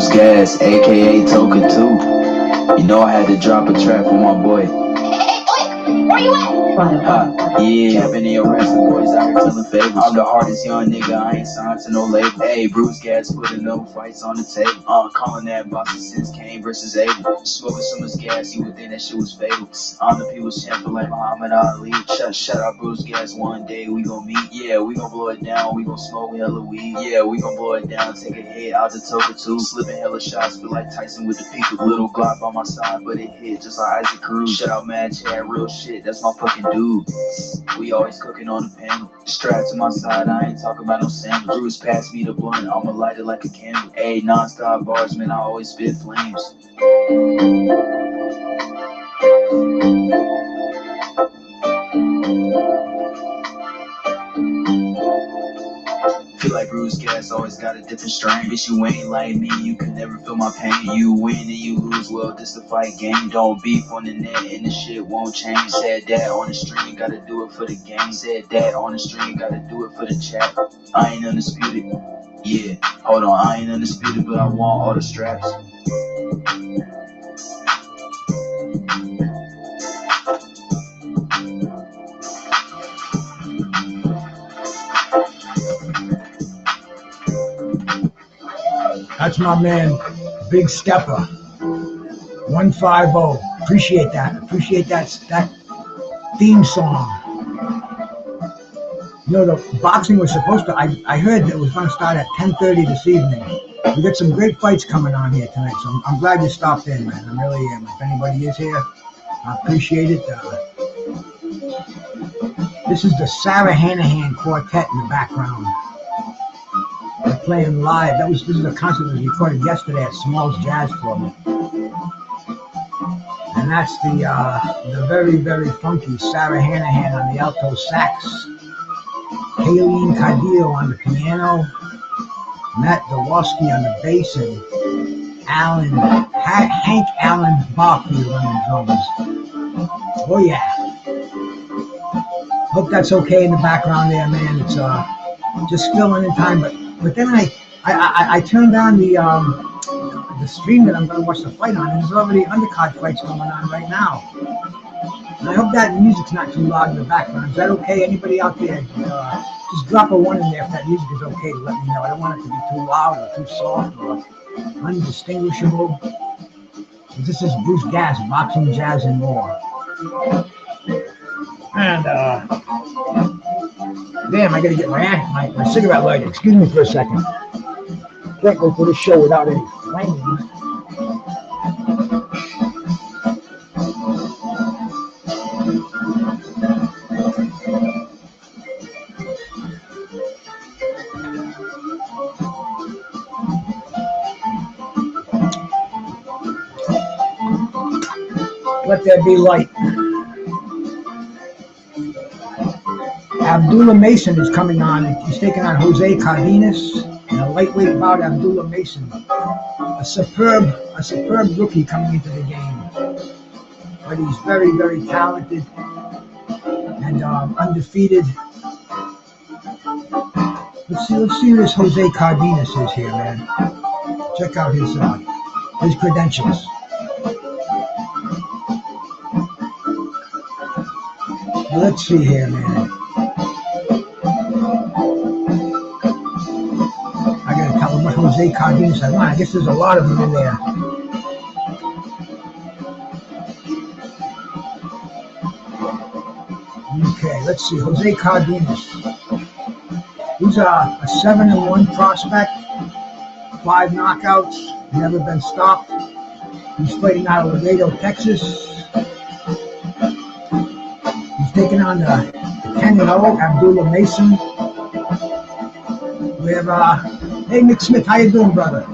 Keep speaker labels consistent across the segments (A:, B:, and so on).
A: BruceGas, aka Token 2. You know I had to drop a track for my boy.
B: Hey, where you at?
A: Yeah, camping in your wrestling boys out here telling favors. I'm the hardest young nigga, I ain't signed to no label. Hey, BruceGas putting no fights on the table. Calling that boxing since Kane versus Abel. Smoking so much gas, you would think that shit was fatal. I'm the people's champion like Muhammad Ali. Shut up, BruceGas, one day we gon' meet. Yeah, we gon' blow it down, we gon' smoke hella weed. Yeah, we gon' blow it down, take a hit out the Token 2. Slipping hella shots, feel like Tyson with the peak. Little Glock on my side, but it hit just like Isaac Cruz. Shout out Mad Chad, real shit, that's my fucking dude. We always cooking on the panel. Strapped to my side, I ain't talking about no sandals. Bruce passed me the blunt, I'ma light it like a candle. Ayy, non-stop bars, man, I always spit flames. Feel like BruceGas always got a different strain. Bitch, you ain't like me, you can never feel my pain. You win and you lose, well, this the fight game. Don't beef on the net and the shit won't change. Said that on the stream, gotta do it for the game. Said that on the stream, gotta do it for the chat. I ain't undisputed. Yeah, hold on, I ain't undisputed, but I want all the straps.
C: That's my man, Big Stepper, 150. Appreciate that. Appreciate that theme song. You know, the boxing was supposed to, I heard that it was going to start at 10:30 this evening. We got some great fights coming on here tonight, so I'm glad you stopped in, man. I really am. If anybody is here, I appreciate it. This is the Sarah Hanahan Quartet in the background. They're playing live. This is a concert that was recorded yesterday at Small's Jazz Club. And that's the very, very funky Sarah Hanahan on the alto sax, Kayleen Cadillo on the piano, Matt Dawowski on the bass, and Hank Allen Barfield on the drums. Oh yeah. Hope that's okay in the background there, man. It's just filling in time, but then I turned on the stream that I'm going to watch the fight on, and there's already undercard fights going on right now. And I hope that music's not too loud in the background. Is that okay? Anybody out there, just drop a 1 in there if that music is okay to let me know. I don't want it to be too loud or too soft or undistinguishable. This is BruceGas, boxing, jazz, and more. And damn, I gotta get my cigarette lighter. Excuse me for a second. Can't go through this show without any flames. Let there be light. Abdullah Mason is coming on. He's taking on Jose Cardenas in a lightweight bout. Abdullah Mason, a superb rookie coming into the game, but he's very, very talented and undefeated. Let's see who this Jose Cardenas is here, man. Check out his credentials. Let's see here, man. I gotta tell him what Jose Cardenas I want. I guess there's a lot of them in there. Okay, let's see. Jose Cardenas. He's a 7-1 prospect, 5 knockouts, never been stopped. He's fighting out of Laredo, Texas. Taking on the 10-0 Abdullah Mason. We have hey Nick Smith, how you doing, brother?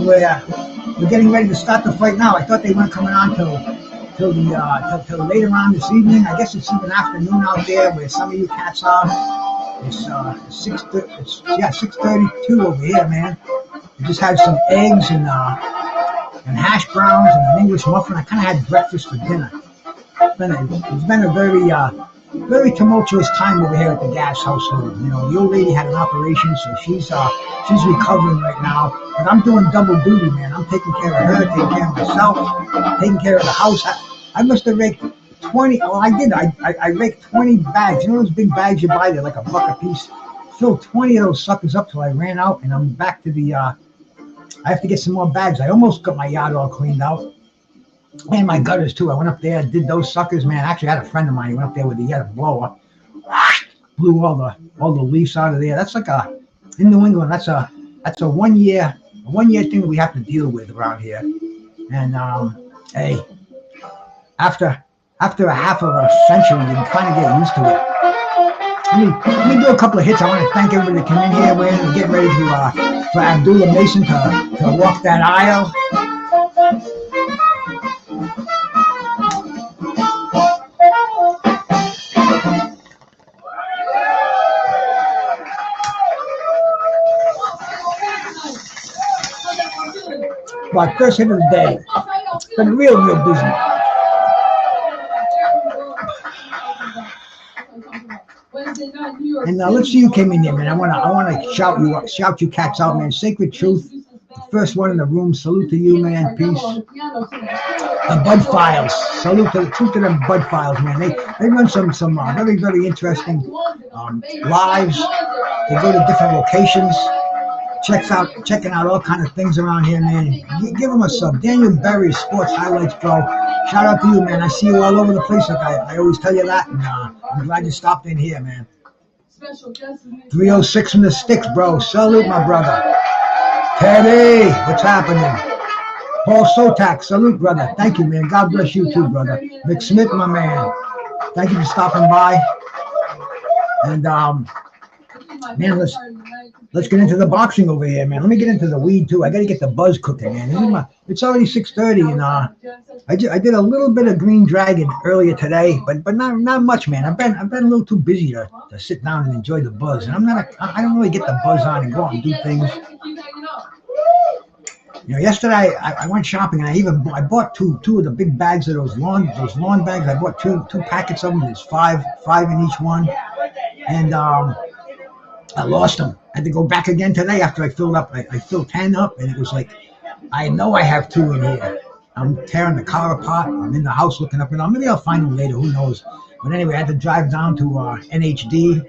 C: We're getting ready to start the fight now. I thought they weren't coming on till later on this evening. I guess it's even afternoon out there where some of you cats are. It's 6:32 over here, man. We just had some eggs and hash browns and an English muffin. I kind of had breakfast for dinner. It's been a very very tumultuous time over here at the Gas household. You know, the old lady had an operation, so she's recovering right now. But I'm doing double duty, man. I'm taking care of her, taking care of myself, taking care of the house. I must have raked 20. Oh, I did. I raked 20 bags. You know those big bags you buy? They're like a buck a piece. Filled 20 of those suckers up till I ran out, and I'm back to the. I have to get some more bags. I almost got my yard all cleaned out. And my gutters too. I went up there, did those suckers, man. I actually had a friend of mine. He went up there with he had a blower, blew all the leaves out of there. That's like in New England. That's a 1 year thing that we have to deal with around here. And hey, after a half of a century, you can kind of get used to it. Let me do a couple of hits. I want to thank everybody that came in here. We're getting ready for Abdullah Mason to walk that aisle. But first hit of the day, it's been real busy. And let's see who came in here, man. I want to shout you cats out, man. Sacred Truth, the first one in the room. Salute to you, man. Peace. The Bud Files. Salute to the truth to them Bud Files, man. They run some very, very interesting lives. They go to different locations. Checking out all kind of things around here, man. Give them a sub. Daniel Berry, Sports Highlights, bro. Shout out to you, man. I see you all over the place. Like I always tell you that, and I'm glad you stopped in here, man. 306 from the sticks, bro. Salute, my brother. Teddy, what's happening? Paul Sotak, salute, brother. Thank you, man. God bless you too, brother. Mick Smith, my man. Thank you for stopping by. And man, let's get into the boxing over here, man. Let me get into the weed too. I gotta get the buzz cooking, man. It's already 6:30, and I did a little bit of Green Dragon earlier today, but not much, man. I've been a little too busy to sit down and enjoy the buzz, and I don't really get the buzz on and go out and do things. You know, yesterday I went shopping, and I bought two of the big bags of those lawn bags. I bought two packets of them. There's five in each one, and I lost them. I had to go back again today after I filled up. I filled 10 up, and it was like, I know I have 2 in here. I'm tearing the car apart. I'm in the house looking up, and maybe I'll find them later. Who knows? But anyway, I had to drive down to NHD,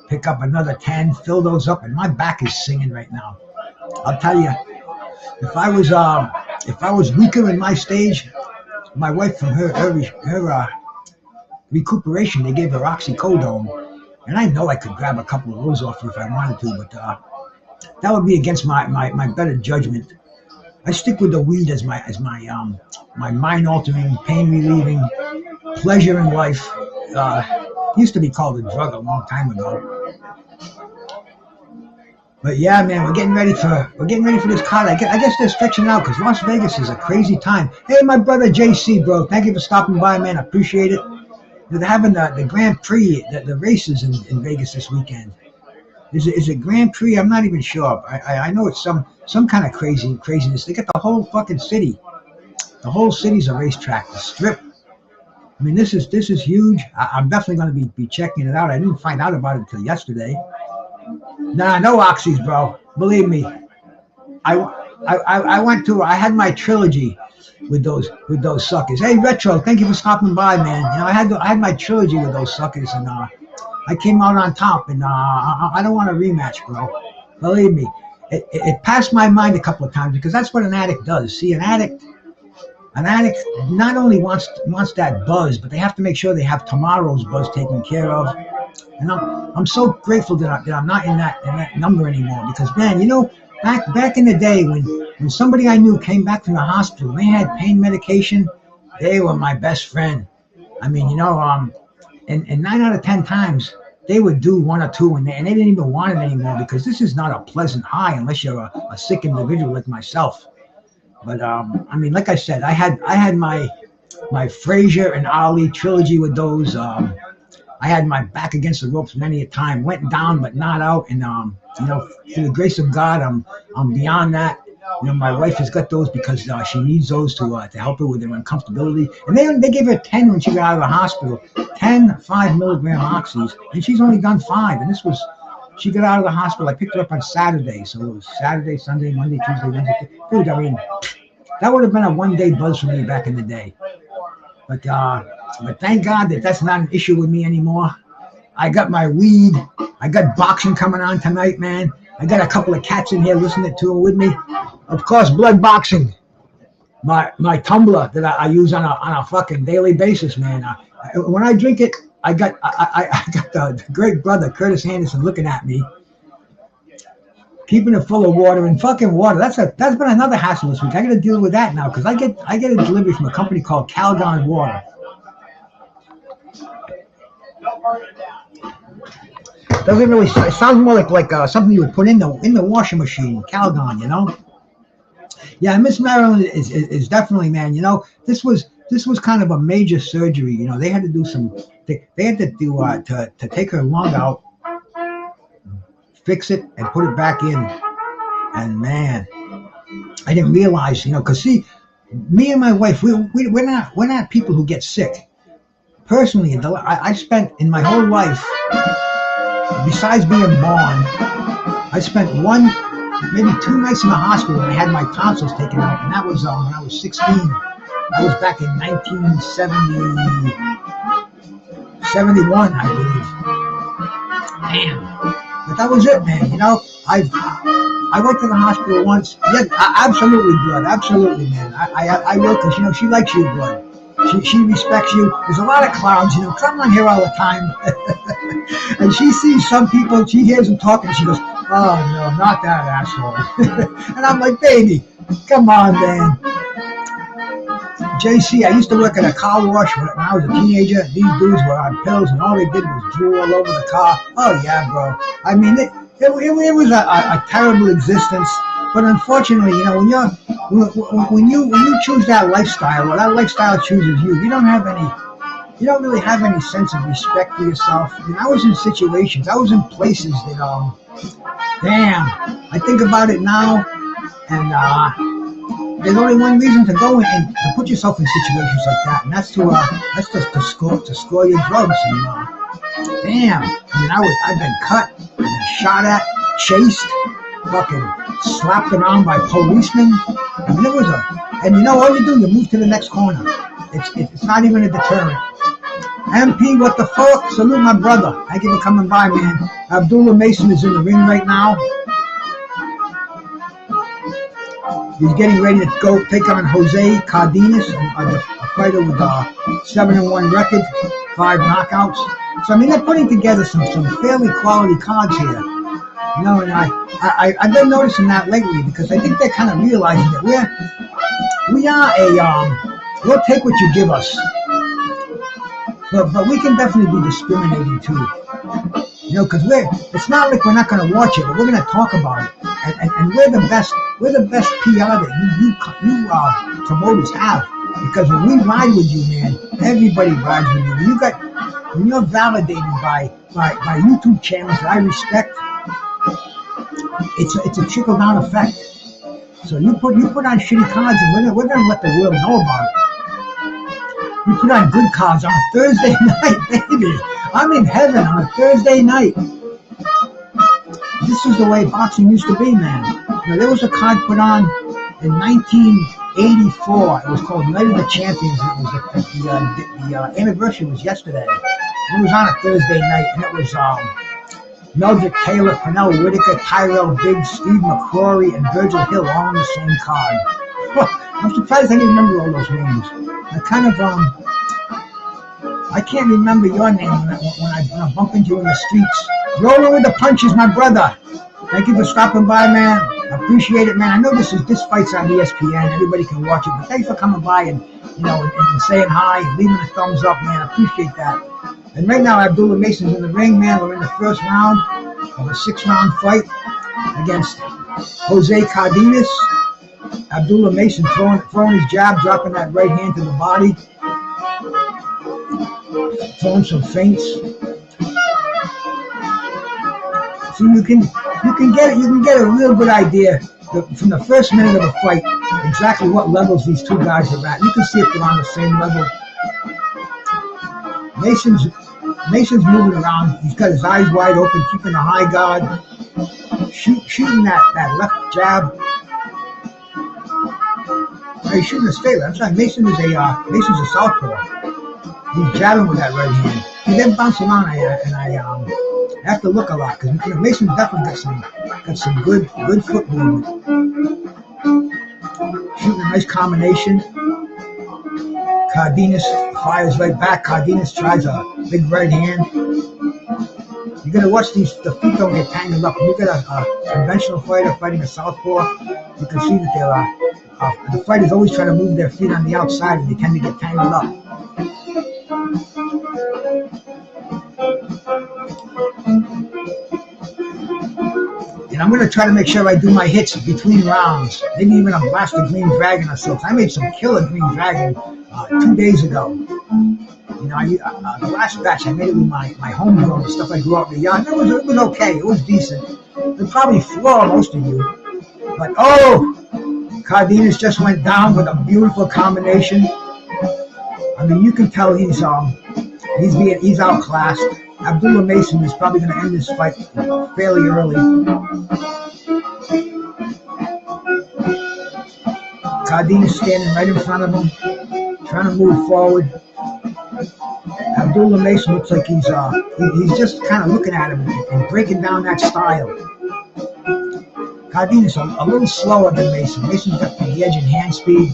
C: pick up another 10, fill those up, and my back is singing right now. I'll tell you, if I was weaker in my stage, my wife from her recuperation, they gave her oxycodone. And I know I could grab a couple of those off you if I wanted to, but that would be against my better judgment. I stick with the weed as my mind-altering, pain-relieving, pleasure in life. It used to be called a drug a long time ago. But yeah, man, we're getting ready for this card. I guess they're stretching out because Las Vegas is a crazy time. Hey, my brother JC, bro, thank you for stopping by, man. I appreciate it. They're having the Grand Prix, the races in Vegas this weekend. Is it Grand Prix? I'm not even sure. I know it's some kind of craziness. They got the whole fucking city. The whole city's a racetrack. The Strip. I mean, this is huge. I'm definitely going to be checking it out. I didn't find out about it until yesterday. Nah, no oxys, bro. Believe me. I had my trilogy with those suckers. Hey, Retro, thank you for stopping by, man. You know, I had my trilogy with those suckers, and I came out on top, and I don't want a rematch, bro. Believe me, it passed my mind a couple of times because that's what an addict does. See, an addict not only wants that buzz, but they have to make sure they have tomorrow's buzz taken care of. And I'm so grateful that I'm not in that number anymore because, man, you know, back in the day when somebody I knew came back from the hospital, they had pain medication, they were my best friend. I mean, you know, and 9 out of 10 times they would do 1 or 2 and they didn't even want it anymore because this is not a pleasant high unless you're a sick individual like myself. But I mean, like I said, I had my Frazier and Ali trilogy with those. I had my back against the ropes many a time, went down but not out, and you know, through the grace of God, I'm beyond that. You know, my wife has got those because she needs those to help her with her uncomfortability. And they gave her 10 when she got out of the hospital. 10 5-milligram oxys, and she's only done 5. And she got out of the hospital. I picked her up on Saturday, so it was Saturday, Sunday, Monday, Tuesday, Wednesday. Dude, I mean, that would have been a one-day buzz for me back in the day. But thank God that's not an issue with me anymore. I got my weed. I got boxing coming on tonight, man. I got a couple of cats in here listening to it with me. Of course, blood boxing. My tumbler that I use on a fucking daily basis, man. When I drink it, I got the great brother Curtis Anderson looking at me, keeping it full of water and fucking water. That's been another hassle this week. I got to deal with that now because I get a delivery from a company called Calgon Water. Doesn't really. It sounds more like something you would put in the washing machine. Calgon, you know. Yeah, Miss Maryland is definitely, man. You know, this was kind of a major surgery. You know, they had to do some. They had to do to take her lung out, fix it, and put it back in. And man, I didn't realize, you know, because see, me and my wife, we're not people who get sick. Personally, I spent in my whole life, besides being born, I spent maybe 2 nights in the hospital when I had my tonsils taken out, and that was when I was 16. That was back in 1971, I believe. Damn. But that was it, man. You know, I went to the hospital once. Yeah, absolutely, blood. Absolutely, man. I will, because, you know, she likes you, blood. She respects you. There's a lot of clowns, you know, because I'm not here all the time. And she sees some people, she hears them talking, and she goes, oh, no, not that asshole. And I'm like, baby, come on, man. JC, I used to work at a car wash when I was a teenager. These dudes were on pills, and all they did was drool all over the car. Oh, yeah, bro. I mean, it was a terrible existence. But unfortunately, you know, when you choose that lifestyle, or that lifestyle chooses you, you don't really have any sense of respect for yourself. I mean, I was in situations, I was in places that, damn, I think about it now, and there's only one reason to go and to put yourself in situations like that, and that's just to score your drugs. And damn, I mean, I've been cut, I've been shot at, chased, fucking slapped around by policemen. I mean, and you know, all you do, you move to the next corner. It's not even a deterrent. MP, what the fuck? Salute my brother. Thank you for coming by, man. Abdullah Mason is in the ring right now. He's getting ready to go take on Jose Cardenas, a fighter with a 7-1 record, 5 knockouts. So I mean, they're putting together some fairly quality cards here. You know, and I've been noticing that lately because I think they're kind of realizing that we'll take what you give us, but we can definitely be discriminating too. You know, because it's not like we're not going to watch it, but we're going to talk about it, and we're the best PR that you promoters have, because when we ride with you, man, everybody rides with you. When you're validated by YouTube channels that I respect. It's a trickle down effect. So you put on shitty cards, and we're gonna let the world know about it. You put on good cards on a Thursday night, baby. I'm in heaven on a Thursday night. This is the way boxing used to be, man. You know, there was a card put on in 1984. It was called Night of the Champions. It was the anniversary was yesterday. It was on a Thursday night, and it was Meldrick Taylor, Pernell Whitaker, Tyrell Biggs, Steve McCrory, and Virgil Hill all on the same card. I'm surprised I didn't remember all those names. I can't remember your name when I bump into you in the streets. Rolling with the punches, my brother. Thank you for stopping by, man. I appreciate it, man. I know this fight's on ESPN. Everybody can watch it, but thanks for coming by and saying hi and leaving a thumbs up, man. I appreciate that. And right now, Abdullah Mason's in the ring, man. We're in the first round of a 6-round fight against Jose Cardenas. Abdullah Mason throwing his jab, dropping that right hand to the body, throwing some feints. So you can get a real good idea from the first minute of the fight exactly what levels these two guys are at. You can see if they're on the same level. Mason's moving around. He's got his eyes wide open, keeping a high guard, shooting that left jab. He's shooting a straight left. I'm sorry, Mason's a southpaw. He's jabbing with that right hand. He then bounces around, and I have to look a lot because Mason definitely got some good foot movement. Shooting a nice combination. Cardenas fires right back. Cardenas tries a big right hand. You gotta watch the feet don't get tangled up. When you get a conventional fighter fighting a southpaw, you can see that the fighters always try to move their feet on the outside, and they tend to get tangled up. And I'm going to try to make sure I do my hits between rounds. Maybe even a blast of Green Dragon or so. I made some killer Green Dragon 2 days ago. The last batch I made it with my homegrown, the stuff I grew up in the yard. It was okay. It was decent. It'll probably floor most of you. But Cardenas just went down with a beautiful combination. I mean, you can tell he's outclassed. Abdullah Mason is probably going to end this fight fairly early. Cardenas standing right in front of him, trying to move forward. Abdullah Mason looks like he's just kind of looking at him and breaking down that style. Cardenas a little slower than Mason. Mason's got the edge in hand speed.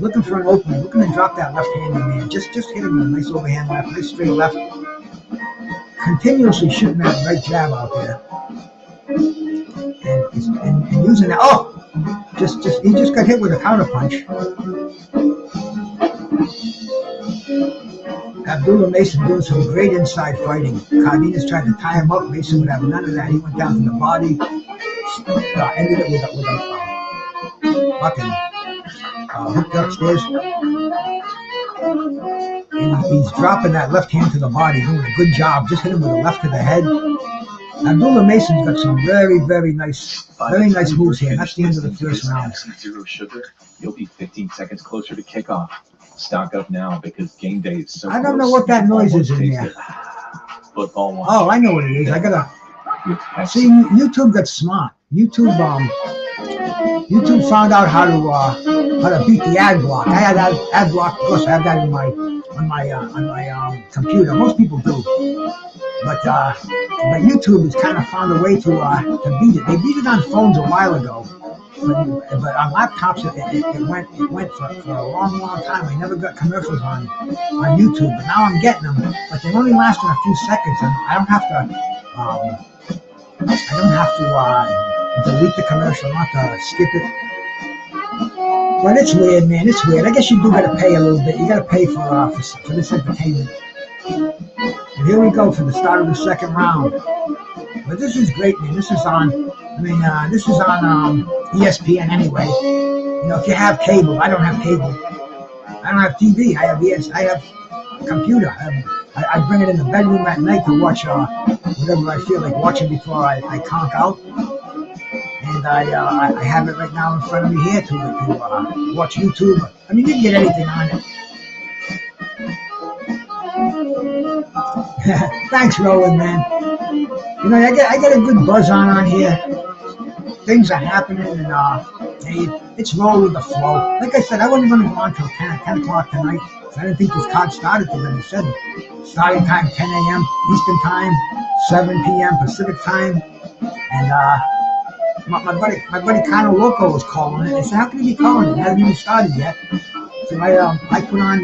C: Looking for an opening, looking to drop that left-handed man. Just hit him with a nice overhand left, nice straight left. Continuously shooting that right jab out there. And using that. He just got hit with a counter punch. Abdullah Mason doing some great inside fighting. Cardenas tried to tie him up. Mason would have none of that. He went down to the body. Ended it with a fucking hooked upstairs. And he's dropping that left hand to the body, doing a good job. Just hit him with a left to the head. Abdullah Mason's got some very, very nice moves here. That's the end of the first round.
D: Zero sugar, you'll be 15 seconds closer to kickoff. Stock up now because game day is so
C: I don't know what that noise is in there.
D: Football watch.
C: Oh, I know what it is. I gotta see. YouTube got smart. YouTube found out how to beat the ad block. I had ad block. Of course, I have that on my computer. Most people do, but YouTube has kind of found a way to beat it. They beat it on phones a while ago, but on laptops it went for a long time. I never got commercials on YouTube, but now I'm getting them. But they only last in a few seconds, and I don't have to delete the commercial, not to skip it. But it's weird, man. It's weird. I guess you do got to pay a little bit. You got to pay for this entertainment. And here we go for the start of the second round. But this is great, man. This is on. This is on ESPN anyway. If you have cable, I don't have cable. I don't have TV. I have computer. I bring it in the bedroom at night to watch whatever I feel like watching before I conk out. And I have it right now in front of me here to watch YouTube. You can get anything on it. Thanks, Roland, man. I get a good buzz on here. Things are happening, and it's rolling with the flow. Like I said, I wasn't going to go on until 10 o'clock tonight. So I didn't think this card started till then. It said starting time 10 a.m. Eastern time, 7 p.m. Pacific time, and my buddy Connor Loco was calling it. I said, how can he be calling it? It hasn't even started yet. So I put on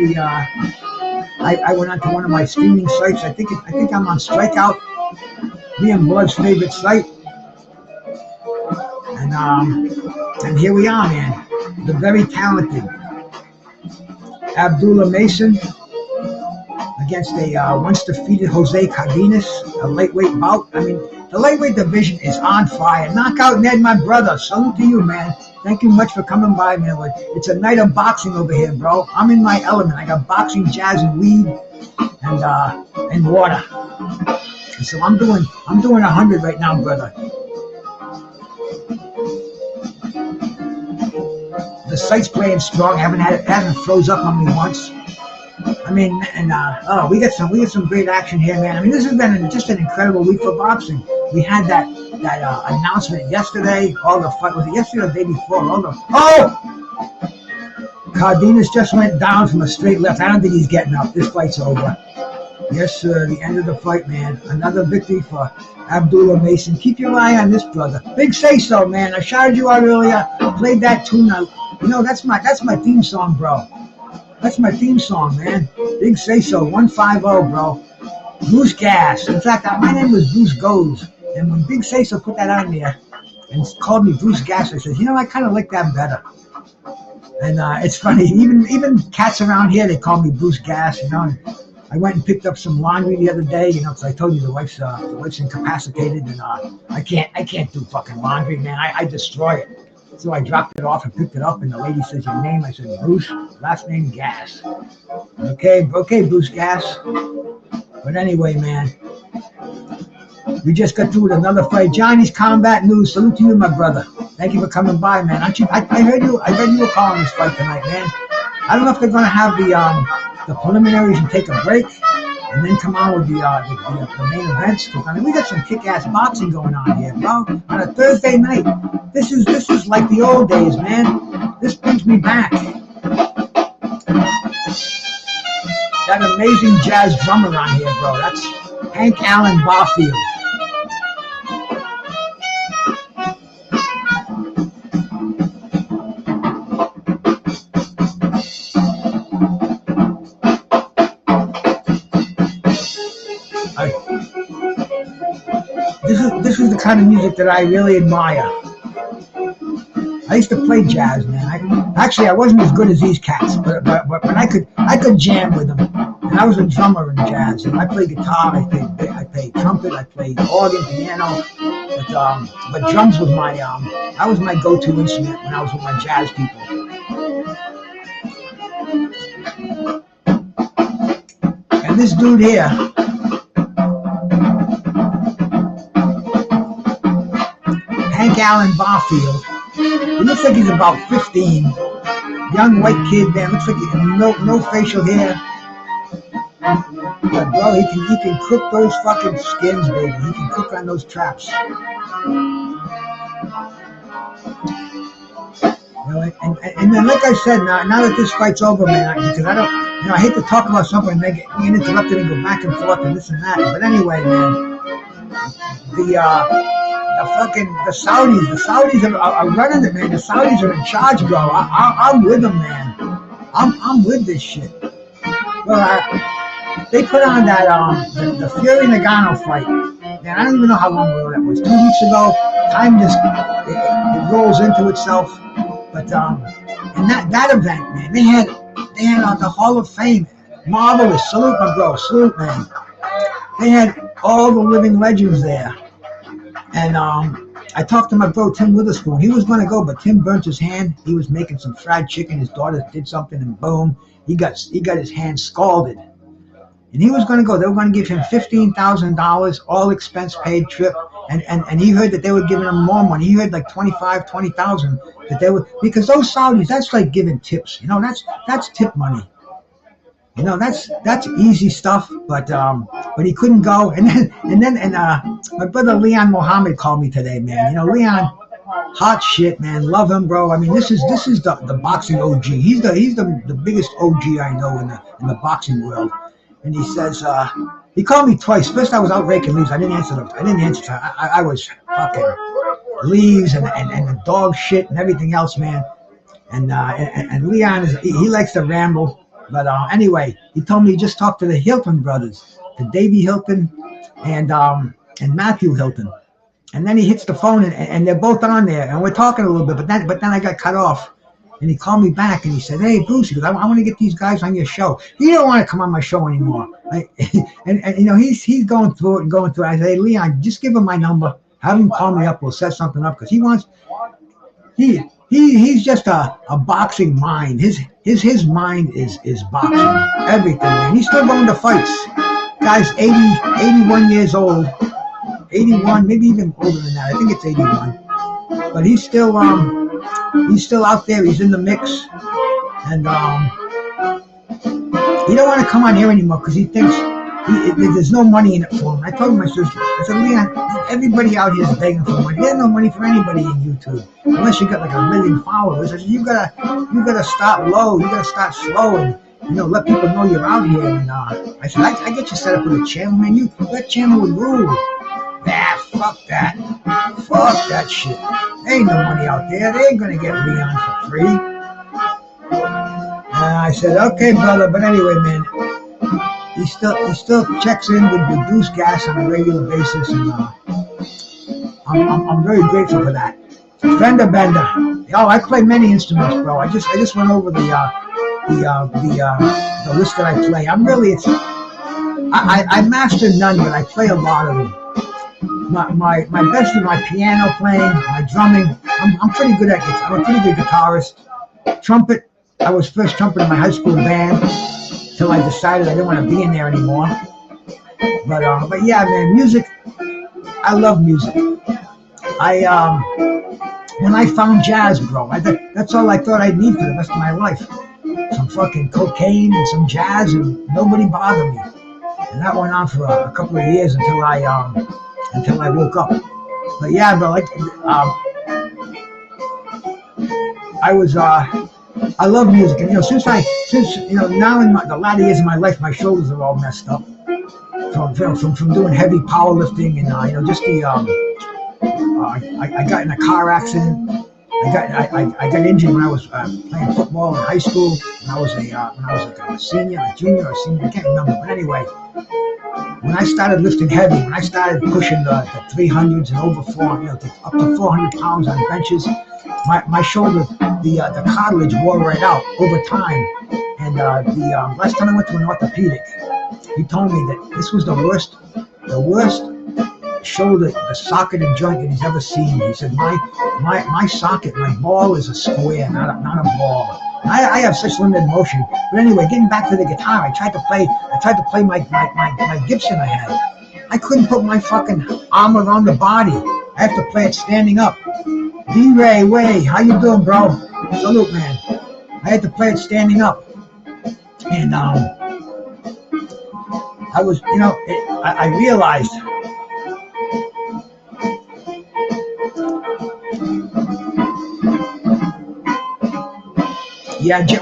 C: I went onto one of my streaming sites. I think I'm on Strikeout, me and Blood's favorite site. And here we are, man. The very talented Abdullah Mason against a once defeated Jose Cardenas, a lightweight bout. The lightweight division is on fire. Knockout Ned, my brother. Salute to you, man. Thank you much for coming by, man. It's a night of boxing over here, bro. I'm in my element. I got boxing, jazz, and weed, and water. And so I'm doing 100 right now, brother. The site's playing strong. It hasn't froze up on me once. I mean, and we got some great action here, man. I mean, this has been just an incredible week for boxing. We had that announcement yesterday. All the fight was it yesterday or the day before? Cardenas just went down from a straight left. I don't think he's getting up. This fight's over. Yes, sir. The end of the fight, man. Another victory for Abdullah Mason. Keep your eye on this brother. Big Say So, man. I shouted you out earlier. Played that tune out. You know, that's my theme song, bro. That's my theme song, man. Big Say So, 150, bro. BruceGas. In fact, my name was Bruce Goes. And when Big Say So put that on there and called me BruceGas, I said, you know, I kind of like that better. And it's funny, even cats around here, they call me BruceGas, you know. And I went and picked up some laundry the other day, you know, because I told you the wife's incapacitated, and I can't do fucking laundry, man. I destroy it. So I dropped it off and picked it up, and the lady says, your name? I said, Bruce, last name Gas. Okay, BruceGas. But anyway, man, we just got through with another fight. Johnny's Combat News. Salute to you, my brother. Thank you for coming by, man. I heard you were calling this fight tonight, man. I don't know if they're gonna have the preliminaries and take a break, and then come on with the main events. Because I mean, we got some kick-ass boxing going on here, bro. On a Thursday night. This is like the old days, man. This brings me back. That amazing jazz drummer on here, bro. That's Hank Allen Barfield. This is the kind of music that I really admire. I used to play jazz, man. I wasn't as good as these cats, but I could jam with them. And I was a drummer in jazz, and I played guitar, I played trumpet, I played organ, piano, but drums was that was my go-to instrument when I was with my jazz people. And this dude here, Hank Allen Barfield, he looks like he's about 15. Young white kid, man. Looks like no facial hair. But bro, he can cook those fucking skins, baby. He can cook on those traps. You know, and then, like I said, now that this fight's over, man, because I hate to talk about something and then get interrupted and go back and forth and this and that. But anyway, man, the Saudis are running it, man. The Saudis are in charge, bro. I'm with them, man. I'm with this shit. Well, they put on that the Fury Nagano fight. Man, I don't even know how long ago that was. 2 weeks ago. Time just it rolls into itself. But and that event, man, they had the Hall of Fame. Marvelous. Salute, my bro. Salute, man. They had all the living legends there. And I talked to my bro Tim Witherspoon. He was going to go, but Tim burnt his hand. He was making some fried chicken. His daughter did something, and boom, he got his hand scalded. And he was going to go. They were going to give him $15,000, all expense paid trip. And he heard that they were giving him more money. He heard like $20,000 that they were, because those Saudis, that's like giving tips. You know, that's tip money. You know, that's easy stuff, but he couldn't go. And then my brother Leon Mohammed called me today, man. You know, Leon, hot shit, man. Love him, bro. I mean, this is the boxing OG. He's the biggest OG I know in the boxing world. And he says, he called me twice. First I was out raking leaves. I didn't answer. I was fucking leaves and the dog shit and everything else, man. And Leon he likes to ramble. But anyway, he told me he just talked to the Hilton brothers, to Davey Hilton and Matthew Hilton. And then he hits the phone and they're both on there and we're talking a little bit. But then I got cut off. And he called me back and he said, "Hey, Bruce," he goes, I want to get these guys on your show. He don't want to come on my show anymore. And you know, he's going through it. I said, "Hey, Leon, just give him my number. Have him call me up. We'll set something up." Because he's just a boxing mind. His mind is boxing. Everything, man. He's still going to fights. Guy's 81 years old. 81, maybe even older than that. I think it's 81. But he's still out there. He's in the mix. And he don't want to come on here anymore because he thinks there's no money in it for him. I told him, I said, Leon, everybody out here is begging for money. There's no money for anybody in YouTube unless you got like 1 million followers. I said, you gotta start low. You gotta start slow and let people know you're out here. And I said, I get you set up with a channel, man. That channel would rule. Nah, fuck that. Fuck that shit. There ain't no money out there. They ain't gonna get Leon for free. I said, okay, brother. But anyway, man, he still checks in with the BruceGas on a regular basis, and I'm very grateful for that. Fender bender. Oh, I play many instruments, bro. I just went over the list that I play. I master none, but I play a lot of them. My best is my piano playing, my drumming. I'm pretty good at guitar. I'm a pretty good guitarist. Trumpet. I was first trumpet in my high school band till I decided I didn't want to be in there anymore. But yeah, man, music. I love music. When I found jazz, bro, that's all I thought I'd need for the rest of my life. Some fucking cocaine and some jazz, and nobody bothered me. And that went on for a couple of years until I woke up. But yeah, bro, I love music, and since now in the latter years of my life, my shoulders are all messed up from doing heavy powerlifting, and just the I got in a car accident. I got injured when I was playing football in high school. When I was a senior, a junior, or a senior, I can't remember. But anyway, when I started lifting heavy, when I started pushing the 300s and over 400, up to 400 pounds on benches, my shoulder, the cartilage wore right out over time. And the last time I went to an orthopedic, he told me that this was the worst shoulder, the socket and joint that he's ever seen. He said, my socket, my ball is a square, not a ball. I have such limited motion. But anyway, getting back to the guitar, I tried to play my Gibson I had. I couldn't put my fucking arm around the body. I have to play it standing up. D-Ray, Way, how you doing, bro? Salute, man. I had to play it standing up. And I was, I realized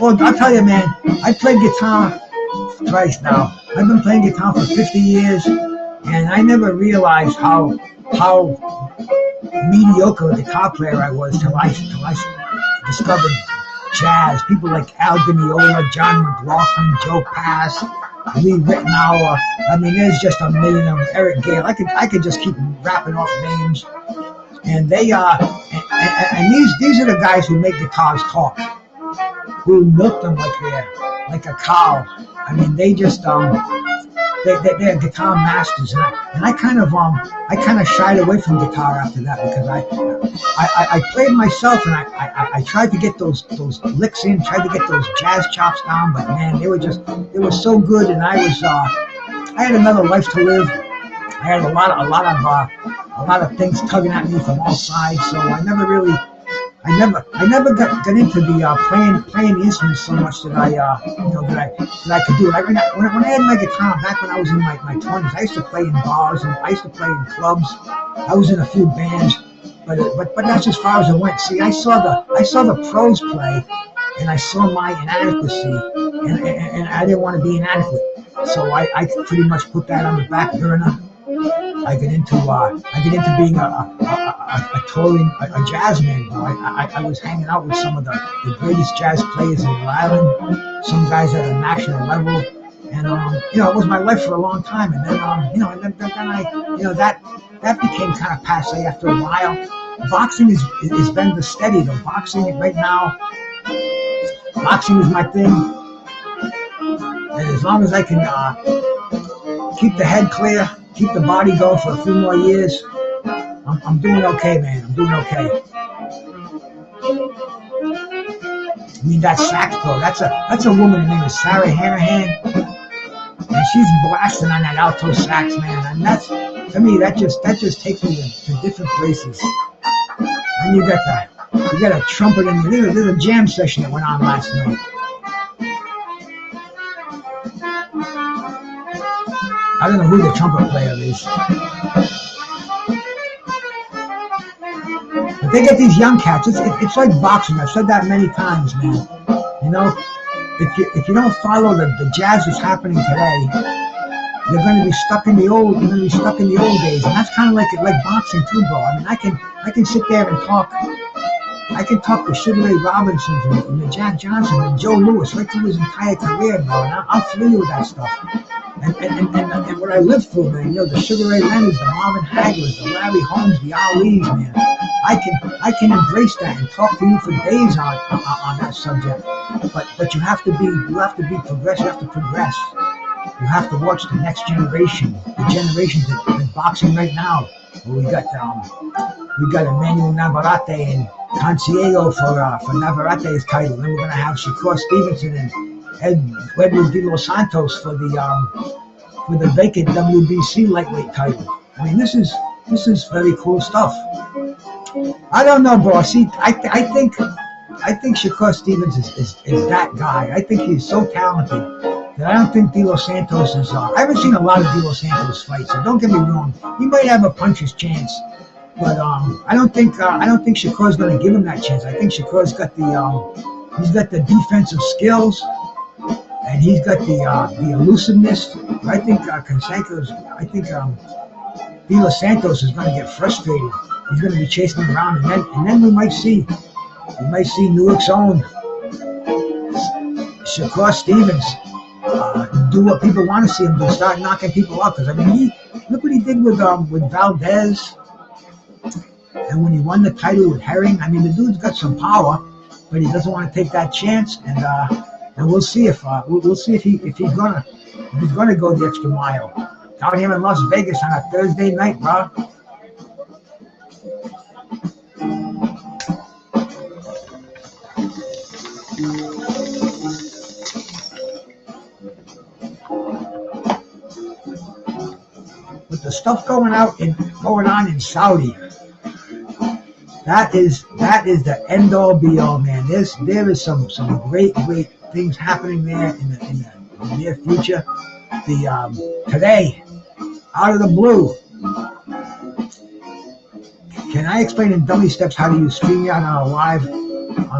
C: well, I'll tell you, man, I played guitar twice now. I've been playing guitar for 50 years, and I never realized how mediocre a guitar player I was till I discovered jazz. People like Al Di Meola, John McLaughlin, Joe Pass, Lee Ritenour. I mean, there's just a million of them. Eric Gale. I could just keep rapping off names. And they and these are the guys who make guitars talk, who milk them like a cow. I mean, they just they're guitar masters, and I kind of shied away from guitar after that because I played myself, and I tried to get those licks in, tried to get those jazz chops down, but man, they were so good, and I had another life to live. I had a lot of things tugging at me from all sides, so I never got into the playing the instruments so much that I could do it. When I had my guitar back when I was in my 20s, I used to play in bars and I used to play in clubs. I was in a few bands, but that's as far as it went. See, I saw the pros play, and I saw my inadequacy, and I didn't want to be inadequate, so I pretty much put that on the back burner. I get into being a touring jazz man. I was hanging out with some of the greatest jazz players in Rhode Island, some guys at a national level, and it was my life for a long time. And then that became kind of passe after a while. Boxing is been the steady though. Boxing right now, boxing is my thing, and as long as I can keep the head clear, keep the body going for a few more years, I'm doing okay, man. I'm doing okay. I mean, that sax pro, that's a woman named Sarah Hanahan, and she's blasting on that alto sax, man. And that's, to me, that just takes me to different places. And you got a trumpet in there. There's a jam session that went on last night. I don't know who the trumpet player is. But they get these young cats. It's like boxing. I've said that many times, man. You know, if you don't follow the jazz that's happening today, you're going to be stuck in the old. You're going to be stuck in the old days, and that's kind of like boxing too, bro. I mean, I can sit there and talk. I can talk to Sugar Ray Robinson and the Jack Johnson and Joe Louis right through his entire career, bro. And I'm familiar with that stuff. And what I lived through, man. You know, the Sugar Ray Leonards, the Marvin Haglers, the Larry Holmes, the Ali's, man. I can embrace that and talk to you for days on that subject. But you have to be progressive. You have to progress. You have to watch the next generation, the generations in boxing right now. Well, we got Emanuel Navarrete and Conceicao for Navarrete's title. Then we're gonna have Shakur Stevenson and Edwin De Los Santos for the vacant WBC lightweight title. I mean, this is very cool stuff. I don't know, bro. See, I think Shakur Stevenson is that guy. I think he's so talented that I don't think De Los Santos is. I haven't seen a lot of De Los Santos fights, so don't get me wrong. He might have a puncher's chance, but I don't think Shakur's going to give him that chance. I think Shakur's got the defensive skills, and he's got the elusiveness. But I think De Los Santos is going to get frustrated. He's going to be chasing him around, and then we might see Newark's own Shakur Stevens do what people want to see him do, start knocking people up. Because I mean, look what he did with Valdez, and when he won the title with Herring. I mean, the dude's got some power, but he doesn't want to take that chance. And we'll see if he's gonna go the extra mile out here in Las Vegas on a Thursday night, bro. With the stuff going on in Saudi, that is the end all be all, man. There is some great things happening there in the near future. Today, out of the blue, can I explain in dummy steps how to use StreamYard on a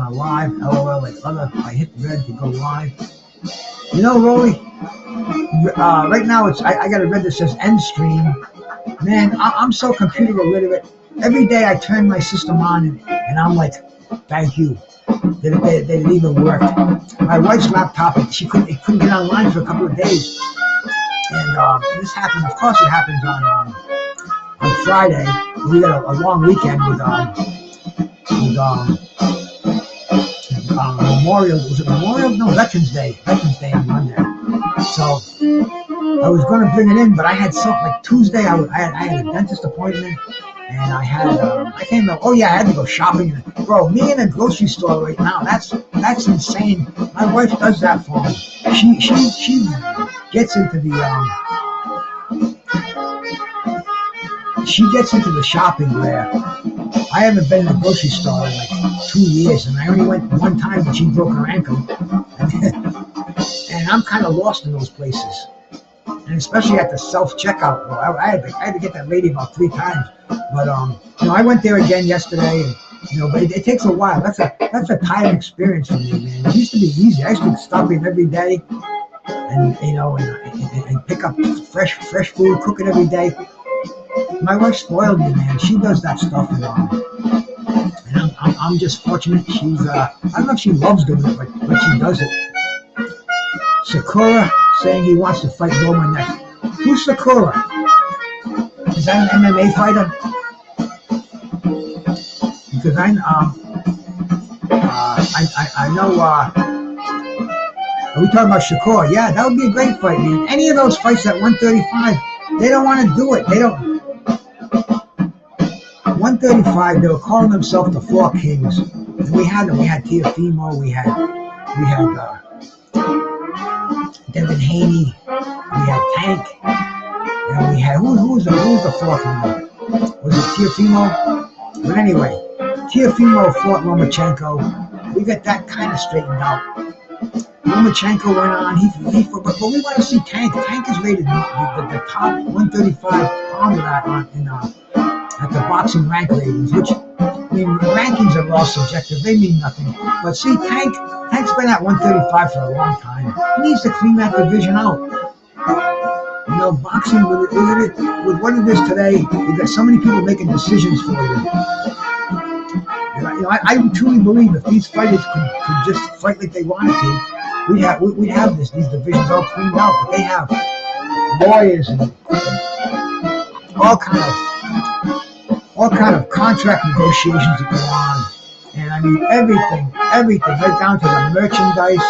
C: live? LOL, like I hit red to go live. You know, Rolly, right now I got a red that says end stream. Man, I'm so computer illiterate. Every day I turn my system on and I'm like, thank you. That it even worked. My wife's laptop, it couldn't get online for a couple of days. And this happened, of course it happens on Friday. We got a long weekend with Memorial. Was it Memorial? No, Veterans Day on Monday. So I was going to bring it in, but I had something like Tuesday. I had a dentist appointment, and I came up. Oh yeah, I had to go shopping. Bro, me in a grocery store right now. That's insane. My wife does that for me. She gets into the shopping where I haven't been in a grocery store in like 2 years, and I only went one time when she broke her ankle. And I'm kind of lost in those places, and especially at the self-checkout. Well, I had to get that lady about 3 times, but I went there again yesterday, and but it takes a while. That's a tiring experience for me, man. It used to be easy. I used to stop in every day, and and pick up fresh food, cook it every day. My wife spoiled me, man. She does that stuff, and I'm just fortunate. She's I don't know if she loves doing it, but she does it. Sakura saying he wants to fight Roman next. Who's Sakura? Is that an MMA fighter? Because I know. Are we talking about Shakur? Yeah, that would be a great fight, man. Any of those fights at 135, they don't want to do it. They don't. 135, they were calling themselves the Four Kings. And we had them. We had Teofimo. We had Devin Haney. We had Tank. And we had who was the fourth one? Was it Teofimo? But anyway, Teofimo fought Lomachenko. We got that kind of straightened out. Lomachenko went on. But we want to see Tank. Tank is rated the top 135 pounder at the boxing rank ratings, which, I mean, rankings are all subjective. They mean nothing. But see, Tank's been at 135 for a long time. He needs to clean that division out. You know, boxing, with what it is today, you got so many people making decisions for you. You know, I truly believe if these fighters could just fight like they wanted to, we'd have these divisions all cleaned out. But they have lawyers and all kind of contract negotiations that go on. And I mean everything, right down to the merchandise,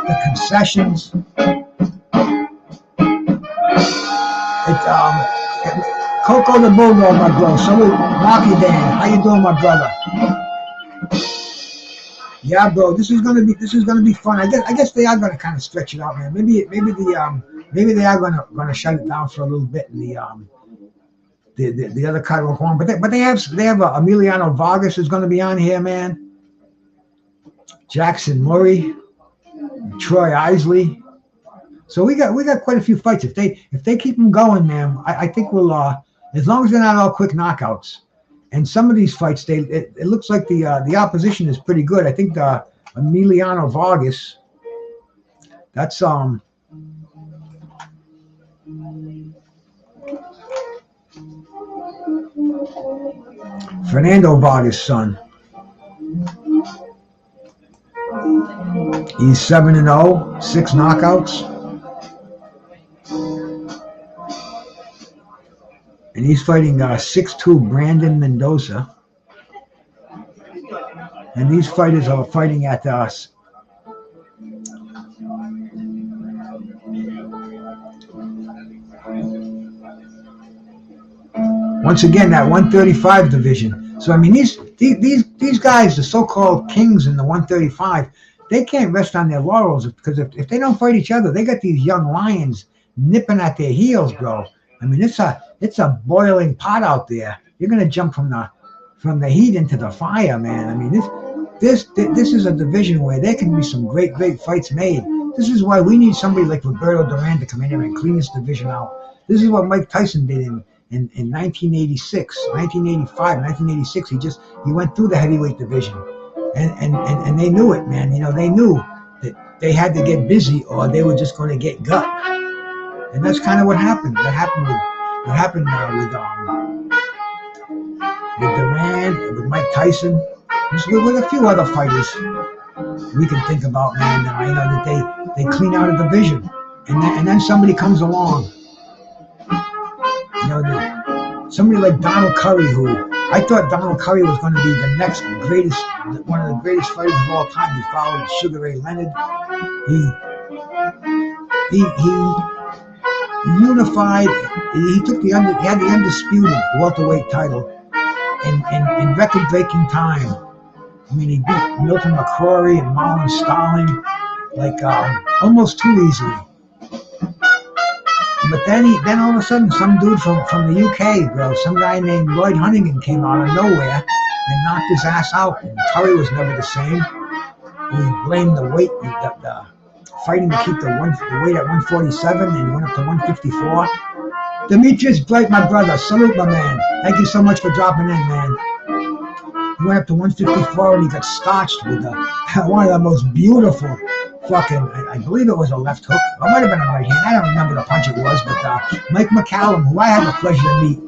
C: the concessions. It's Coco the Bulldog, my bro. Salute, Rocky Dan. How you doing, my brother? Yeah, bro. This is gonna be fun. I guess they are gonna kind of stretch it out, man. Maybe they are gonna shut it down for a little bit in the other card will go on. But they have Emiliano Vargas is gonna be on here, man. Jackson Murray, Troy Isley. So we got quite a few fights. If they keep them going, man, I think we'll as long as they're not all quick knockouts. And some of these fights, it looks like the opposition is pretty good. I think the Emiliano Vargas, that's Fernando Vargas' son. He's 7-0, 6 knockouts. And he's fighting 6'2" Brandon Mendoza. And these fighters are fighting at us. Once again, that 135 division. So I mean, these guys, the so-called kings in the 135, they can't rest on their laurels, because if they don't fight each other, they got these young lions nipping at their heels, bro. I mean, it's a boiling pot out there. You're gonna jump from the heat into the fire, man. I mean, this is a division where there can be some great fights made. This is why we need somebody like Roberto Duran to come in here and clean this division out. This is what Mike Tyson did in 1986, 1985, 1986. He went through the heavyweight division, and they knew it, man. You know, they knew that they had to get busy or they were just going to get gut. And that's kind of what happened. That happened with Duran, with Mike Tyson, with a few other fighters we can think about, man. You know, that they clean out a division, and then somebody comes along. You know, somebody like Donald Curry, who I thought Donald Curry was going to be the next greatest, one of the greatest fighters of all time. He followed Sugar Ray Leonard. He unified. He had the undisputed welterweight title in record-breaking time. I mean, he beat Milton McCrory and Marlon Starling like almost too easily. But then all of a sudden, some dude from the UK, bro, some guy named Lloyd Huntington came out of nowhere and knocked his ass out. And Curry was never the same. He blamed the weight, the fighting to keep the weight at 147, and went up to 154. Demetrius Bright, my brother, salute, my man. Thank you so much for dropping in, man. He went up to 154 and he got starched with one of the most beautiful fucking, I believe it was a left hook. It might have been a right hand. I don't remember the punch it was, but Mike McCallum, who I had the pleasure to meet,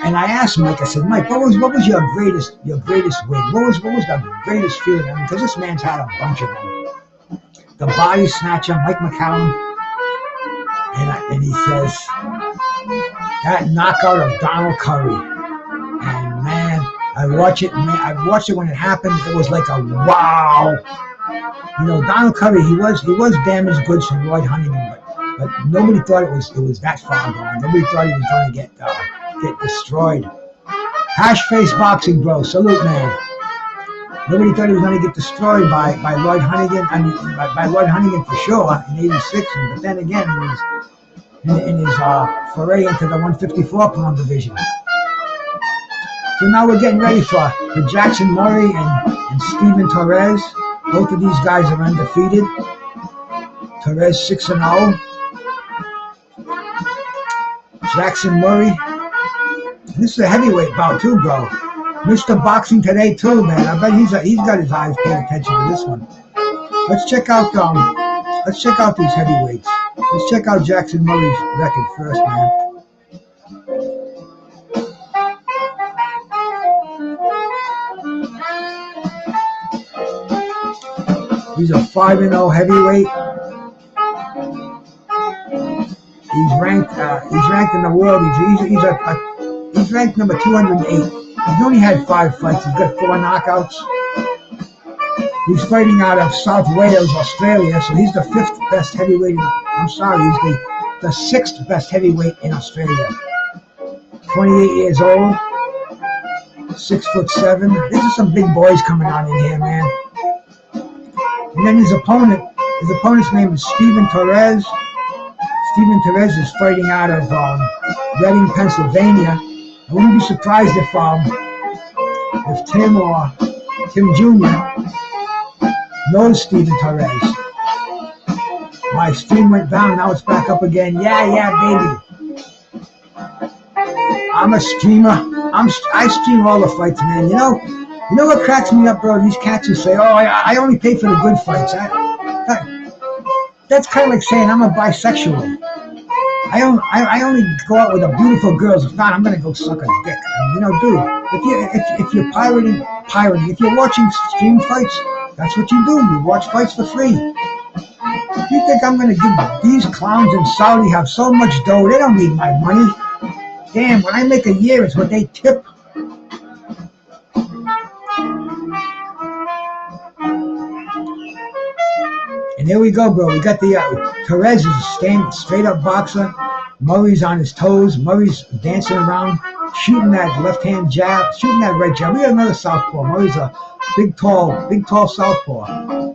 C: and I asked Mike, I said, Mike, what was your greatest win? What was the greatest feeling? I mean, because this man's had a bunch of them. The body snatcher, Mike McCallum, and he says, that knockout of Donald Curry. And man, I watched it when it happened. It was like a wow. You know, Donald Curry, he was damaged goods from Lloyd Huntington, but nobody thought it was that far gone. Nobody thought he was going to get destroyed. Hash face boxing, bro. Salute, man. Nobody thought he was going to get destroyed by Lloyd Huntington. I mean, by Lloyd Huntington for sure in '86. But then again, in his foray into the 154-pound division. So now we're getting ready for Jackson Murray and Steven Torres. Both of these guys are undefeated. Torres 6-0. Jackson Murray. This is a heavyweight bout too, bro. Mr. Boxing Today too, man. I bet he's got his eyes paying attention to this one. Let's check out these heavyweights. Let's check out Jackson Murray's record first, man. He's a 5-0 heavyweight. He's ranked in the world. He's ranked number 208. He's only had 5 fights. He's got 4 knockouts. He's fighting out of South Wales, Australia. So he's the 5th best heavyweight. He's the 6th best heavyweight in Australia. 28 years old. 6'7". These are some big boys coming on in here, man. And then his opponent's name is Steven Torres. Steven Torres is fighting out of Reading, Pennsylvania. I wouldn't be surprised if Tim Jr. knows Steven Torres. My stream went down, now it's back up again. Yeah, baby. I'm a streamer. I stream all the fights, man. You know what cracks me up, bro? These cats who say, "Oh, I only pay for the good fights." That's kind of like saying I'm a bisexual. I only go out with the beautiful girls. If not, I'm gonna go suck a dick. Dude, if you're pirating, if you're watching stream fights, that's what you do. You watch fights for free. You think I'm gonna give these clowns in Saudi have so much dough? They don't need my money. Damn, what I make a year is what they tip. And there we go, bro. We got the Torres is a straight up boxer. Murray's on his toes. Murray's dancing around, shooting that left hand jab, shooting that right jab. We got another southpaw. Murray's a big tall southpaw.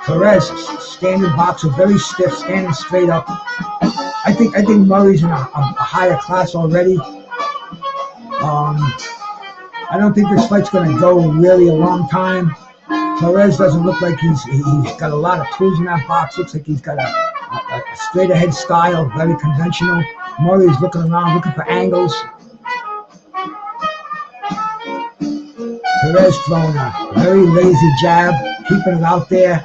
C: Torres, standing boxer, very stiff, standing straight up. I think Murray's in a higher class already. I don't think this fight's going to go really a long time. Torres doesn't look like he's got a lot of tools in that box. Looks like he's got a straight ahead style, very conventional. Murray's looking around, looking for angles. Torres throwing a very lazy jab, keeping it out there.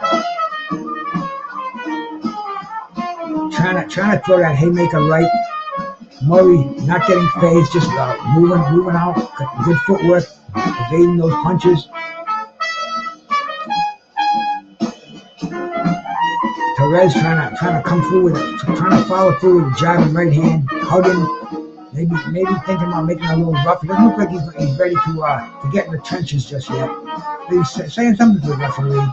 C: Trying to throw that haymaker right. Murray not getting phased, just moving out. Got good footwork, evading those punches. Torres trying to come through with it, trying to follow through with a jab and right hand, hugging, maybe thinking about making it a little rough. It doesn't look like he's ready to get in the trenches just yet. He's saying something to the referee.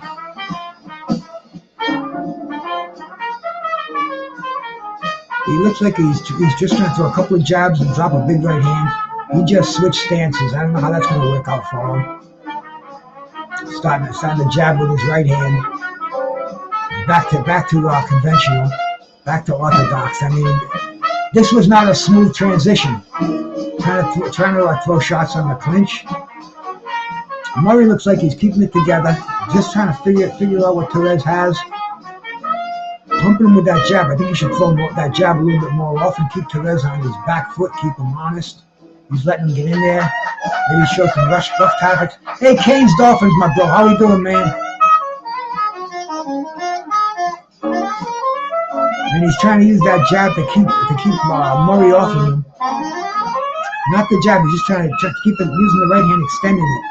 C: He looks like he's just trying to throw a couple of jabs and drop a big right hand. He just switched stances. I don't know how that's going to work out for him. Starting to jab with his right hand. Back to conventional, back to orthodox. I mean, this was not a smooth transition. Trying to throw shots on the clinch. Murray looks like he's keeping it together, just trying to figure out what Torres has. Pumping him with that jab. I think he should throw that jab a little bit more often. Keep Torres on his back foot. Keep him honest. He's letting him get in there. Maybe show some rough tactics. Hey, Canes Dolphins, my bro. How we doing, man? And he's trying to use that jab to keep Murray off of him. Not the jab. He's just trying to keep him using the right hand, extending it.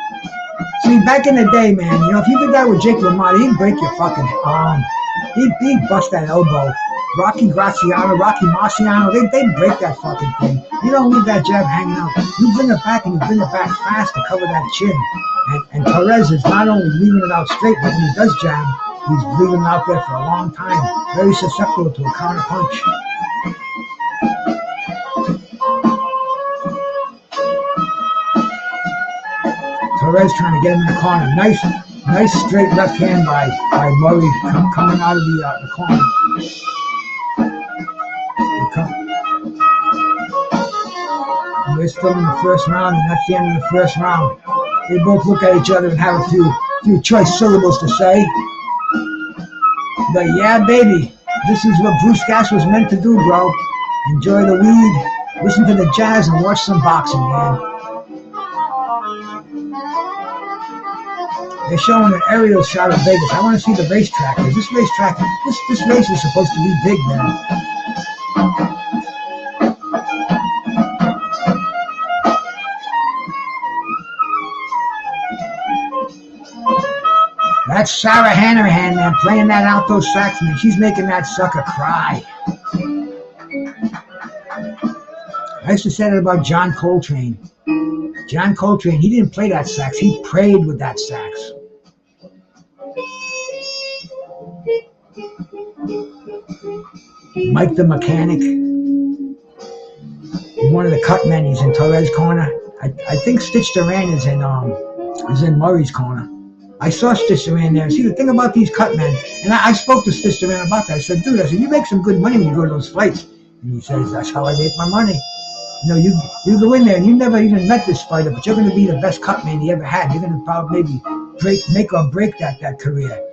C: See, back in the day, man, if you did that with Jake LaMotta, he'd break your fucking arm. He'd bust that elbow. Rocky Marciano, they'd break that fucking thing. You don't leave that jab hanging out. You bring it back, and you bring it back fast to cover that chin. And Torres is not only leaving it out straight, but when he does jab, he's leaving it out there for a long time. Very susceptible to a counter punch. Torres trying to get him in the corner. Nice straight left hand by Murray coming out of the corner. We're still in the first round, and that's the end of the first round. They both look at each other and have a few choice syllables to say. But yeah, baby, this is what BruceGas was meant to do, bro. Enjoy the weed, listen to the jazz, and watch some boxing, man. They're showing an aerial shot of Vegas. I want to see the racetrack. This racetrack, this race is supposed to be big, man. That's Sarah Hanrahan, man, playing that alto saxophone. She's making that sucker cry. I used to say that about John Coltrane. John Coltrane, he didn't play that sax. He prayed with that sax. Mike the Mechanic. One of the cut men. He's in Torres' corner. I think Stitch Duran is in Murray's corner. I saw Stitch Duran there. See, the thing about these cut men, and I spoke to Stitch Duran about that. I said, dude, you make some good money when you go to those fights. And he says, that's how I make my money. You know, you go in there and you never even met this fighter, but you're going to be the best cut man he ever had. You're going to probably maybe make or break that career.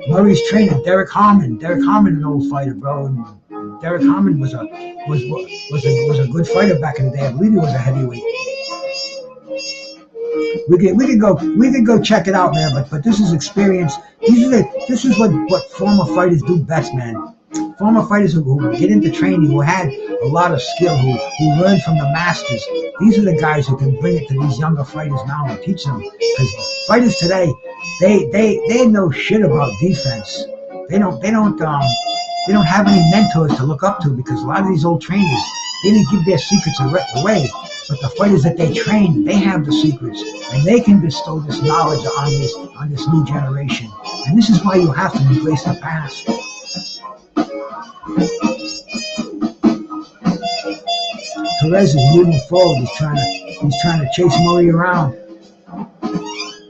C: Murray's trainer, Derek Harmon. Derek Harmon, an old fighter, bro. And Derek Harmon was a good fighter back in the day. I believe he was a heavyweight. We could go check it out, man. But this is experience. This is what former fighters do best, man. Former fighters who get into training, who had a lot of skill, who learn from the masters. These are the guys who can bring it to these younger fighters now and teach them. Because fighters today, they know shit about defense. They don't have any mentors to look up to, because a lot of these old trainers, they didn't give their secrets away. But the fighters that they train, they have the secrets, and they can bestow this knowledge on this new generation. And this is why you have to embrace the past. Torres is moving forward. He's trying to chase Murray around.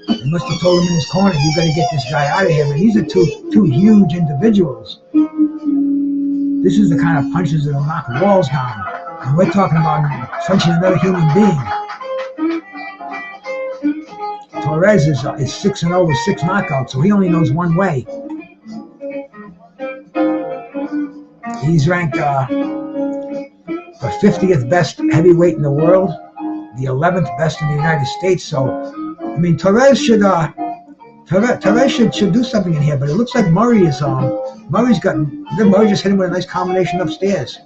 C: They must have told him in his corner, "You got to get this guy out of here." But these are two huge individuals. This is the kind of punches that'll knock walls down. And we're talking about punching another human being. Torres is 6-0 with 6 knockouts, so he only knows one way. He's ranked the 50th best heavyweight in the world, the 11th best in the United States. So, I mean, Torres should do something in here. But it looks like Murray just hit him with a nice combination upstairs.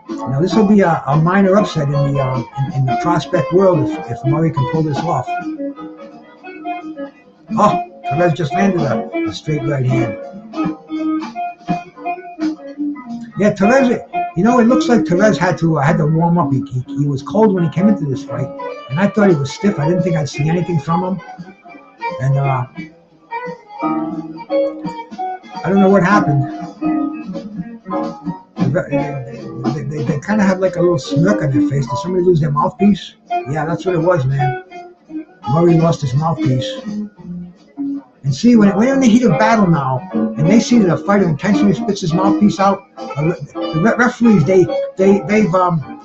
C: Now this will be a minor upset in the prospect world if Murray can pull this off. Oh, Torres just landed a straight right hand. Yeah, Torres. You know, it looks like Torres had to warm up. He was cold when he came into this fight, and I thought he was stiff. I didn't think I'd see anything from him, and I don't know what happened. They kind of have like a little smirk on their face. Did somebody lose their mouthpiece? Yeah, that's what it was, man. Murray lost his mouthpiece. And see, when we're in the heat of battle now, and they see that a fighter intentionally spits his mouthpiece out, the referees they've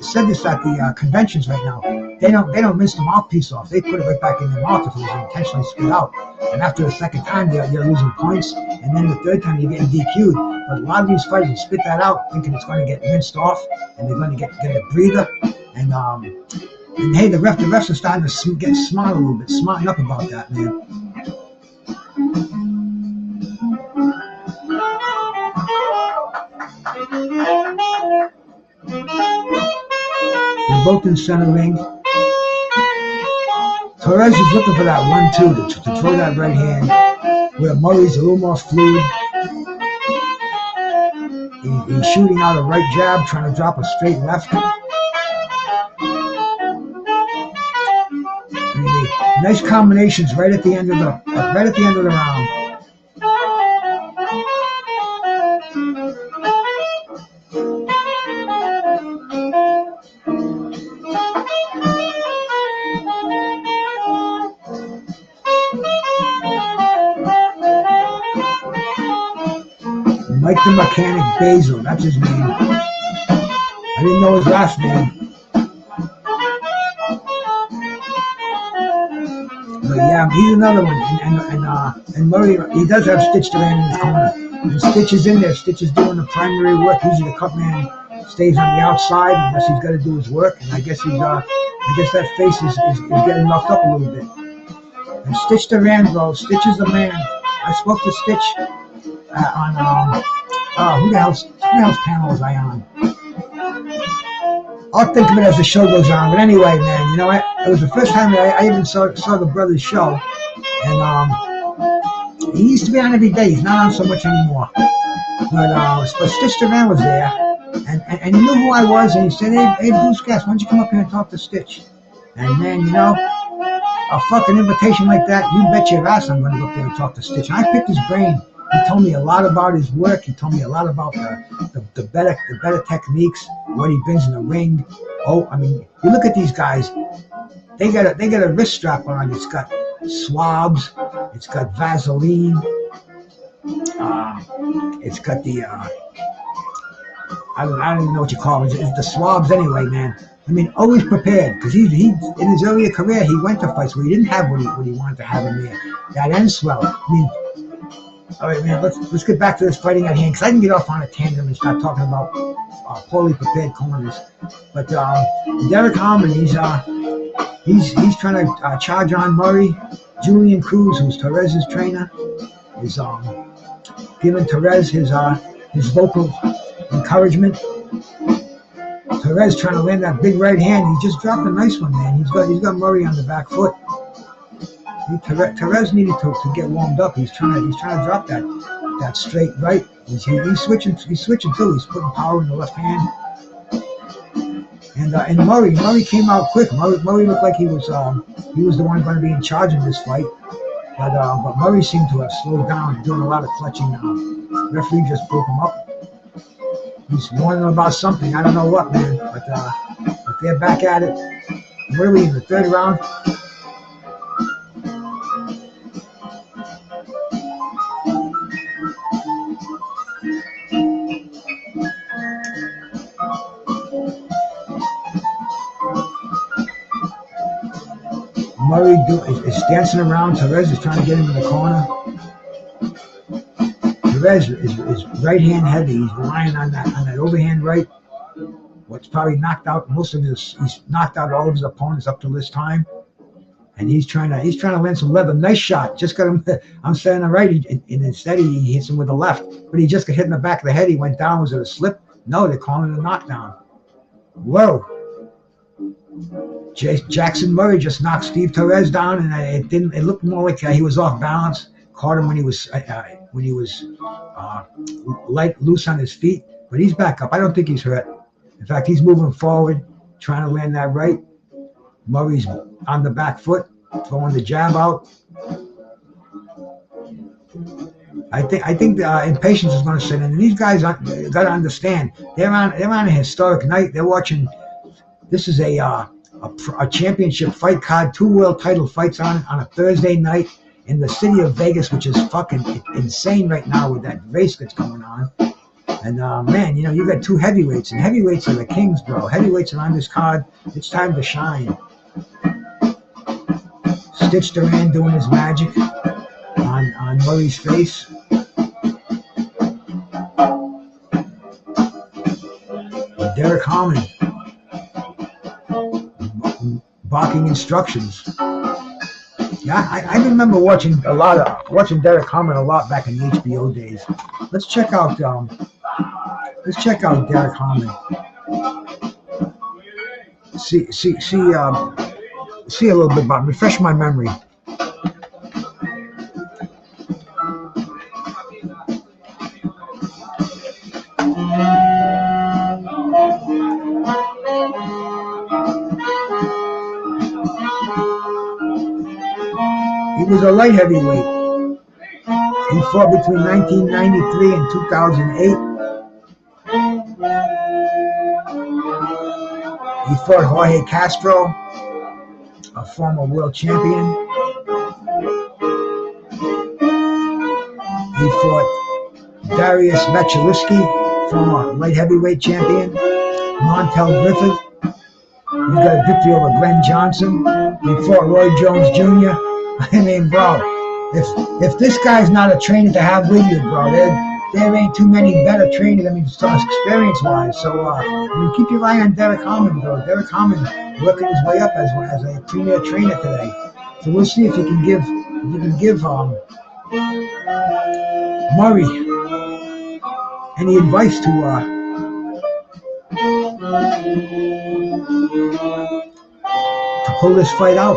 C: said this at the conventions right now. They don't rinse the mouthpiece off. They put it right back in their mouth if it was intentionally spit out. And after the second time, they're losing points, and then the third time you're getting DQ'd. But a lot of these fighters spit that out, thinking it's going to get rinsed off, and they're going to get a breather. And hey, the refs are starting to get smart a little bit, smarten up about that, man. They're both in center ring. Torres is looking for that 1-2 to throw that right hand, where Murray's a little more fluid. He's shooting out a right jab, trying to drop a straight left. Nice combinations right at the end of the round. Mike the Mechanic Basil, that's his name. I didn't know his last name. So yeah, he's another one. And Murray, he does have Stitch Duran in his corner. And Stitch is in there. Stitch is doing the primary work. Usually the cut man stays on the outside unless he's got to do his work. And I guess that face is getting knocked up a little bit. And Stitch Duran, bro, Stitch is the man. I spoke to Stitch on who the hell's panel was I on? I'll think of it as the show goes on. But anyway, man, you know, it was the first time that I even saw the brothers show, and he used to be on every day. He's not on so much anymore. But Stitch Duran was there, and he knew who I was, and he said, "Hey, BruceGas, why don't you come up here and talk to Stitch?" And man, you know, a fucking invitation like that, you bet your ass I'm going to go up there and talk to Stitch. And I picked his brain. He told me a lot about his work. He told me a lot about the better techniques, what he brings in the ring. Oh, I mean, you look at these guys. They got a wrist strap on. It's got swabs. It's got Vaseline. It's got the I don't even know what you call it. It's the swabs anyway, man. I mean, always prepared, because he in his earlier career he went to fights where he didn't have what he wanted to have in there. That end swell. I mean, all right, man. Let's get back to this fighting at hand, because I can get off on a tangent and start talking about poorly prepared corners. But Derek Harmon, he's trying to charge on Murray. Julian Cruz, who's Torres' trainer, is giving Torres his vocal encouragement. Torres trying to land that big right hand. He just dropped a nice one, man. He's got Murray on the back foot. Torres needed to get warmed up. He's trying to drop that straight right. He's switching too. He's putting power in the left hand. And Murray came out quick. Murray looked like he was the one going to be in charge of this fight. But Murray seemed to have slowed down, doing a lot of clutching. Referee just broke him up. He's warning them about something. I don't know what, man. But they're back at it. What are we in the third round? Murray is dancing around. Torres is trying to get him in the corner. Torres is right hand heavy. He's relying on that overhand right. What's probably knocked out he's knocked out all of his opponents up to this time. And he's trying to land some leather. Nice shot. Just got him. I'm saying the right, and instead he hits him with the left. But he just got hit in the back of the head. He went down. Was it a slip? No, they're calling it a knockdown. Whoa. Jackson Murray just knocked Steve Torres down, and it looked more like he was off balance. Caught him when he was loose on his feet, but he's back up. I don't think he's hurt. In fact, he's moving forward, trying to land that right. Murray's on the back foot, throwing the jab out. I think the impatience is going to set in. And these guys got to understand they're on a historic night. They're watching. This is a championship fight card, 2 world title fights on a Thursday night in the city of Vegas, which is fucking insane right now with that race that's going on. And man, you know, you got 2 heavyweights, and heavyweights are the kings, bro. Heavyweights are on this card. It's time to shine. Stitch Duran doing his magic on Murray's face. Derek Harmon barking instructions. Yeah, I remember watching Derek Harmon a lot back in the HBO days. Let's check out Derek Harmon. See a little bit about him. Refresh my memory. He was a light heavyweight. He fought between 1993 and 2008. He fought Jorge Castro, a former world champion. He fought Darius Machaliski, former light heavyweight champion. Montel Griffith. He got a victory over Glenn Johnson. He fought Roy Jones Jr. I mean, bro, if this guy's not a trainer to have with you, bro, there ain't too many better trainers, I mean, experience-wise. So, I mean, keep your eye on Derek Harmon, bro. Derek Harmon working his way up as a premier trainer today. So we'll see if he can give Murray any advice to pull this fight out.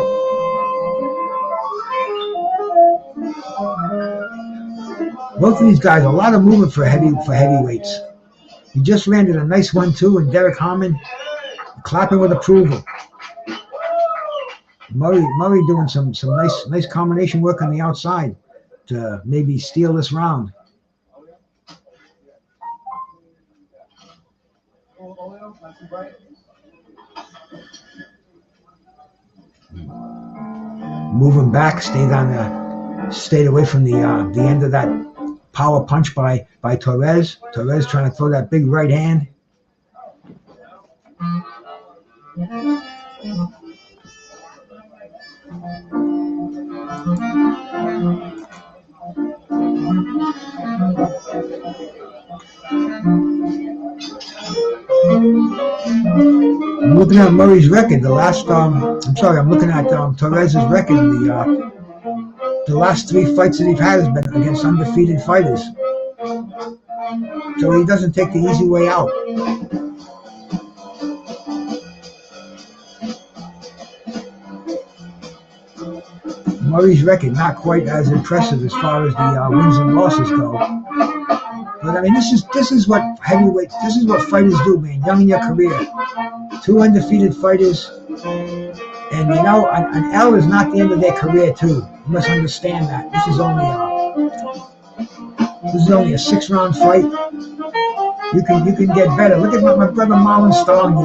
C: Both of these guys, a lot of movement for heavyweights. He just landed a nice 1-2, and Derek Harmon clapping with approval. Murray doing some nice combination work on the outside to maybe steal this round. Moving back, stayed away from the end of that power punch by Torres. Torres trying to throw that big right hand. I'm looking at Murray's record. I'm looking at Torres' record. The last 3 fights that he's had has been against undefeated fighters. So he doesn't take the easy way out. Murray's record not quite as impressive as far as the wins and losses go. But I mean, this is what heavyweights, this is what fighters do, man. Young in your career, 2 undefeated fighters, and you know, an L is not the end of their career too. You must understand that. This is only a 6-round fight. You can get better. Look at my brother Marlon Starling.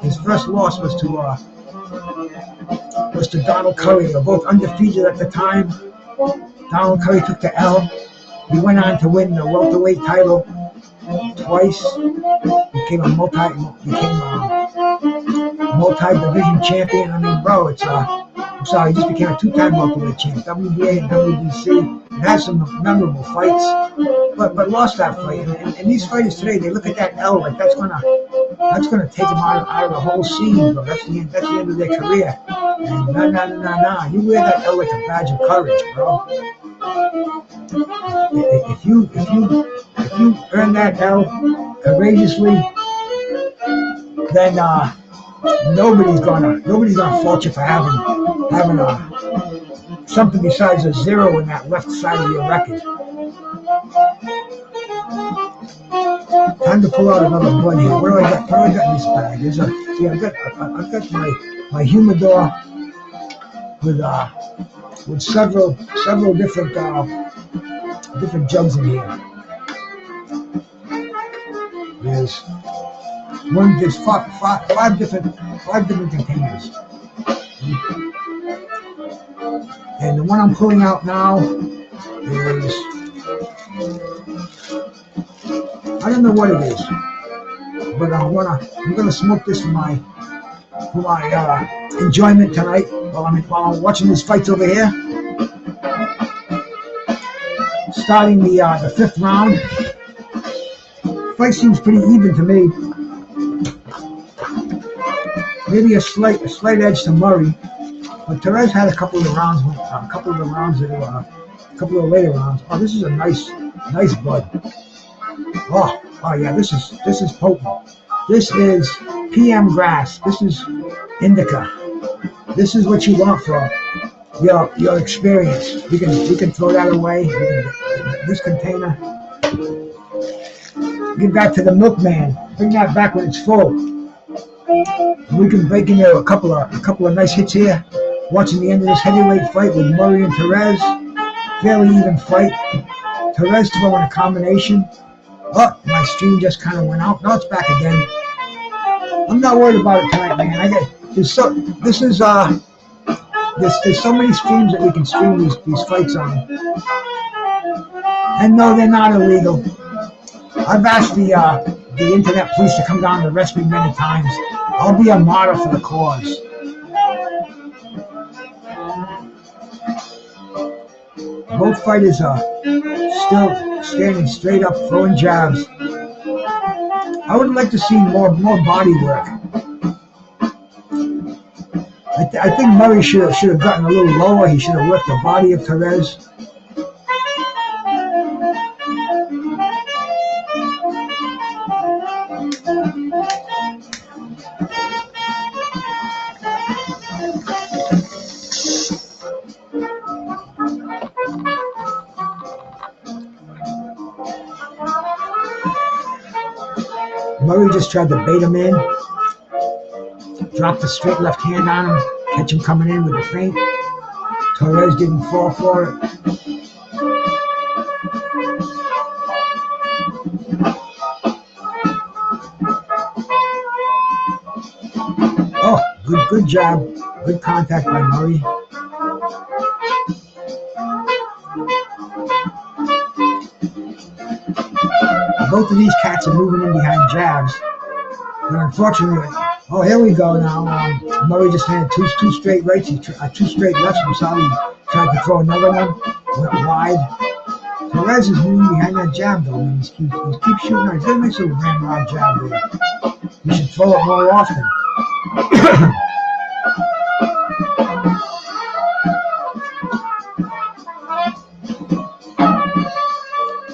C: His first loss was to Donald Curry. They were both undefeated at the time. Donald Curry took the L. He went on to win the welterweight title twice. Became a multi-division champion. I mean, bro, he just became a 2-time welterweight champion, WBA and WBC. He had some memorable fights, but lost that fight. And these fighters today, they look at that L like that's gonna take them out of the whole scene, bro. That's the end of their career. And nah. You wear that L like a badge of courage, bro. If you earn that L courageously, then nobody's gonna fault you for having something besides a 0 in that left side of your record. Time to pull out another one here. What do I got in this bag? I've got my humidor with several different jugs in here. There's 5 different containers. And the one I'm pulling out now is, I don't know what it is, but I'm gonna smoke this for my enjoyment tonight while I'm watching these fights over here. Starting the 5th round. Fight seems pretty even to me. Maybe a slight edge to Murray, but Torres had a couple of later rounds. Oh, this is a nice bud. Oh yeah, this is potent. This is PM grass. This is indica. This is what you want for your experience. We can throw that away. This container. Give that to the milkman. Bring that back when it's full. We can break into a couple of nice hits here. Watching the end of this heavyweight fight with Murray and Torres. Fairly even fight. Torres throwing a combination. Oh, my stream just kind of went out. Now it's back again. I'm not worried about it tonight, man. There's so many streams that we can stream these fights on. And no, they're not illegal. I've asked the internet police to come down and arrest me many times. I'll be a martyr for the cause. Both fighters are still standing straight up, throwing jabs. I would like to see more body work. I think Murray should have gotten a little lower. He should have worked the body of Torres. Murray just tried to bait him in, dropped the straight left hand on him, catch him coming in with the feint. Torres didn't fall for it. Oh, good job. Good contact by Murray. Both of these cats are moving in behind jabs. But unfortunately, oh, here we go now. Murray just had two straight rights, two straight lefts. I'm sorry, he tried to throw another one, went wide. Torres is moving behind that jab, though. He keeps shooting out. He's got a nice little ramrod jab there. You should throw it more often.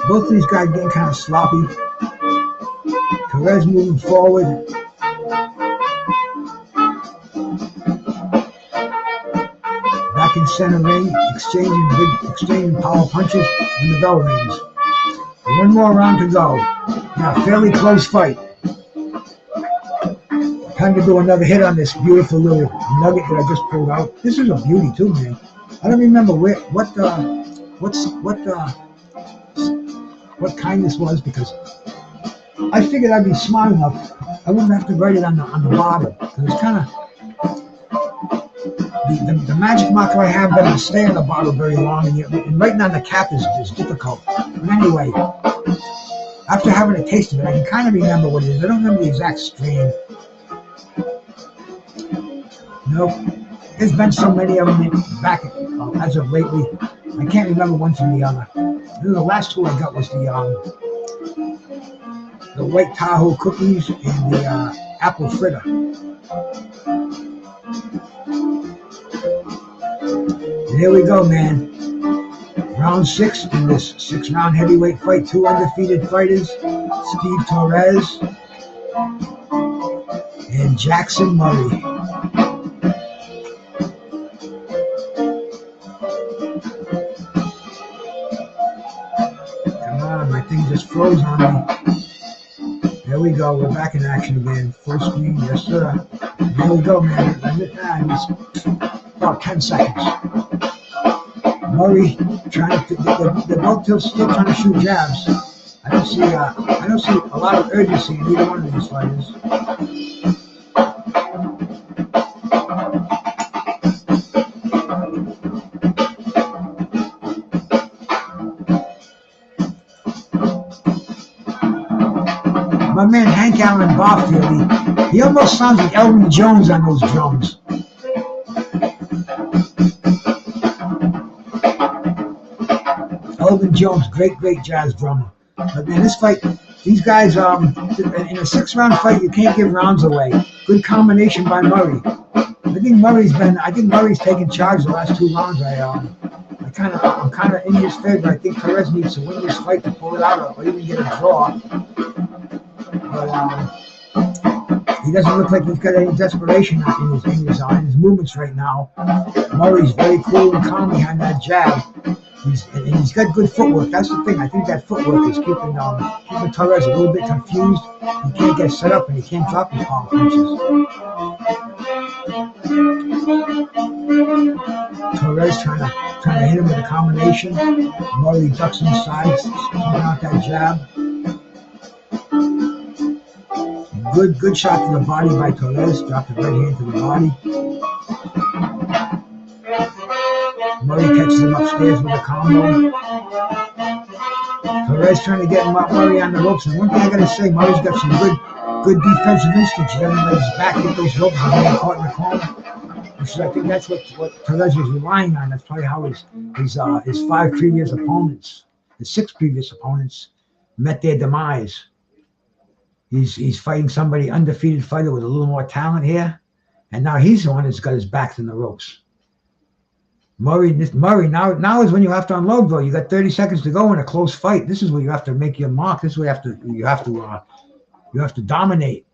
C: Both of these guys getting kind of sloppy. Torres moving forward. Back in center ring, exchanging power punches in the bell rings. One more round to go. Now, fairly close fight. Time to do another hit on this beautiful little nugget that I just pulled out. This is a beauty too, man. I don't remember what kind this was, because I figured I'd be smart enough. I wouldn't have to write it on the bottle, because it's kind of the magic marker I have doesn't stay on the bottle very long, and writing on the cap is difficult. But anyway, after having a taste of it, I can kind of remember what it is. I don't remember the exact strain. Nope. There's been so many of them back as of lately. I can't remember one from the other. The last two I got was the white Tahoe cookies and the apple fritter. And here we go, man. Round 6 in this 6-round heavyweight fight. Two undefeated fighters, Steve Torres and Jackson Murray. Just froze on me. There we go. We're back in action again. Full screen. Yes, sir. There we go, man. About 10 seconds. Murray trying to. They're both still trying to shoot jabs. I don't see a lot of urgency in either one of these fighters. My man Hank Allen Barfield, he almost sounds like Elvin Jones on those drums. Elvin Jones, great jazz drummer. But man, this fight, these guys, in a 6-round fight, you can't give rounds away. Good combination by Murray. I think Murray's taken charge the last 2 rounds. I'm kind of in his favor. I think Torres needs to win this fight to pull it out or even get a draw. But he doesn't look like he's got any desperation in his movements right now. Murray's very cool and calm behind that jab. He's got good footwork. That's the thing. I think that footwork is keeping Torres a little bit confused. He can't get set up and he can't drop his power punches. Torres trying to hit him with a combination. Murray ducks inside, coming out that jab. Good shot to the body by Torres. Dropped the right hand to the body. Murray catches him upstairs with a combo. Torres trying to get Murray on the ropes. And one thing I got to say, Murray's got some good defensive instincts. He doesn't let his back hit those ropes and get caught in the corner. which I think that's what Torres was relying on. That's probably how his 5 previous opponents, his 6 previous opponents, met their demise. He's fighting somebody, undefeated fighter with a little more talent here, and now he's the one that's got his back in the ropes. Murray, now is when you have to unload, bro. You got 30 seconds to go in a close fight. This is where you have to make your mark. This is where you have to dominate.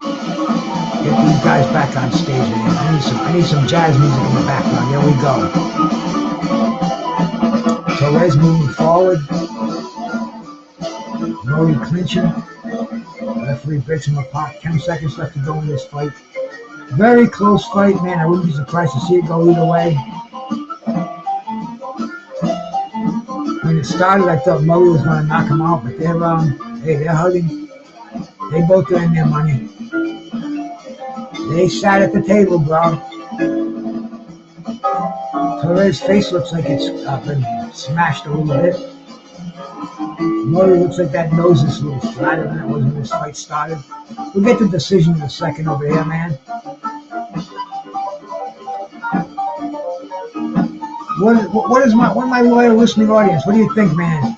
C: Get these guys back on stage, man. I need some jazz music in the background. There we go. Torres moving forward. Murray clinching. Referee breaks him apart. 10 seconds left to go in this fight. Very close fight, man. I wouldn't be surprised to see it go either way. When it started, I thought Murray was going to knock him out, but they're hugging. They both earned their money. They sat at the table, bro. Torres' face looks like it's been smashed a little bit. Murray looks like that nose is a little flatter than it was when this fight started. We'll get the decision in a second over here, man. What is my loyal listening audience? What do you think, man?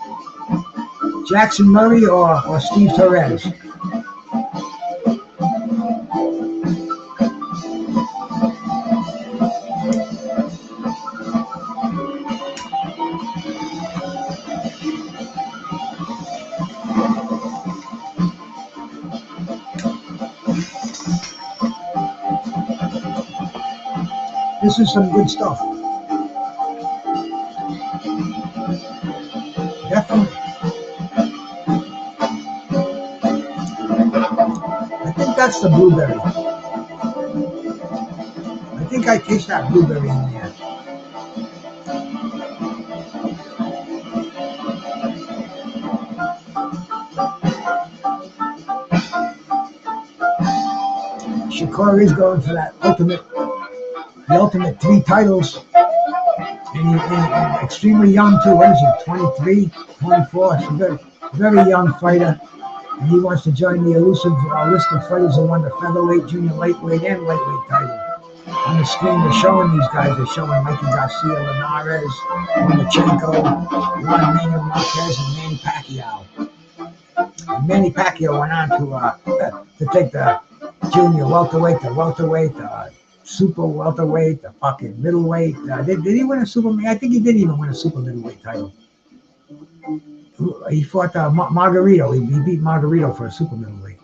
C: Jackson Murray or Steve Torres? This is some good stuff. Definitely. I think that's the blueberry. I think I taste that blueberry in there. Shakur is going for that ultimate 3 titles, and he's extremely young too. What is he, 23, 24? He's a very, very young fighter, and he wants to join the elusive list of fighters who won the featherweight, junior lightweight, and lightweight title. On the screen, they're showing these guys. They're showing Mikey Garcia, Linares, Lomachenko, Juan Manuel Marquez, and Manny Pacquiao. And Manny Pacquiao went on to take the junior welterweight, the welterweight, super welterweight, the fucking middleweight. Did he win a super? I think he did even win a super middleweight title. He fought Margarito. He beat Margarito for a super middleweight.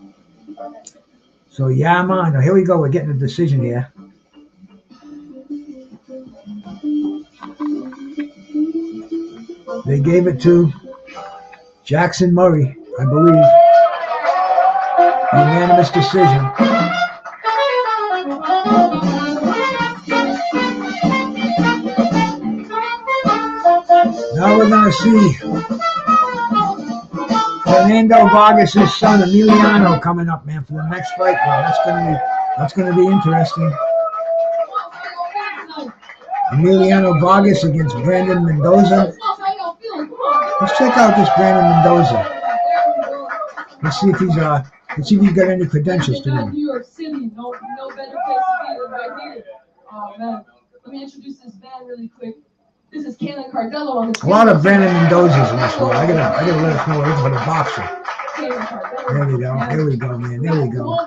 C: So yeah, man. Here we go. We're getting a decision here. They gave it to Jackson Murray, I believe. Unanimous decision. Now we're going to see Fernando Vargas' son Emiliano coming up, man, for the next fight. Well, that's going to be interesting. Emiliano Vargas against Brandon Mendoza. Let's check out this Brandon Mendoza. Let's see if he's got any credentials to him.
E: New York City, no better place to be than right here. Oh man, let me introduce this man really quick. This is Cardenas on the.
C: A lot of Brandon Mendozas in this world. I gotta let us know we're for the boxer. There we go. Here we go, man. There we go.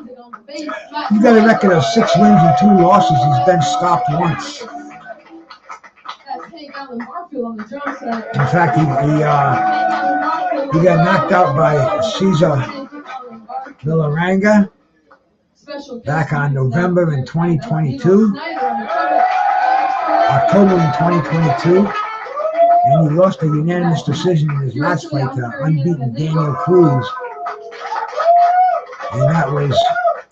C: He's got a record of 6 wins and 2 losses. He's been stopped once. In fact, he got knocked out by Cesar Villaranga back on November in 2022, October in 2022, and he lost a unanimous decision in his last fight to unbeaten Daniel Cruz, and that was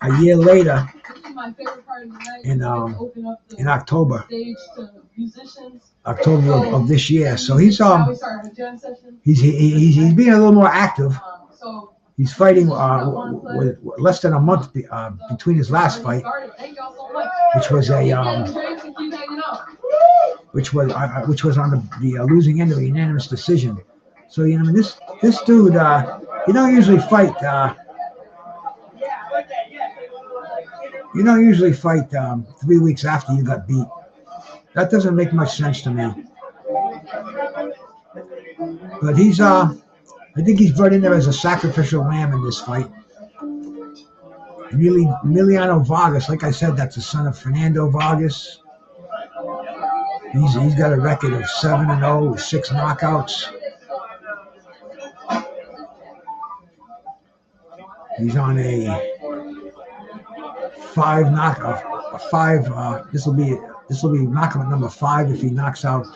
C: a year later in October of this year. So he's being a little more active. He's fighting with less than a month between his last fight, which was on the losing end of a unanimous decision. So this dude, he don't usually fight You don't usually fight 3 weeks after you got beat. That doesn't make much sense to me. But he's I think he's brought in there as a sacrificial lamb in this fight. Emiliano Vargas, like I said, that's the son of Fernando Vargas. He's got a record of 7-0 with 6 knockouts. He's on a 5 knockout. This will be knockout number 5 if he knocks out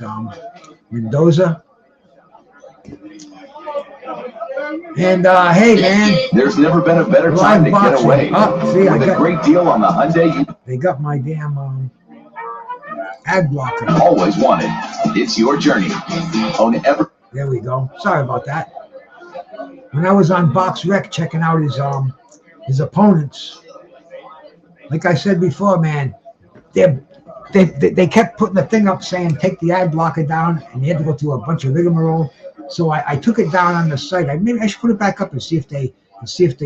C: Mendoza. And hey, man,
D: There's never been a better time to get away.
C: See,
D: With a great deal on the Hyundai
C: they got my damn ad blocker.
D: you always wanted. It's your journey. Own ever.
C: There we go. Sorry about that. When I was on Box Rec checking out his opponents, like I said before, man, they kept putting the thing up saying take the ad blocker down, and they had to go through a bunch of rigmarole. So I took it down on the site. Maybe I should put it back up and see if they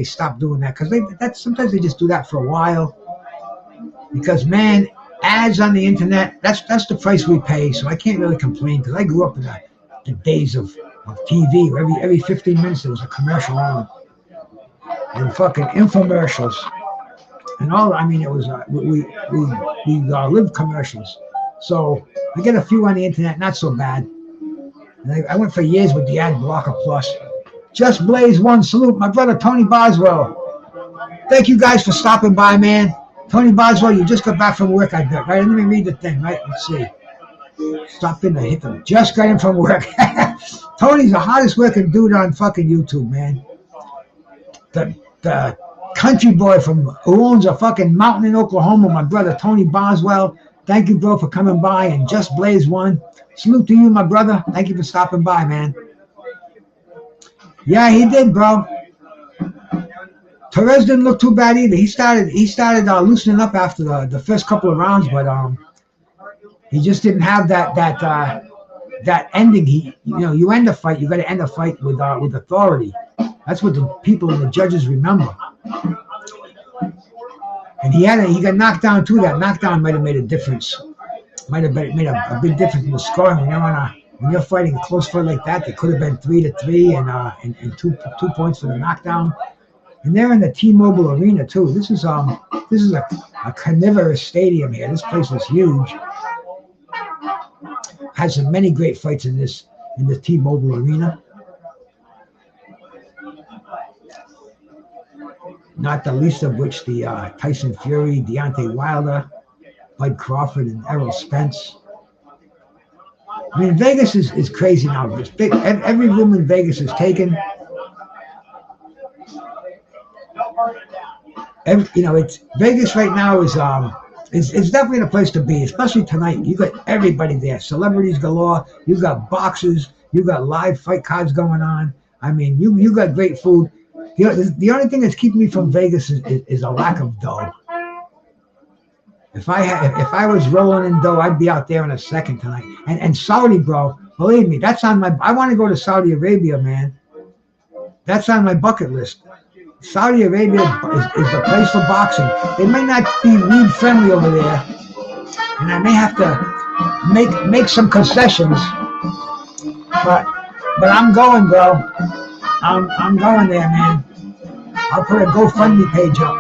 C: stop doing that, because sometimes they just do that for a while. Because man, ads on the internet, that's the price we pay. So I can't really complain, because I grew up in the days of TV where every 15 minutes there was a commercial on, and fucking infomercials and all. I mean, it was we lived commercials. So I get a few on the internet, not so bad. And I went for years with the ad blocker plus. Just Blaze One, salute my brother Tony Boswell. Thank you guys for stopping by, man. Tony Boswell, you just got back from work, I bet, right? Let me read the thing, right? Let's see. Stop in to hit them. Just got in from work. Tony's the hardest working dude on fucking YouTube, man. The country boy who owns a fucking mountain in Oklahoma, my brother Tony Boswell. Thank you, bro, for coming by. And Just Blaze One, salute to you, my brother. Thank you for stopping by, man. Yeah, he did, bro. Torres didn't look too bad either. He started loosening up after the first couple of rounds, but he just didn't have that ending. You end a fight, you got to end a fight with authority. That's what the people and the judges remember. And he got knocked down too. That knockdown might have made a difference. Might have made a big difference in the scoring. When you're fighting a close fight like that, it could have been 3-3 and 2 points for the knockdown. And they're in the T-Mobile Arena too. This is a carnivorous stadium here. This place is huge. Has some many great fights in the T-Mobile Arena. Not the least of which the Tyson Fury, Deontay Wilder, Bud Crawford, and Errol Spence. I mean, Vegas is crazy now. It's big. Every room in Vegas is taken. It's Vegas right now is definitely the place to be, especially tonight. You got everybody there, celebrities galore. You got boxers. You got live fight cards going on. I mean, you got great food. The only thing that's keeping me from Vegas is a lack of dough. If I was rolling in dough, I'd be out there in a second tonight. And Saudi, bro, believe me, that's on my. I want to go to Saudi Arabia, man. That's on my bucket list. Saudi Arabia is the place for boxing. They may not be weed friendly over there, and I may have to make some concessions. But I'm going, bro. I'm going there, man. I'll put a GoFundMe page up.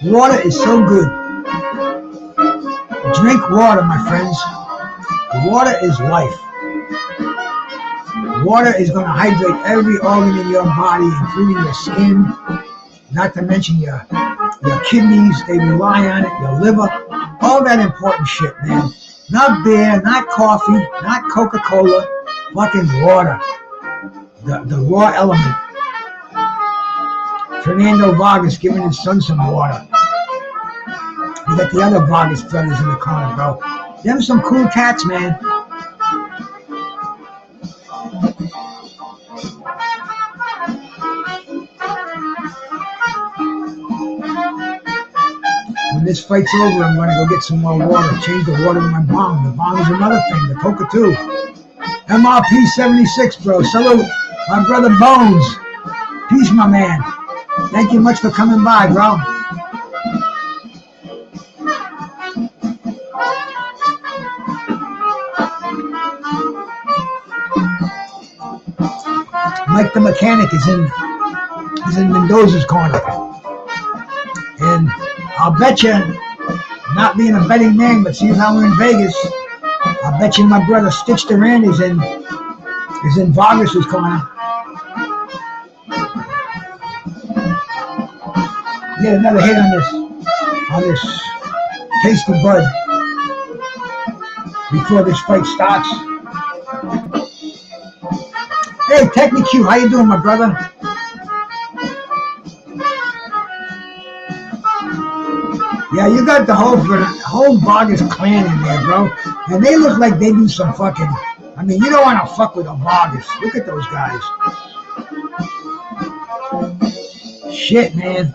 C: Water is so good. Drink water, my friends. Water is life. Water is going to hydrate every organ in your body, including your skin, not to mention your kidneys. They rely on it, your liver, all that important shit, man. Not beer, not coffee, not Coca-Cola, fucking water. The raw element. Fernando Vargas giving his son some water. You got the other Vargas brothers in the corner, bro. Them some cool cats, man. When this fight's over, I'm going to go get some more water, change the water in my bong. The bong is another thing, the coca too. MRP 76, bro. Salute. My brother Bones. Peace, my man. Thank you much for coming by, bro. Mike the mechanic is in Mendoza's corner. And I'll bet you, not being a betting man, but seeing how we're in Vegas, I'll bet you my brother Stitch Duran is in Vargas' corner. Get another hit on this tasty bud before this fight starts. Hey, TechniQ, how you doing, my brother? Yeah, you got the whole Vargas clan in there, bro. And they look like they do some fucking... I mean, you don't want to fuck with a Vargas. Look at those guys. Shit, man.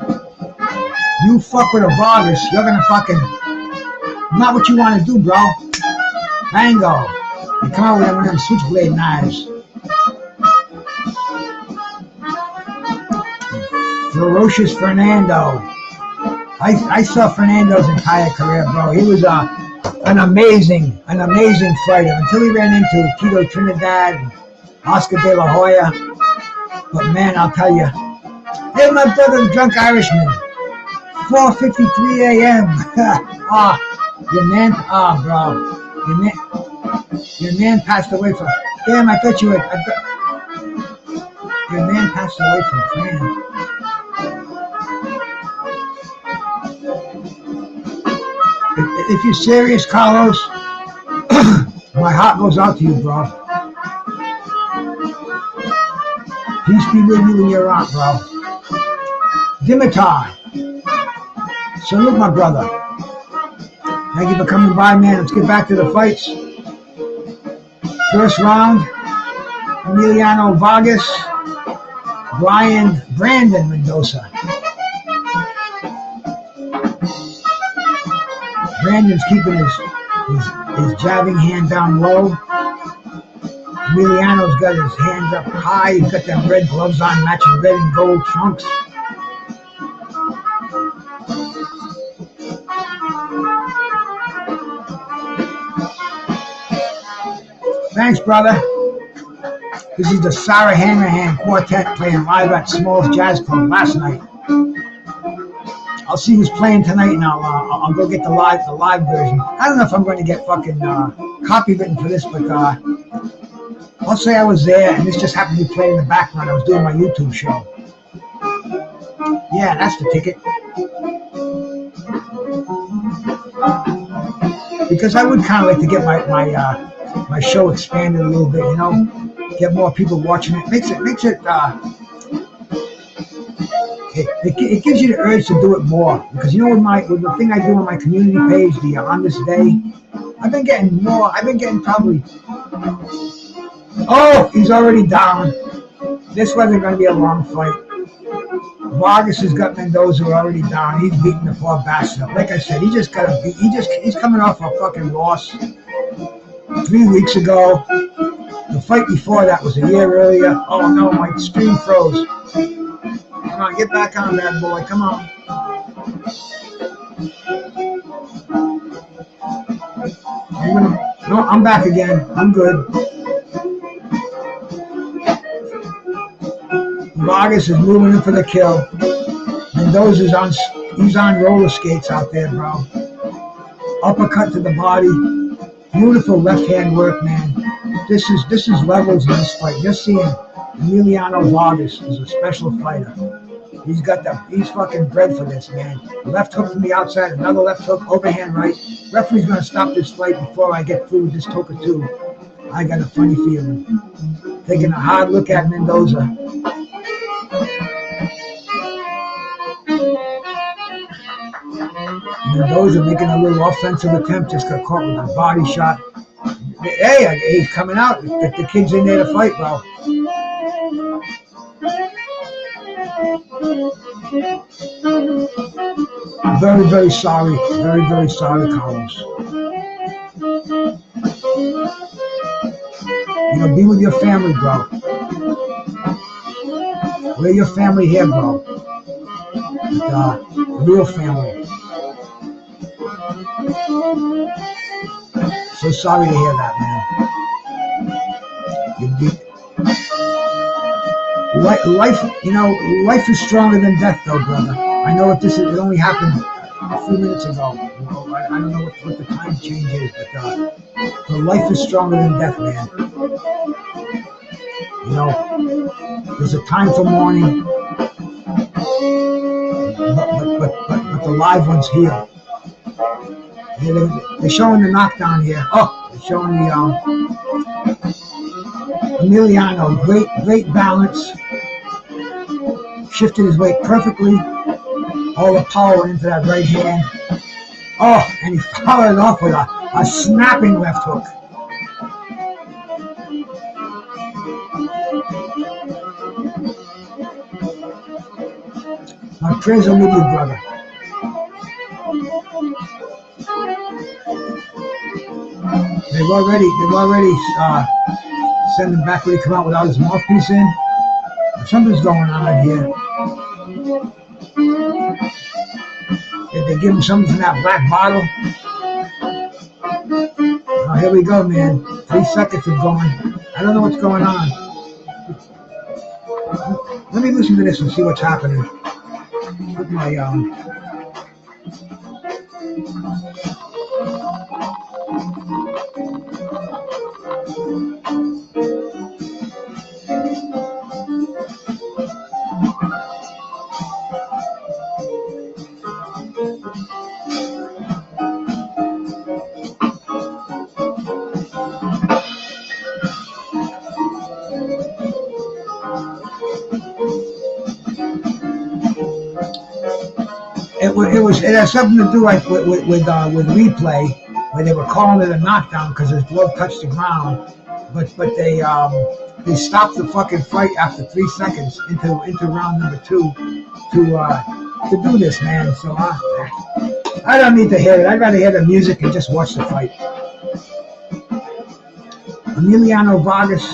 C: You fuck with a Vargas, you're gonna fucking... Not what you want to do, bro. Bango. You come out with one of them switchblade knives. Ferocious Fernando. I saw Fernando's entire career, bro. He was an amazing fighter until he ran into Tito Trinidad and Oscar De La Hoya. But man, I'll tell you, hey, my brother, the drunk Irishman, 4:53 a.m. Your man, bro, your man passed away from. Damn, I thought you were. Your man passed away from France. If you're serious, Carlos, my heart goes out to you, bro. Peace be with you and your aunt, bro. Dimitar. Salute, my brother. Thank you for coming by, man. Let's get back to the fights. First round, Emiliano Vargas, Brandon Mendoza. Brandon's keeping his jabbing hand down low. Emiliano's got his hands up high. He's got them red gloves on, matching red and gold trunks. Thanks, brother. This is the Sarah Hanrahan Quartet playing live at Smalls Jazz Club last night. I'll see who's playing tonight, and I'll go get the live version. I don't know if I'm going to get fucking copywritten for this, but I'll say I was there, and this just happened to be playing in the background. I was doing my YouTube show. Yeah, that's the ticket. Because I would kind of like to get my show expanded a little bit, you know, get more people watching it. It gives you the urge to do it more, because you know with the thing I do on my community page, the On This Day, I've been getting probably. Oh, he's already down. This wasn't going to be a long fight. Vargas has got Mendoza already down. He's beating the poor bastard up. Like I said, he just got a beat. He's coming off a fucking loss 3 weeks ago. The fight before that was a year earlier. Oh no, my screen froze. Come on, get back on, bad boy. Come on. No, I'm back again. I'm good. Vargas is moving in for the kill. Mendoza's he's on roller skates out there, bro. Uppercut to the body. Beautiful left hand work, man. This is levels in this fight. Just seeing Emiliano Vargas is a special fighter. He's fucking bred for this, man. Left hook from the outside, another left hook, overhand right. Referee's gonna stop this fight before I get through with this Toka 2. I got a funny feeling. Taking a hard look at Mendoza. Mendoza making a little offensive attempt, just got caught with a body shot. Hey, he's coming out. Get the kids in there to fight, bro. I'm very, very sorry. Very, very sorry, Carlos. You know, know, be with your family, bro. We're your family here, bro. But, real family. So sorry to hear that, man. Life, you know, life is stronger than death, though, brother. I know it only happened a few minutes ago. You know, I don't know what the time change is, but life is stronger than death, man. You know, there's a time for mourning, but the live ones heal. Yeah, they're showing the knockdown here. Oh, they're showing the Emiliano, great balance. Shifted his weight perfectly. All the power into that right hand. Oh, and he followed it off with a snapping left hook. My prayers are with you, brother. They've already sent him back when he come out without his mouthpiece in. Something's going on here. Did they give him something from that black bottle? Oh, here we go, man. 3 seconds of going. I don't know what's going on. Let me listen to this and see what's happening. With my It has something to do like with replay, where they were calling it a knockdown because his glove touched the ground, but they stopped the fucking fight after 3 seconds into round number 2 to do this, man. So I don't need to hear it. I'd rather hear the music and just watch the fight. Emiliano Vargas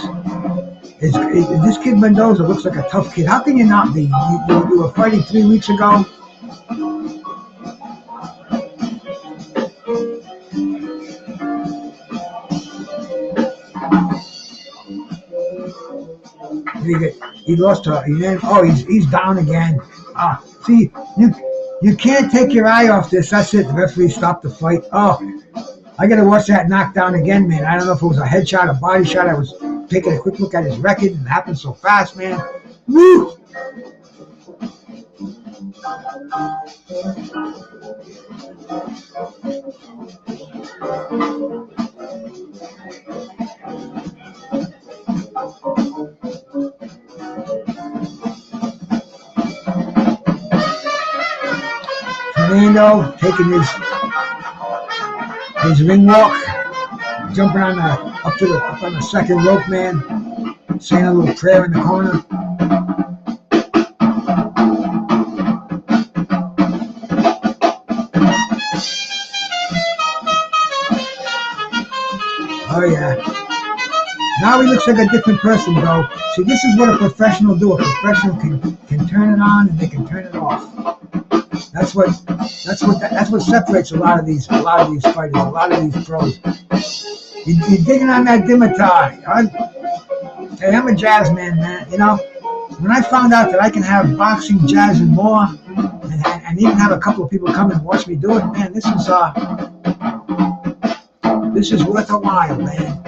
C: this kid Mendoza looks like a tough kid. How can you not be? You were fighting 3 weeks ago. He lost to he's down again. See, you can't take your eye off this. That's it. The referee stopped the fight. Oh, I gotta watch that knockdown again, man. I don't know if it was a headshot, a body shot. I was taking a quick look at his record, and it happened so fast, man. Woo! Randall taking his ring walk, jumping on up on the second rope, man, saying a little prayer in the corner. Oh yeah. Now he looks like a different person, bro. See, this is what a professional do. A professional can turn it on and they can turn it off. That's what separates a lot of these fighters, a lot of these pros. You're digging on that Dimitar. Hey, I'm a jazz man. You know, when I found out that I can have boxing, jazz, and more, and even have a couple of people come and watch me do it, man, this is worth a while, man.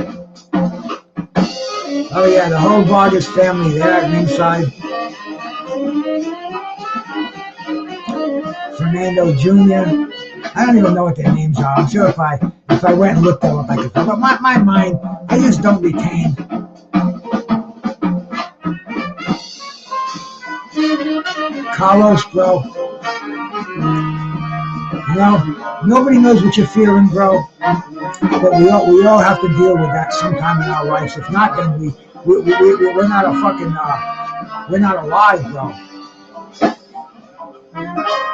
C: Oh yeah, the whole Vargas family there at ringside. Fernando Jr. I don't even know what their names are. I'm sure if I went and looked them up, I could. But my mind, I just don't retain. Carlos, bro. You know, nobody knows what you're feeling, bro. But we all have to deal with that sometime in our lives. If not, then we're not a fucking we're not alive, bro.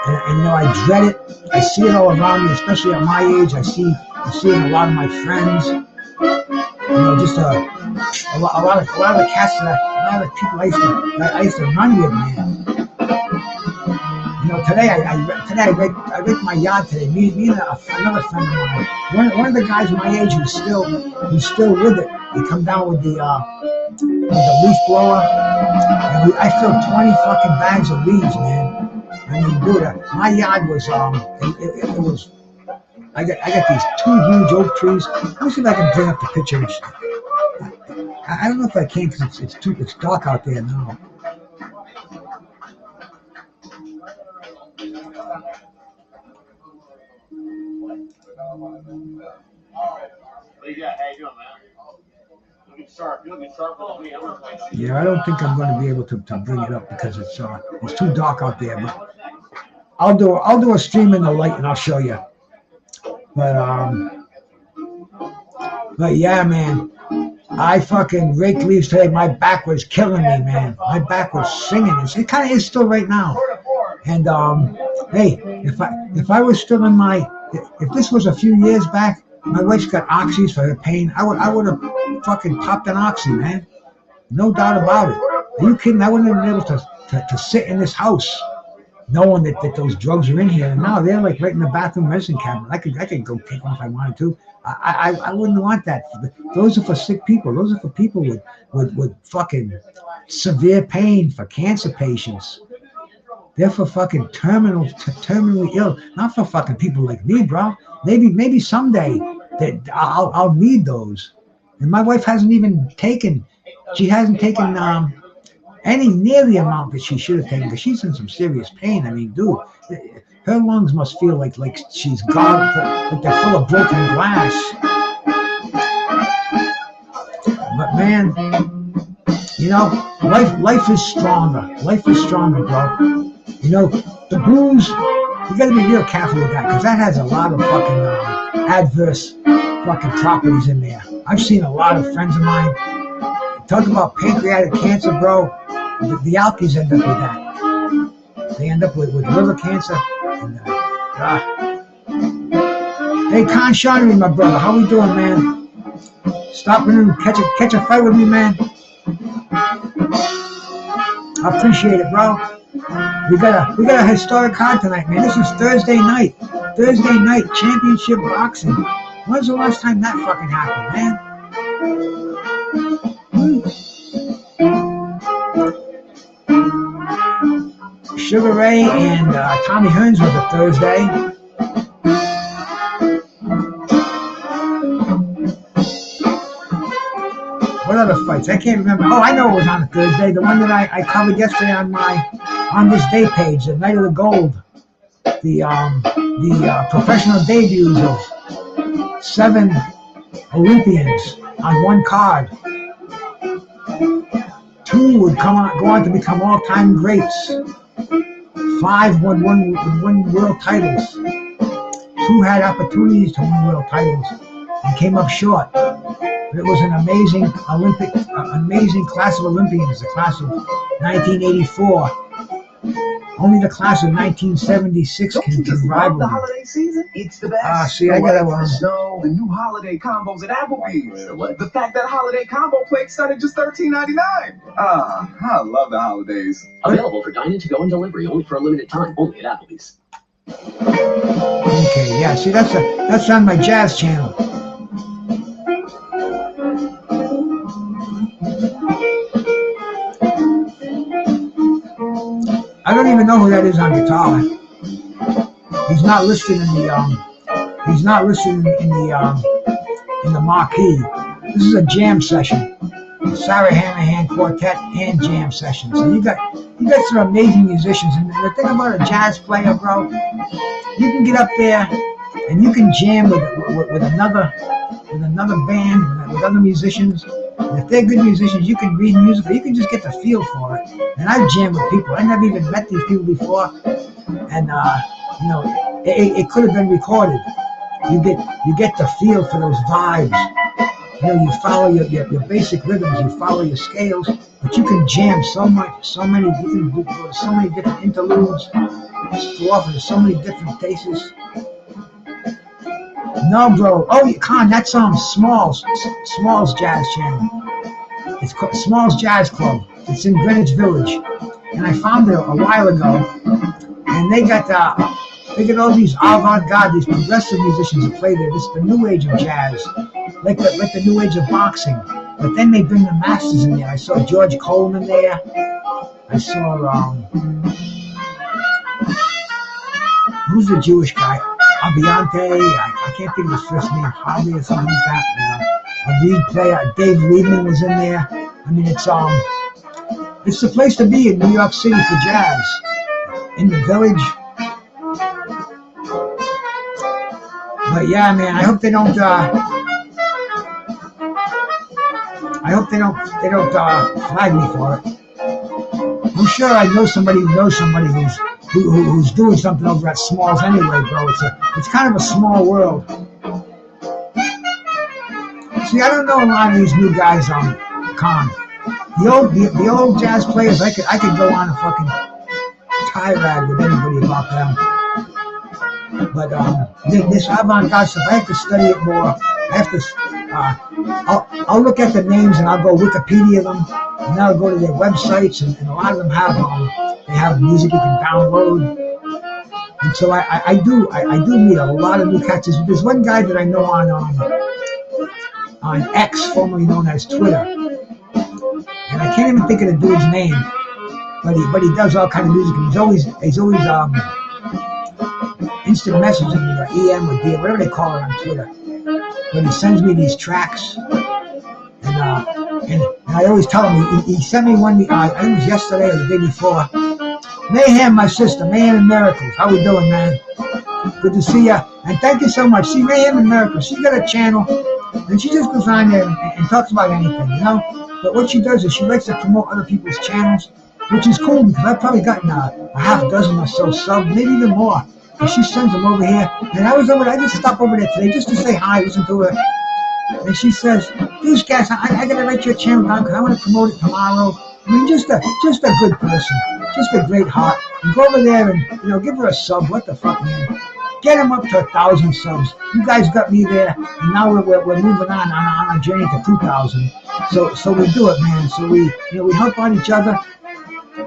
C: And you know, I dread it. I see it all around me, especially at my age. I see it in a lot of my friends. just a lot of the cats that a lot of the people I used to run with, man. Today I raked my yard today. Me and another friend of mine. One of the guys my age who's still with it. He come down with the leaf blower, and I filled 20 fucking bags of leaves, man. I mean, dude, my yard was it was. I got these 2 huge oak trees. Let me see if I can bring up the pictures. I don't know if I can because it's dark out there now. Yeah, I don't think I'm going to be able to bring it up because it's too dark out there. But I'll do a stream in the light and I'll show you. But yeah, man, I fucking raked leaves today. My back was killing me, man. My back was singing. It kind of is still right now. And hey, if I was still in if this was a few years back, my wife's got oxys for her pain. I would have fucking popped an oxy, man. No doubt about it. Are you kidding? I wouldn't have been able to sit in this house knowing that those drugs are in here. And now they're like right in the bathroom medicine cabinet. I could go take them if I wanted to. I wouldn't want that. Those are for sick people. Those are for people with fucking severe pain, for cancer patients. They're for fucking terminally ill, not for fucking people like me, bro. Maybe someday that I'll need those. And my wife hasn't taken any near the amount that she should have taken, because she's in some serious pain. I mean, dude, her lungs must feel like she's gone, like they're full of broken glass. But man, life is stronger. Life is stronger, bro. The booze, you got to be real careful with that, because that has a lot of fucking adverse fucking properties in there. I've seen a lot of friends of mine talk about pancreatic cancer, bro. The alkies end up with that. They end up with liver cancer. And, hey, Con Shonnery, my brother, how we doing, man? Stopping in and catch a fight with me, man. I appreciate it, bro. We got a historic card tonight, man. This is Thursday night. Thursday night championship boxing. When's the last time that fucking happened, man? Sugar Ray and Tommy Hearns was a Thursday. What other fights? I can't remember. Oh, I know it was on a Thursday. The one that I covered yesterday on this day page, the Night of the Gold. The professional debuts of 7 Olympians on one card. 2 would go on to become all-time greats. 5 won world titles. 2 had opportunities to win world titles and came up short. It was an amazing class of Olympians, the class of 1984. Only the class of 1976 can rival
F: the holiday season? It's the best.
C: See, I got one.
F: The new holiday combos at Applebee's. The fact that holiday combo plate started just $13.99. I love the holidays.
G: Available for dine-in, to-go, and delivery only for a limited time. Only at Applebee's.
C: Okay, yeah. See, that's on my jazz channel. I don't even know who that is on guitar. He's not listed in the in the marquee. This is a jam session. Sarah Hanahan Quartet and jam session. So you got some amazing musicians. And the thing about a jazz player, bro, you can get up there and you can jam with another band, with other musicians. And if they're good musicians, you can read music, or you can just get the feel for it. And I've jammed with people. I never even met these people before. And it could have been recorded. You get the feel for those vibes. You follow your basic rhythms, you follow your scales, but you can jam so many different interludes, go off into so many different places. No, bro. Oh, Con, that's Smalls Jazz Channel. It's called Smalls Jazz Club. It's in Greenwich Village, and I found it a while ago. And they got all these avant-garde, these progressive musicians that play there. This is the new age of jazz, like the new age of boxing. But then they bring the masters in there. I saw George Coleman there. I saw who's the Jewish guy? Abiante. I can't think of his first name. Harvey or something like that. A lead player, Dave Liebman was in there. I mean, it's the place to be in New York City for jazz. In the Village. But yeah, man, I hope they don't flag me for it. I'm sure I know somebody who knows somebody who's doing something over at Smalls anyway, bro. It's kind of a small world. See, I don't know a lot of these new guys Con. The old jazz players, I could go on a fucking tirade with anybody about them. But this avant-garde stuff, I have to study it more. I have to. I'll look at the names and I'll go Wikipedia them, and I'll go to their websites, and a lot of them have music you can download. And so I do meet a lot of new cats. There's one guy that I know on X, formerly known as Twitter, and I can't even think of the dude's name, but he does all kind of music, and he's always instant messaging me, or EM or DM, whatever they call it on Twitter. But he sends me these tracks, and I always tell him, he sent me one, I think it was yesterday or the day before. Mayhem, my sister, Mayhem and Miracles. How we doing, man? Good to see ya, and thank you so much. See, Mayhem and Miracles, she's got a channel, and she just goes on there and talks about anything, you know? But what she does is she likes to promote other people's channels, which is cool, because I've probably gotten a half dozen or so subs, maybe even more. And she sends them over here, and I just stopped over there today just to say hi, listen to her. And she says, BruceGas, I gotta write your channel down because I want to promote it tomorrow. I mean, just a good person, just a great heart. And go over there and give her a sub. What the fuck, man? Get him up to 1,000 subs. You guys got me there, and now we're moving on our journey to 2,000. So we do it, man. So we help out each other.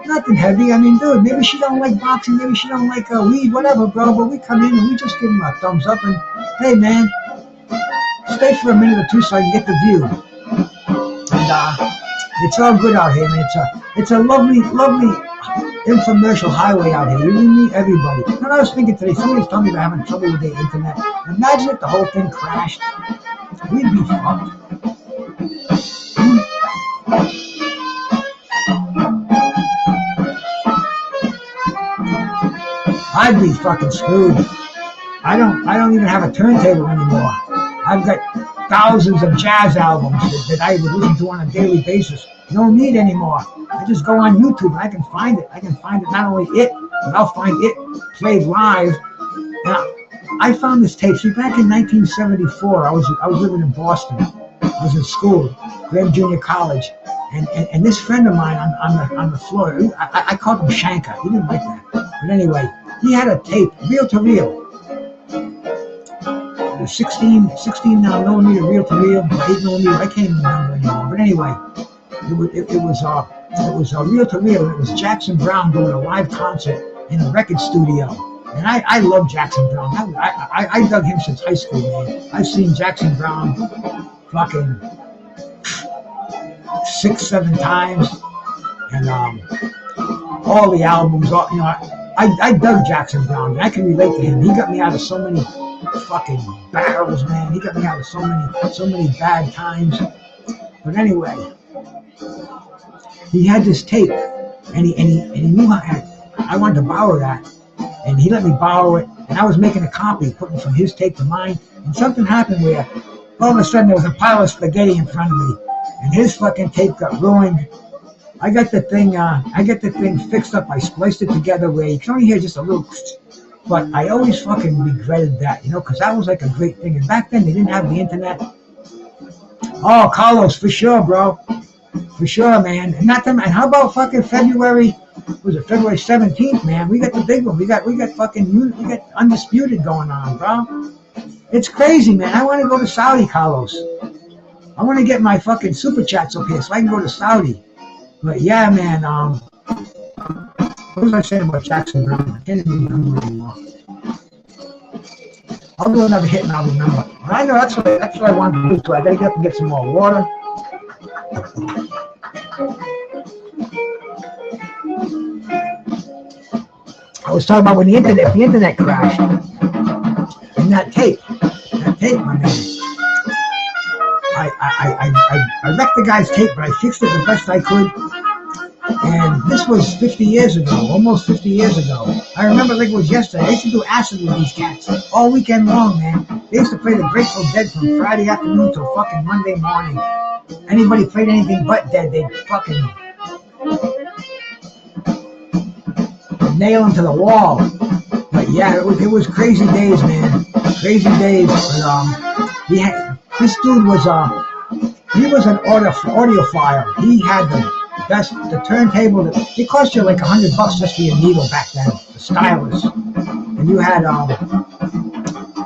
C: Nothing heavy. I mean, dude, maybe she don't like boxing, maybe she don't like weed, whatever, bro. But we come in and we just give them a thumbs up and, hey, man, stay for a minute or two so I can get the view. And it's all good out here, man. It's a lovely infomercial highway out here. You meet everybody. And I was thinking today, somebody's telling me they're having trouble with their internet. Imagine if the whole thing crashed. We'd be fucked. I'd be fucking screwed. I don't even have a turntable anymore. I've got thousands of jazz albums that I would listen to on a daily basis. No need anymore. I just go on YouTube and I can find it. Not only it, but I'll find it played live. Now, I found this tape. See, back in 1974, I was living in Boston. I was in school, Graham Junior College, and this friend of mine on the floor, I called him Shanker. He didn't like that. But anyway, he had a tape, reel to reel. 16 millimeter reel to reel, 8 millimeter. I can't even remember anymore. But anyway, it was a reel to reel. It was Jackson Browne doing a live concert in a record studio. And I love Jackson Browne. I dug him since high school, man. I've seen Jackson Browne fucking 6-7 times, and all the albums. I dug Jackson Browne. I can relate to him. He got me out of so many fucking barrels, man. He got me out of so many bad times. But anyway, he had this tape, and he knew I wanted to borrow that, and he let me borrow it. And I was making a copy, putting from his tape to mine. And something happened where all of a sudden there was a pile of spaghetti in front of me, and his fucking tape got ruined. I got the thing fixed up. I spliced it together where you can only hear just a little. But I always fucking regretted that, because that was like a great thing. And back then they didn't have the internet. Oh, Carlos, for sure, bro. For sure, man. And how about fucking February 17th, man? We got the big one. We got Undisputed going on, bro. It's crazy, man. I want to go to Saudi, Carlos. I want to get my fucking super chats up here so I can go to Saudi. But yeah, man. What was I saying about Jackson Brown? I can't even remember anymore. I'll do another hit and I'll remember. But I know that's what I want to do. So I gotta get up and get some more water. I was talking about when the internet crashed. And that tape, my man. I wrecked the guy's tape, but I fixed it the best I could. And this was 50 years ago, almost 50 years ago. I remember like it was yesterday. I used to do acid with these cats all weekend long, man. They used to play the Grateful Dead from Friday afternoon till fucking Monday morning. Anybody played anything but Dead, they'd fucking nail them to the wall. But yeah, it was crazy days, man. Crazy days. But this dude was he was an audiophile. He had the turntable. It cost you like $100 just for your needle back then, the stylus. And you had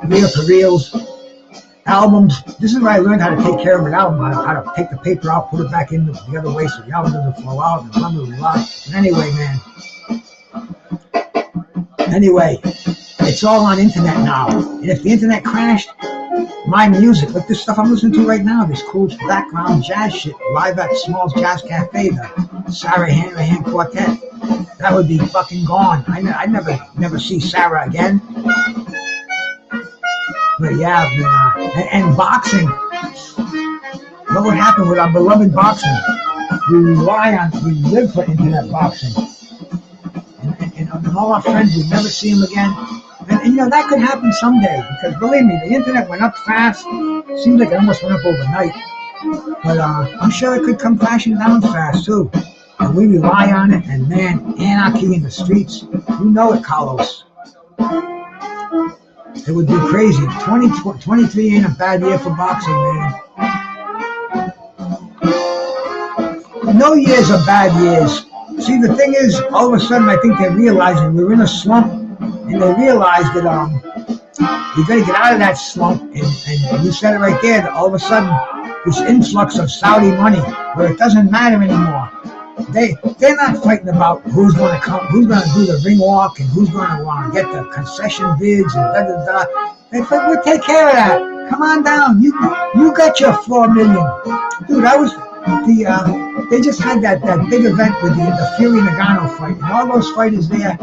C: reel to reels, albums. This is where I learned how to take care of an album, how to take the paper out, put it back in the other way so the album doesn't flow out and blah, blah, blah. But anyway, man. Anyway, it's all on internet now. And if the internet crashed, my music, like this stuff I'm listening to right now, this cool background jazz shit, live at Small's Jazz Cafe, the Sarah Hanrahan Quartet, that would be fucking gone. I'd never see Sarah again. But yeah, man, and boxing. What would happen with our beloved boxing? We live for internet boxing. And all our friends, we'd never see them again. And you know, that could happen someday, because believe me, the internet went up fast. Seems like it almost went up overnight. But I'm sure it could come crashing down fast too. And we rely on it, and man, anarchy in the streets. You know it, Carlos. It would be crazy. 23 ain't a bad year for boxing, man. No years are bad years. See, the thing is, all of a sudden, I think they're realizing we're in a slump, and they realize that you got to get out of that slump. And you said it right there. That all of a sudden, this influx of Saudi money, where it doesn't matter anymore. They're not fighting about who's going to come, who's going to do the ring walk, and who's going to get the concession bids and da da da. They said, we'll take care of that. Come on down. You got your $4 million, dude. I was they just had that big event with the Fury Nagano fight, and all those fighters there.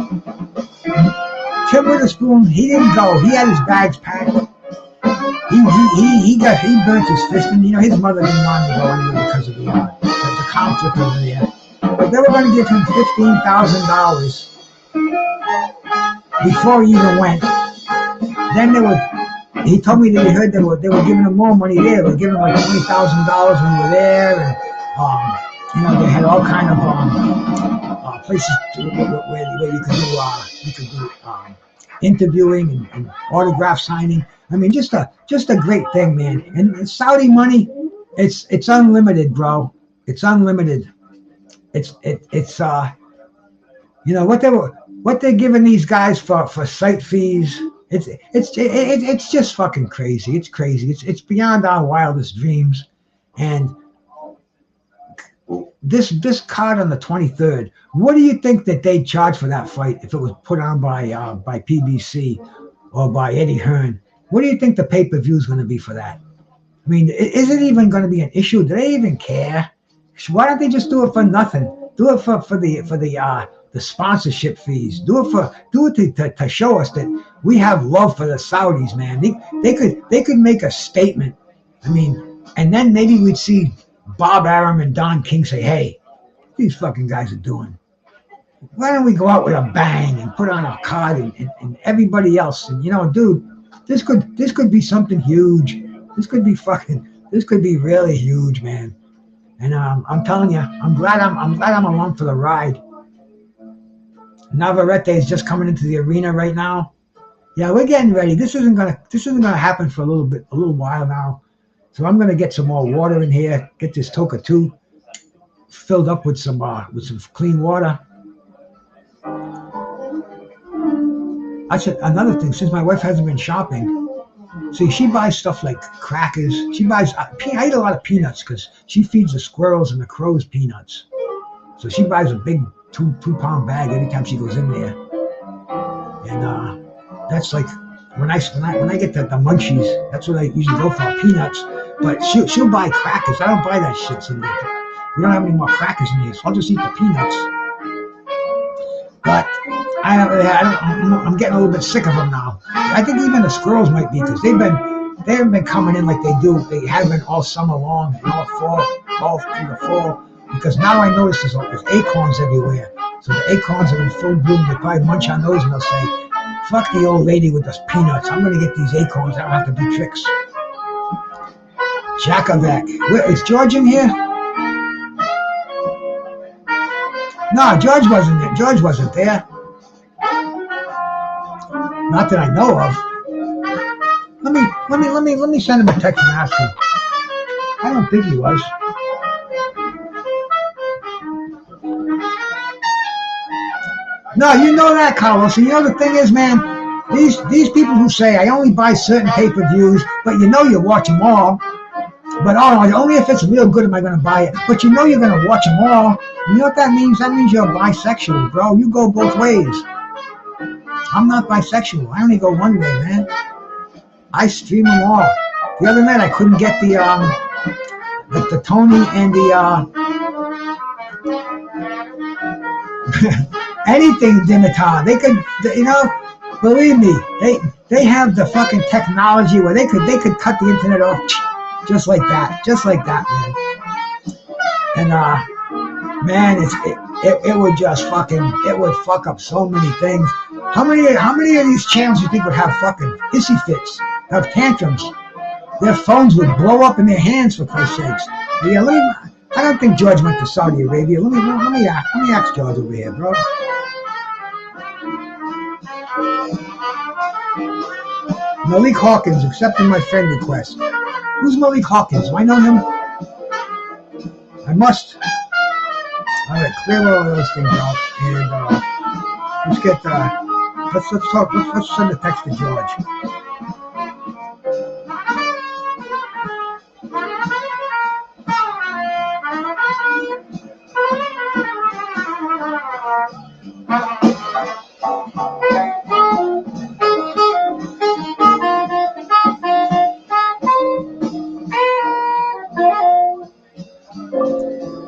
C: Tim Witherspoon, he didn't go. He had his bags packed. He burnt his fist, and you know his mother didn't want him to go anyway because of the conflict over there. But they were going to give him $15,000 before he even went. Then he told me that he heard they were giving him more money there. They were giving him like $20,000 when we were there, and you know they had all kind of places where you could do interviewing and autograph signing. I mean, just a great thing, man. And Saudi money, it's unlimited, bro. It's unlimited. It's you know what they're giving these guys for site fees. It's just fucking crazy. It's crazy. It's beyond our wildest dreams. And this card on the 23rd, what do you think that they'd charge for that fight if it was put on by PBC or by Eddie Hearn? What do you think the pay-per-view is going to be for that? I mean, is it even going to be an issue? Do they even care? Why don't they just do it for nothing? Do it for the sponsorship fees. Do it to show us that we have love for the Saudis, man. They could make a statement. I mean, and then maybe we'd see Bob Arum and Don King say, "Hey, these fucking guys are doing. Why don't we go out with a bang and put on a card and everybody else? And you know, dude, this could be something huge. This could be really huge, man. And I'm telling you, I'm glad I'm along for the ride. Navarrete is just coming into the arena right now. Yeah, we're getting ready. This isn't gonna happen for a little while now. So I'm gonna get some more water in here. Get this Toka 2 filled up with some clean water. Another thing, since my wife hasn't been shopping, See, she buys stuff like crackers. She buys, I eat a lot of peanuts because she feeds the squirrels and the crows peanuts. So she buys a big two-pound bag every time she goes in there. And that's like, when I get the munchies, that's what I usually go for, peanuts. But she'll buy crackers. I don't buy that shit. So we don't have any more crackers in here, so I'll just eat the peanuts. But I'm getting a little bit sick of them now. I think even the squirrels might be, because they haven't been coming in like they do. They have been all summer long and all through the fall. Because now I notice there's acorns everywhere. So the acorns are in full bloom. They probably munch on those and they'll say, "Fuck the old lady with those peanuts. I'm gonna get these acorns. I don't have to do tricks." Jackovec. Is George in here? No, George wasn't there. George wasn't there. Not that I know of. Let me send him a text and ask him. I don't think he was. No, you know that, Carlos. And you know the thing is, man, these people who say I only buy certain pay-per-views, but you know you watch them all. But only if it's real good am I going to buy it. But you know you're going to watch them all. You know what that means? That means you're bisexual, bro. You go both ways. I'm not bisexual. I only go one way, man. I stream them all. The other night I couldn't get the Tony and the anything Dimitar. They could, you know, believe me, they have the fucking technology where they could cut the internet off just like that, man. And man, it would just it would fuck up so many things. How many of these channels do you think would have fucking hissy fits, have tantrums? Their phones would blow up in their hands, for Christ's sakes. Yeah, I don't think George went to Saudi Arabia. Let me ask George over here, bro. Malik Hawkins accepting my friend request. Who's Malik Hawkins? Do I know him? I must. All right, clear all those things out, and let's get let's talk. Let's send a text to George.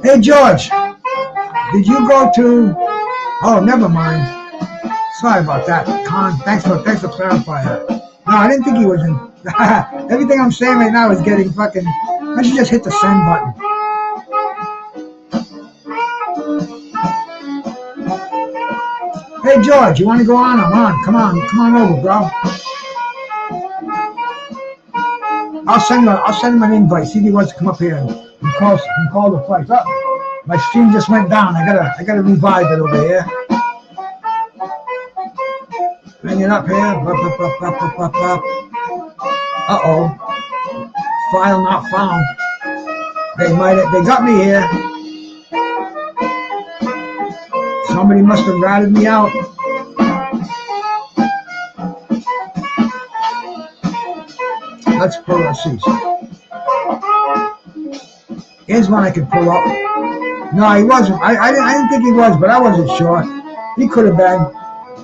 C: Hey George, did you go to? Oh, never mind. Sorry about that, Thon. Thanks for clarifying that. No, I didn't think he was in. Everything I'm saying right now is getting fucking. I should just hit the send button. Hey George, you want to go on? I'm on. Come on over, bro. I'll send him an invite. See if he wants to come up here and call the fight. Oh, my stream just went down. I gotta revive it over here. Bring it up here. Uh-oh. File not found. They got me here. Somebody must have ratted me out. Let's see. Here's one I could pull up. No, he wasn't. I didn't think he was, but I wasn't sure. He could have been.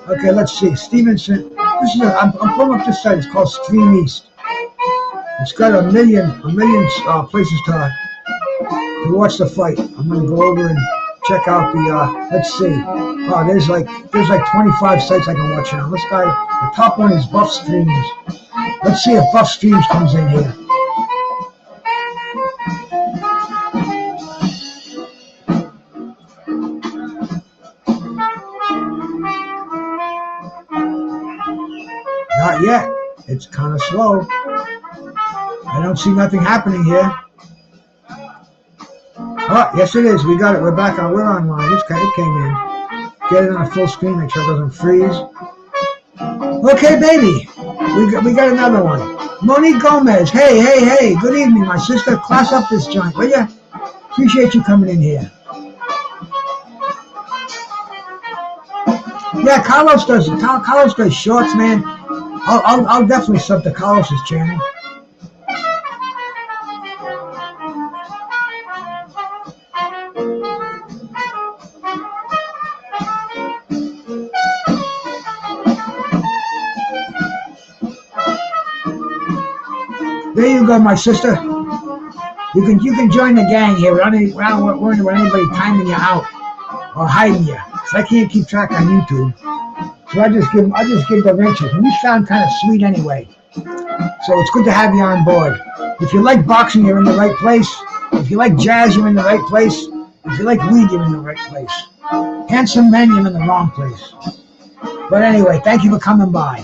C: Okay, let's see. Stevenson. I'm pulling up this site. It's called Stream East. It's got a million places to watch the fight. I'm gonna go over and check out the. Let's see. Oh, there's like 25 sites I can watch now. This guy, the top one is Buff Streams. Let's see if Buff Streams comes in here. Not yet. It's kind of slow. I don't see nothing happening here. Oh, yes it is. We got it. We're back on. We're online. It came in. Get it on full screen. Make sure it doesn't freeze. Okay, baby. We got another one. Monique Gomez. Hey. Good evening, my sister. Class up this joint, will ya? Appreciate you coming in here. Yeah, Carlos does shorts, man. I'll definitely sub to Carlos's channel. There you go, my sister. You can join the gang here. We're not worried about anybody timing you out or hiding you. So I can't keep track on YouTube. So I just give the wrenches. And you sound kind of sweet anyway. So it's good to have you on board. If you like boxing, you're in the right place. If you like jazz, you're in the right place. If you like weed, you're in the right place. Handsome men, you're in the wrong place. But anyway, thank you for coming by.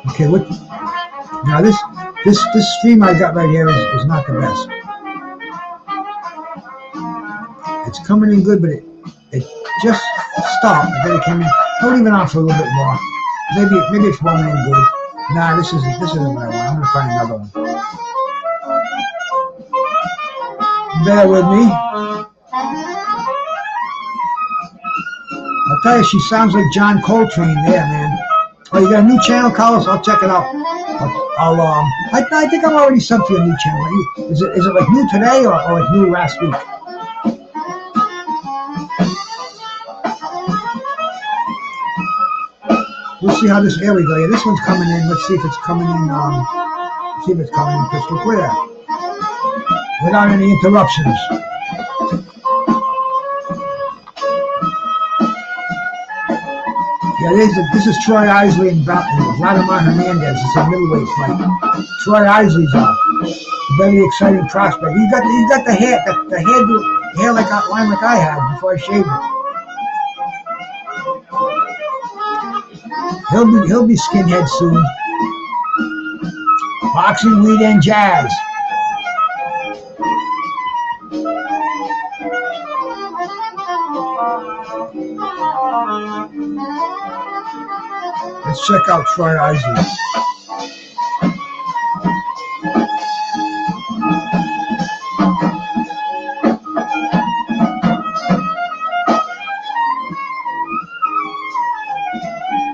C: Okay, now this stream I got right here is not the best. It's coming in good, but it just stopped. And then it came in. Hold even on for a little bit more. Maybe it's rolling in good. Nah, this isn't what I want. I'm gonna find another one. Bear with me. I'll tell you, she sounds like John Coltrane there, man. Oh, you got a new channel, Carlos? I'll check it out. I think I'm already subbed to your new channel. Is it like new today or like new last week? We'll see how this. Here we go. Yeah, this one's coming in. Let's see if it's coming in. See if it's coming in crystal clear without any interruptions. Yeah, this is Troy Isley and Vladimir Hernandez. It's a middleweight fight. Troy Isley's a very exciting prospect. He's got the hair like I had before I shaved it. He'll be skinhead soon. Boxing, weed, and jazz. Let's check out Troy Isley.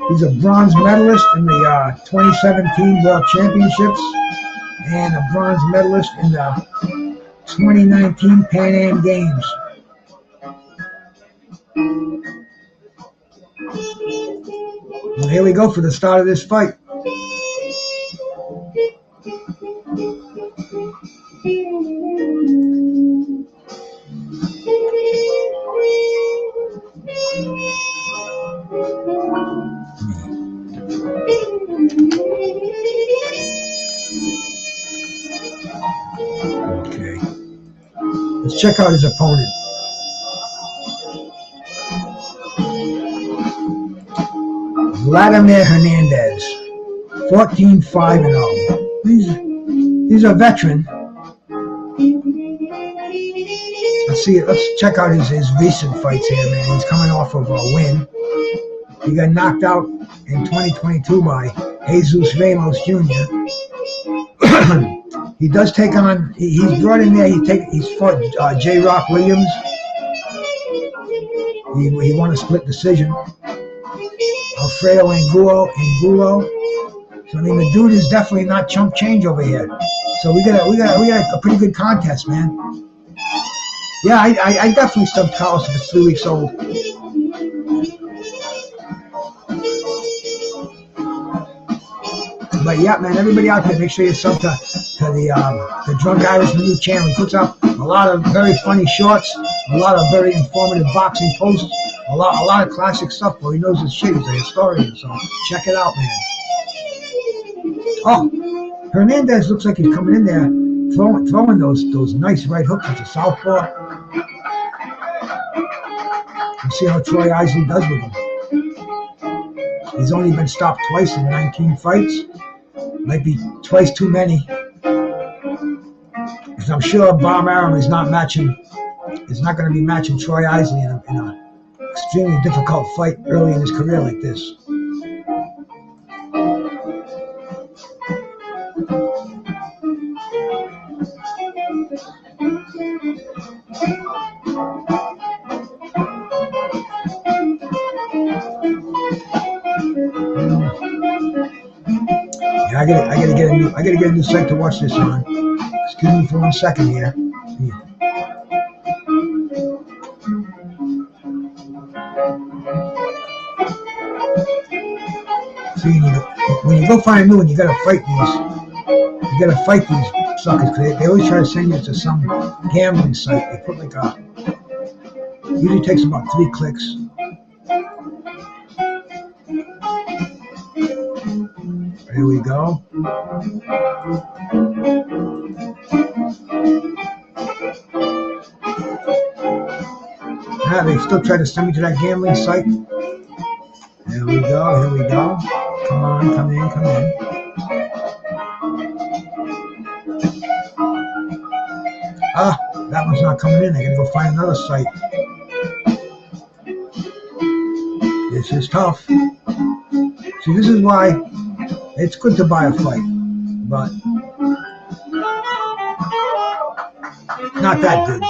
C: He's a bronze medalist in the 2017 World Championships and a bronze medalist in the 2019 Pan Am Games. Well, here we go for the start of this fight. Okay. Let's check out his opponent. Vladimir Hernandez, 14-5-0. He's a veteran. Let's check out his recent fights here, man. He's coming off of a win. He got knocked out in 2022 by Jesus Ramos Jr. He does take on. He's brought in there. He's fought J. Rock Williams. He won a split decision. Alfredo Angulo. So I mean, the dude is definitely not chump change over here. So we got a pretty good contest, man. Yeah, I definitely stubbed Carlos if it's 3 weeks old. But yeah, man, everybody out there, make sure you sub to the Drunk Irishman new channel. He puts out a lot of very funny shorts, a lot of very informative boxing posts, a lot of classic stuff. Well, he knows his shit. He's a historian, so check it out, man. Oh, Hernandez looks like he's coming in there, throwing those nice right hooks with the southpaw. Let's see how Troy Isley does with him. He's only been stopped twice in 19 fights. Might be twice too many. Because I'm sure Bob Arum is not going to be matching Troy Isley in an extremely difficult fight early in his career like this. Yeah, I gotta get a new site to watch this on. Excuse me for 1 second here. See, when you go find a new one, you gotta fight these. You gotta fight these suckers because they always try to send you to some gambling site. They put like usually takes about 3 clicks. Here we go. Now they still try to send me to that gambling site. Here we go. Come on, come in. Ah, that one's not coming in. I gotta go find another site. This is tough. See, this is why it's good to buy a fight, but not that good.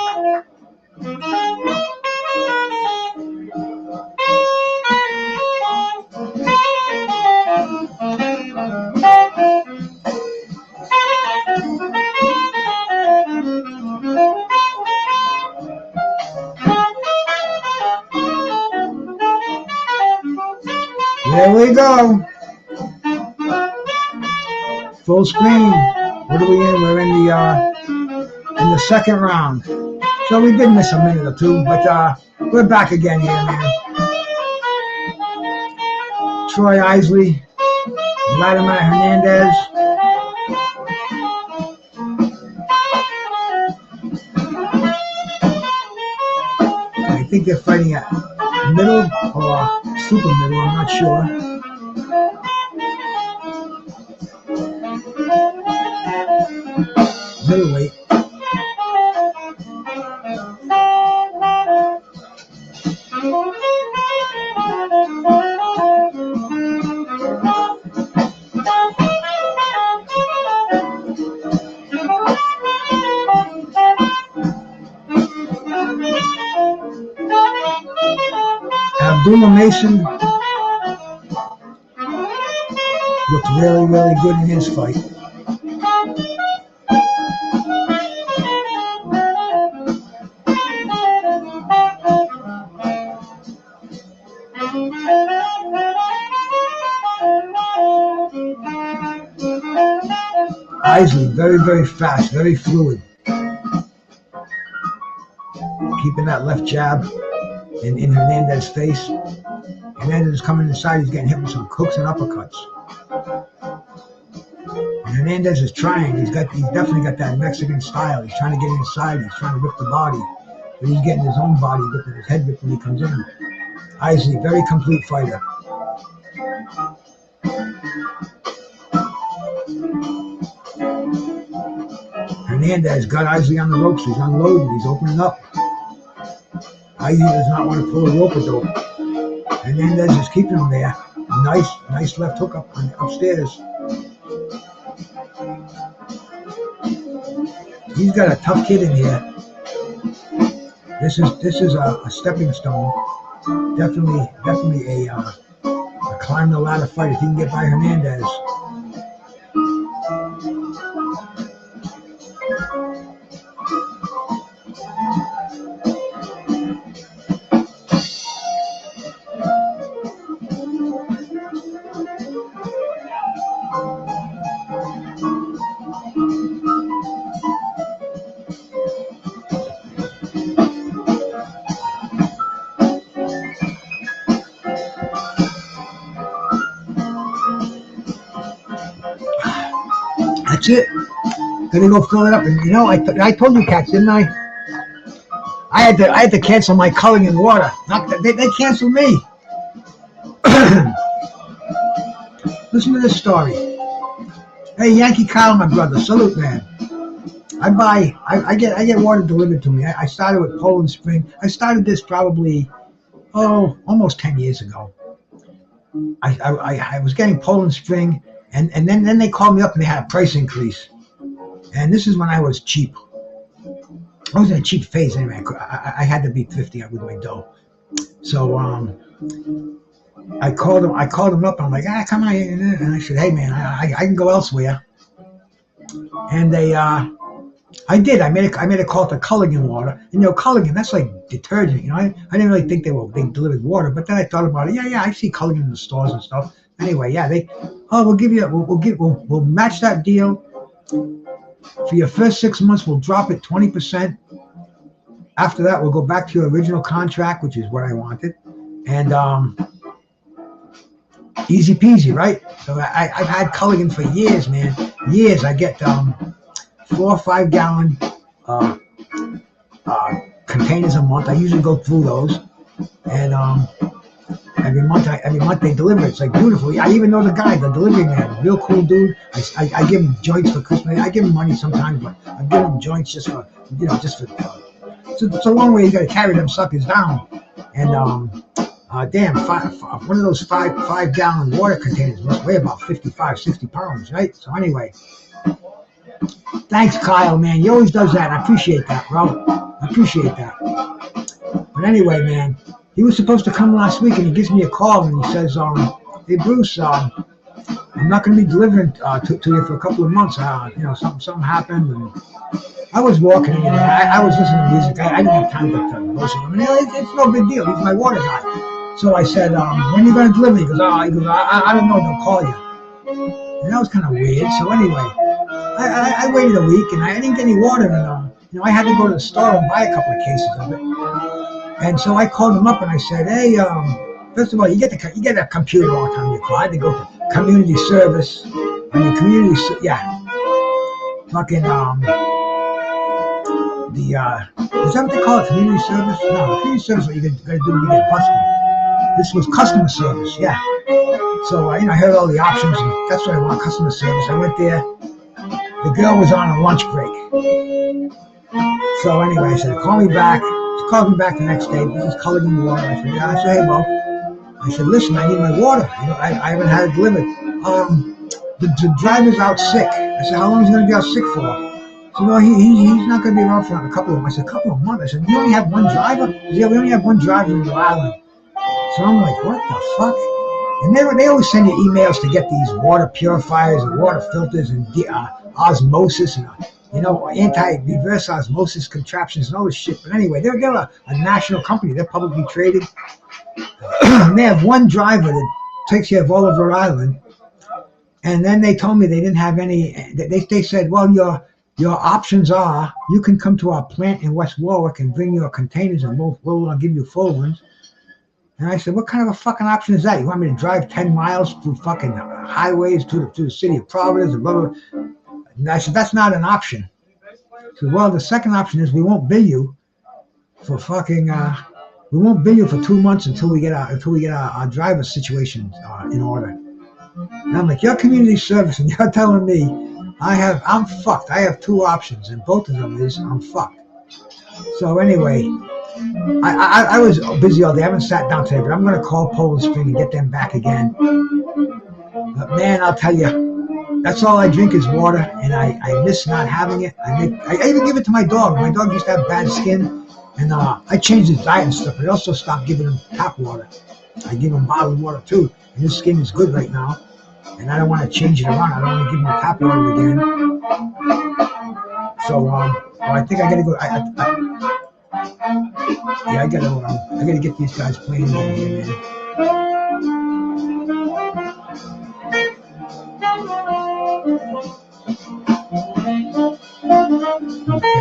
C: There we go. Full screen. What are we in? We're in the second round. So we did miss a minute or two, but we're back again here, man. Troy Isley, Vladimir Hernandez. I think they're fighting at middle or super middle, I'm not sure. Middleweight. Abdullah Mason looked really, really good in his fight. Isley, very, very fast, very fluid. Keeping that left jab in Hernandez's face. Hernandez is coming inside, he's getting hit with some hooks and uppercuts. And Hernandez is trying, he's definitely got that Mexican style. He's trying to get inside, he's trying to rip the body. But he's getting his own body ripped and his head ripped when he comes in. Isley, very complete fighter. Hernandez got Isley on the ropes, he's unloading, he's opening up. Isley does not want to pull a rope dope. Hernandez is keeping him there. Nice left hook upstairs. He's got a tough kid in here. This is a stepping stone. Definitely a climb the ladder fight if he can get by Hernandez. That's it. Gonna go fill it up, and I told you cats, didn't I? I had to cancel my coloring in water. They canceled me. Listen to this story. Hey, Yankee Kyle, my brother. Salute, man. I get water delivered to me. I started with Poland Spring. I started this probably, almost 10 years ago. I was getting Poland Spring, and then they called me up and they had a price increase. And this is when I was cheap. I was in a cheap phase anyway. I had to be thrifty with my dough. So I called them up. I'm like, come on. And I said, hey, man, I can go elsewhere. And they, I did. I made a call to Culligan Water. And, Culligan, that's like detergent. I didn't really think they delivered water. But then I thought about it. Yeah, I see Culligan in the stores and stuff. Anyway, yeah, we'll match that deal. For your first 6 months, we'll drop it 20%. After that, we'll go back to your original contract, which is what I wanted. And easy peasy, right? So I've had Culligan for years, man. Years. I get 4 or 5 gallon containers a month. I usually go through those. And every month they deliver. It's like beautiful. I even know the guy, the delivery man, real cool dude. I give him joints for Christmas. I give him money sometimes, but I give him joints just for. It's a long way you got to carry them suckers down. And one of those 5 gallon water containers must weigh about 55, 60 pounds, right? So anyway, thanks, Kyle, man. He always does that. I appreciate that, bro. I appreciate that. But anyway, man, he was supposed to come last week, and he gives me a call, and he says, hey, Bruce, I'm not going to be delivering to you for a couple of months. Something happened, and I was walking in, and I was listening to music. I didn't have time to listen. I mean, it's no big deal. He's my water guy. So I said, when are you going to deliver? He goes, I don't know. They'll call you. And that was kind of weird. So anyway, I waited a week, and I didn't get any water. And I had to go to the store and buy a couple of cases of it. And so I called him up, and I said, hey, first of all, you get a computer all the time you call. I had to go to community service. Fucking, is that what they call it? Community service? No, community service is what you got to do when you get busted. This was customer service, yeah. So, I heard all the options, and that's what I want, customer service. I went there. The girl was on a lunch break. So, anyway, I said, call me back. She called me back the next day. This is Culligan Water. I said, yeah. I said, hey, Bo. I said, listen, I need my water. I haven't had it delivered. The driver's out sick. I said, how long is he going to be out sick for? So, no, he's not going to be around for a couple of months. I said, a couple of months? I said, you only have one driver? He said, yeah, we only have one driver in the island. So I'm like, what the fuck? And they always send you emails to get these water purifiers and water filters and osmosis and, anti-reverse osmosis contraptions and all this shit. But anyway, they're a national company. They're publicly traded. And they have one driver that takes care of all of Rhode Island. And then they told me they didn't have any. They said, well, your options are you can come to our plant in West Warwick and bring your containers, and we'll give you full ones. And I said, what kind of a fucking option is that? You want me to drive 10 miles through fucking highways to the city of Providence? And blah, blah. And I said, that's not an option. So, well, the second option is we won't bill you for fucking. We won't bill you for 2 months until we get our driver situation in order. And I'm like, you're community service, and you're telling me I'm fucked. I have 2 options, and both of them is I'm fucked. So anyway, I was busy all day. I haven't sat down today, but I'm going to call Poland Spring and get them back again. But man, I'll tell you, that's all I drink is water, and I miss not having it. I even give it to my dog. My dog used to have bad skin, and I changed his diet and stuff. I also stopped giving him tap water. I give him bottled water too, and his skin is good right now. And I don't want to change it around. I don't want to give him tap water again. So I think I got to go. I gotta get these guys playing again here, man. Okay.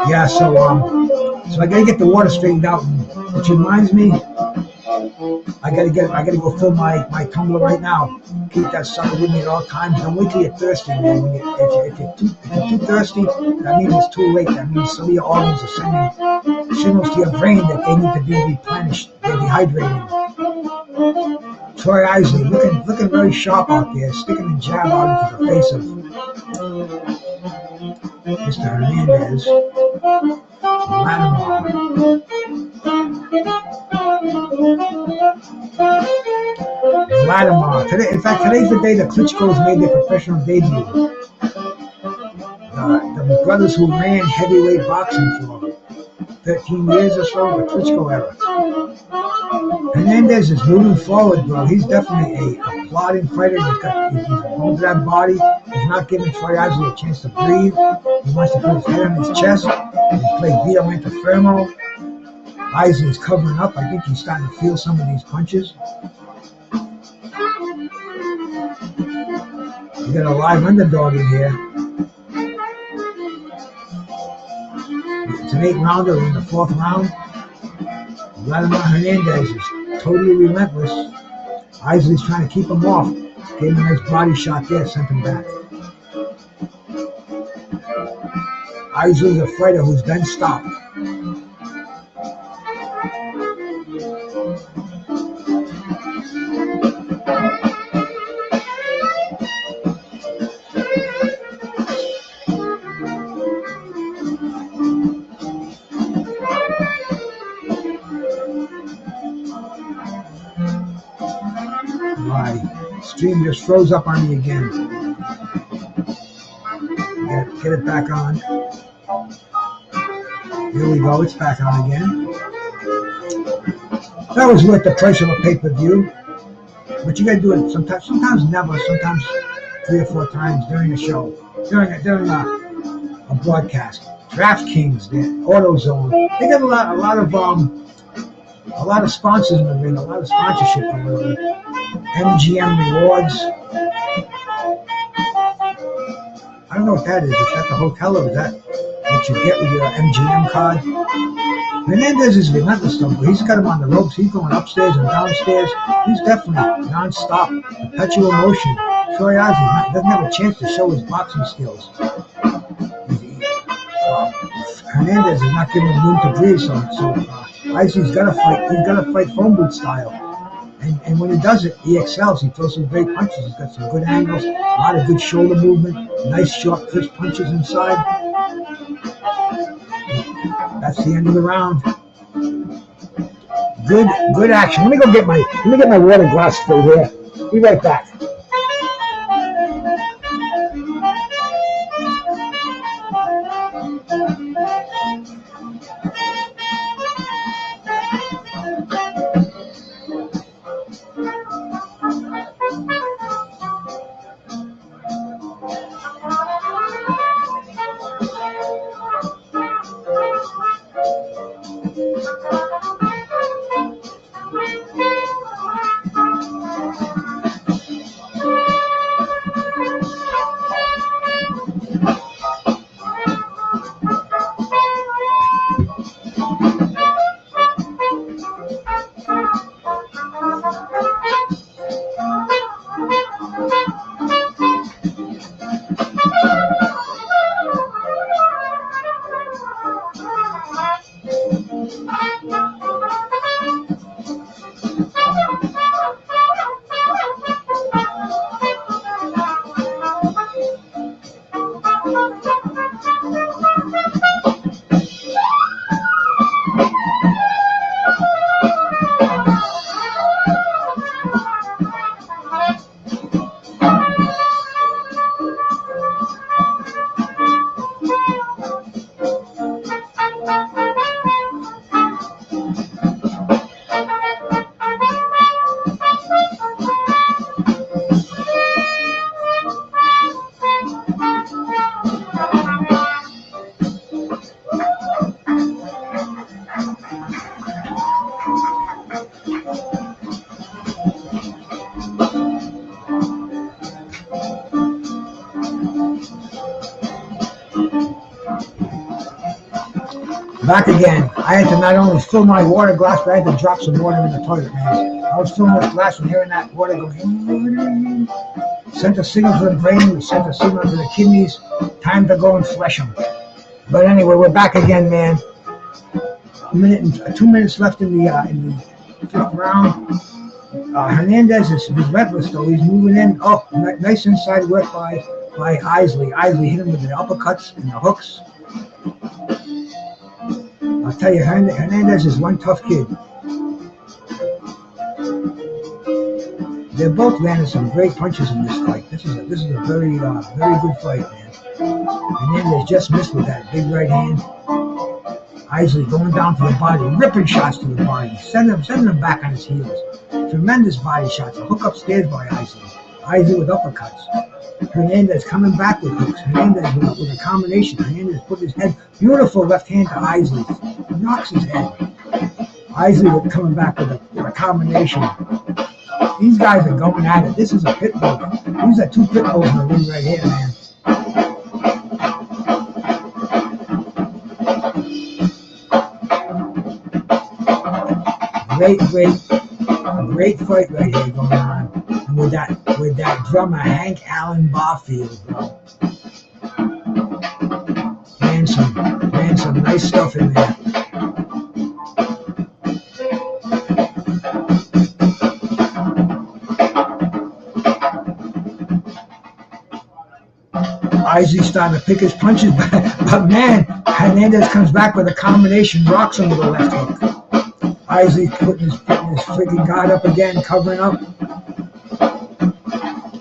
C: Yeah, so I gotta get the water straightened out, which reminds me, I gotta go fill my tumbler right now. Keep that sucker with me at all times. Don't wait till you're thirsty, man. If you're too thirsty, that means it's too late. That means some of your organs are sending signals to your brain that they need to be replenished. They're dehydrated. Troy Isley looking very sharp out there, sticking the jab out into the face of Mr. Hernandez. Vladimir. Today's the day the Klitschko's made their professional debut. The brothers who ran heavyweight boxing for 13 years or so, the Klitschko era. Hernandez is moving forward, bro. He's definitely a plodding fighter. He's going to that body. He's not giving Troy Isley a chance to breathe. He wants to put his head on his chest and play Vito Antifermo. Isley is covering up. I think he's starting to feel some of these punches. You got a live underdog in here. It's an 8-rounder in the 4th round. Vladimir Hernandez is totally relentless. Isley's trying to keep him off. Gave him a nice body shot there, sent him back. Isley's a fighter who's been stopped. My stream just froze up on me again. Get it back on. Here we go, it's back on again. That was worth the price of a pay-per-view. But you gotta do it sometimes never, sometimes 3 or 4 times during a show, during a broadcast. DraftKings, the AutoZone, they got a lot of sponsors in the ring, a lot of sponsorship in the ring. MGM Rewards. I don't know what that is. Is that the hotel or is that what you get with your MGM card? Hernandez is relentless though. He's got him on the ropes. He's going upstairs and downstairs. He's definitely non-stop, perpetual motion. Troy Isley doesn't have a chance to show his boxing skills. Hernandez is not giving him room to breathe, so Isley's got to fight. He's got to fight phone booth style. And when he does it, he excels. He throws some great punches. He's got some good angles, a lot of good shoulder movement, nice short, crisp punches inside. That's the end of the round. Good action. Let me get my water glass filled here. Be right back. Back again. I had to not only fill my water glass, but I had to drop some water in the toilet, man. I was filling this glass and hearing that water going. Sent a signal to the brain, sent a signal to the kidneys. Time to go and flush them. But anyway, we're back again, man. 2 minutes left in the 5th round. Hernandez is relentless though. He's moving in. Oh, nice inside work by Isley. Isley hit him with the uppercuts and the hooks. I'll tell you, Hernandez is one tough kid. They're both landing some great punches in this fight. This is a very good fight, man. Hernandez just missed with that big right hand. Isley going down to the body, ripping shots to the body, sending him back on his heels. Tremendous body shots. A hook upstairs by Isley. Isley with uppercuts. Hernandez coming back with hooks. Hernandez with a combination. Hernandez put his head, beautiful left hand to Isley. Knocks his head. Isley coming back with a combination. These guys are going at it. This is a pit bull. These are two pit bulls in the ring right here, man. Great fight right here going on. And with that drummer, Hank Allen Barfield, bro. Ran some nice stuff in there. Isley starting to pick his punches, but man, Hernandez comes back with a combination, rocks him with a left hook. Isley putting his freaking guard up again, covering up.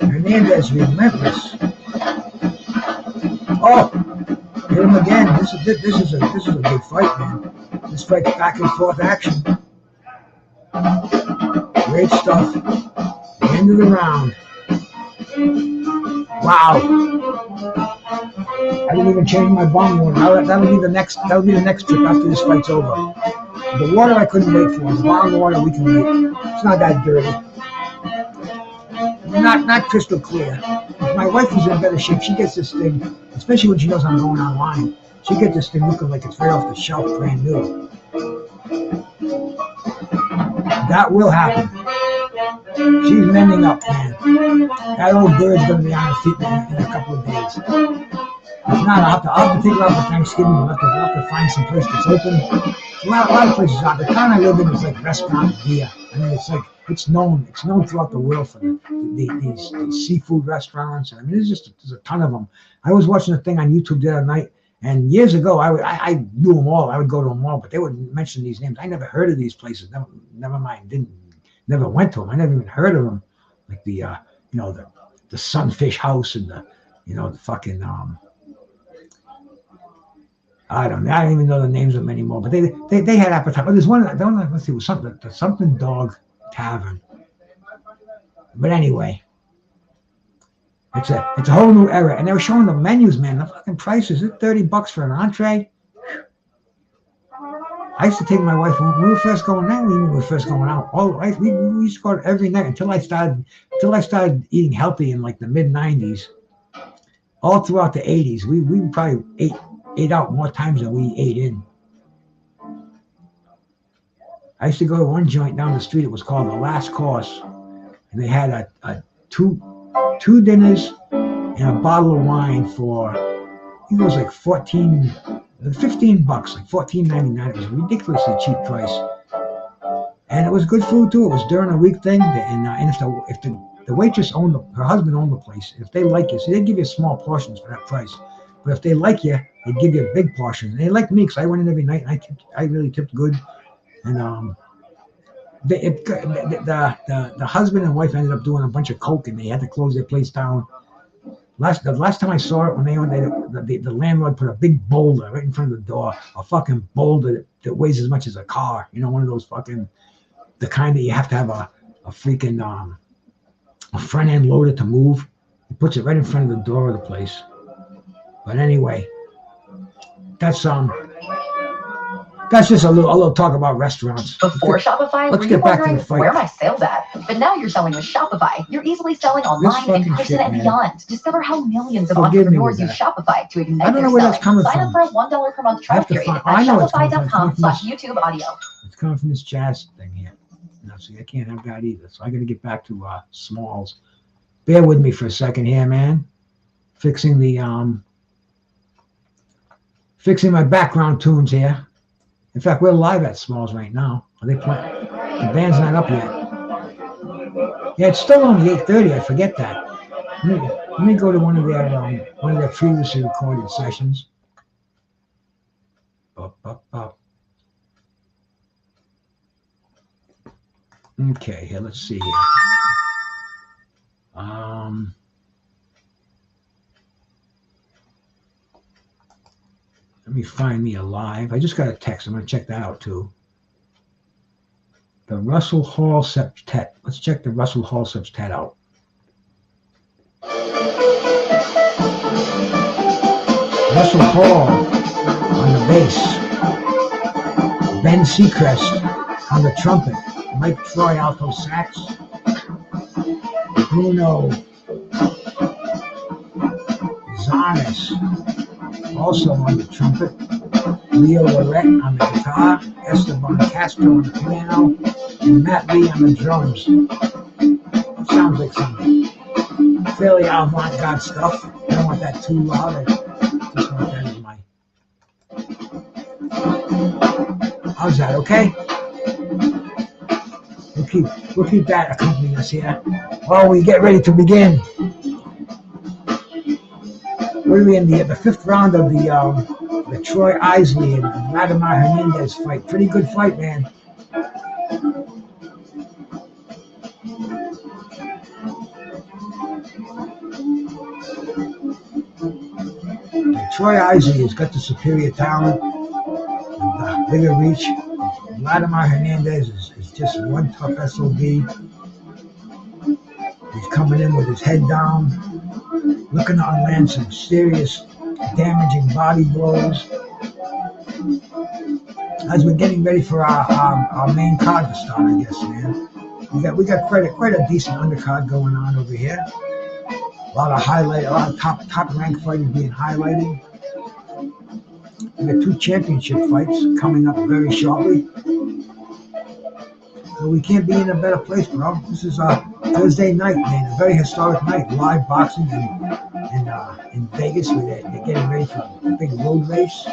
C: Hernandez relentless. Oh, hit him again. This is a good fight, man. This fight's back and forth action. Great stuff. The end of the round. Wow. I didn't even change my bong water. That'll be the next trip after this fight's over. The water I couldn't wait for. The bong water we can wait. It's not that dirty. Not crystal clear. If my wife is in better shape, she gets this thing, especially when she knows I'm going online. She gets this thing looking like it's right off the shelf, brand new. That will happen. She's mending up, man. That old bird's going to be on her feet in a couple of days. If not, I'll have to take her out for Thanksgiving. We'll have to find some place that's open. A lot of places out. The town I live in is like restaurant beer. I mean, it's known throughout the world for these seafood restaurants. I mean, there's a ton of them. I was watching a thing on YouTube the other night, and years ago I knew them all. I would go to them all, but they would mention these names. I never heard of these places. Never mind. Never went to them. I never even heard of them. Like the Sunfish House and the fucking I don't even know the names of them anymore. But they had appetite. But there's one. Let's see. It was something Dog Tavern. But anyway, it's a whole new era. And they were showing the menus, man. The fucking prices. It's $30 for an entree. I used to take my wife when we were first going out. When we were first going out, we used to go out every night until I started eating healthy in like the mid '90s. All throughout the '80s, we probably ate out more times than we ate in. I used to go to one joint down the street. It was called The Last Course, and they had a two dinners and a bottle of wine for I think it was like $15, like $14.99. It was a ridiculously cheap price, and it was good food too. It was during a week thing, and if the waitress her husband owned the place, if they like you, so they'd give you small portions for that price. But if they like you, they'd give you big portions. And they liked me because I went in every night, and I really tipped good. And the husband and wife ended up doing a bunch of coke, and they had to close their place down. The last time I saw it, when the landlord put a big boulder right in front of the door, a fucking boulder that weighs as much as a car. One of those fucking, the kind that you have to have a freaking a front end loader to move. He puts it right in front of the door of the place. But anyway, that's just a little talk about restaurants.
H: Before Shopify,
C: let's
H: were
C: get
H: you
C: back to
H: wondering
C: the fight.
H: where my sales at? But now you're selling with Shopify. You're easily selling online in person and beyond. Discover how millions of entrepreneurs use Shopify to ignite their selling. Sign up for a $1 per month trial period at shopify.com/YouTubeaudio.
C: It's coming from this jazz thing here. No, see, I can't have that either. So I got to get back to Smalls. Bear with me for a second here, man. Fixing my background tunes here. In fact, we're live at Smalls right now. Are they playing? The band's not up yet. Yeah, it's still only 8:30. I forget that. Let me go to one of their previously recorded sessions. Okay, here, let's see here. Let me find me a live. I just got a text. I'm going to check that out too. The Russell Hall Septet. Let's check the Russell Hall Septet out. Russell Hall on the bass. Ben Seacrest on the trumpet. Mike Troy alto sax. Bruno Zarnes also on the trumpet. Leo Lorette on the guitar. Esteban Castro on the piano. And Matt Lee on the drums. Sounds like some fairly avant-garde stuff. I don't want that too loud. I just want that as my... How's that, okay? We'll keep that accompanying us here while we get ready to begin. What are we in the fifth round of the Troy Isley and Vladimir Hernandez fight? Pretty good fight, man. Troy Isley has got the superior talent, the bigger reach. Vladimir Hernandez is just one tough SOB. He's coming in with his head down, looking to unland some serious damaging body blows. As we're getting ready for our main card to start, I guess, man. We got quite a decent undercard going on over here. A lot of top ranked fighters being highlighted. We got 2 championship fights coming up very shortly. So we can't be in a better place, bro. This is Thursday night, man. A very historic night. Live boxing in Vegas, where they're getting ready for a big road race.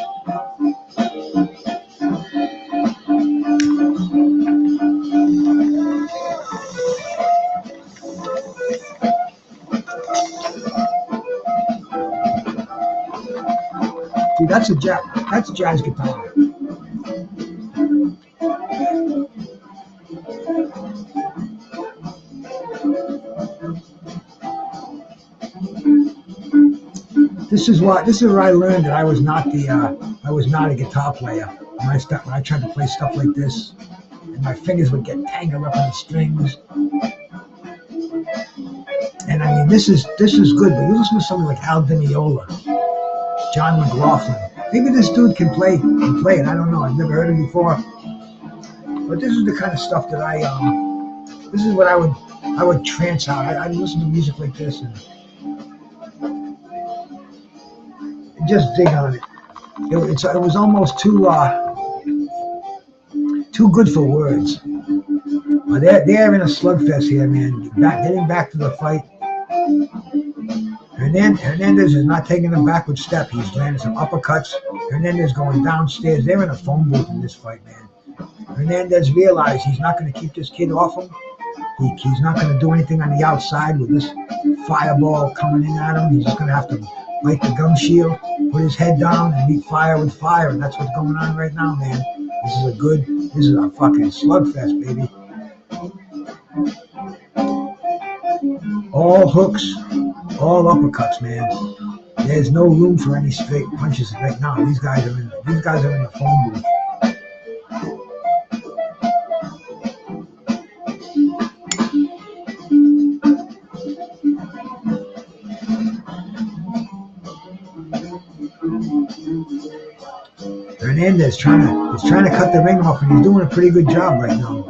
C: See, that's jazz guitar. This is where I learned that I was not a guitar player. When I tried to play stuff like this, and my fingers would get tangled up in the strings. And I mean, this is good, but you listen to something like Al Di Meola, John McLaughlin. Maybe this dude can play it. I don't know. I've never heard it before. But this is the kind of stuff that this is what I would trance out. I'd listen to music like this and just dig on it. It was almost too good for words. But they're in a slugfest here, man. Getting back to the fight. Hernandez is not taking a backward step. He's landing some uppercuts. Hernandez going downstairs. They're in a phone booth in this fight, man. Hernandez realized he's not going to keep this kid off him. He's not going to do anything on the outside with this fireball coming in at him. He's just going to have to bite the gum shield, put his head down, and meet fire with fire. And that's what's going on right now, man. This is a fucking slugfest, baby. All hooks, all uppercuts, man. There's no room for any straight punches right now. These guys are in the phone booth. Hernandez is trying to cut the ring off, and he's doing a pretty good job right now.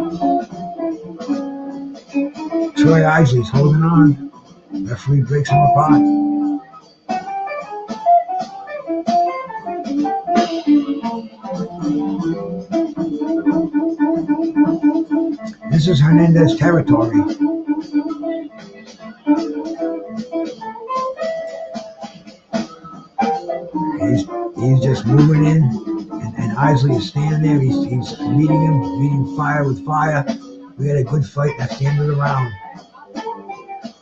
C: Troy Isley's holding on. Referee breaks him apart. This is Hernandez territory. He's just moving in, and Isley is standing there. He's meeting fire with fire. We had a good fight. That's the end of the round.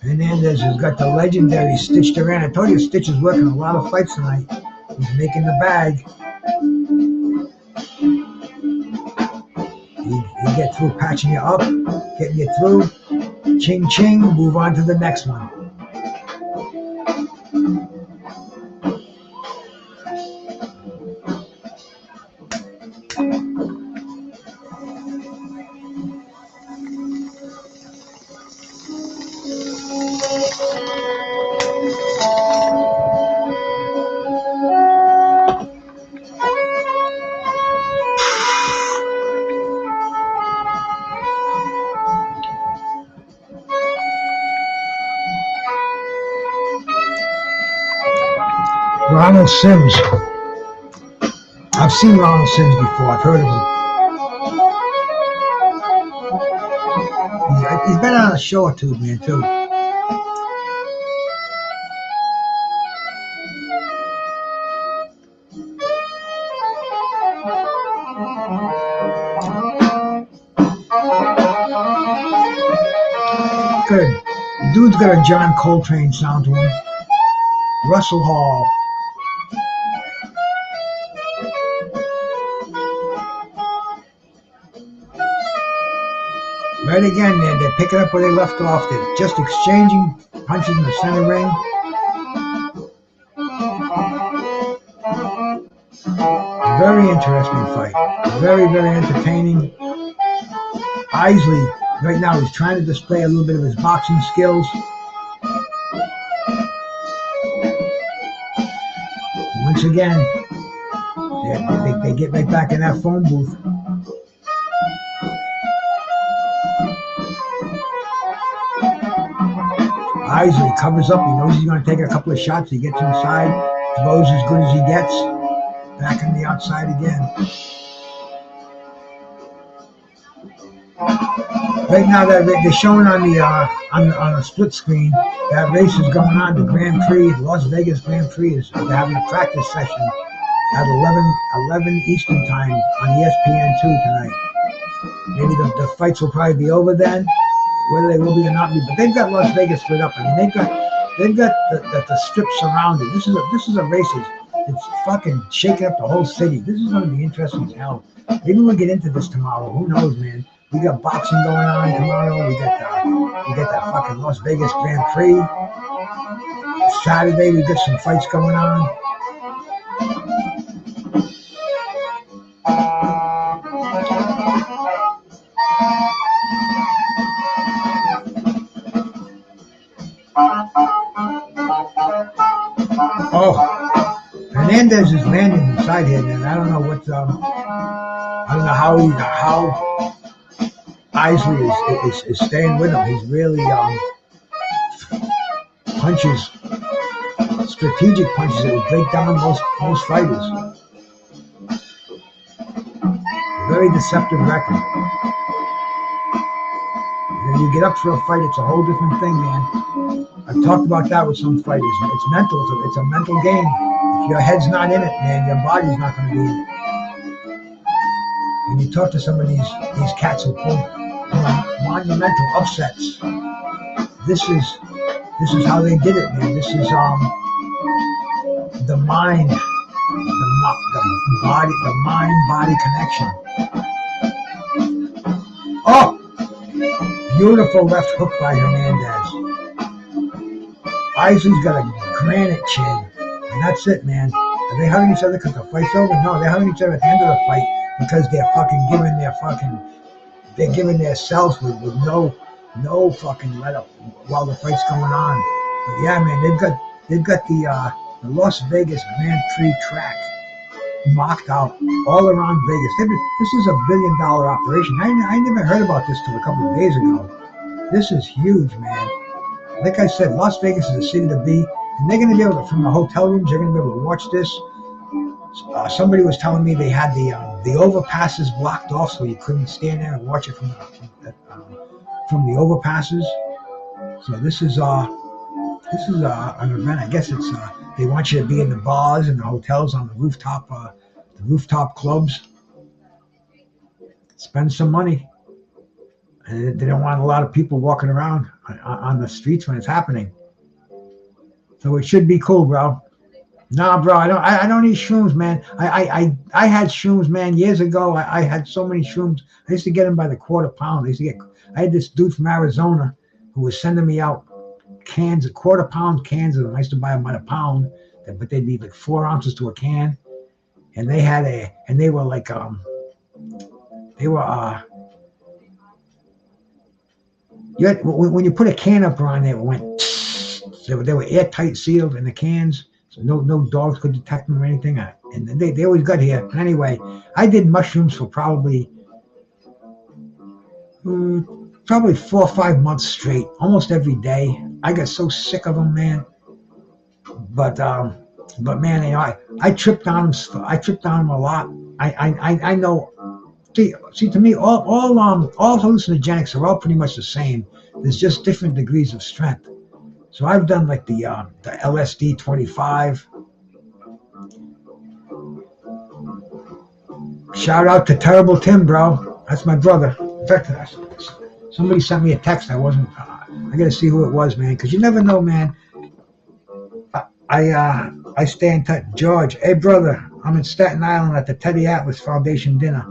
C: Hernandez has got the legendary Stitch Duran. I told you Stitch is working a lot of fights tonight. He's making the bag. You get through patching you up, getting you through. Ching ching, move on to the next one. Ronald Sims. I've seen Ronald Sims before. I've heard of him. He's been on a show or two, man, too. Good. The dude's got a John Coltrane sound to him. Russell Hall. Right again, man. They're picking up where they left off. They're just exchanging punches in the center ring. Very interesting fight. Very, very entertaining. Isley, right now, he's trying to display a little bit of his boxing skills. Once again, they get right back in that phone booth. Isley covers up. He knows he's going to take a couple of shots. He gets inside, throws as good as he gets. Back on the outside again. Right now, they're showing on the split screen that race is going on. The Grand Prix, the Las Vegas Grand Prix, they're having a practice session at 11 Eastern time on ESPN2 tonight. Maybe the fights will probably be over then. Whether they will be or not be, but they've got Las Vegas split up. I mean, they've got the strip surrounded. This is a race. It's fucking shaking up the whole city. This is going to be interesting as hell. Maybe we'll get into this tomorrow. Who knows, man? We got boxing going on tomorrow. We got that fucking Las Vegas Grand Prix. Saturday we got some fights going on. Oh, Hernandez is landing inside here, man. I don't know what. I don't know how Isley is staying with him. He's really punches, strategic punches that would break down most fighters. Very deceptive record. When you get up for a fight, it's a whole different thing, man. I've talked about that with some fighters. It's mental. It's a mental game. If your head's not in it, man, your body's not going to be in it. When you talk to some of these cats who pull monumental upsets, this is how they did it, man. This is the mind, the mind-body connection. Oh, beautiful left hook by Hernandez. Isley's got a granite chin, and that's it, man. Are they hugging each other because the fight's over? No, they're hugging each other at the end of the fight because they're giving their selves with no fucking let up while the fight's going on. But yeah, man, they've got the Las Vegas Grand Prix track marked out all around Vegas. This is $1 billion operation. I never heard about this till a couple of days ago. This is huge, man. Like I said, Las Vegas is a city to be, and they're going to be able to, from the hotel rooms, they're going to be able to watch this. Somebody was telling me they had the overpasses blocked off, so you couldn't stand there and watch it from the overpasses. So this is an event. I guess it's they want you to be in the bars and the hotels on the rooftop clubs. Spend some money. And they don't want a lot of people walking around on the streets when it's happening. So it should be cool, bro. Nah, bro, I don't eat shrooms, man. I had shrooms, man, years ago. I had so many shrooms. I used to get them by the quarter pound. I had this dude from Arizona who was sending me out cans, quarter pound cans of them. I used to buy them by the pound, but they'd be like 4 ounces to a can. And they were like, when you put a can up around there, it went, they were airtight sealed in the cans. So no dogs could detect them or anything. And they always got here. But anyway, I did mushrooms for probably 4 or 5 months straight, almost every day. I got so sick of them, man. But man, you know, I tripped on them. I tripped on them a lot. I know. See, to me, all hallucinogenics are all pretty much the same. There's just different degrees of strength. So I've done like the LSD 25. Shout out to Terrible Tim, bro. That's my brother. In fact, somebody sent me a text. I gotta see who it was, man, because you never know, man. I stay in touch. George, hey brother, I'm in Staten Island at the Teddy Atlas Foundation dinner.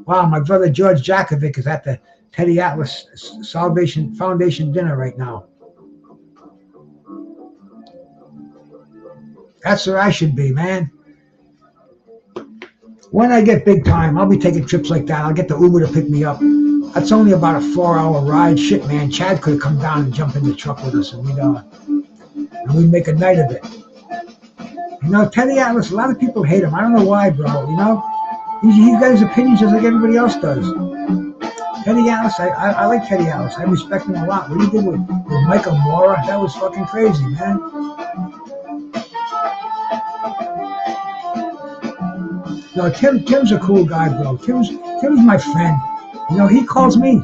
C: Wow, my brother George Jakovic is at the Teddy Atlas Foundation dinner right now. That's where I should be, man. When I get big time, I'll be taking trips like that. I'll get the Uber to pick me up. That's only about a 4-hour ride. Shit, man. Chad could have come down and jumped in the truck with us, and we'd make a night of it. You know, Teddy Atlas, a lot of people hate him. I don't know why, bro. You know, he's got his opinions just like everybody else does. Teddy Atlas, I like Teddy Atlas. I respect him a lot. What he did with Michael Mora, that was fucking crazy, man. No, Tim's a cool guy, bro. Tim's my friend. You know, he calls me.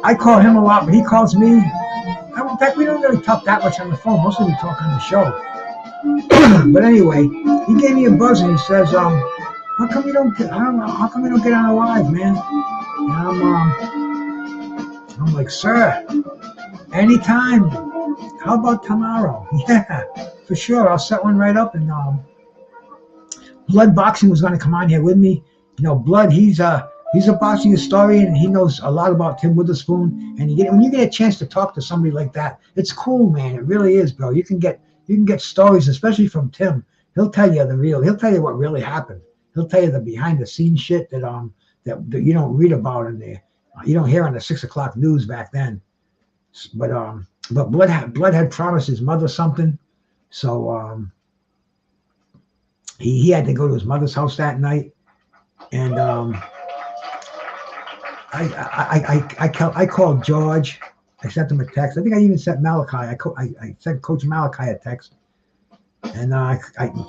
C: I call him a lot, but he calls me. In fact, we don't really talk that much on the phone. Mostly we talk on the show. But anyway, he gave me a buzz and he says, how come you don't get on a live, man? And I'm like, sir, anytime. How about tomorrow? Yeah, for sure. I'll set one right up. And Blood Boxing was going to come on here with me. You know, Blood, he's a boxing historian, and he knows a lot about Tim Witherspoon. And when you get a chance to talk to somebody like that, it's cool, man. It really is, bro. You can get stories, especially from Tim. He'll tell you he'll tell you what really happened. He'll tell you the behind the scenes shit that you don't read about in there. You don't hear on the 6 o'clock news back then. But Blood had promised his mother something, so he had to go to his mother's house that night, and I called George. I sent him a text. I think I even sent Malachi. I sent Coach Malachi a text, and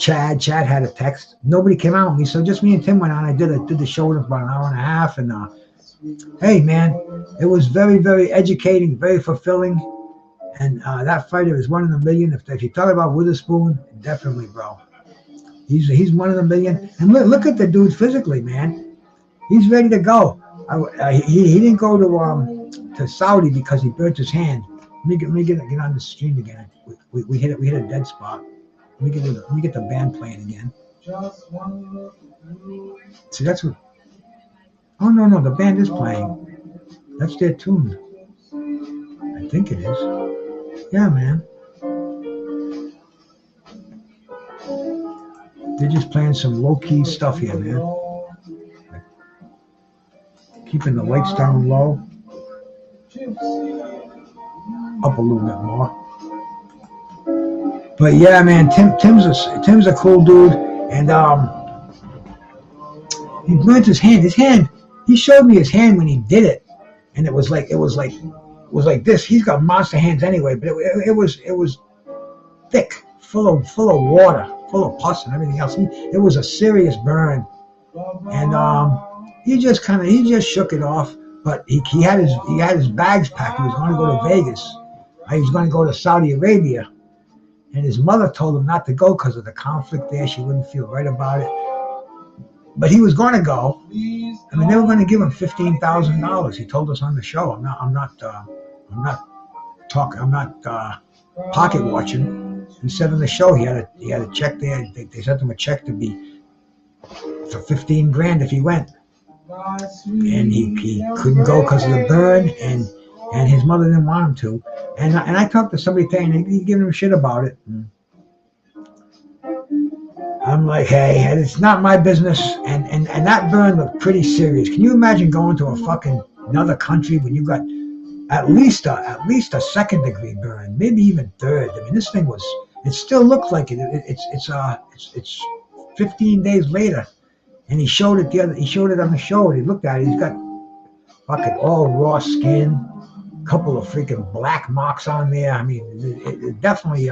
C: Chad had a text. Nobody came out with me, so just me and Tim went on. I did the show with him for about an hour and a half, and hey, man, it was very, very educating, very fulfilling, and that fighter is one in a million. If you talk about Witherspoon, definitely, bro. He's one in a million. And look at the dude physically, man. He's ready to go. He didn't go to Saudi because he burnt his hand. Let me get on the stream again. We hit a dead spot. Let me get the band playing again. See, that's what. Oh no, the band is playing. That's their tune. I think it is. Yeah, man. They're just playing some low-key stuff here, man. Keeping the lights down low. Up a little bit more. But yeah, man, Tim's a cool dude, and he burnt his hand. He showed me his hand when he did it, and it was like this. He's got monster hands anyway, but it was thick, full of water, full of pus and everything else. It was a serious burn, and he just shook it off. But he had his bags packed. He was going to go to Vegas. He was going to go to Saudi Arabia, and his mother told him not to go because of the conflict there. She wouldn't feel right about it. But he was going to go, I mean, they were going to give him $15,000. He told us on the show. I'm not pocket watching. He said on the show he had a check there. They sent him a check to be for $15,000 if he went, and he couldn't go because of the burn, and his mother didn't want him to. And I talked to somebody today, and he giving him shit about it. And I'm like, hey, it's not my business. And that burn looked pretty serious. Can you imagine going to a fucking another country when you got at least a second degree burn, maybe even third? I mean, this thing was. It still looked like it. It's 15 days later, and he showed it He showed it on the show, and he looked at it. He's got fucking all raw skin, couple of freaking black marks on there. I mean, it definitely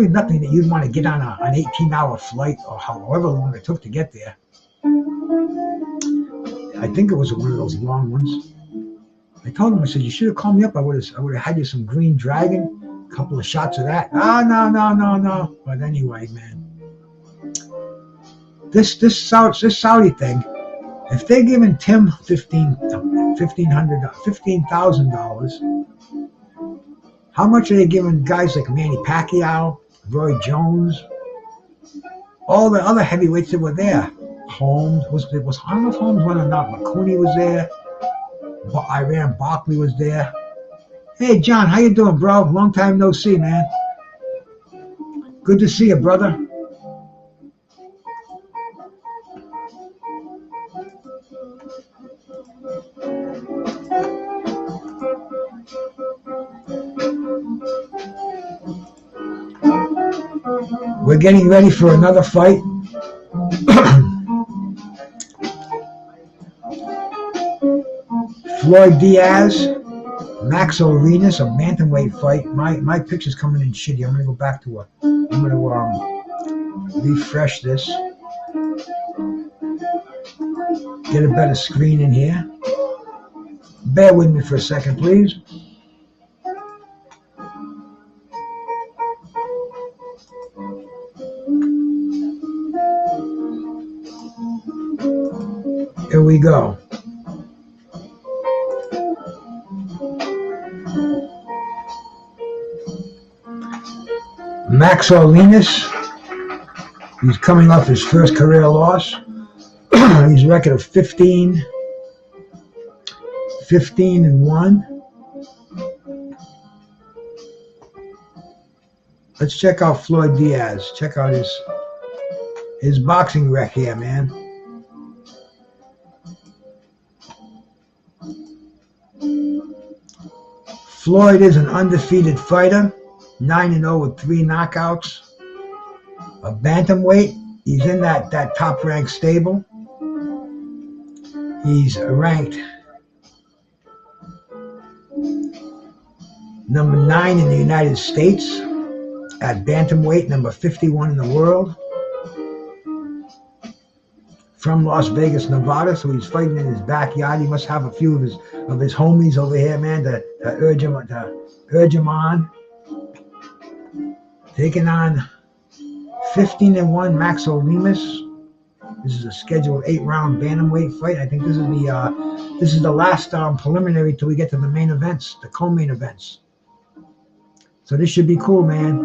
C: nothing that you'd want to get on an 18-hour flight or however long it took to get there. I think it was one of those long ones. I told him, I said, you should have called me up. I would have had you some Green Dragon. Couple of shots of that. No. But anyway, man, this Saudi thing. If they're giving Tim $15,000, how much are they giving guys like Manny Pacquiao, Roy Jones, all the other heavyweights that were there? Holmes I don't know if Holmes went or not. McCooney was there. Iran Barkley was there. Hey, John, how you doing, bro? Long time no see, man. Good to see you, brother. We're getting ready for another fight. Floyd Diaz, Max Arenas, a bantamweight fight. My picture's coming in shitty. I'm gonna go back to I'm gonna refresh this. Get a better screen in here. Bear with me for a second, please. Here we go. Max Arenas, he's coming off his first career loss. He's a record of 15-1. Let's check out Floyd Diaz. Check out his boxing rec here, man. Floyd is an undefeated fighter. 9-0 with 3 knockouts. A bantamweight. He's in that top ranked stable. He's ranked number 9 in the United States at bantamweight, number 51 in the world. From Las Vegas, Nevada, so he's fighting in his backyard. He must have a few of his homies over here, man, to urge him on. Taking on 15-1 Max Arenas. This is a scheduled 8-round bantamweight fight. I think this is the last preliminary till we get to the main events, the co-main events. So this should be cool, man.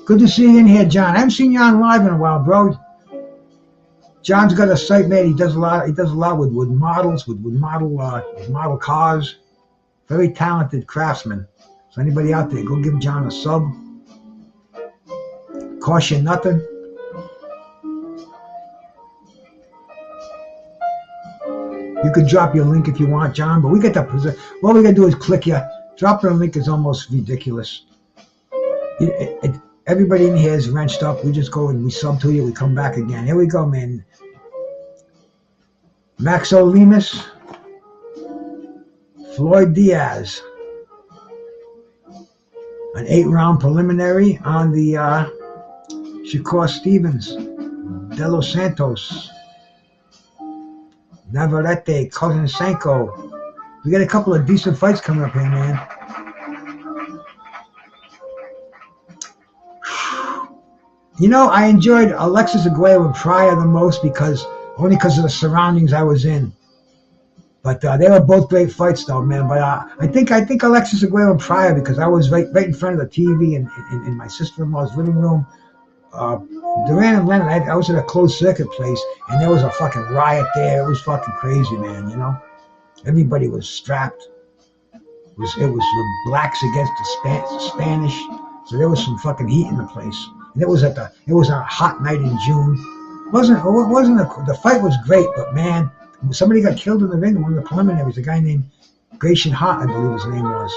C: Good to see you in here, John. I haven't seen you on live in a while, bro. John's got a site, man. He does a lot with models, with model cars. Very talented craftsman. So anybody out there, go give John a sub. Cost you nothing. You could drop your link if you want, John, but we get that. All we gotta do is click here. Dropping a link is almost ridiculous. Everybody in here is wrenched up. We just go and we sub to you. We come back again. Here we go, man. Max Arenas, Floyd Diaz. An 8-round preliminary on the Shakur Stevenson, De Los Santos, Navarrete, Conceicao. We got a couple of decent fights coming up here, man. You know, I enjoyed Alexis Aguero and Pryor the most because only because of the surroundings I was in. But they were both great fights, though, man. But I think Alexis Aguero prior, because I was right in front of the TV in my sister-in-law's living room. Duran and Leonard, I was at a closed circuit place, and there was a fucking riot there. It was fucking crazy, man. You know, everybody was strapped. It was with blacks against the Spanish, so there was some fucking heat in the place. And it was a hot night in June. The fight was great, but man, somebody got killed in the ring. One of the preliminaries, a guy named Grayson Hart, I believe his name was.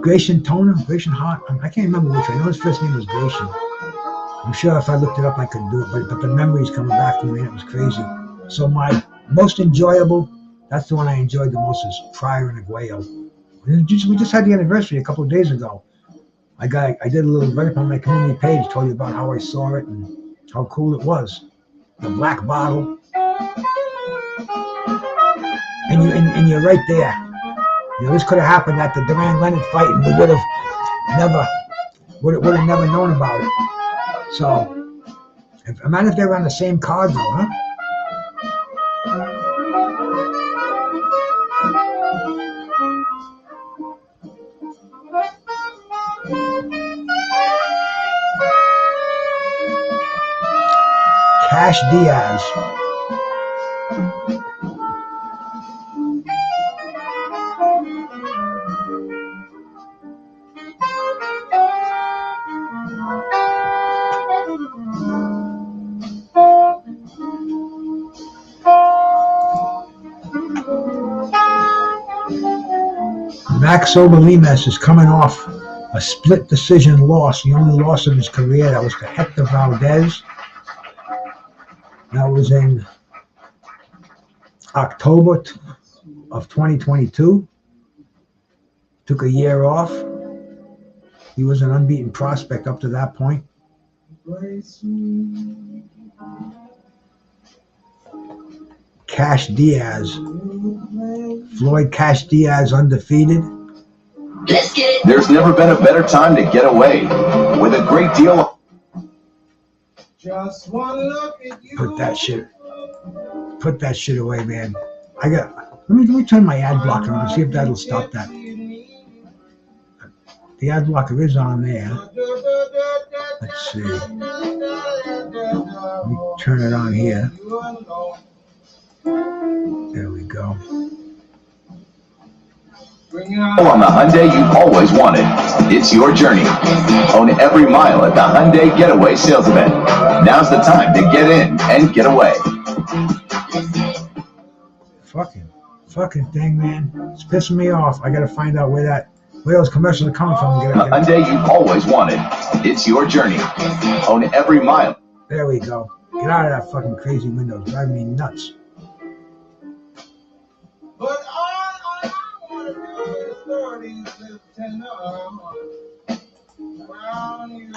C: Grayson Hart. I can't remember which. I know his first name was Grayson. I'm sure if I looked it up, I could do it. But the memory's coming back to me, man. It was crazy. So my most enjoyable, that's the one I enjoyed the most, is Pryor and Aguayo. We just had the anniversary a couple of days ago. I did a little write-up on my community page, told you about how I saw it and how cool it was. The black bottle. And you're right there. You know, this could have happened at the Duran Leonard fight, and we would have never known about it. So, imagine if they were on the same card, though, huh? Cash Diaz. Max Oberlimes is coming off a split decision loss, the only loss of his career. That was to Hector Valdez. That was in October of 2022. Took a year off. He was an unbeaten prospect up to that point. Cash Diaz. Floyd Cash Diaz undefeated.
B: Let's get it.
D: There's never been a better time to get away with a great deal of...
F: Just one look at you.
C: Put that shit away, man. Let me turn my ad blocker on and see if that'll stop that. The ad blocker is on there. Let's see. Let me turn it on here. There we go.
D: On the Hyundai you've always wanted. It's your journey. Own every mile at the Hyundai Getaway Sales Event. Now's the time to get in and get away.
C: Fucking thing, man. It's pissing me off. I gotta find out where those commercials are coming from.
D: The Hyundai you've always wanted. It's your journey. Own every mile.
C: There we go. Get out of that fucking crazy window. It's driving me nuts.
F: But all I want to do is 30s live tender around you.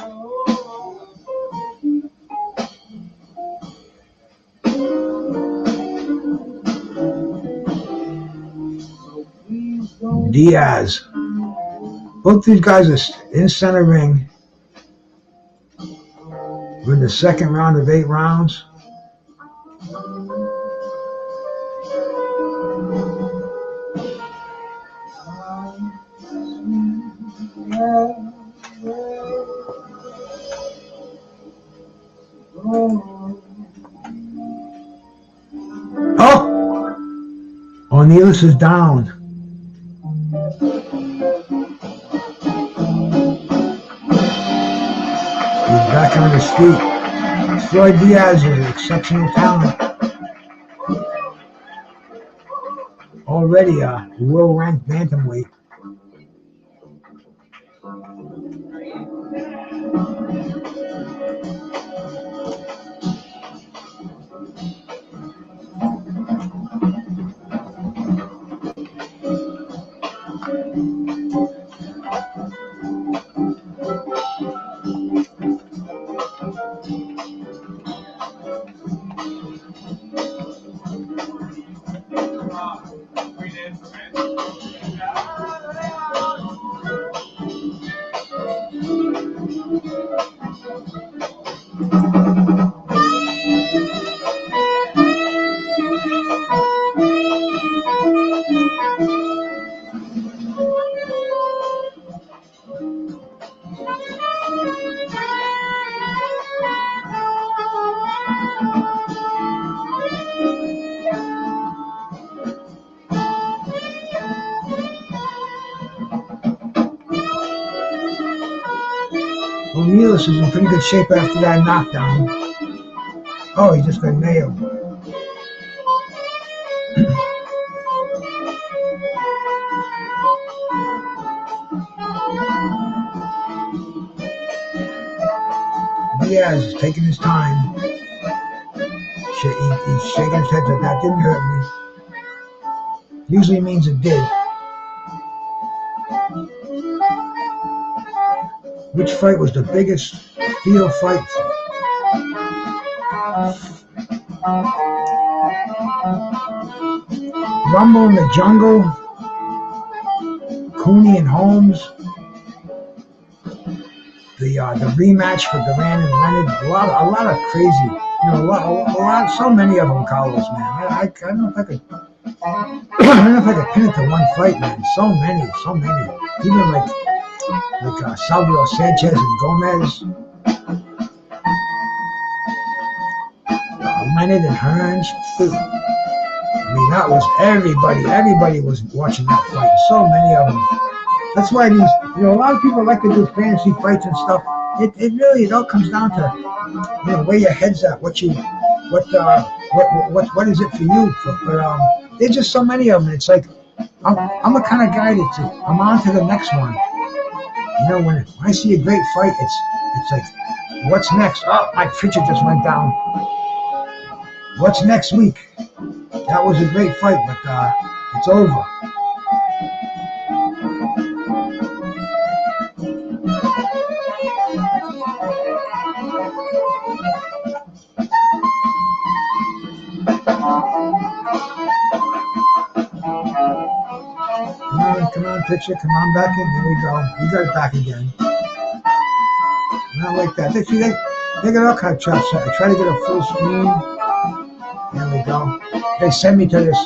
C: Diaz. Both these guys are in center ring. We're in the second round of 8 rounds. Oh! Ornelas is down. He's back on his feet. Floyd Diaz is an exceptional talent. Already a world-ranked bantamweight. Ornelas is in pretty good shape after that knockdown. Oh, he just got nailed. Diaz is taking his time. He's shaking his head like that didn't hurt me. Usually means it did. Which fight was the biggest field fight? Rumble in the Jungle, Cooney and Holmes, the rematch for Duran and Leonard, a lot of crazy, a lot, so many of them, Carlos, man. I don't know if I could, pin it to one fight, man. So many, even like Salvador Sanchez and Gomez, Leonard and Hearns. I mean, that was everybody was watching that fight. So many of them. That's why these, a lot of people like to do fantasy fights and stuff. It all comes down to, where your head's at, what is it for you? But there's just so many of them. It's like I'm a kind of guy that's I'm on to the next one. When I see a great fight, it's like, what's next? Oh, my picture just went down. What's next week? That was a great fight, but it's over. Come on, picture. Come on, back in. Here we go. We got it back again. Not like that. They got all kind of chops. I try to get a full screen. There we go. They send me to this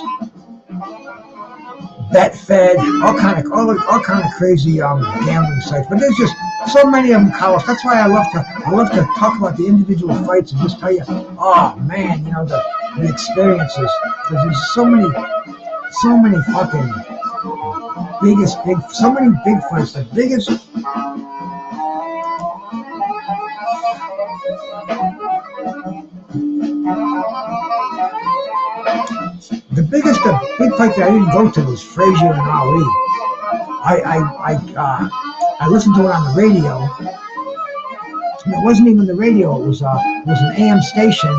C: Betfed, all kind of crazy gambling sites. But there's just so many of them, Carlos. That's why I love to talk about the individual fights and just tell you, oh man, the experiences. Because there's so many fucking so many big fights. The biggest. The big fight that I didn't go to was Frazier and Ali. I listened to it on the radio. And it wasn't even the radio. It was an AM station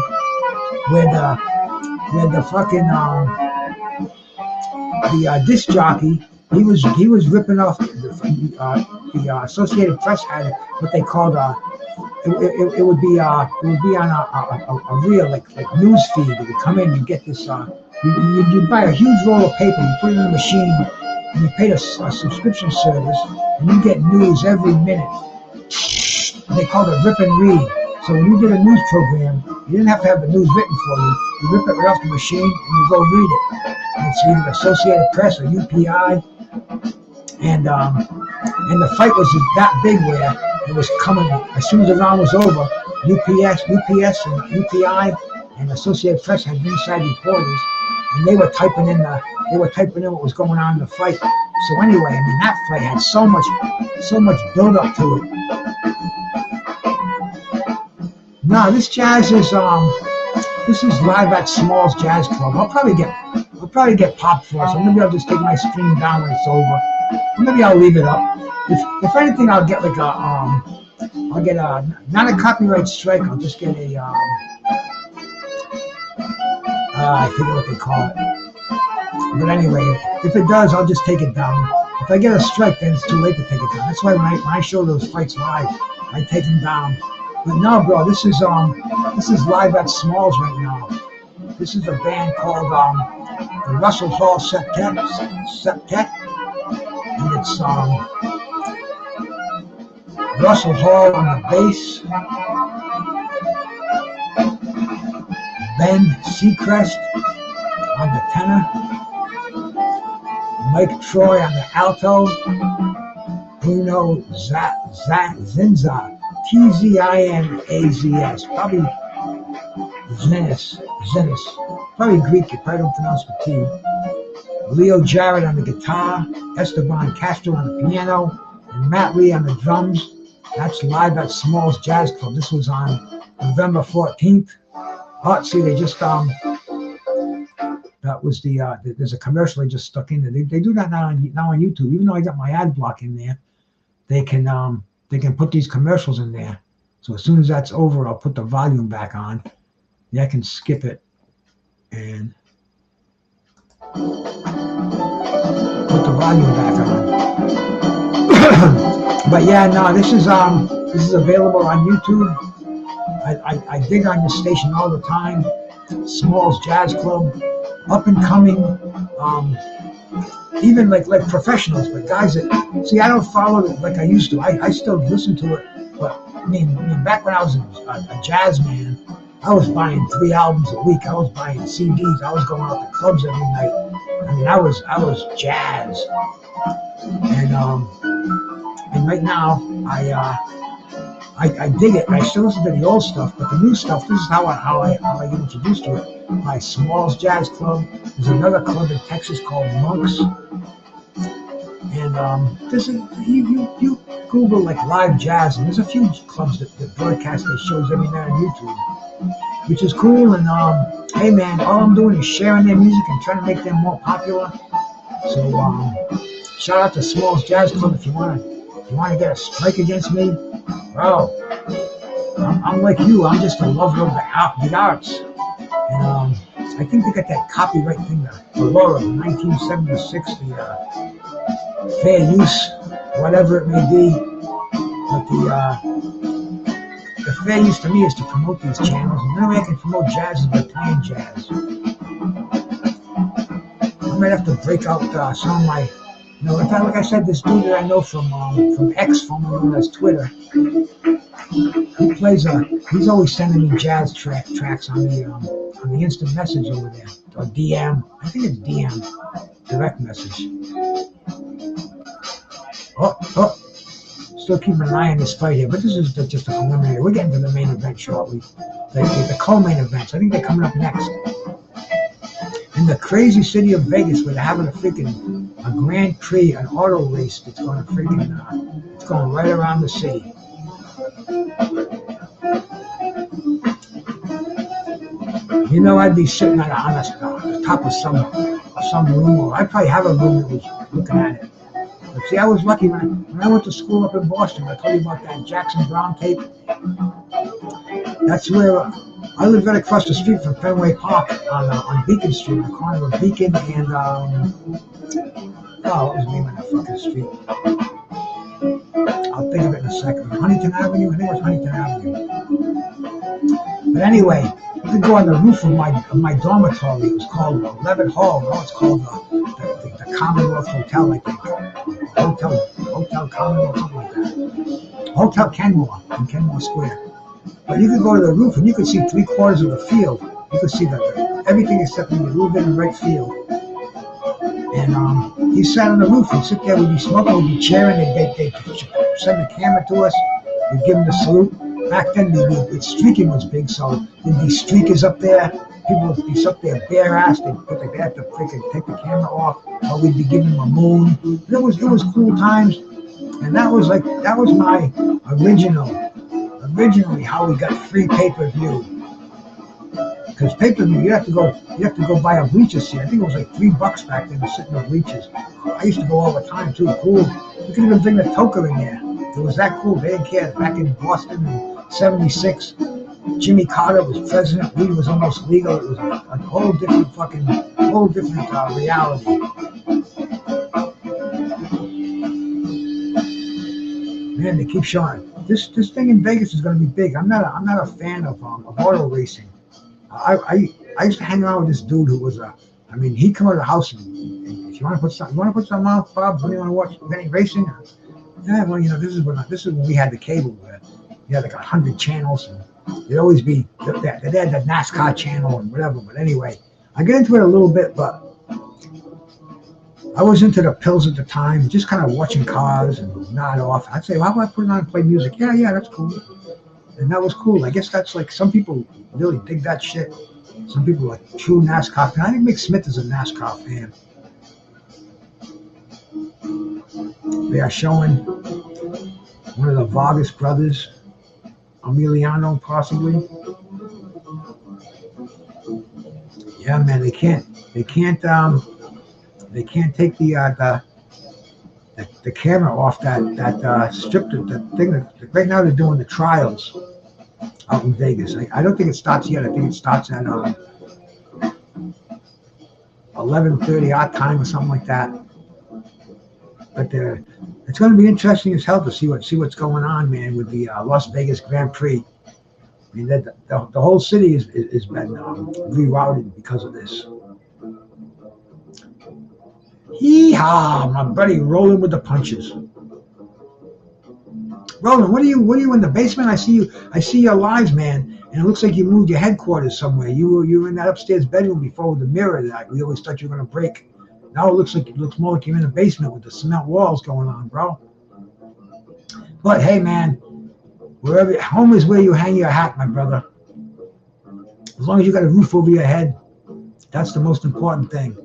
C: where the fucking the disc jockey he was ripping off the Associated Press had what they called it would be on a reel like news feed. It would come in, you get this. You buy a huge roll of paper, you put it in a machine, and you pay a subscription service, and you get news every minute. And they called it rip and read. So when you did a news program, you didn't have to have the news written for you. You rip it right off the machine, and you go read it. And it's either Associated Press or UPI. And the fight was that big where it was coming as soon as the round was over. UPS, and UPI, and Associated Press had inside reporters. And they were typing in what was going on in the fight. So anyway, I mean that fight had so much build up to it. No, this jazz is live at Smalls Jazz Club. I'll probably get popped for it. So maybe I'll just take my stream down when it's over. Or maybe I'll leave it up. If anything, I'll get like not a copyright strike. I'll just get a I forget what they call it. But anyway, if it does, I'll just take it down. If I get a strike, then it's too late to take it down. That's why when I show those fights live, I take them down. But no, bro, this is live at Smalls right now. This is a band called the Russell Hall Septet, and it's Russell Hall on the bass, Ben Seacrest on the tenor, Mike Troy on the alto, Bruno Zinza, Tzinazs, probably Zenis, probably Greek, you probably don't pronounce the T. Leo Jarrett on the guitar, Esteban Castro on the piano, and Matt Lee on the drums. That's live at Smalls Jazz Club. This was on November 14th. Oh, see, they just that was the there's a commercial they just stuck in there. They do that now on YouTube. Even though I got my ad block in there, they can put these commercials in there. So as soon as that's over, I'll put the volume back on. Yeah, I can skip it and put the volume back on. But yeah, no, this is available on YouTube. I dig on this station all the time. Smalls Jazz Club, up and coming, even like professionals, but guys that see, I don't follow it like I used to. I still listen to it, but I mean back when I was a jazz man, I was buying 3 albums a week. I was buying CDs. I was going out to clubs every night. I mean, I was jazz, and right now I dig it. I still listen to the old stuff, but the new stuff, this is how I get introduced to it. My Smalls Jazz Club. There's another club in Texas called Monks. And this is you Google like live jazz, and there's a few clubs that broadcast their shows every night on YouTube, which is cool. And hey man, all I'm doing is sharing their music and trying to make them more popular. So shout out to Smalls Jazz Club if you want to get a strike against me. Bro, I'm like you. I'm just a lover of the arts. And I think they got that copyright thing, the law of 1976, the fair use, whatever it may be. But the fair use to me is to promote these channels. And the only way I can promote jazz is by playing jazz. I might have to break out some of my. In fact, like I said, this dude that I know from X, formerly known as Twitter, he plays he's always sending me jazz tracks on the instant message over there, or DM. I think it's DM, direct message. Oh, still keeping an eye on this fight here, but this is just a preliminary. We're getting to the main event shortly, the co-main events. I think they're coming up next. In the crazy city of Vegas, where they're having a Grand Prix, an auto race that's going to it's going right around the city. I'd be sitting on the top of some room, or I'd probably have a room that was looking at it. But see, I was lucky when I went to school up in Boston. I told you about that Jackson Brown tape. That's where I live right across the street from Fenway Park on Beacon Street, on the corner of Beacon and what was the name of that fucking street? I'll think of it in a second. Huntington Avenue? I think it was Huntington Avenue. But anyway, I could go on the roof of my dormitory. It was called Levitt Hall. Now it's called the Commonwealth Hotel, I think. Hotel Commonwealth, something like that. Hotel Kenmore in Kenmore Square. But you could go to the roof and you could see 3/4 of the field. You could see everything except when you moved in the right field. And he sat on the roof. He'd sit there, we'd be smoking, we'd be cheering. They'd send the camera to us. We'd give him the salute. Back then, streaking was big, so there'd be streakers up there. People would be up there bare-assed. They'd have to freaking take the camera off, or we'd be giving them a moon. It was cool times. And that was my originally how we got free pay-per-view. Because pay-per-view, you have to go buy a bleacher seat. I think it was like $3 back then to sit in the bleachers. I used to go all the time too. Cool. You could even bring the toker in there. It was that cool. They didn't care. Back in Boston in '76, Jimmy Carter was president. Weed was almost legal. It was a whole different reality. Man, they keep showing. This thing in Vegas is going to be big. I'm not a fan of auto racing. I used to hang around with this dude who was he'd come out of the house and if you want to put something on, Bob, what do you want to watch? Any racing? Yeah, well, this is when we had the cable where you had like 100 channels and there'd always be they had the NASCAR channel and whatever. But anyway, I get into it a little bit, but I was into the pills at the time, just kind of watching cars and nod off. I'd say, well, how about I put it on and play music? Yeah, that's cool. And that was cool. I guess that's like some people really dig that shit. Some people are like true NASCAR fans. I think Mick Smith is a NASCAR fan. They are showing one of the Vargas brothers, Emiliano possibly. Yeah, man, they can't take the camera off that strip, the thing that right now they're doing the trials out in Vegas. I don't think it starts yet. I think it starts at 11:30 our time or something like that. But it's going to be interesting as hell to see what's going on, man, with the Las Vegas Grand Prix. I mean, the whole city has been rerouted because of this. Hee-haw, my buddy rolling with the punches. Roland, what are you in the basement? I see your lives, man, and it looks like you moved your headquarters somewhere. You were in that upstairs bedroom before with the mirror that we always thought you were gonna break. Now it looks more like you're in the basement with the cement walls going on, bro. But hey, man, home is where you hang your hat, my brother. As long as you got a roof over your head, that's the most important thing.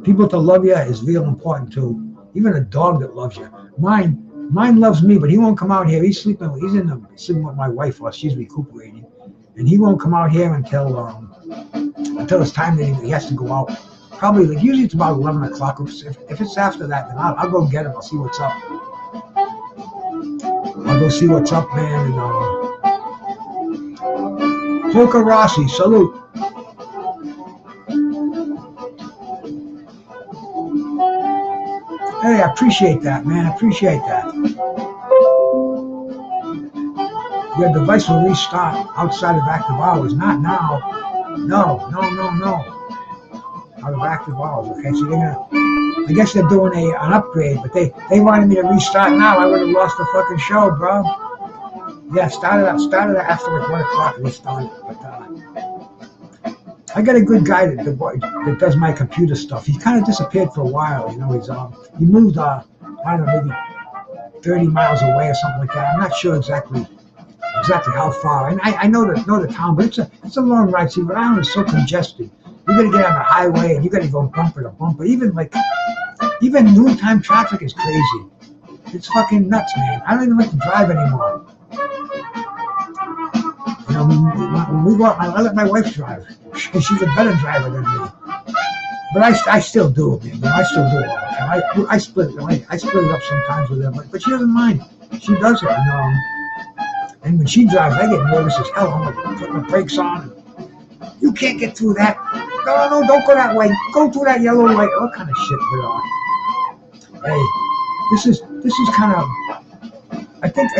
C: People to love you is real important too. Even a dog that loves you. Mine loves me, but he won't come out here. He's sleeping with my wife while she's recuperating, and he won't come out here until it's time that he has to go out. Probably usually it's about 11 o'clock. If it's after that, then I'll go get him. I'll see what's up. I'll go see what's up, man. And Polka Rossi, salute. Hey, I appreciate that, man. I appreciate that. Your device will restart outside of active hours. Not now. No. Out of active hours. Okay, so I guess they're doing an upgrade, but they wanted me to restart now. I would have lost the fucking show, bro. Yeah, started after 1 o'clock. Restarted, but I got a good guy that does my computer stuff. He kind of disappeared for a while, you know. He moved, I don't know, maybe 30 miles away or something like that. I'm not sure exactly how far. And I know the town, but it's a long ride. See, Rhode Island is so congested. You got to get on the highway and you got to go bumper to bumper. Even noontime traffic is crazy. It's fucking nuts, man. I don't even like to drive anymore. You know, when we go out, I let my wife drive. She's a better driver than me. But I still do it, man. You know, I still do it all the time. I split it up sometimes with her, but she doesn't mind. She does it. And when she drives, I get nervous as hell. I'm like putting the brakes on. You can't get through that. No, don't go that way. Go through that yellow light. All kind of shit. But hey, this is kind of. I think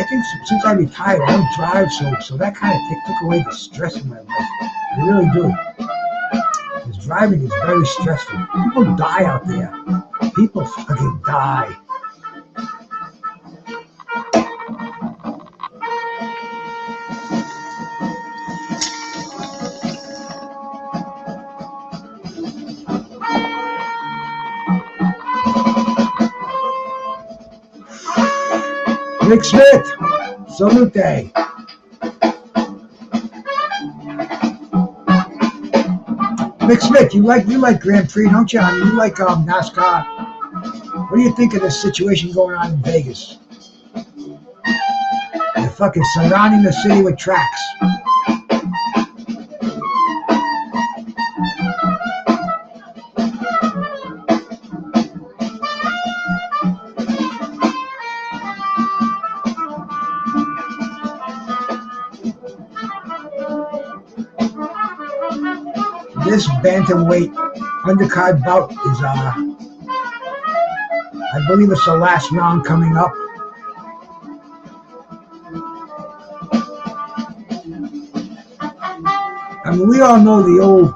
C: since I retired, I don't drive, so that kind of took away the stress in my life. I really do. Because driving is very stressful. People die out there. People fucking die. Rick Smith, salute. Rick Smith, you like Grand Prix, don't you? I mean, you like NASCAR. What do you think of this situation going on in Vegas? They're fucking surrounding the city with tracks. This bantamweight undercard bout is, I believe it's the last round coming up. I mean, we all know the old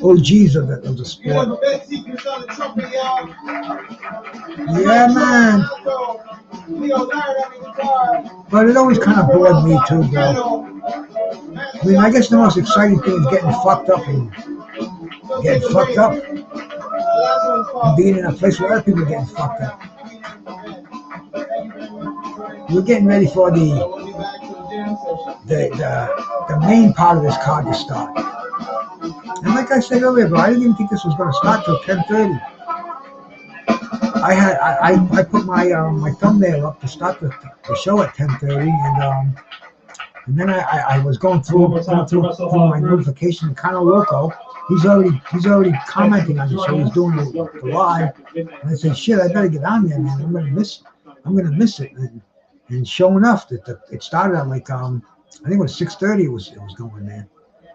C: OGs of the sport. Yeah, man. But it always kind of bored me too, bro. I mean, I guess the most exciting thing is getting fucked up and being in a place where other people are getting fucked up. We're getting ready for the main part of this card to start. And like I said earlier, bro, I didn't even think this was going to start till 10:30. I put my my thumbnail up to start the show at 10:30, and then I was going through my notification. Kind of loco. He's already commenting on the show. He's doing the live, and I said, "Shit, I better get on there, man. I'm gonna miss it." And sure enough, it started at like I think it was 6:30. It was going, man.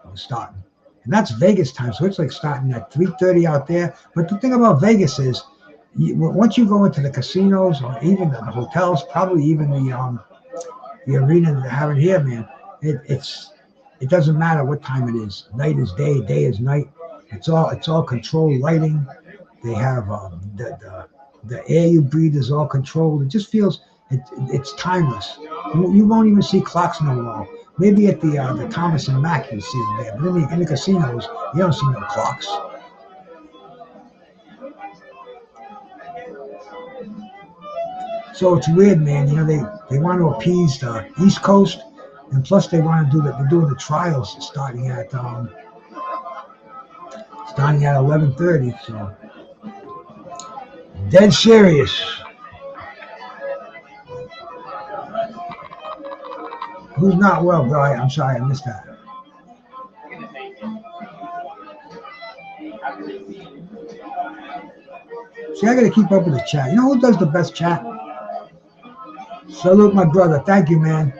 C: It was starting, and that's Vegas time, so it's like starting at 3:30 out there. But the thing about Vegas is, once you go into the casinos or even the hotels, probably even the arena that they're having here, man, it doesn't matter what time it is. Night is day, day is night. It's all controlled lighting. They have the air you breathe is all controlled. It just feels it's timeless. You won't even see clocks no more. Maybe at the Thomas and Mack you see them there, but in the casinos you don't see no clocks. So it's weird, man. You know, they want to appease the East Coast, and plus they want to they're doing the trials starting at 11:30. So dead serious. Who's not well, bro? I'm sorry, I missed that. See, I got to keep up with the chat. You know who does the best chat? Salute my brother. Thank you, man.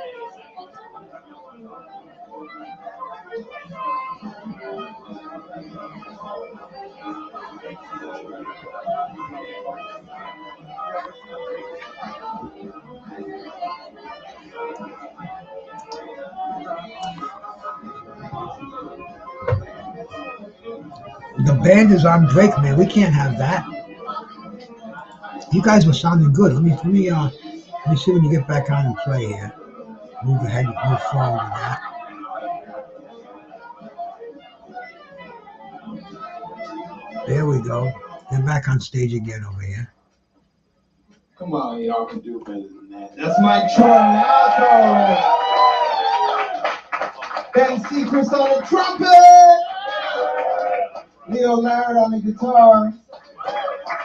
C: The band is on break, man. We can't have that. You guys were sounding good. Let me see when you get back on and play here. Move ahead, move forward with that. There we go. They're back on stage again over here.
I: Come on, y'all can do better than that. That's Mike Troy. Ben Secrets on the trumpet. Leo Laird on the guitar.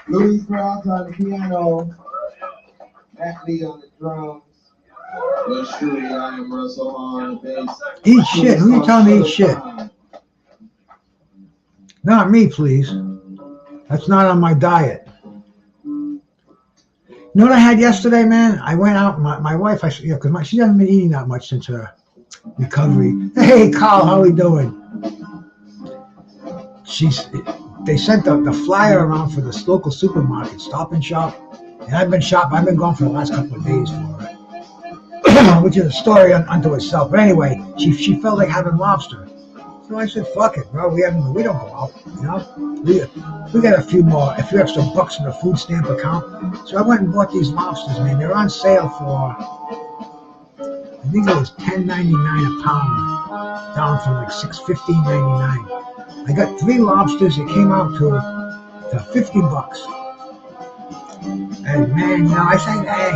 I: Luis Peralta on the piano. Matt Lee on the drums. Yours truly, I am Russell on the bass.
C: Eat shit. Who you telling me eat shit? Not me, please. That's not on my diet. You know what I had yesterday, man? I went out. My wife, because she hasn't been eating that much since her recovery. Hey, Carl, how we doing? They sent the flyer around for this local supermarket, Stop and Shop, and I've been going for the last couple of days for it, which is a story unto itself. But anyway, she felt like having lobster, so I said, "Fuck it, bro. We don't go out, you know. We got a few extra bucks in the food stamp account." So I went and bought these lobsters, man. They're on sale for, I think it was $10.99 a pound, down from like $15.99. I got 3 lobsters. It came out to $50. And man, you know, I said, hey,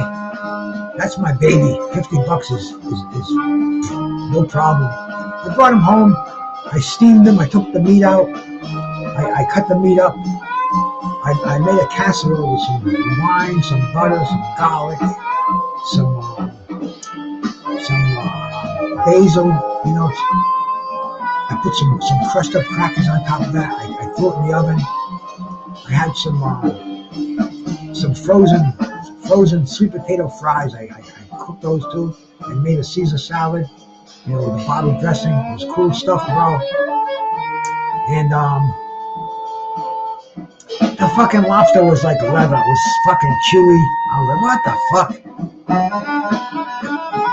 C: that's my baby. $50 is no problem. I brought them home. I steamed them. I took the meat out. I cut the meat up. I made a casserole with some wine, some butter, some garlic, some basil, you know. I put some crushed up crackers on top of that. I threw it in the oven. I had some frozen sweet potato fries. I cooked those too. I made a Caesar salad, you know, with the bottle dressing. It was cool stuff, bro. And the fucking lobster was like leather. It was fucking chewy. I was like, what the fuck?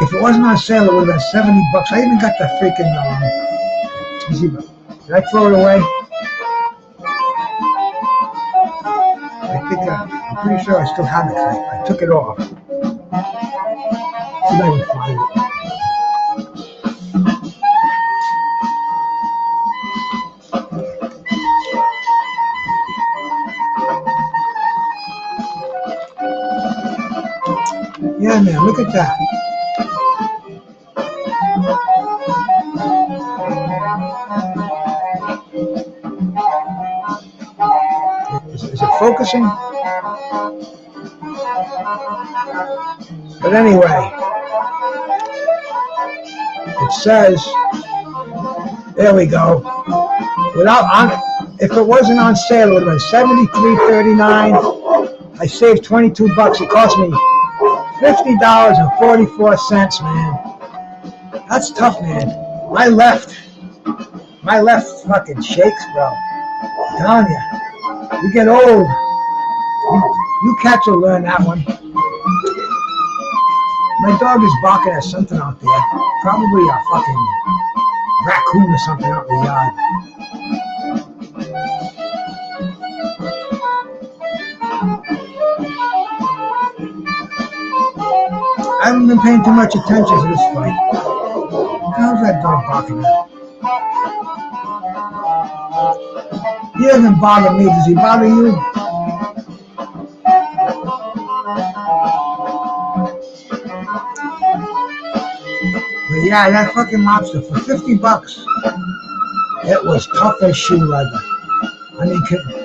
C: If it wasn't on sale, it would have been $70. I even got the freaking did I throw it away? I think I'm pretty sure I still have it. I took it off. See if I can find it. Yeah, man, look at that. Is it focusing? But anyway, it says, there we go. If it wasn't on sale, it would have been $73.39. I saved $22. It cost me $50.44, man. That's tough, man. My left fucking shakes, bro. I'm telling you, you get old. You cats will learn that one. My dog is barking at something out there. Probably a fucking raccoon or something out in the yard. I haven't been paying too much attention to this fight. How's that dog barking at? He doesn't bother me. Does he bother you? But yeah, that fucking lobster for $50. It was tough as shoe leather. I mean,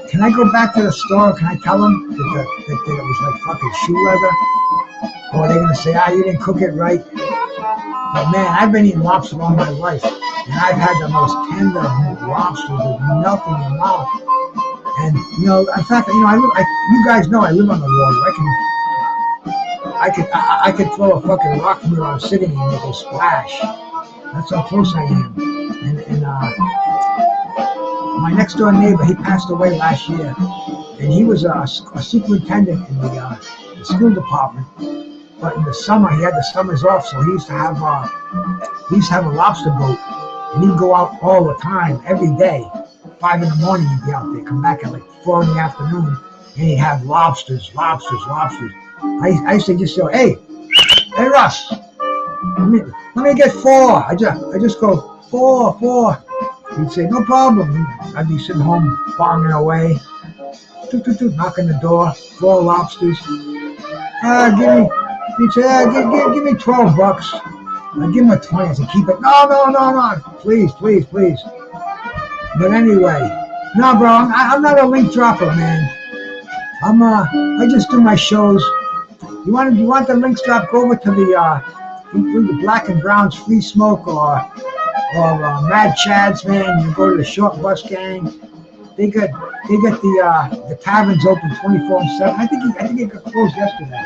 C: can I go back to the store? Can I tell them that it was like fucking shoe leather? Or are they gonna say, you didn't cook it right? But man, I've been eating lobster all my life, and I've had the most tender lobsters that melt in your mouth. And in fact, you guys know I live on the water. I could throw a fucking rock from where I'm sitting and make a splash. That's how close I am. And my next door neighbor, he passed away last year, and he was a superintendent in the school department. But in the summer, he had the summers off, so he used to have a lobster boat, and he'd go out all the time, every day. 5 in the morning, he'd be out there, come back at like 4 in the afternoon, and he'd have lobsters. I used to just say, hey Russ, let me get 4. I just go 4. He'd say, no problem. I'd be sitting home bonging away, knocking the door, 4 lobsters. He'd say, give me $12. I'd give him a 20. I said, keep it. No. Please. But anyway, no, bro, I'm not a link dropper, man. I just do my shows. You want the links dropped? Go over to the Black and Brown's Free Smoke or Mad Chads, man. You go to the Short Bus Gang. They got the taverns open 24/7. I think it got closed yesterday.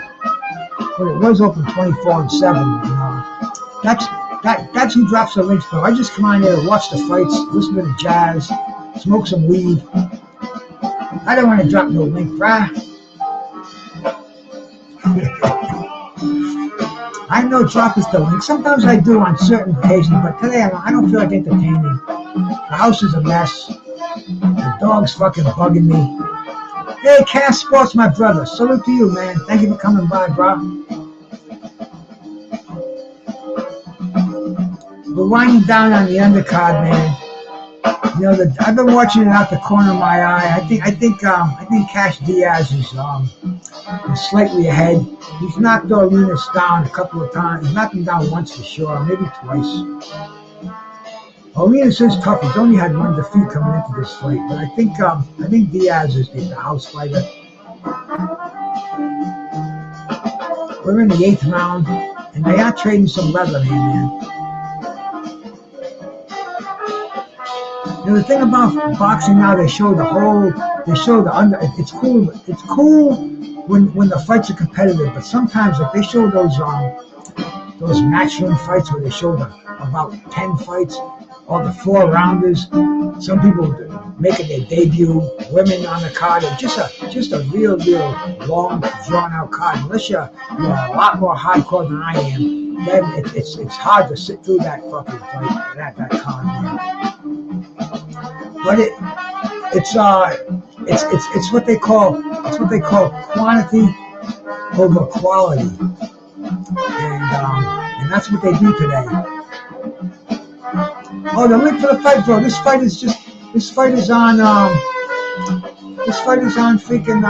C: But it was open 24/7. That's who drops the links, bro. I just come on there, watch the fights, listen to the jazz, smoke some weed. I don't want to drop no link, bruh. I know drop is the link. Sometimes I do on certain occasions, but today I don't feel like entertaining. The house is a mess. The dog's fucking bugging me. Hey, Cass Sports, my brother. Salute to you, man. Thank you for coming by, bro. We're winding down on the undercard, man. I've been watching it out the corner of my eye. I think Cash Diaz is slightly ahead. He's knocked Ornelas down a couple of times. He's knocked him down once for sure, maybe twice. Ornelas is tough. He's only had 1 defeat coming into this fight, but I think Diaz is the house fighter. We're in the 8th round, and they are trading some leather here, man. The thing about boxing now, they show the under. It's cool. It's cool when the fights are competitive, but sometimes if they show those matchroom fights where they show about 10 fights or the 4-rounders, some people making their debut, women on the card, and just a real long, drawn out card. Unless you're a lot more hardcore than I am, then it's hard to sit through that fucking fight, that card, man. But it's what they call quantity over quality, and that's what they do today. Oh, the link for the fight, bro. This fight is on freaking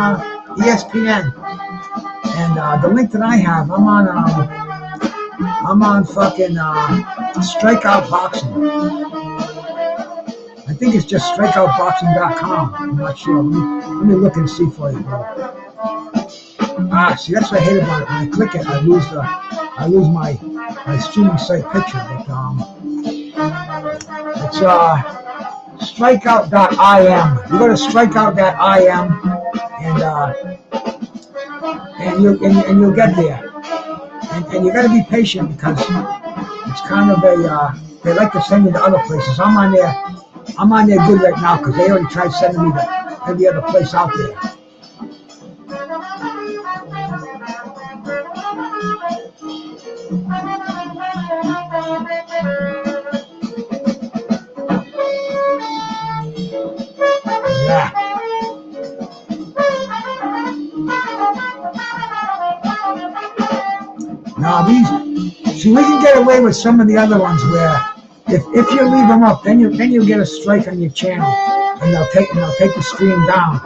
C: ESPN, and the link that I have, I'm on fucking Strikeout Boxing. I think it's just strikeoutboxing.com. I'm not sure. Let me look and see for you, bro. See, that's what I hate about it. When I click it, I lose my streaming site picture. But it's strikeout.im. You go to strikeout.im and you'll get there. And you got to be patient because it's kind of a they like to send you to other places. I'm on there good right now because they already tried sending me to every other place out there. Yeah. Now we can get away with some of the other ones where if you leave them up, then you get a strike on your channel, and they'll take the stream down.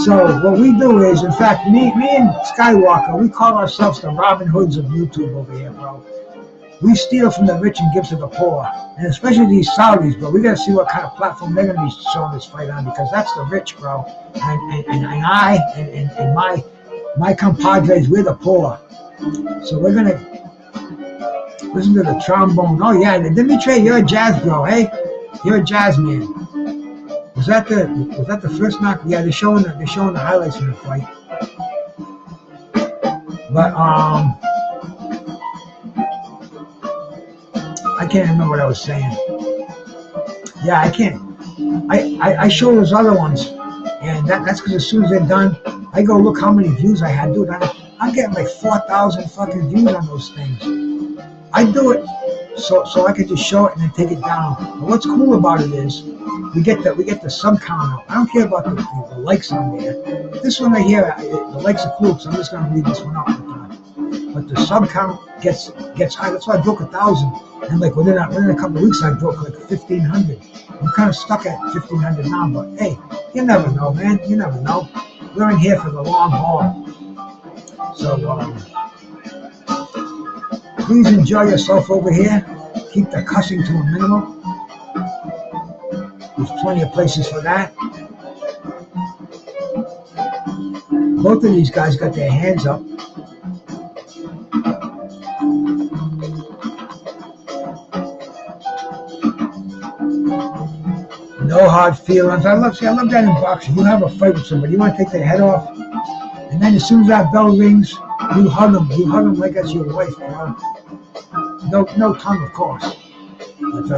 C: So what we do is, in fact, me and Skywalker, we call ourselves the Robin Hoods of YouTube over here, bro. We steal from the rich and give to the poor, and especially these Saudis, bro. We gotta see what kind of platform they're gonna be showing this fight on because that's the rich, bro. And my compadres, we're the poor. So we're gonna listen to the trombone. Oh yeah, Dimitri, you're a jazz bro, hey? You're a jazz man. Was that the first knock? Yeah, they're showing the highlights from the fight. But I can't remember what I was saying. Yeah, I can't. I show those other ones, and that's because as soon as they're done, I go look how many views I had, dude. I'm getting like 4,000 fucking views on those things. I do it so I can just show it and then take it down. But what's cool about it is we get the sub count out. I don't care about the likes on there. This one right here, the likes are cool, so I'm just gonna leave this one up. But the sub count gets high. That's why I broke 1,000. And like within a couple of weeks, I broke like 1,500. I'm kind of stuck at 1,500 now, but hey, you never know, man. You never know. We're in here for the long haul. So please enjoy yourself over here. Keep the cussing to a minimum. There's plenty of places for that. Both of these guys got their hands up. No hard feelings. I love that in boxing. You have a fight with somebody, you want to take their head off, and then as soon as that bell rings, you hug them. You hug them like that's your wife, bro. No tongue, of course. But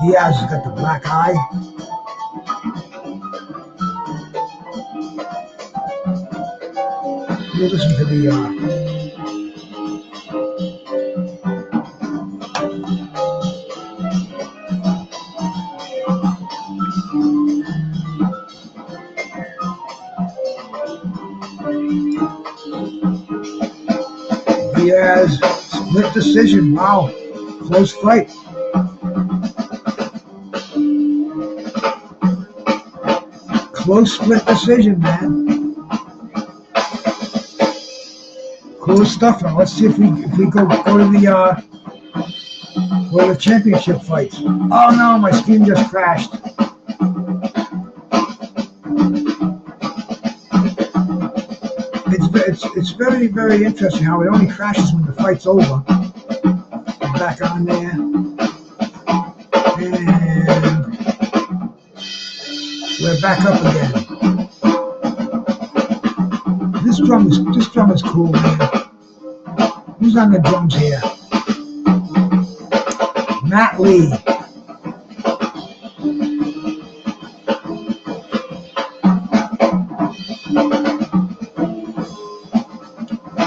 C: Diaz has got the black eye. You listen to the Diaz split decision. Wow, close fight. Close split decision, man. Cool stuff. Now let's see if we go to the championship fights. Oh no, my stream just crashed. It's very, very interesting how it only crashes when the fight's over. Back on there. And we're back up again. This drum is cool, man. Who's on the drums here? Matt Lee.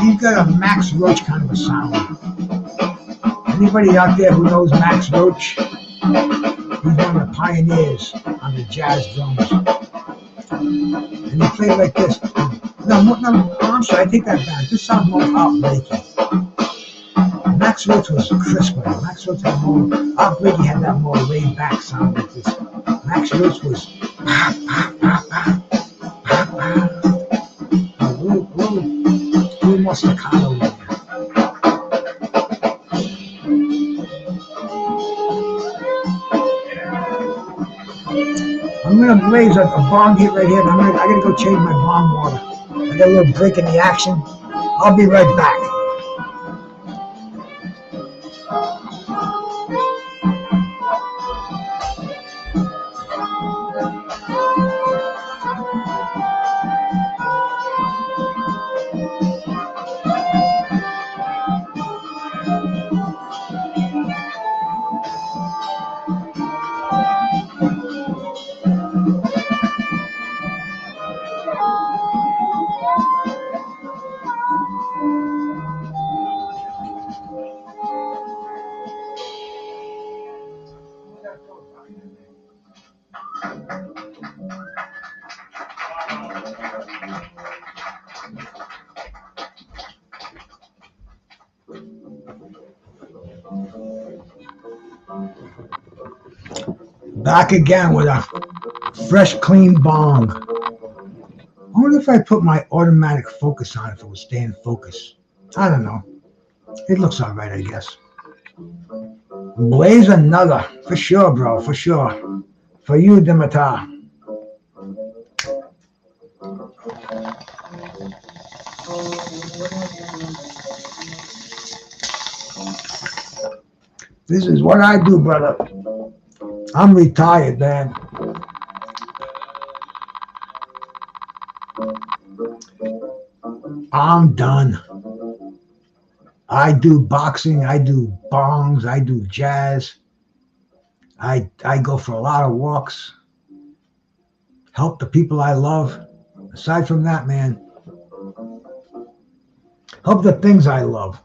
C: He's got a Max Roach kind of a sound. Anybody out there who knows Max Roach? He's one of the pioneers on the jazz drums. And he played like this. No, I'm sorry, I take that back. This sounds more Art-Blakey. Max Roach was crisper. Max Roach had more, Art-Blakey had that more laid back sound like this. Max Roach was a little more staccato there. I'm I'm gonna blaze a bong hit right here. I gotta go change my bong water. I got a little break in the action. I'll be right back. Back again with a fresh, clean bong. I wonder if I put my automatic focus on, if it would stay in focus. I don't know. It looks all right, I guess. Blaze another. For sure, bro. For sure. For you, Dimitar. This is what I do, brother. I'm retired, man. I'm done. I do boxing, I do bongs, I do jazz. I go for a lot of walks. Help the people I love. Aside from that, man, help the things I love.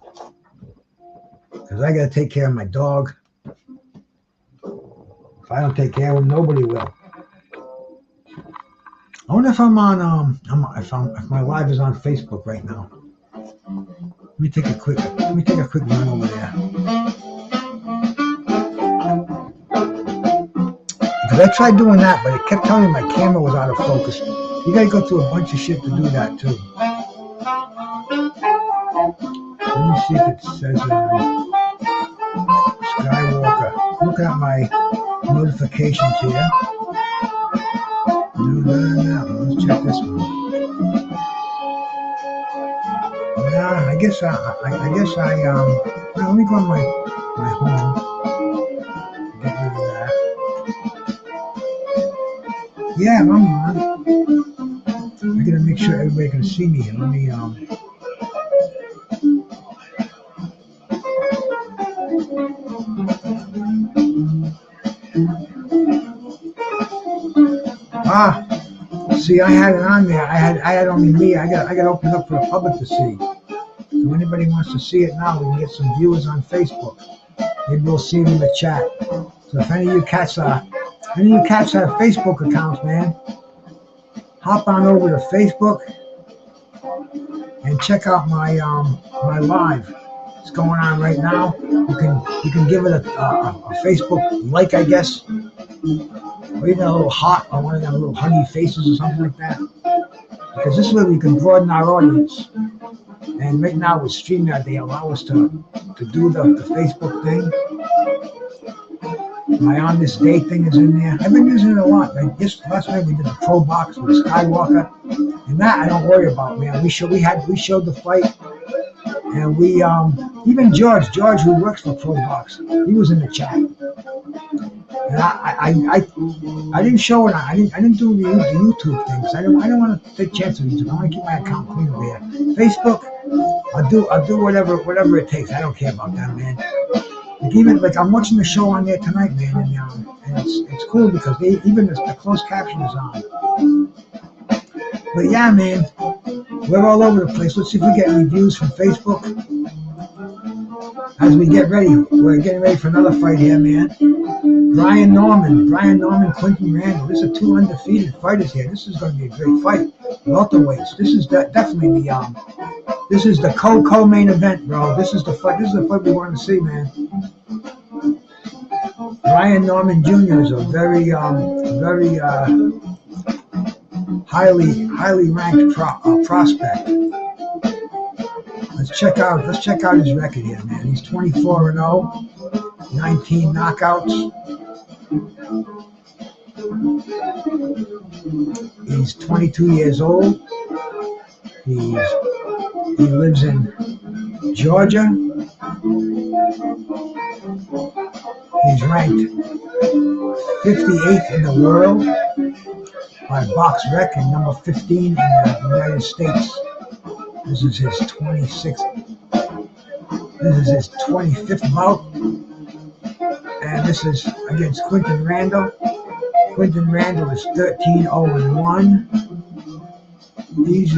C: Because I got to take care of my dog. If I don't take care of him, nobody will. I wonder if I'm on if my live is on Facebook right now. Let me take a quick run over there. Because I tried doing that, but it kept telling me my camera was out of focus. You gotta go through a bunch of shit to do that too. Let me see if it says Skywalker. Look at my notifications here. No. Let's check this one. Yeah, I guess let me go on my home. Get rid of that. Yeah, I'm on. I gotta make sure everybody can see me. Let me see, I had it on there. I had only me. I got to open up for the public to see. So anybody wants to see it now, we can get some viewers on Facebook. Maybe we'll see it in the chat. So if any of you cats have Facebook accounts, man, hop on over to Facebook and check out my my live. It's going on right now. You can give it a Facebook like, I guess, or even a little heart or one of them little honey faces or something like that. Because this way we can broaden our audience. And right now with StreamYard, they allow us to do the Facebook thing. My On This Day thing is in there. I've been using it a lot. Like last night we did the Pro Box with Skywalker, and that I don't worry about, man. We showed the fight, and we even George who works for Pro Box, he was in the chat. And I didn't show it. I didn't do the YouTube things. I don't want to take chances on YouTube. I want to keep my account clean over here. Facebook, I'll do whatever it takes. I don't care about that, man. Like I'm watching the show on there tonight, man, and it's cool because even the closed caption is on. But yeah, man, we're all over the place. Let's see if we get any views from Facebook as we get ready. We're getting ready for another fight here, man. Brian Norman, Quinton, Randall. This are two undefeated fighters here. This is going to be a great fight. Welterweights. This is definitely this is the co-main event, bro. This is the fight. This is the fight we want to see, man. Brian Norman Jr. is a very highly ranked prospect. Let's check out his record here, man. He's 24-0, 19 knockouts. He's 22 years old. He lives in Georgia. He's ranked 58th in the world by Box Rec and number 15 in the United States. This is his 25th bout. And this is against Quinton Randall. Quinton Randall is 13-0-1. He's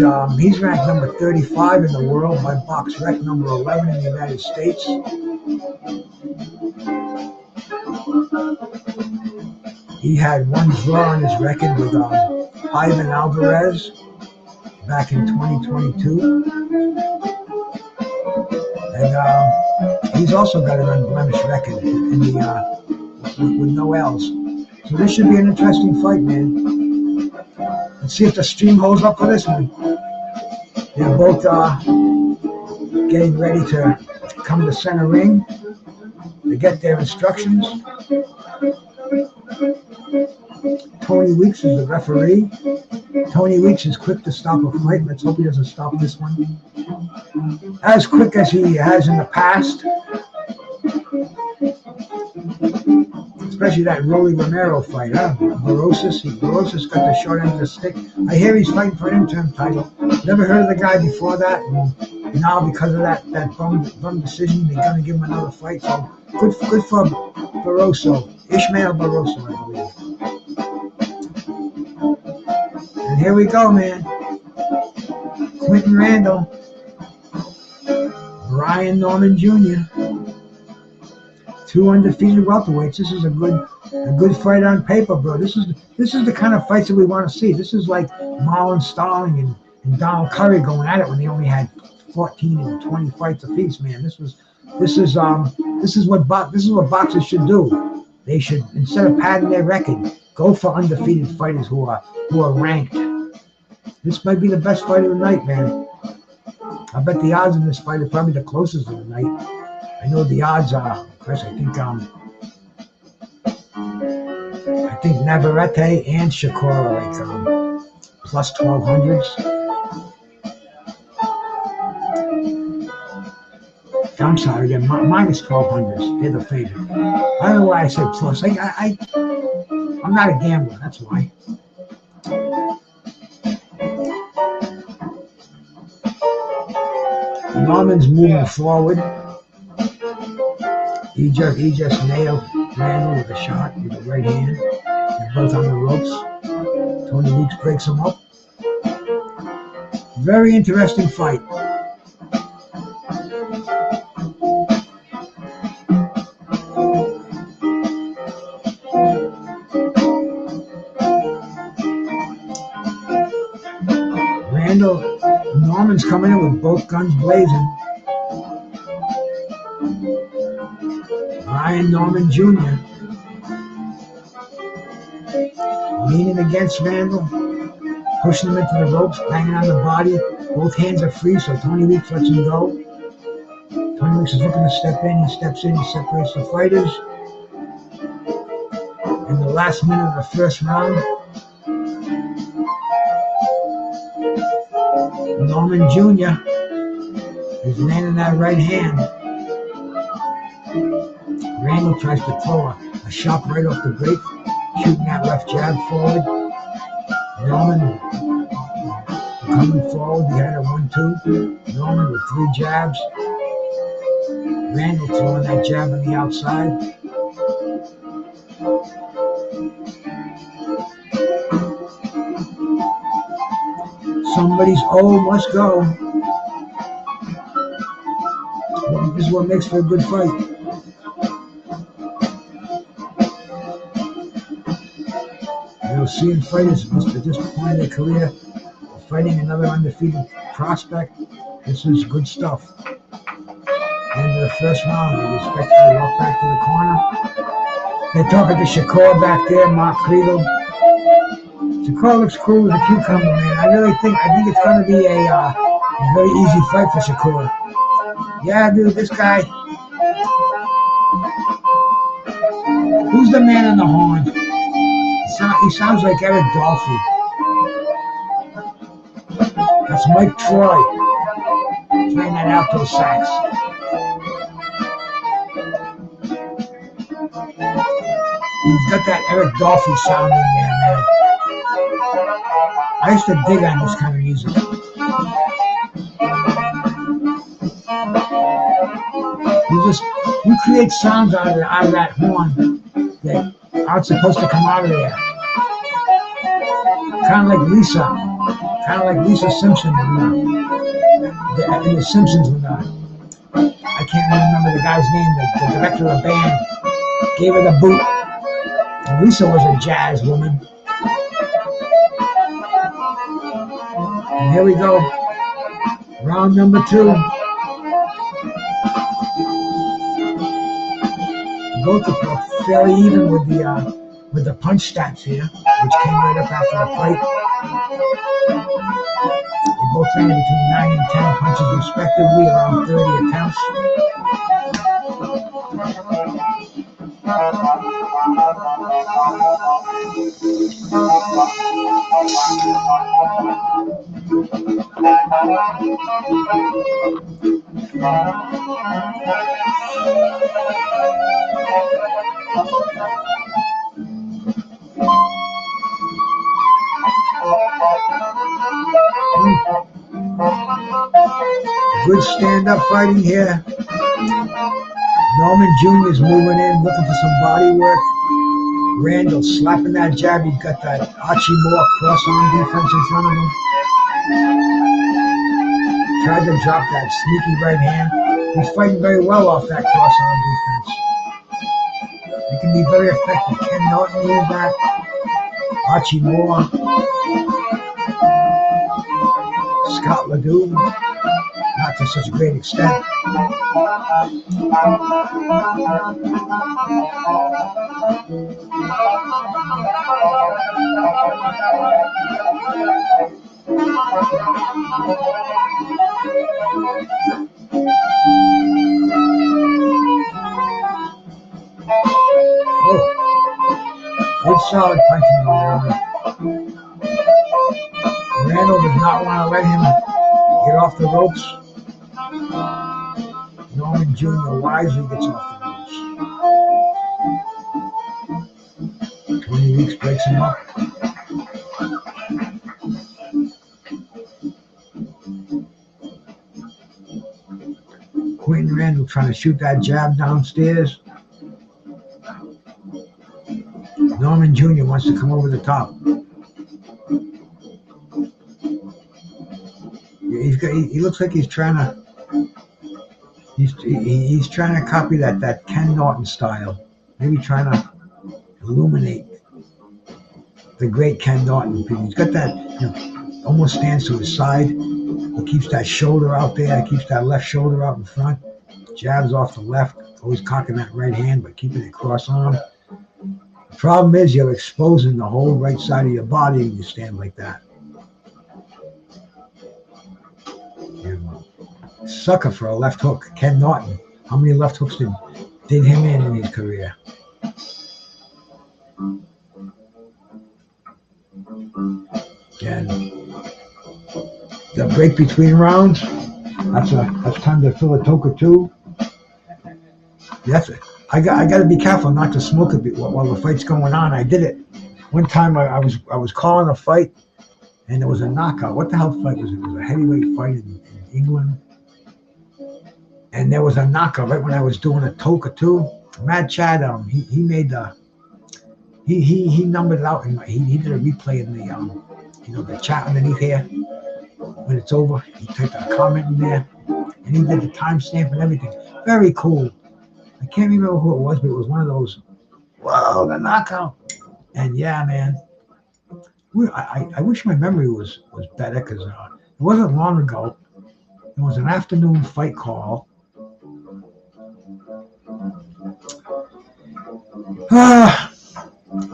C: ranked number 35 in the world by Box Rec, number 11 in the United States. He had one draw on his record with Ivan Alvarez back in 2022. And he's also got an unblemished record in the with no L's. So this should be an interesting fight, man. Let's see if the stream holds up for this one. They're both getting ready to come to center ring to get their instructions. Tony Weeks is the referee. Tony Weeks is quick to stop a fight. Let's hope he doesn't stop this one. As quick as he has in the past. Especially that Rolly Romero fight, huh? Barosas got the short end of the stick. I hear he's fighting for an interim title. Never heard of the guy before that. And now because of that bum decision, they're going to give him another fight. So good for Barroso. Ishmael Barroso, I believe. And here we go, man. Quinton Randall. Brian Norman Jr. 2 undefeated welterweights. This is a good fight on paper, bro. This is the kind of fights that we want to see. This is like Marlon Starling and Donald Curry going at it when they only had 14 and 20 fights apiece, man. This is what boxers should do. They should, instead of padding their record, go for undefeated fighters who are ranked. This might be the best fight of the night, man. I bet the odds in this fight are probably the closest of the night. I know the odds are, of course, I think Navarrete and Shakur are like plus 1200s. I'm sorry, they're minus 1200s. They're the favorite. I don't know why I said plus. I'm not a gambler, that's why. Norman's moving forward. He just nailed Randall with a shot with the right hand. They're both on the ropes. Tony Weeks breaks him up. Very interesting fight. Norman's coming in with both guns blazing. Brian Norman Jr. leaning against Randall, pushing him into the ropes, banging on the body. Both hands are free, so Tony Weeks lets him go. Tony Weeks is looking to step in. He steps in. He separates the fighters. In the last minute of the first round, Norman Jr. is landing that right hand. Randall tries to throw a shot right off the break, shooting that left jab forward. Norman coming forward, he had a 1-2. Norman with 3 jabs. Randall throwing that jab on the outside. Somebody's must go. This is what makes for a good fight. You'll see in fighters at this point in their career fighting another undefeated prospect. This is good stuff. End of the first round, they respectfully walk back to the corner. They're talking to Shakur back there, Mark Kriegel. Shakur looks cool as a cucumber, man. I think it's going to be a very easy fight for Shakur. Yeah, dude, this guy. Who's the man on the horn? He sounds like Eric Dolphy. That's Mike Troy playing that alto sax. He's got that Eric Dolphy sound in there, man. I used to dig on this kind of music. You create sounds out of that horn that aren't supposed to come out of there. Kind of like Lisa Simpson in the Simpsons. I can't remember the guy's name. The director of the band gave her the boot. And Lisa was a jazz woman. And here we go. Round number 2. Both are fairly even with the punch stats here, which came right up after the fight. They both landed between 9 and 10 punches respectively, around 30 attempts. Good stand-up fighting here. Norman Jr. is moving in, looking for some body work. Randall slapping that jab. He's got that Archie Moore cross-arm defense in front of him. Tried to drop that sneaky right hand. He's fighting very well off that cross-arm defense. It can be very effective. Ken Norton used that. Archie Moore. Scott Ledoux. Not to such a great extent. Good solid punching going on. Randall does not want to let him get off the ropes. Norman Jr. wisely gets off the ropes. 20 weeks breaks him up. Quinton Randall trying to shoot that jab downstairs. Norman Jr. wants to come over the top. He looks like he's trying to. He's trying to copy that Ken Norton style. Maybe trying to illuminate the great Ken Norton. He's got that, almost stands to his side. He keeps that shoulder out there. He keeps that left shoulder out in front. Jabs off the left. Always cocking that right hand, but keeping it cross arm. The problem is you're exposing the whole right side of your body when you stand like that. Sucker for a left hook. Ken Norton. How many left hooks did him in his career? And the break between rounds. That's time to fill a toke or two. That's it. I got to be careful not to smoke a bit while the fight's going on. I did it one time. I was calling a fight, and there was a knockout. What the hell fight was it? It was a heavyweight fight in England. And there was a knockout right when I was doing a toke or two. Mad Chad, he made he numbered it out, and he did a replay in the the chat underneath here. When it's over, he typed a comment in there, and he did the timestamp and everything. Very cool. I can't remember who it was, but it was one of those. Whoa, the knockout! And yeah, man, I wish my memory was better because it wasn't long ago. It was an afternoon fight call.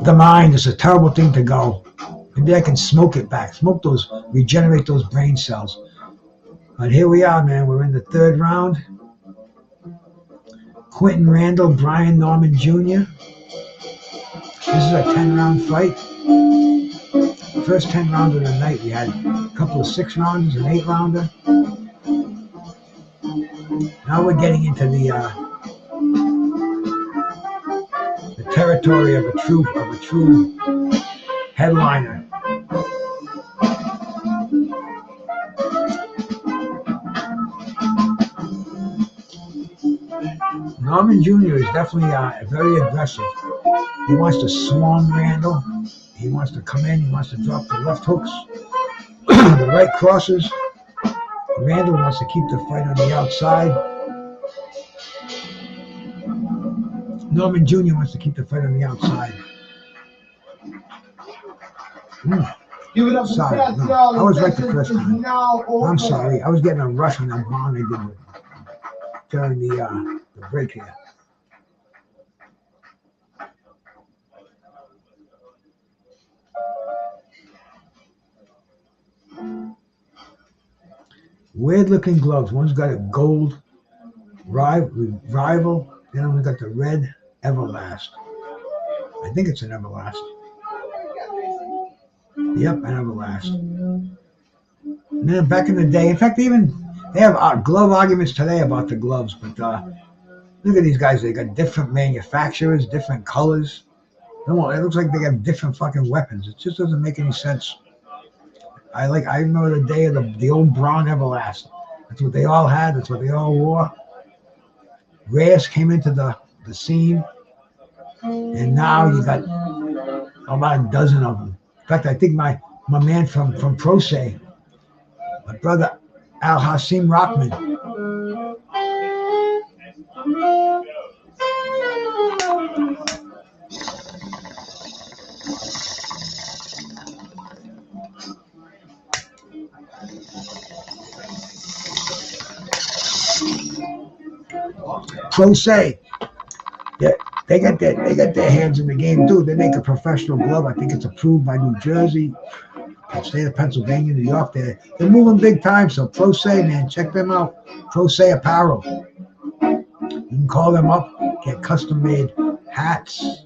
C: The mind is a terrible thing to go. Maybe I can smoke it back. Regenerate those brain cells. But here we are, man. We're in the third round. Quinton Randall, Brian Norman Jr. This is a 10-round fight. The first 10 rounds of the night, we had a couple of 6-rounders, an 8-rounder. Now we're getting into the territory of a true headliner. Norman Jr. is definitely very aggressive. He wants to swarm Randall. He wants to come in. He wants to drop the left hooks, the right crosses. Randall wants to keep the fight on the outside. Norman Jr. wants to keep the fight on the outside.
I: Give it up for
C: Sorry,
I: Fats,
C: no,
I: y'all.
C: I was right the first
I: Is
C: time.
I: now over.
C: I'm sorry. I was getting a rush on that bond I did during the break here. Weird looking gloves. One's got a gold rival, the other one's got the red Everlast. I think it's an Everlast. Yep, an Everlast. And then back in the day, in fact, even they have glove arguments today about the gloves, but look at these guys. They got different manufacturers, different colors. It looks like they have different fucking weapons. It just doesn't make any sense. I remember the day of the old brown Everlast. That's what they all had. That's what they all wore. Reyes came into the scene, and now you got about a dozen of them. In fact, I think my man from Pro Se, my brother Al Hassim Rockman. Pro Se, yeah, they got their hands in the game, dude. They make a professional glove. I think it's approved by New Jersey, the state of Pennsylvania, New York. They're moving big time. So Pro Se, man, check them out. Pro Se Apparel. You can call them up, get custom made hats,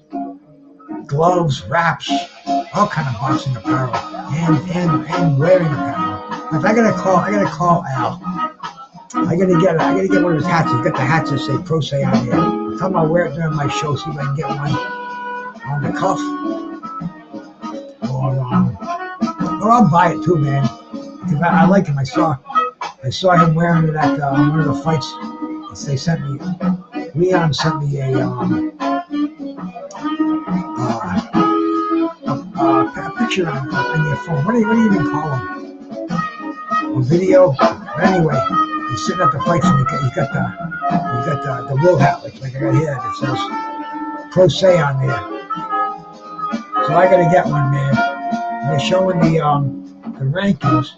C: gloves, wraps, all kind of boxing apparel, and wearing apparel. If I gotta call Al. I gotta get one of his hats. He's got the hats that say Pro Se on there. I'm talking about wear it during my show, see if I can get one on the cuff. Or I'll buy it too, man. Because I like him. I saw him wearing it at one of the fights. They sent me, Leon sent me a picture on their phone. What do you even call them? A video? But anyway. He's sitting at the fights and he's got the wool hat like I got here that says Pro Se on there. So I gotta get one, man. And they're showing the rankings,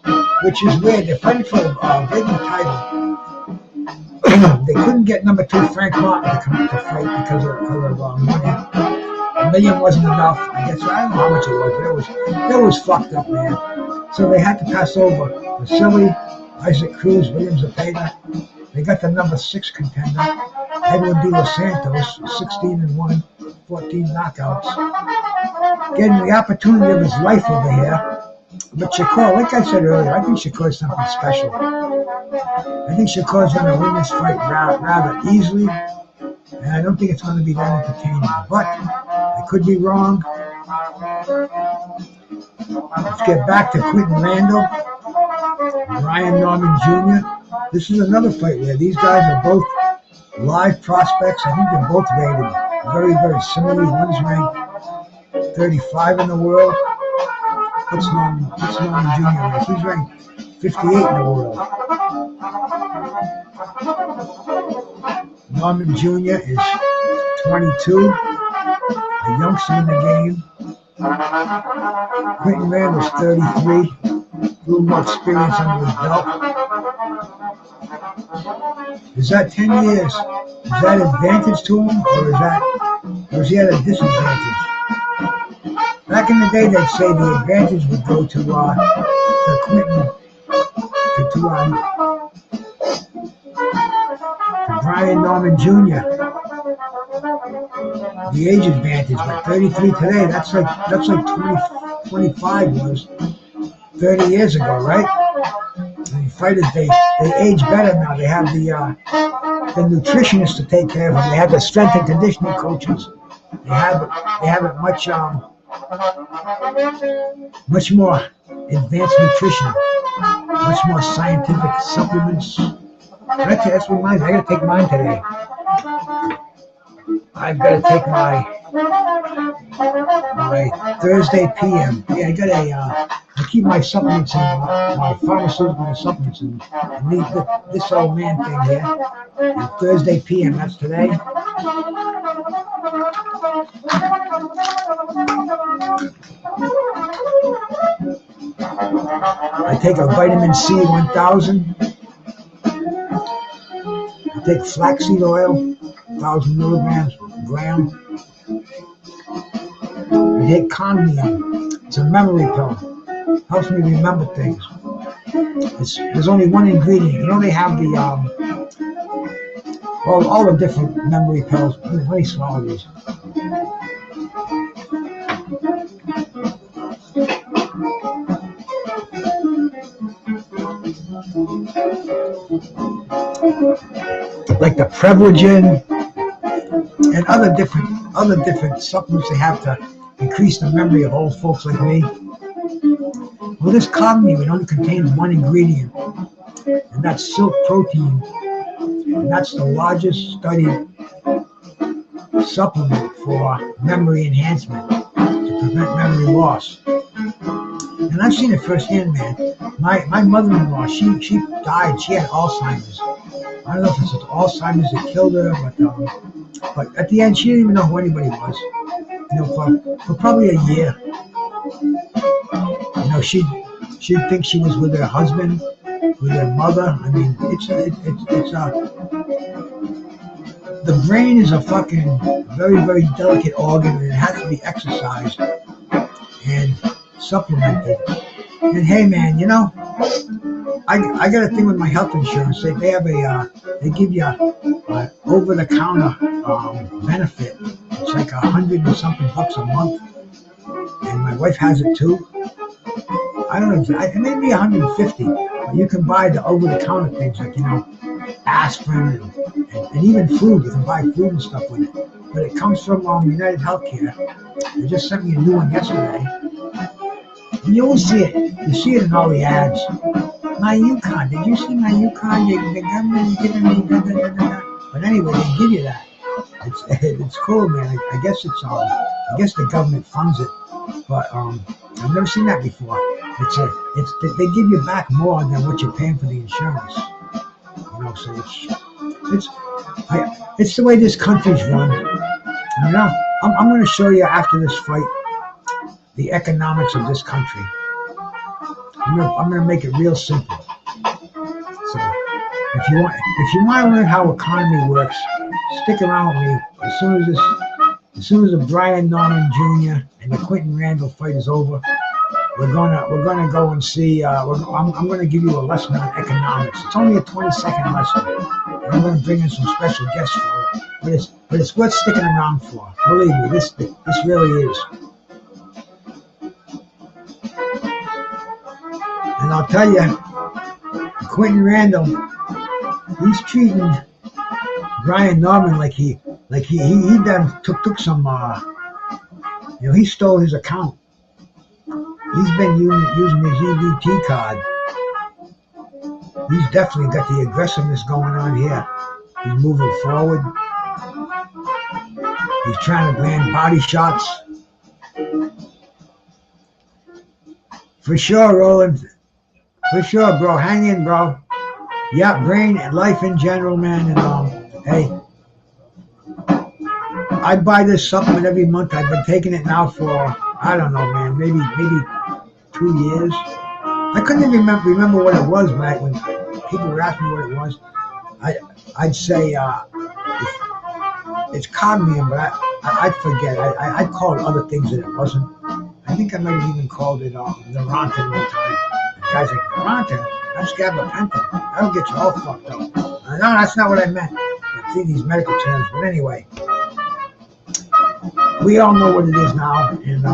C: which is weird. They're fighting for a vacant title. They couldn't get number 2 Frank Martin to come out to fight because of money. $1 million wasn't enough. I guess I don't know how much it was, but it was fucked up, man. So they had to pass over Vasily, Isaac Cruz, Williams Zepeda. They got the number 6 contender, Edwin De Los Santos, 16-1, 14 knockouts. Getting the opportunity of his life over here. But Shakur, like I said earlier, I think Shakur is something special. I think Shakur's going to win this fight rather easily, and I don't think it's going to be that entertaining. But I could be wrong. Let's get back to Quinton Randall. Ryan Norman Jr. This is another fight where these guys are both live prospects. I think they're both rated very, very similarly. One's ranked 35 in the world. What's Norman Jr. ranked? He's ranked 58 in the world. Norman Jr. is 22, a youngster in the game. Quinton Randall's 33. A little more experience under his belt. Is that 10 years? Is that advantage to him, or is he at a disadvantage? Back in the day, they'd say the advantage would go to Quinton, to Brian Norman Jr. the age advantage. But 33 today, that's like 25 was 30 years ago, right? And fighters, they age better now. They have the nutritionists to take care of them. They have the strength and conditioning coaches. They have it much more advanced nutrition, much more scientific supplements. That's what mine. I gotta take mine today. I've got to take my Thursday PM. Yeah, I keep my supplements in my pharmaceutical supplements and this old man thing here. And Thursday PM, that's today. I take a vitamin C 1000. I take flaxseed oil, 1,000 milligrams per gram. I take Chondrium. It's a memory pill. Helps me remember things. There's only one ingredient. You know they have the all the different memory pills. Let me swallow these. Like the Prevagen and other different supplements they have to increase the memory of old folks like me. Well, this Chondrium, it only contains one ingredient, and that's silk protein, and that's the largest studied supplement for memory enhancement to prevent memory loss. And I've seen it firsthand, man. My mother-in-law, she died. She had Alzheimer's. I don't know if it's Alzheimer's that killed her, but at the end, she didn't even know who anybody was. You know, for probably a year. You know, she'd think she was with her husband, with her mother. I mean, the brain is a fucking very, very delicate organ, and it has to be exercised and supplemented. And hey, man, you know, I got a thing with my health insurance. They have they give you over-the-counter benefit. It's like $100 and something bucks a month, and my wife has it too. I don't know, it may be 150, but you can buy the over-the-counter things like, you know, aspirin and even food. You can buy food and stuff with it. But it comes from United Healthcare. They just sent me a new one yesterday. And you always see it. You see it in all the ads. My Yukon. Did you see my Yukon? The government giving me But anyway, they give you that. It's cool, man. I guess I guess the government funds it. But I've never seen that before. They give you back more than what you're paying for the insurance. You know, so it's the way this country's run. You know, I'm going to show you after this fight the economics of this country. I'm going to make it real simple. So if you want to learn how economy works, stick around with me. As soon as the Brian Norman Jr. and the Quinton Randall fight is over, we're gonna go and see. I'm gonna give you a lesson on economics. It's only a 20-second lesson, and I'm gonna bring in some special guests for it. But it's worth sticking around for. Believe me, this really is. And I'll tell you, Quinton Randall, he's treating Brian Norman like he done took some you know, he stole his account. He's been using his EBT card. He's definitely got the aggressiveness going on here. He's moving forward. He's trying to land body shots. For sure, Roland. For sure, bro. Hang in, bro. Yeah, brain and life in general, man. And hey, I buy this supplement every month. I've been taking it now for, I don't know, man, maybe 2 years. I couldn't even remember what it was when people were asking me what it was. I'd say it's cadmium, but I'd forget. I'd call it other things that it wasn't. I think I might have even called it Neurontin one time. The guy's like, Neurontin? That's gabapentin. That'll get you all fucked up. No, that's not what I meant. See these medical terms, but anyway. we all know what it is now. And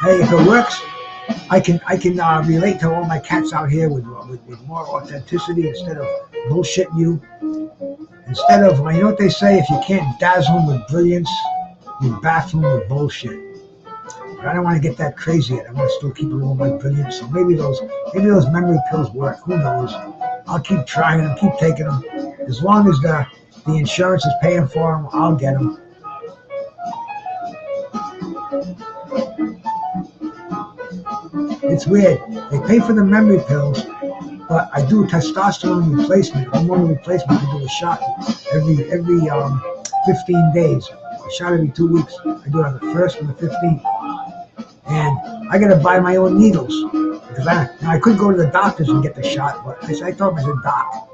C: hey, if it works, I can relate to all my cats out here with more authenticity instead of bullshitting you. Instead of, you know what they say, if you can't dazzle them with brilliance, you baffle them with bullshit. But I don't want to get that crazy yet. I want to still keep a little of my brilliance. So maybe those memory pills work. Who knows? I'll keep trying them, keep taking them. As long as the insurance is paying for them, I'll get them. It's weird. They pay for the memory pills, but I do testosterone replacement, hormone replacement. I do a shot every 15 days. A shot every 2 weeks. I do it on the 1st and the 15th. And I gotta buy my own needles because I could go to the doctors and get the shot, but I told him, I said, Doc,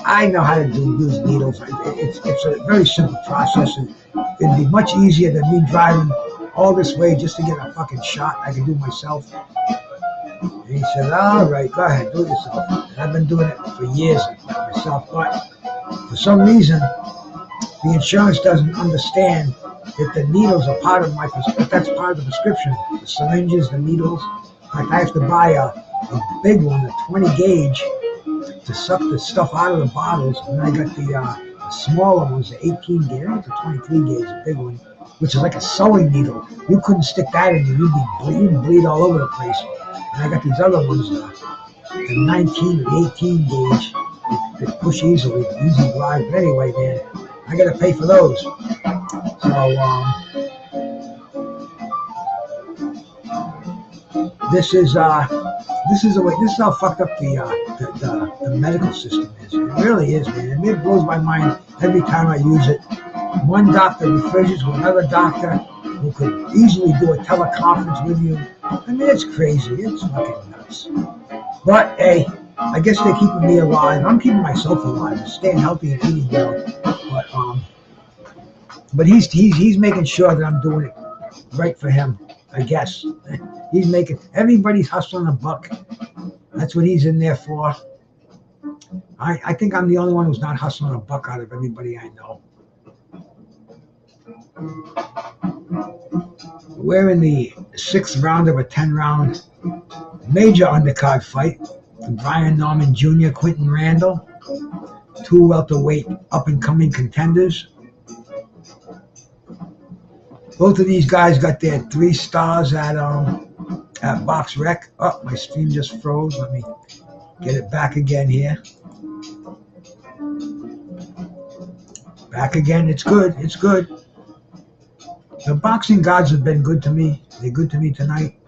C: I know how to use needles. It's a very simple process, and it'd be much easier than me driving all this way just to get a fucking shot. I can do myself. And he said, all right, go ahead, do it yourself. And I've been doing it for years myself, but for some reason, the insurance doesn't understand that the needles are part of that's part of the prescription. The syringes, the needles. In fact, I have to buy a big one, a 20 gauge, to suck the stuff out of the bottles. And I got the smaller ones, the 18 gauge, the 23 gauge, the big one, which is like a sewing needle. You couldn't stick that in you. You'd bleed all over the place. And I got these other ones, the 19 or 18 gauge, that push easy glide. But anyway, man, I got to pay for those. So this is how fucked up the medical system is. It really is, man. It blows my mind every time I use it. One doctor refers you to another doctor who could easily do a teleconference with you. I mean, it's crazy. It's fucking nuts. But hey, I guess they're keeping me alive. I'm keeping myself alive, staying healthy and eating well. But he's making sure that I'm doing it right for him, I guess. Everybody's hustling a buck. That's what he's in there for. I think I'm the only one who's not hustling a buck out of everybody I know. We're in the 6th round of a 10-round major undercard fight. Brian Norman Jr., Quinton Randall, 2 welterweight up-and-coming contenders. Both of these guys got their 3 stars at Box Rec. Oh, my stream just froze. Let me get it back again here. Back again. It's good. It's good. The boxing gods have been good to me. They're good to me tonight.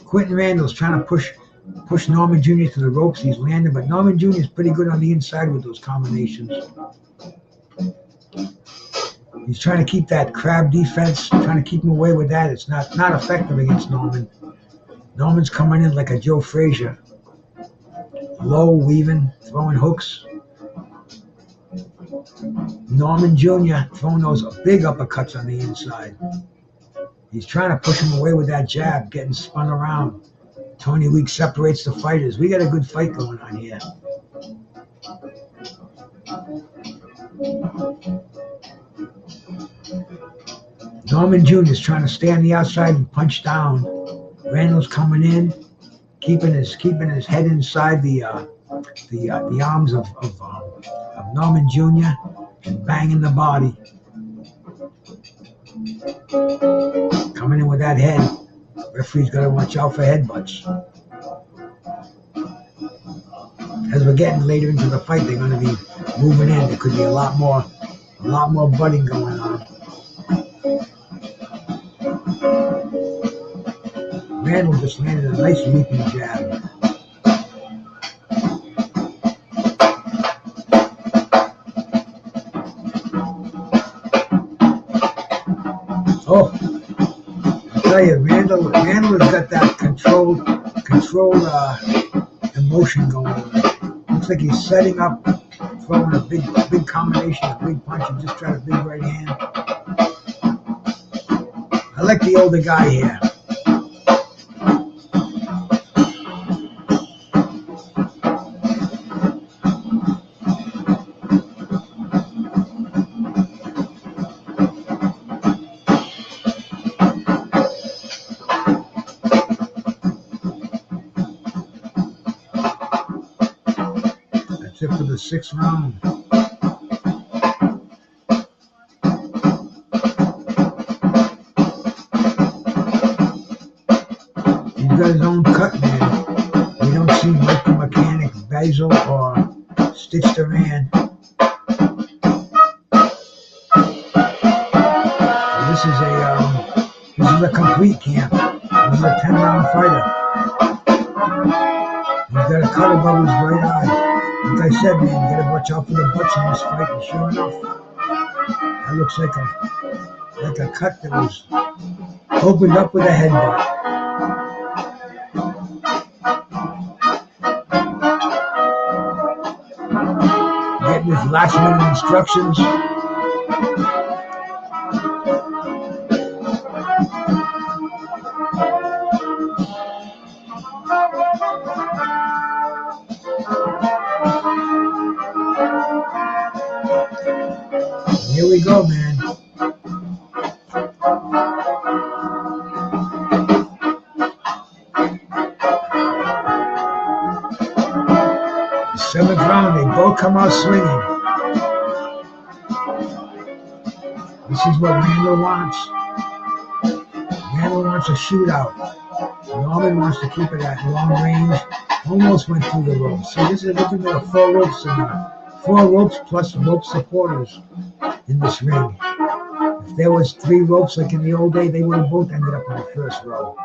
C: Quinton Randall's trying to push Norman Jr. to the ropes. He's landing, but Norman Jr. is pretty good on the inside with those combinations. He's trying to keep that crab defense, trying to keep him away with that. It's not effective against Norman. Norman's coming in like a Joe Frazier. Low, weaving, throwing hooks. Norman Jr. throwing those big uppercuts on the inside. He's trying to push him away with that jab, getting spun around. Tony Weeks separates the fighters. We got a good fight going on here. Norman Jr. is trying to stay on the outside and punch down. Randall's coming in, keeping his head inside the arms of Norman Jr. and banging the body. Coming in with that head. Referee's got to watch out for headbutts. As we're getting later into the fight, they're going to be moving in. There could be a lot more butting going on. Randall just landed a nice leaping jab. Oh, I tell you, Randall has got that controlled emotion going on. Looks like he's setting up, throwing a big combination, a big punch, and just trying a big right hand. I like the older guy here. the 6th round. He's got his own cut, man. We don't see Micro Mechanic, Basil, or Stitch Duran. This is a complete camp. This is a 10-round fighter. He's got a cut above his right eye. Like I said, man, you gotta watch out for the butts in this fight. And sure enough, that looks like a cut that was opened up with a headbutt. Getting his last minute instructions. Here we go, man. The 7th round, they both come out swinging. This is what Randall wants. Randall wants a shootout. Norman wants to keep it at long range. Almost went through the ropes. So this is looking at 4 ropes in there. 4 ropes plus rope supporters in this ring. If there was 3 ropes like in the old day, they would have both ended up in the first row.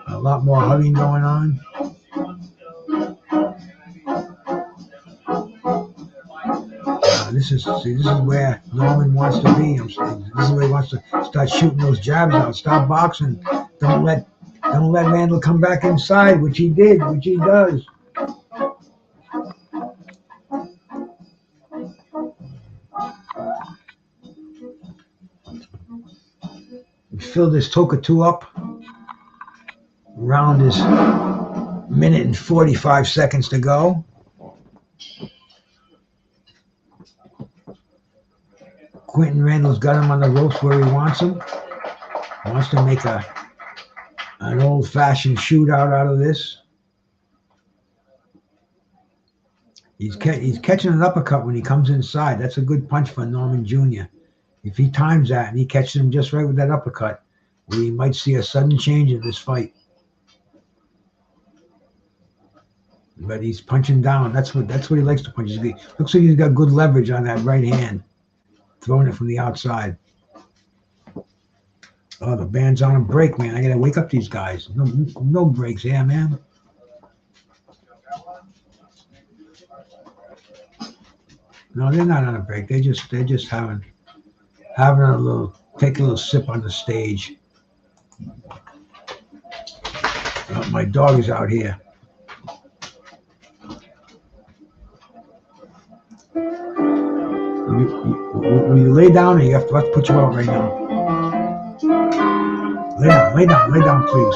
C: A lot more hugging going on. This is where Norman wants to be. This is where he wants to start shooting those jabs out. Stop boxing. Don't let Randall come back inside, which he did, which he does. We fill this Toka 2 up. Round is 1 minute and 45 seconds to go. Quinton Randall's got him on the ropes where he wants him. He wants to make an old-fashioned shootout out of this. He's catching an uppercut when he comes inside. That's a good punch for Norman Jr. If he times that and he catches him just right with that uppercut, we might see a sudden change in this fight. But he's punching down. That's what he likes to punch. Looks like he's got good leverage on that right hand, throwing it from the outside. Oh, the band's on a break, man. I gotta wake up these guys. No breaks here, man. No, they're not on a break. They're just having a little, take a little sip on the stage. Oh, my dog is out here. Will you lay down, or you have to put you out right now? Lay down, please.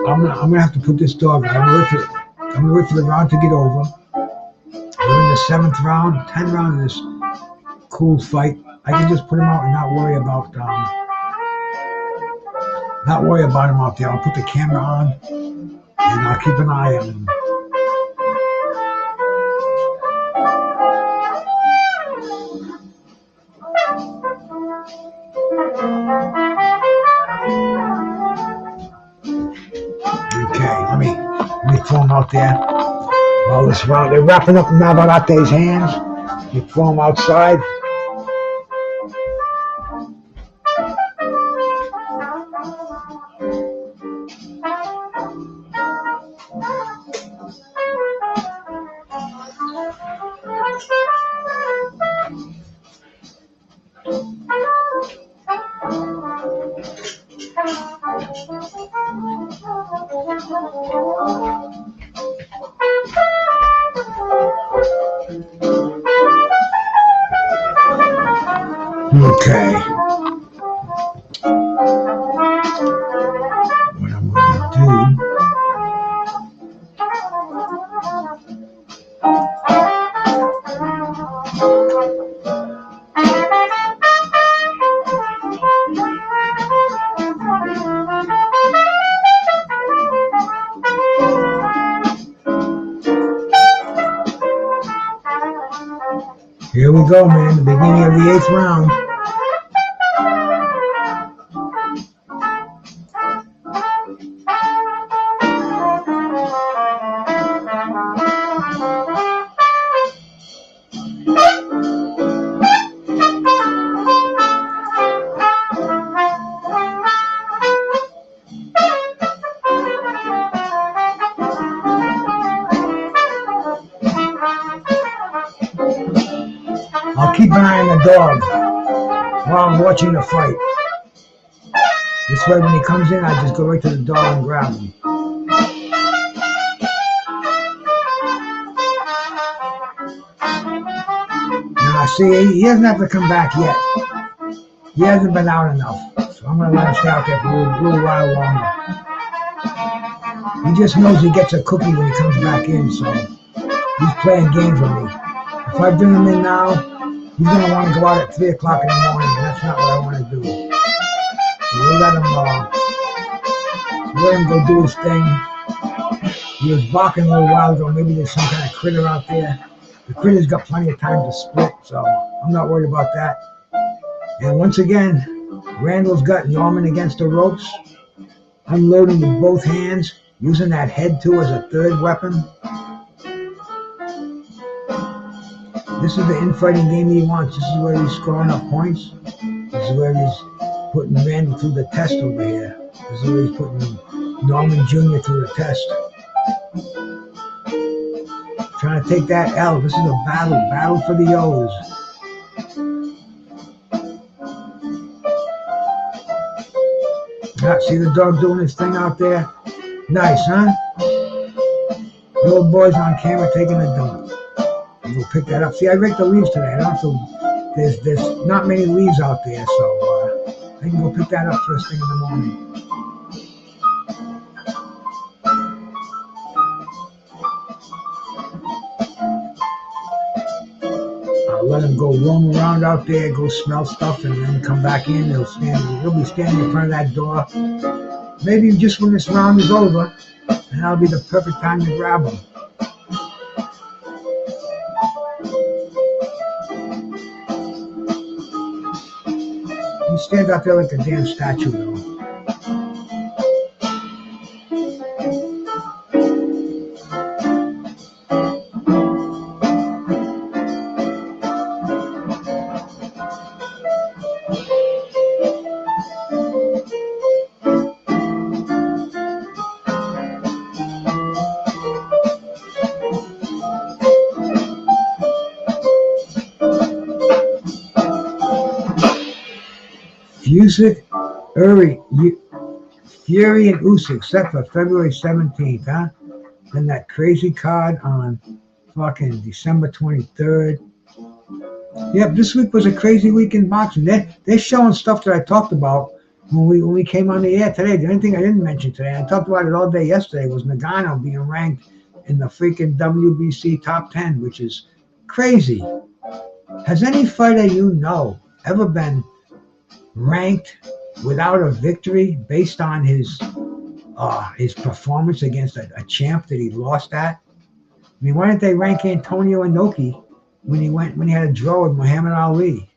C: I'm gonna have to put this dog. I'm gonna wait for the round to get over. We're in the 7th round, 10th round of this cool fight. I can just put him out and not worry about him out there. I'll put the camera on and I'll keep an eye on him. Let me throw him out there. All this round, they're wrapping up Navarate's hands. You throw him outside. Here we go, man. The beginning of the 8th round. I'll keep an eye on the dog while I'm watching the fight. This way, when he comes in, I just go right to the dog and grab him. Now, see, he doesn't have to come back yet. He hasn't been out enough, so I'm going to let him stay out there for a little while longer. He just knows he gets a cookie when he comes back in, so he's playing games with me. If I bring him in now, he's going to want to go out at 3 o'clock in the morning, and that's not what I want to do. So we'll let him go do his thing. He was barking a little while ago. Maybe there's some kind of critter out there. The critter's got plenty of time to split, so I'm not worried about that. And once again, Randall's got Norman against the ropes, unloading with both hands, using that head too as a third weapon. This is the infighting game he wants. This is where he's scoring up points. This is where he's putting Randall through the test over here. This is where he's putting Norman Jr. through the test. Trying to take that L. This is a battle for the O's. Yeah, see the dog doing his thing out there? Nice, huh? The old boy's on camera taking a dump. We'll pick that up. See, I raked the leaves today. I don't have to, there's not many leaves out there, so I can go pick that up first thing in the morning. I'll let him go roam around out there, go smell stuff, and then come back in. He'll be standing in front of that door. Maybe just when this round is over, and that'll be the perfect time to grab him. He stands out there like a damn statue, though. Fury and Usyk set for February 17th, huh? Then that crazy card on fucking December 23rd. Yep, this week was a crazy week in boxing. They're showing stuff that I talked about when we came on the air today. The only thing I didn't mention today, I talked about it all day yesterday, was Nagano being ranked in the freaking WBC top 10, which is crazy. Has any fighter you know ever been ranked without a victory based on his performance against a champ that he lost at? I mean, why didn't they rank Antonio Inoki when he had a draw with Muhammad Ali?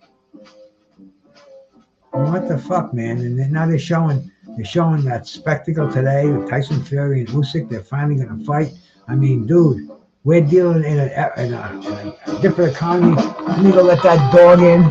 C: I mean, what the fuck, man? And then now they're showing that spectacle today with Tyson Fury and Usyk. They're finally gonna fight. I mean, dude, we're dealing in a different economy. I need to let that dog in.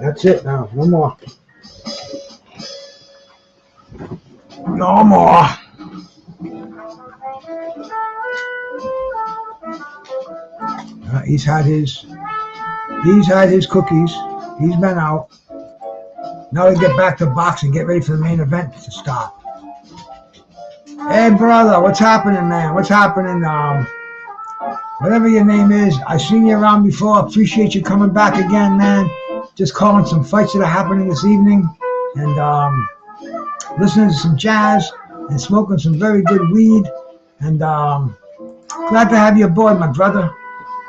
C: That's it now. No more. No more. He's had his cookies. He's been out. Now to get back to boxing, get ready for the main event to start. Hey, brother, what's happening, man? What's happening? Whatever your name is, I've seen you around before. Appreciate you coming back again, man. Just calling some fights that are happening this evening and listening to some jazz and smoking some very good weed. And glad to have you aboard, my brother.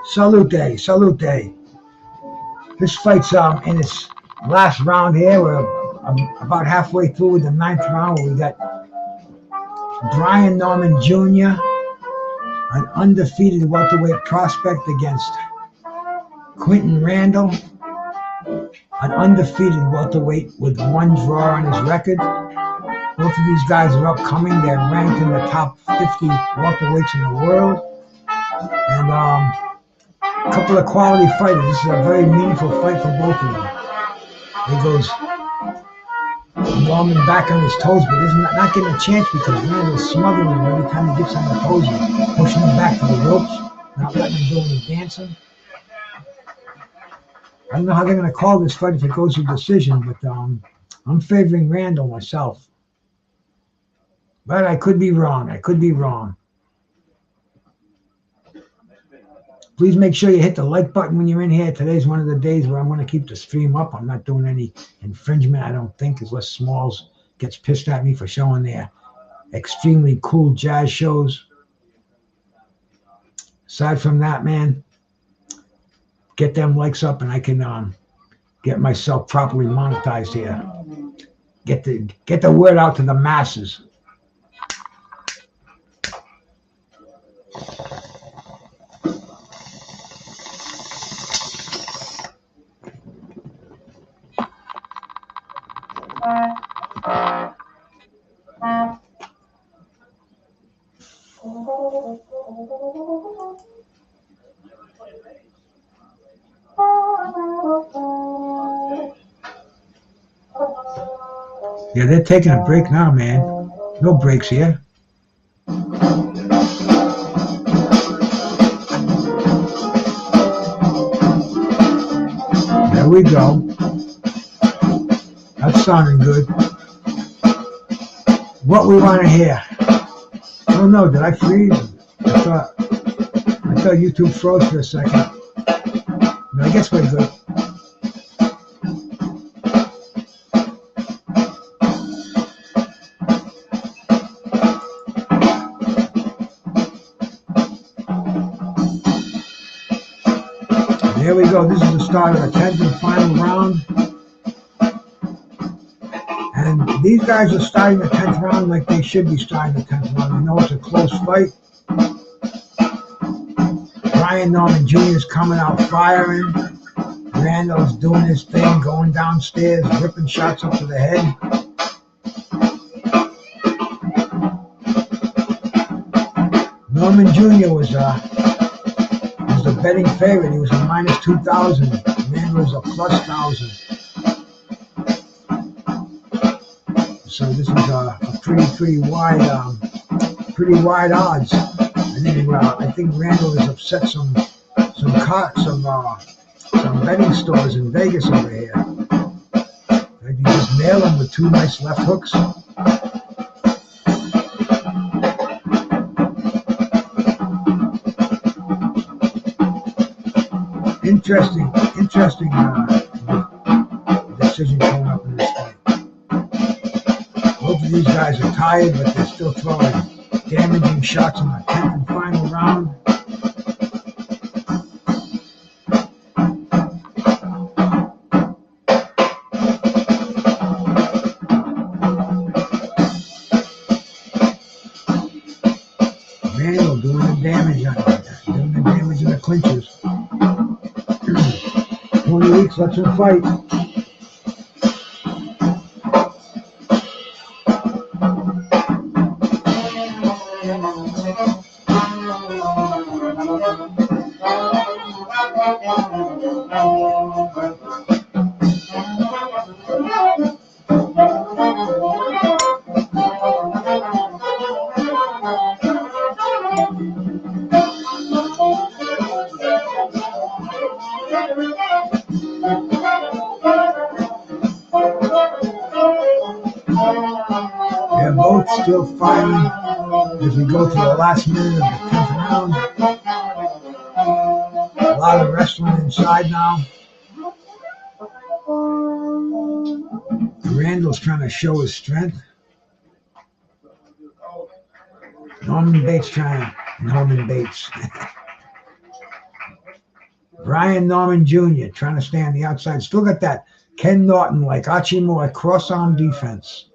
C: Salute, salute. This fight's in its last round here. We're about halfway through with the 9th round where we got Brian Norman Jr., an undefeated welterweight prospect, against Quinton Randall, an undefeated welterweight with 1 draw on his record. Both of these guys are upcoming. They're ranked in the top 50 welterweights in the world. And a couple of quality fighters. This is a very meaningful fight for both of them. There goes Norman back on his toes, but he's not getting a chance because Randall's smothering him every time he gets on the toes, pushing him back to the ropes, not letting him do any dancing. I don't know how they're going to call this fight if it goes to decision, but I'm favoring Randall myself. But I could be wrong. Please make sure you hit the like button when you're in here. Today's one of the days where I'm going to keep the stream up. I'm not doing any infringement, I don't think, unless Smalls gets pissed at me for showing their extremely cool jazz shows. Aside from that, man, get them likes up and I can get myself properly monetized here. Get the word out to the masses. Yeah, they're taking a break now, man. No breaks here. There we go. That's sounding good. What we want to hear. Oh no, did I freeze? I thought YouTube froze for a second. But I guess we're good. There we go. This is the start of the 10th and final round. And these guys are starting the 10th round like they should be starting the 10th round. I know it's a close fight. Brian Norman Jr. is coming out firing. Randall's doing his thing, going downstairs, ripping shots up to the head. Norman Jr. was the betting favorite. He was a minus 2,000. Randall was a plus 1,000. So this is a pretty wide odds. I think Randall has upset some betting stores in Vegas over here. Like you just nail him with 2 nice left hooks. Interesting decision coming up in this fight. Both of these guys are tired, but they're still throwing damaging shots in the 10th and final round. Randall doing the damage on it, doing the damage in the clinches. 20 weeks, let's him fight. still fighting as we go to the last minute of the 10th round. A lot of wrestling inside now. Randall's trying to show his strength. Norman Bates. Brian Norman Jr. trying to stay on the outside. Still got that Ken Norton like Archie Moore cross-arm defense.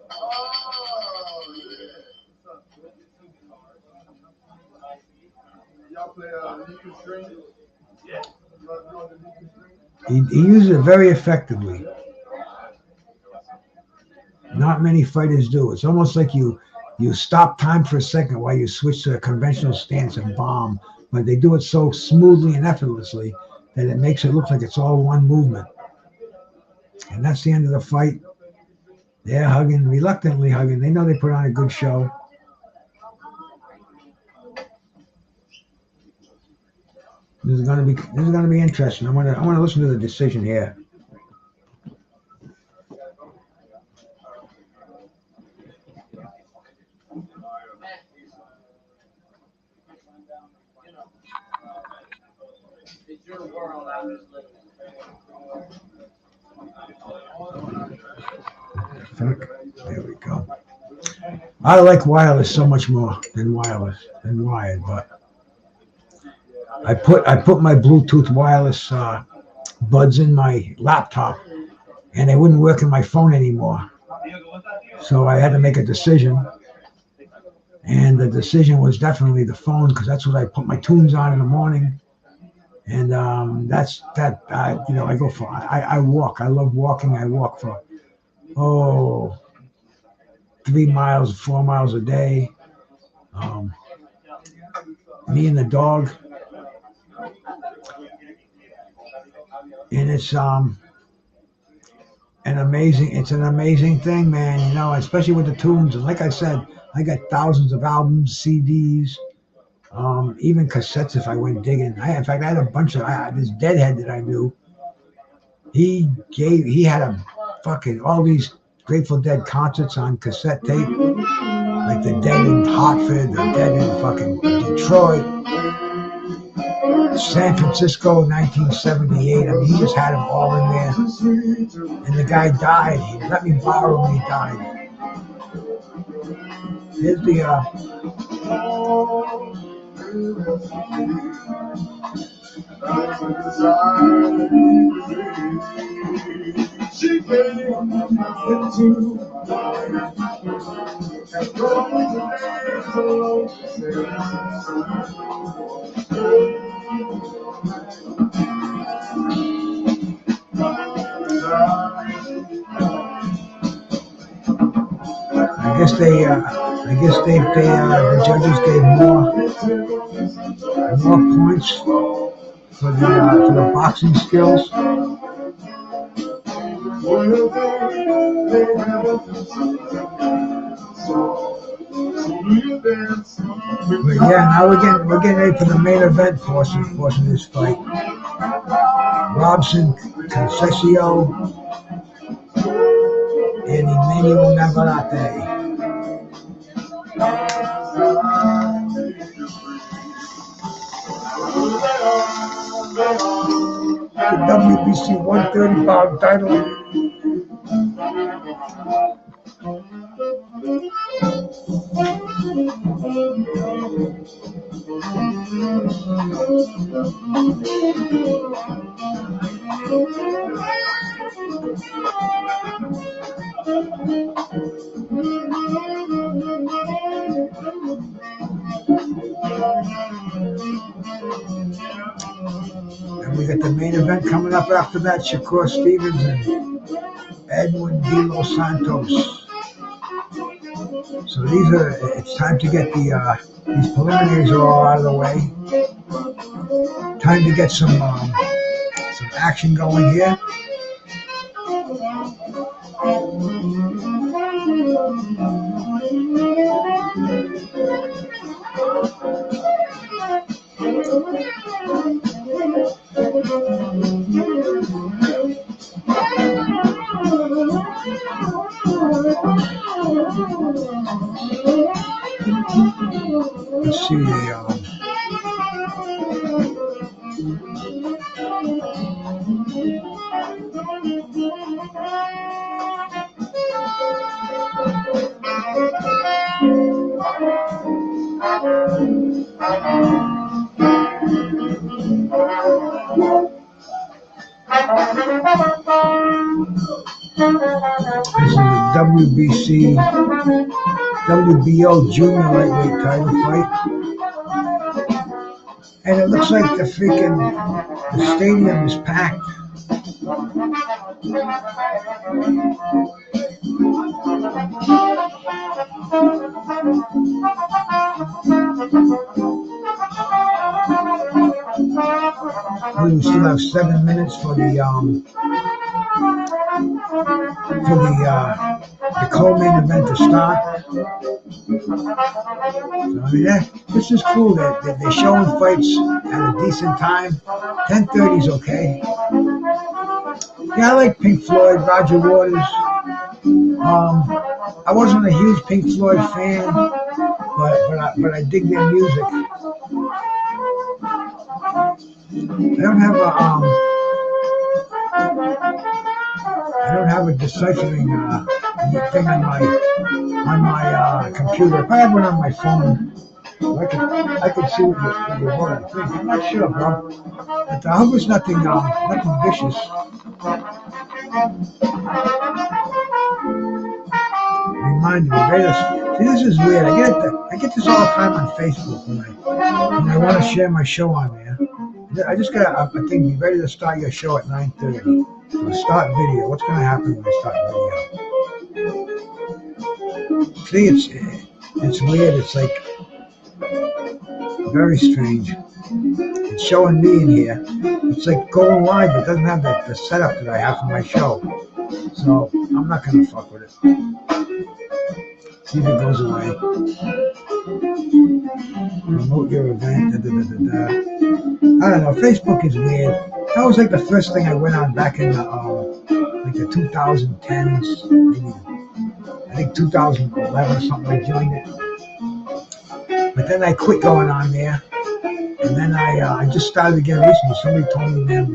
C: He uses it very effectively. Not many fighters do. It's almost like you stop time for a second while you switch to a conventional stance and bomb. But they do it so smoothly and effortlessly that it makes it look like it's all one movement. And that's the end of the fight. They're hugging, reluctantly hugging. They know they put on a good show. This is gonna be interesting. I wanna listen to the decision here. There we go. I like wireless so much more than wired, but I put my Bluetooth wireless buds in my laptop, and they wouldn't work in my phone anymore. So I had to make a decision, and the decision was definitely the phone because that's what I put my tunes on in the morning. And that's that. I go for. I walk. I love walking. I walk for 3 miles, 4 miles a day. Me and the dog, and it's an amazing thing, man. Especially with the tunes. And like I said, I got thousands of albums, CDs. Even cassettes if I went digging. I had a bunch of this Deadhead that I knew. He had all these Grateful Dead concerts on cassette tape, like the Dead in Hartford, the Dead in fucking Detroit, San Francisco, 1978. I mean, he just had them all in there. And the guy died. He let me borrow when he died. Here's the she came into the judges gave more points for the boxing skills. But yeah, now we're getting ready for the main event portion of this fight. Robson Conceicao and Emanuel Navarrete. The WBC 130-pound title. And we got the main event coming up after that. Shakur Stevenson, Edwin De Los Santos. So it's time to get these preliminaries are all out of the way. Time to get some action going here. This is a WBO junior lightweight title fight. And it looks like the stadium is packed. We still have 7 minutes for the co-main event to start. So, I mean, this is cool that they're showing fights at a decent time. 10:30 is okay. Yeah, I like Pink Floyd, Roger Waters. I wasn't a huge Pink Floyd fan, but I dig their music. I don't have a deciphering thing on my computer. If I had one on my phone, I could see what you want to think. I'm not sure, bro. But I hope it's nothing vicious. Reminded me, right? See, this is weird. I get this all the time on Facebook when I want to share my show on there. I just got a thing. Be ready to start your show at 9:30. So start video. What's going to happen when I start video? See, it's weird. It's like very strange. It's showing me in here. It's like going live, but it doesn't have the setup that I have for my show. So I'm not going to fuck with it. See if it goes away. Promote your event. Da, da, da, da, da. I don't know. Facebook is weird. That was like the first thing I went on back in the 2010s, maybe I think 2011 or something. I joined it, but then I quit going on there, and then I just started again recently. Somebody told me, man,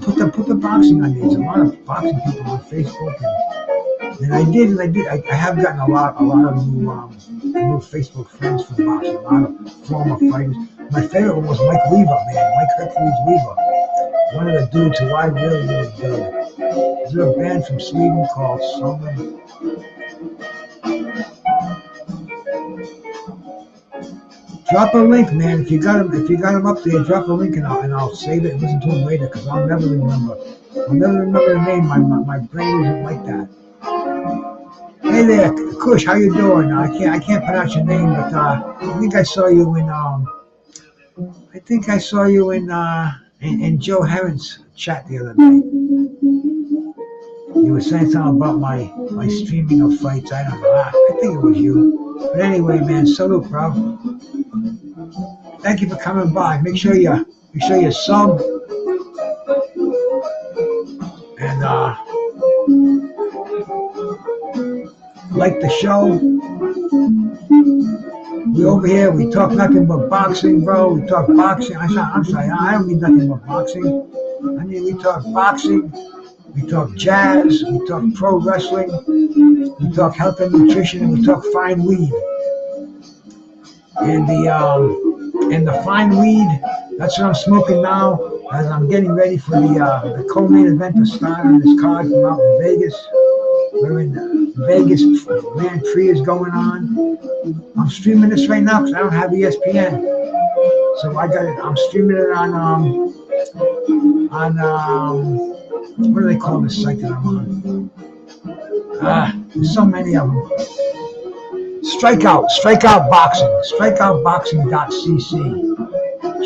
C: put the boxing on there. There's a lot of boxing people on Facebook, and I did. I have gotten a lot of new Facebook friends from boxing. A lot of former fighters. My favorite one was Mike Weaver, man. Mike Hercules Weaver. One of the dudes who I really dig. Is there a band from Sweden called something? Drop a link, man. If you got them up there, drop a link and I'll save it and listen to them later, because I'll never remember. I'll never remember the name. My brain isn't like that. Hey there, Kush, how you doing? I can't pronounce your name, but I think I saw you in Joe Heron's chat the other day. You were saying something about my streaming of fights. I don't know. I think it was you. But anyway, man, salute, bro. Thank you for coming by. Make sure you sub and like the show. We over here, we talk nothing but boxing, bro. We talk boxing. I'm sorry, I don't mean nothing but boxing. I mean, we talk boxing, we talk jazz, we talk pro wrestling, we talk health and nutrition, and we talk fine weed. And the fine weed, that's what I'm smoking now as I'm getting ready for the co-main event to start on this card from out in Vegas. We're in Vegas, Grand Prix is going on. I'm streaming this right now because I don't have ESPN. So I got it. I'm streaming it on what do they call this site that I'm on? There's so many of them. Strikeout Boxing, strikeoutboxing.cc.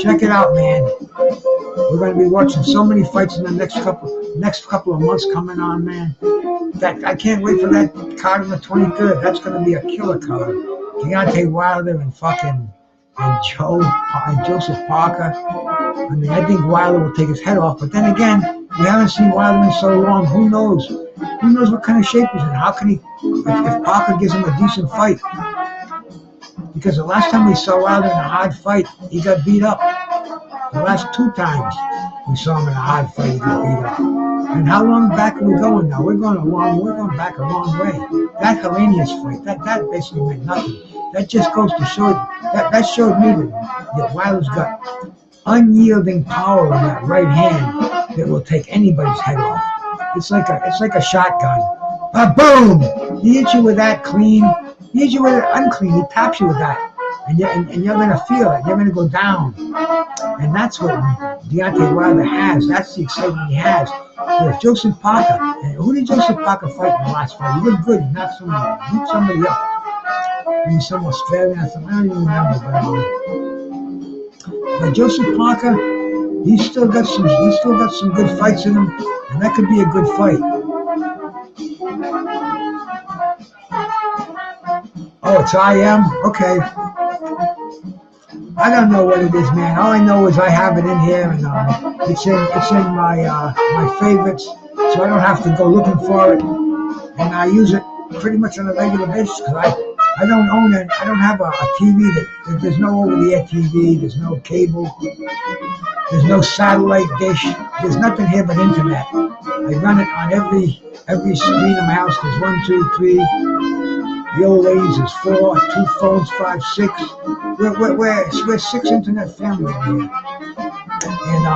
C: Check it out, man. We're going to be watching so many fights in the next couple of months coming on, man. I can't wait for that card on the 23rd. That's going to be a killer card. Deontay Wilder and Joseph Parker. I mean, I think Wilder will take his head off. But then again, we haven't seen Wilder in so long. Who knows? Who knows what kind of shape he's in? How can he, if Parker gives him a decent fight? Because the last time we saw Wilder in a hard fight, he got beat up. The last 2 times we saw him in a hard fight, he got beat up. And how long back are we going now? We're going back a long way. That Hernandez fight, that basically meant nothing. That just goes to show that showed me that Wilder's got unyielding power in that right hand that will take anybody's head off. It's like a shotgun. Boom! He hits you with that clean. He hits you with it unclean. He taps you with that, and you're gonna feel it. You're gonna go down, and that's what Deontay Wilder has. That's the excitement he has. With Joseph Parker, and who did Joseph Parker fight in the last fight? He looked good. He knocked somebody, beat somebody up. Maybe some Australian or something. I don't even remember. But Joseph Parker, he's still got some good fights in him, and that could be a good fight. Oh, it's IM? Okay. I don't know what it is, man. All I know is I have it in here, and it's in my favorites, so I don't have to go looking for it. And I use it pretty much on a regular basis because I don't own it. I don't have a TV there's no over-the-air TV. There's no cable. There's no satellite dish. There's nothing here but internet. I run it on every screen in my house. There's 1, 2, 3. The old ladies is 4, 2 phones, 5, 6. We're 6 internet family here. And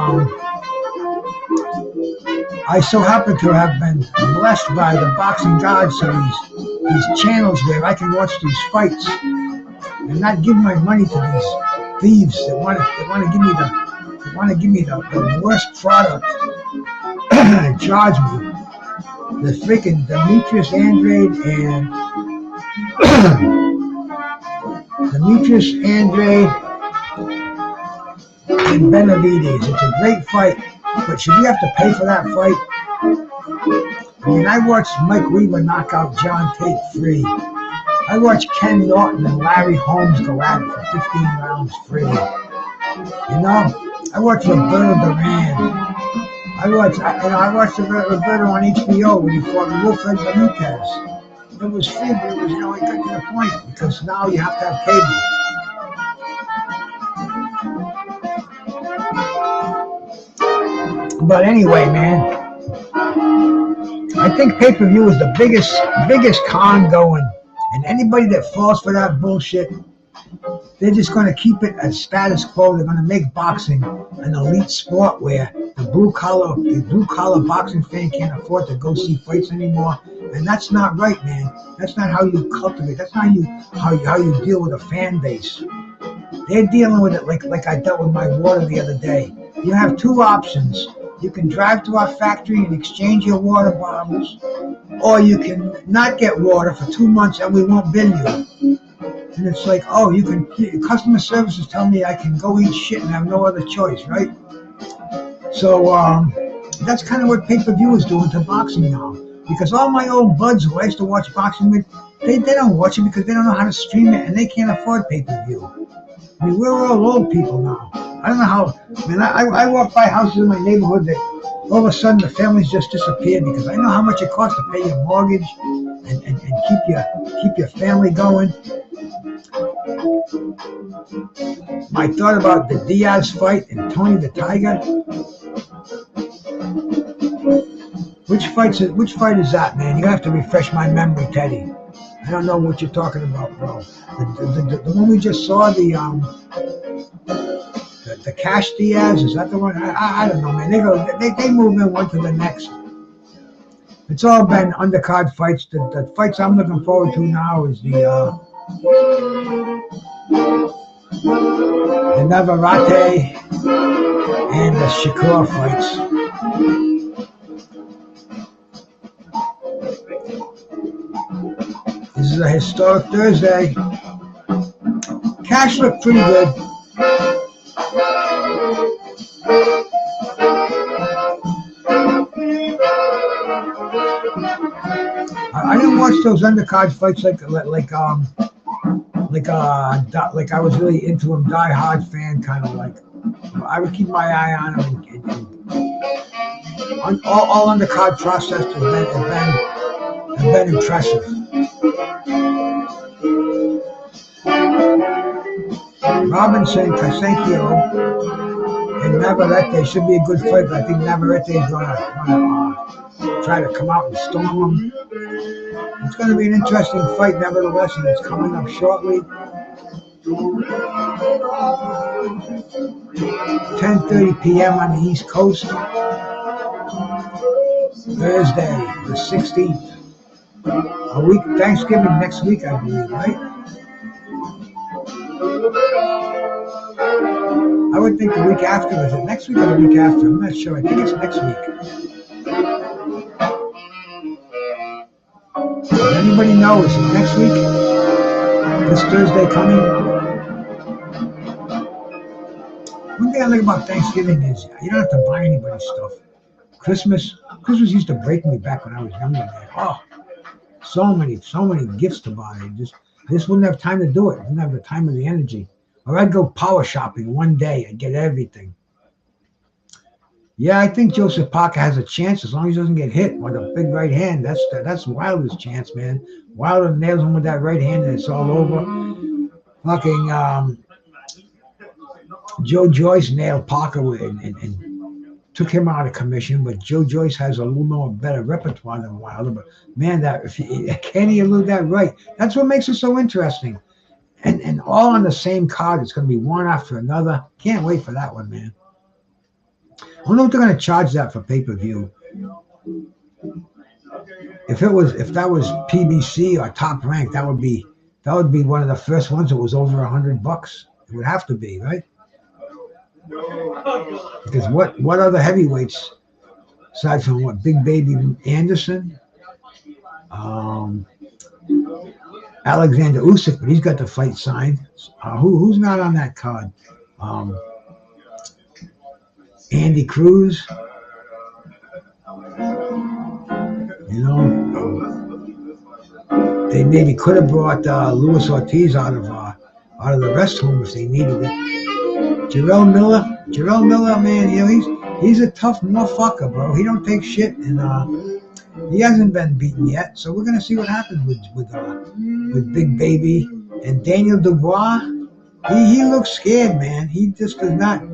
C: I so happen to have been blessed by the Boxing God series, these channels where I can watch these fights and not give my money to these thieves that want to give me the worst product and charge me. The freaking Demetrius Andrade and Benavides. It's a great fight, but should we have to pay for that fight? I mean, I watched Mike Weaver knock out John Tate free. I watched Ken Norton and Larry Holmes go at it for 15 rounds free. You know, I watched Roberto Duran. I watched Roberto on HBO when he fought Wilfred Benitez. It was free, but it was, it got to the point because now you have to have cable. But anyway, man, I think pay-per-view is the biggest con going, and anybody that falls for that bullshit, they're just going to keep it as status quo. They're going to make boxing an elite sport where the blue collar boxing fan can't afford to go see fights anymore, and that's not right, man. That's not how you cultivate. That's not how you deal with a fan base. They're dealing with it like I dealt with my water the other day. You have 2 options. You can drive to our factory and exchange your water bottles, or you can not get water for 2 months and we won't bill you. And it's like, oh, you can. Customer services tell me I can go eat shit and have no other choice, right? So that's kind of what pay-per-view is doing to boxing now. Because all my old buds who I used to watch boxing with, they don't watch it because they don't know how to stream it and they can't afford pay-per-view. I mean, we're all old people now. I don't know how. I mean, I walk by houses in my neighborhood that all of a sudden the families just disappeared because I know how much it costs to pay your mortgage and keep your family going. My thought about the Diaz fight and Tony the Tiger. Which fight is that, man? You have to refresh my memory, Teddy. I don't know what you're talking about, bro. The one we just saw, the Cash Diaz, is that the one? I don't know, man. They move in one to the next. It's all been undercard fights. The fights I'm looking forward to now is the Navarrete and the Shakur fights. This is a historic Thursday. Cash looked pretty good. I didn't watch those undercard fights like I was really into them, die-hard fan kind of like. I would keep my eye on them. And all undercard process have been impressive. Robson Conceicao and Navarrete should be a good fight, but I think Navarrete is gonna try to come out and storm him. It's gonna be an interesting fight, nevertheless, and it's coming up shortly. 10:30 p.m. on the East Coast, Thursday, the 16th. A week, Thanksgiving next week, I believe, right? I would think the week after. Is it next week or the week after? I'm not sure. I think it's next week. Does anybody know? Is it next week? This Thursday coming? One thing I like about Thanksgiving is you don't have to buy anybody stuff. Christmas used to break me back when I was younger, man. Oh, so many gifts to buy. Just wouldn't have time to do it. Wouldn't have the time or the energy. Or I'd go power shopping one day and get everything. Yeah, I think Joseph Parker has a chance as long as he doesn't get hit with a big right hand. That's Wilder's chance, man. Wilder nails him with that right hand and it's all over. Fucking Joe Joyce nailed Parker and took him out of commission, but Joe Joyce has a little more better repertoire than Wilder. But man, can he elude that right? That's what makes it so interesting. And all on the same card. It's going to be one after another. Can't wait for that one, man. I don't know what they're going to charge that for pay-per-view. If that was PBC or Top Rank, that would be one of the first ones that was over $100. It would have to be, right? Because what other heavyweights aside from what Big Baby Anderson, Alexander Usyk, but he's got the fight signed. Who's not on that card? Andy Cruz. You know, they maybe could have brought Luis Ortiz out of the rest home if they needed it. Jarrell Miller, man, you know he's a tough motherfucker, bro. He don't take shit, and he hasn't been beaten yet. So we're gonna see what happens with Big Baby and Daniel Dubois. He looks scared, man. He just does not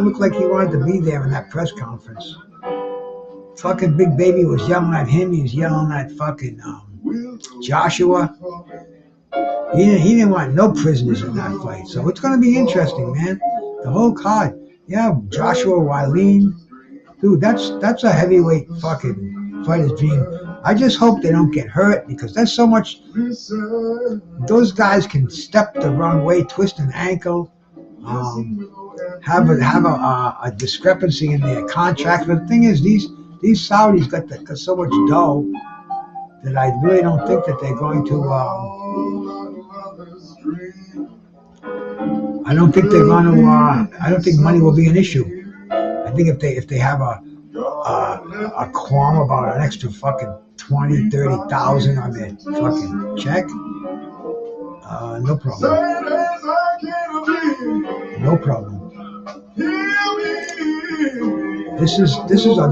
C: look like he wanted to be there in that press conference. Fucking Big Baby was yelling at him. He was yelling at fucking Joshua. He didn't want no prisoners in that fight. So it's going to be interesting, man. The whole card. Yeah, Joshua Wileen. Dude, that's a heavyweight fucking fighter's dream. I just hope they don't get hurt because there's so much. Those guys can step the wrong way, twist an ankle, have a discrepancy in their contract. But the thing is, these Saudis got so much dough that I really don't think that they're going to. I don't think they're going to. I don't think money will be an issue. I think if they have a qualm about an extra fucking 20, 30,000 on their fucking check, no problem. No problem. This is a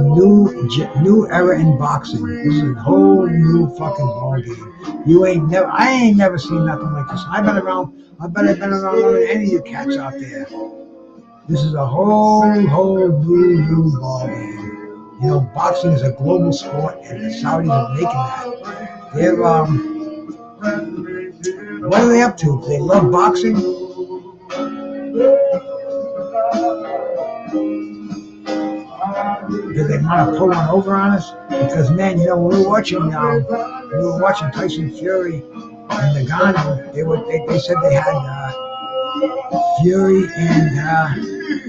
C: new era in boxing. This is a whole new fucking ball game. I ain't never seen nothing like this. I've been around longer than any of you cats out there. This is a whole new ball game. You know, boxing is a global sport, and the Saudis are making that. They're what are they up to? They love boxing. Do they want to pull one over on us? Because man, you know, when we were watching Tyson Fury and Nagano, they said they had Fury and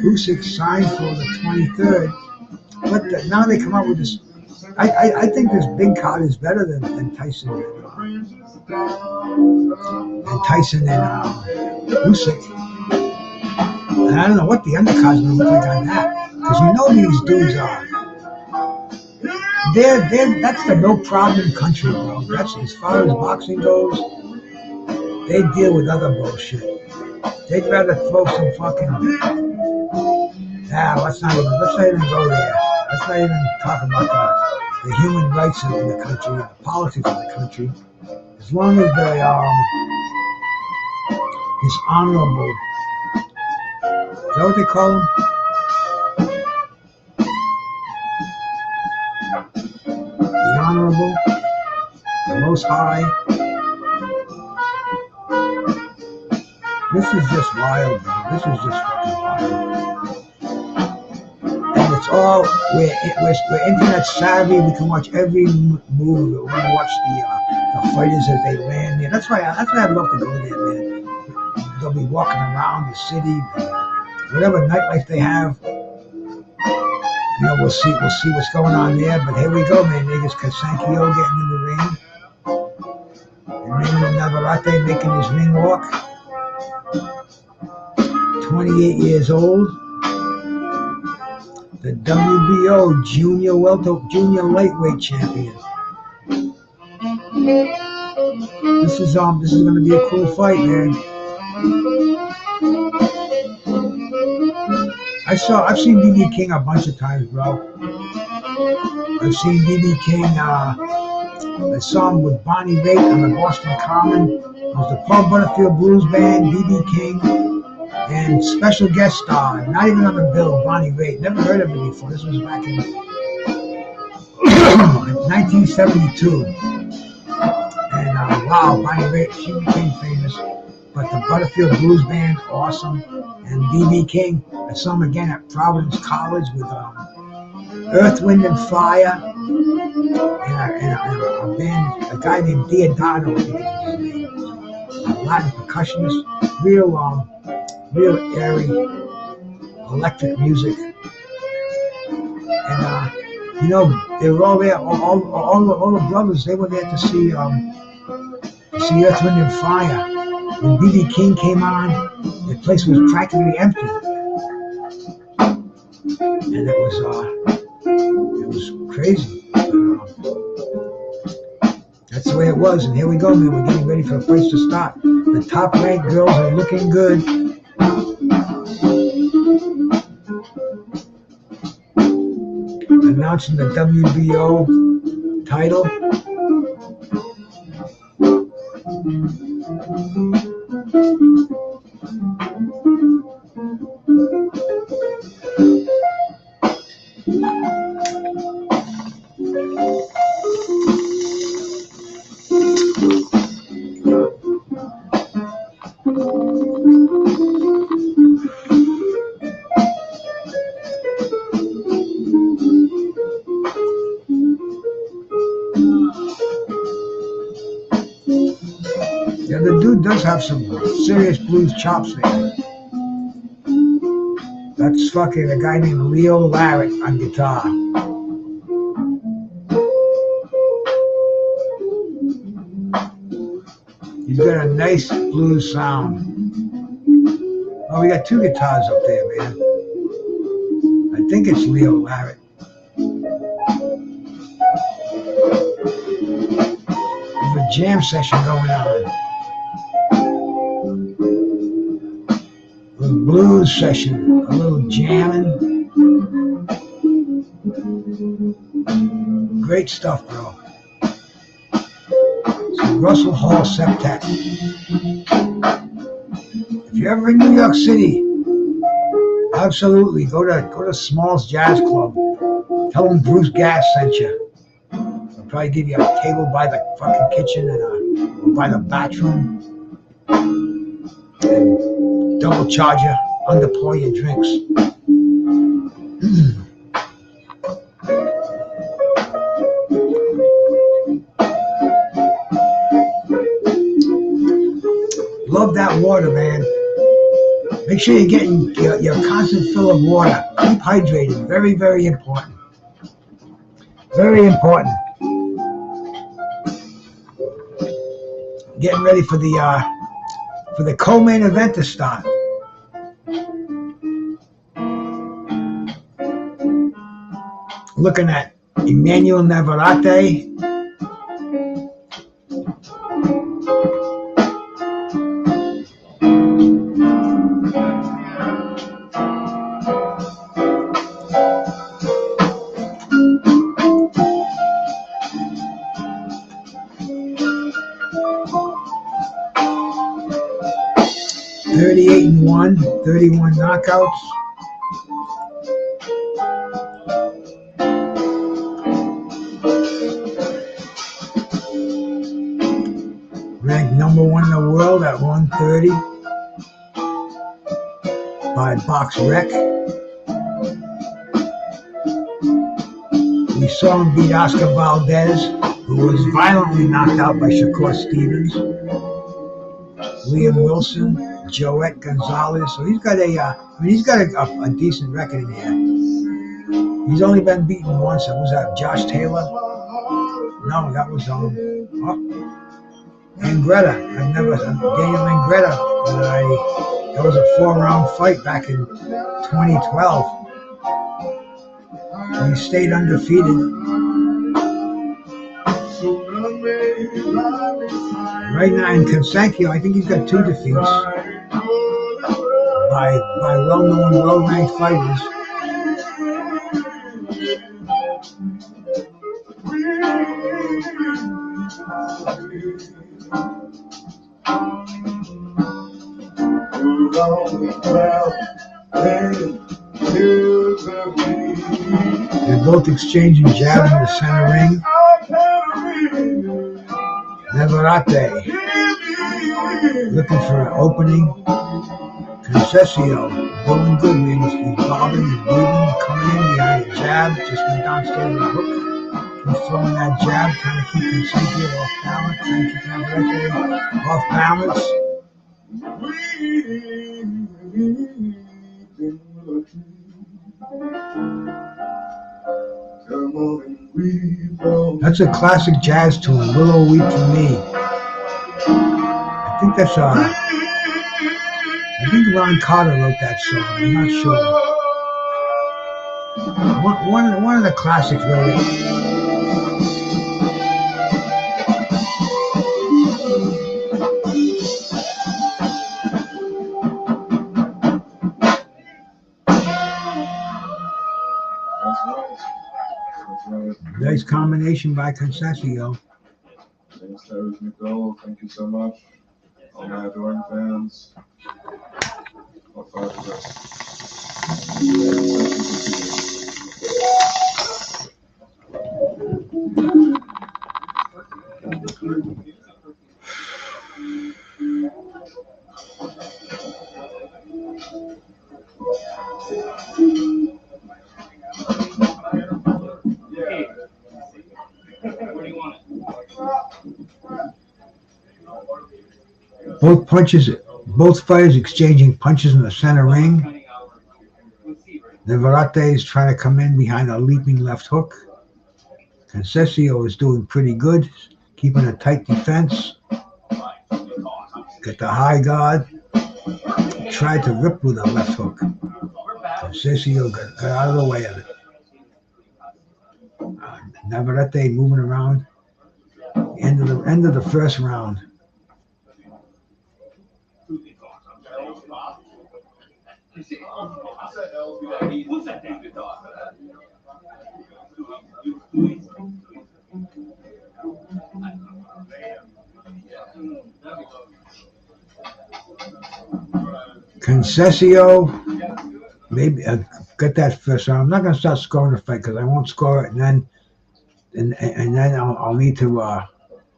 C: Usyk signed for the 23rd. But now they come out with this. I think this big card is better than Tyson and Usyk. And I don't know what the undercard's gonna look like on that. Because you know these dudes are. That's the no problem country, bro. That's as far as boxing goes. They deal with other bullshit. They'd rather throw some fucking. Let's not even go there. Let's not even talk about the human rights in the country, the politics of the country. As long as they is honorable. Is that what they call them? honorable, the most high. This is just wild, bro. This is just fucking wild. And it's all, we're internet savvy. We can watch every move. We can watch the fighters as they land there. That's why I'd love to go there, man. They'll be walking around the city, whatever nightlife they have. You know, we'll see what's going on there. But here we go, man. Niggas Conceicao getting in the ring. Emanuel Navarrete making his ring walk. 28 years old. The WBO junior lightweight champion. This is gonna be a cool fight, man. I've seen BB King a bunch of times, bro. I've seen BB King. I saw him with Bonnie Raitt on the Boston Common. It was the Paul Butterfield Blues Band, BB King, and special guest star, not even on the bill, Bonnie Raitt. Never heard of it before. This was back in 1972. And wow, Bonnie Raitt, she became famous. But the Butterfield Blues Band, awesome. And BB King, I saw him again at Providence College with Earth, Wind, and Fire. And a band, a guy named Diodato, I think is his name. A Latin percussionist, real airy, electric music. And, you know, they were all there, all the brothers, they were there to see Earth, Wind, and Fire. When BB King came on, the place was practically empty. And it was crazy. That's the way it was, and here we go, man. We're getting ready for the fights to start. The top-ranked girls are looking good. Announcing the WBO title. Yeah, the dude does have some serious blues chops there. That's fucking a guy named Leo Larrett on guitar. He's got a nice blues sound. Oh, we got two guitars up there, man. I think it's Leo Larrett. There's a jam session going on. A blues session, a little jamming. Great stuff, bro. It's Russell Hall Septet. If you're ever in New York City, absolutely go to Small's Jazz Club. Tell them BruceGas sent you. They'll probably give you a table by the fucking kitchen and by the bathroom. And double charge you, underpour your drinks. Love that water, man. Make sure you're getting your constant fill of water. Keep hydrated. Very, very important. Very important. Getting ready for the co-main event to start. Looking at Emanuel Navarrete. (38-1), 31 knockouts. #1 in the world at 130 by Box Rec. We saw him beat Oscar Valdez, who was violently knocked out by Shakur Stevenson. Liam Wilson, Joet Gonzalez. So he's got a decent record in here. He's only been beaten once. Was that Josh Taylor? No, that was Angretta. Daniel Angretta. That was a 4-round fight back in 2012. He stayed undefeated. Right now in Conceicao, I think he's got 2 defeats by well-known, well-ranked fighters. They're both exchanging jabs in the center ring. Navarrete looking for an opening. Conceicao doing good wings. He's bobbing and weaving, coming in behind a jab. Just went downstairs with a hook. He's throwing that jab, trying to keep Conceicao off balance, trying to keep Navarrete off balance. That's a classic jazz tune, Willow Weep for Me. I think that's I think Ron Carter wrote that song. I'm not sure. One of the classics, really. Nice combination by Conceicao.
I: Thanks, Terry Nicole. Thank you so much. All my adoring fans.
C: Both fighters exchanging punches in the center ring. Navarrete is trying to come in behind a leaping left hook. Conceicao is doing pretty good, keeping a tight defense. Get the high guard. Tried to rip with a left hook. Conceicao got out of the way of it. Navarrete moving around. End of the first round. Conceicao, maybe get that first round. I'm not going to start scoring the fight because I won't score it, and then I'll need to.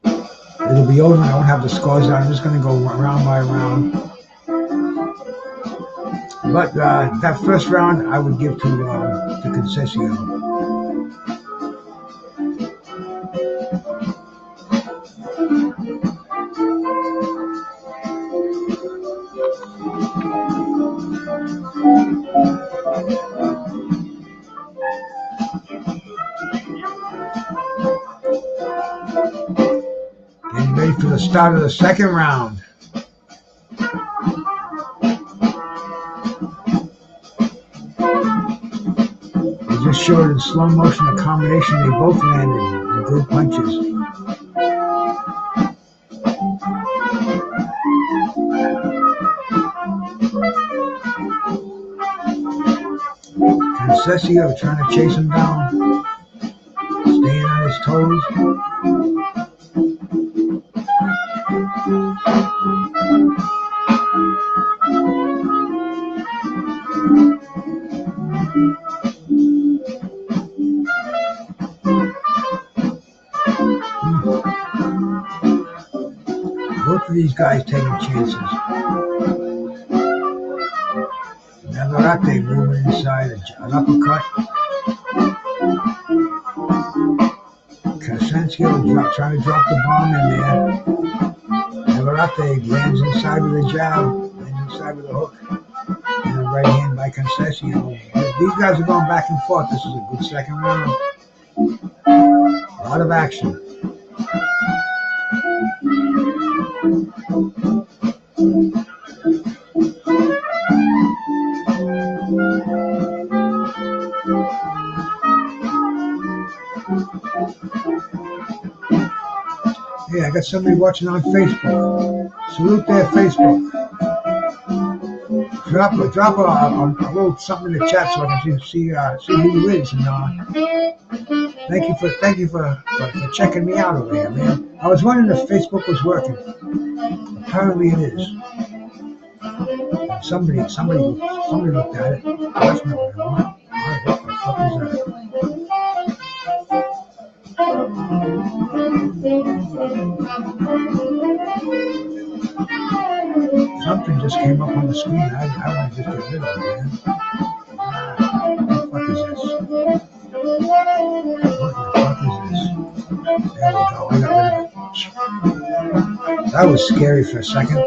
C: It'll be over, and I won't have the scores out. I'm just going to go round by round. But that first round, I would give to Conceicao. Getting ready for the start of the second round. They just showed in slow motion a combination they both landed with good punches. Conceicao trying to chase him down, staying on his toes. Both of these guys taking chances. Navarrete moving inside, an uppercut. Conceicao trying to drop the bomb in there. Navarrete lands inside with a jab, and inside with a hook. And a right hand by Conceicao. These guys are going back and forth. This is a good second round. A lot of action. Yeah, I got somebody watching on Facebook. Salute their Facebook. Drop a little something in the chat so I can see who you is. And thank you for checking me out over here, man. I was wondering if Facebook was working. Apparently it is. Somebody looked at it. That's not what I want. What the fuck is that? Something just came up on the screen. I want to just get rid of it, man. What the fuck is this? What the fuck is this? There we go. I got rid of it. That was scary for a second.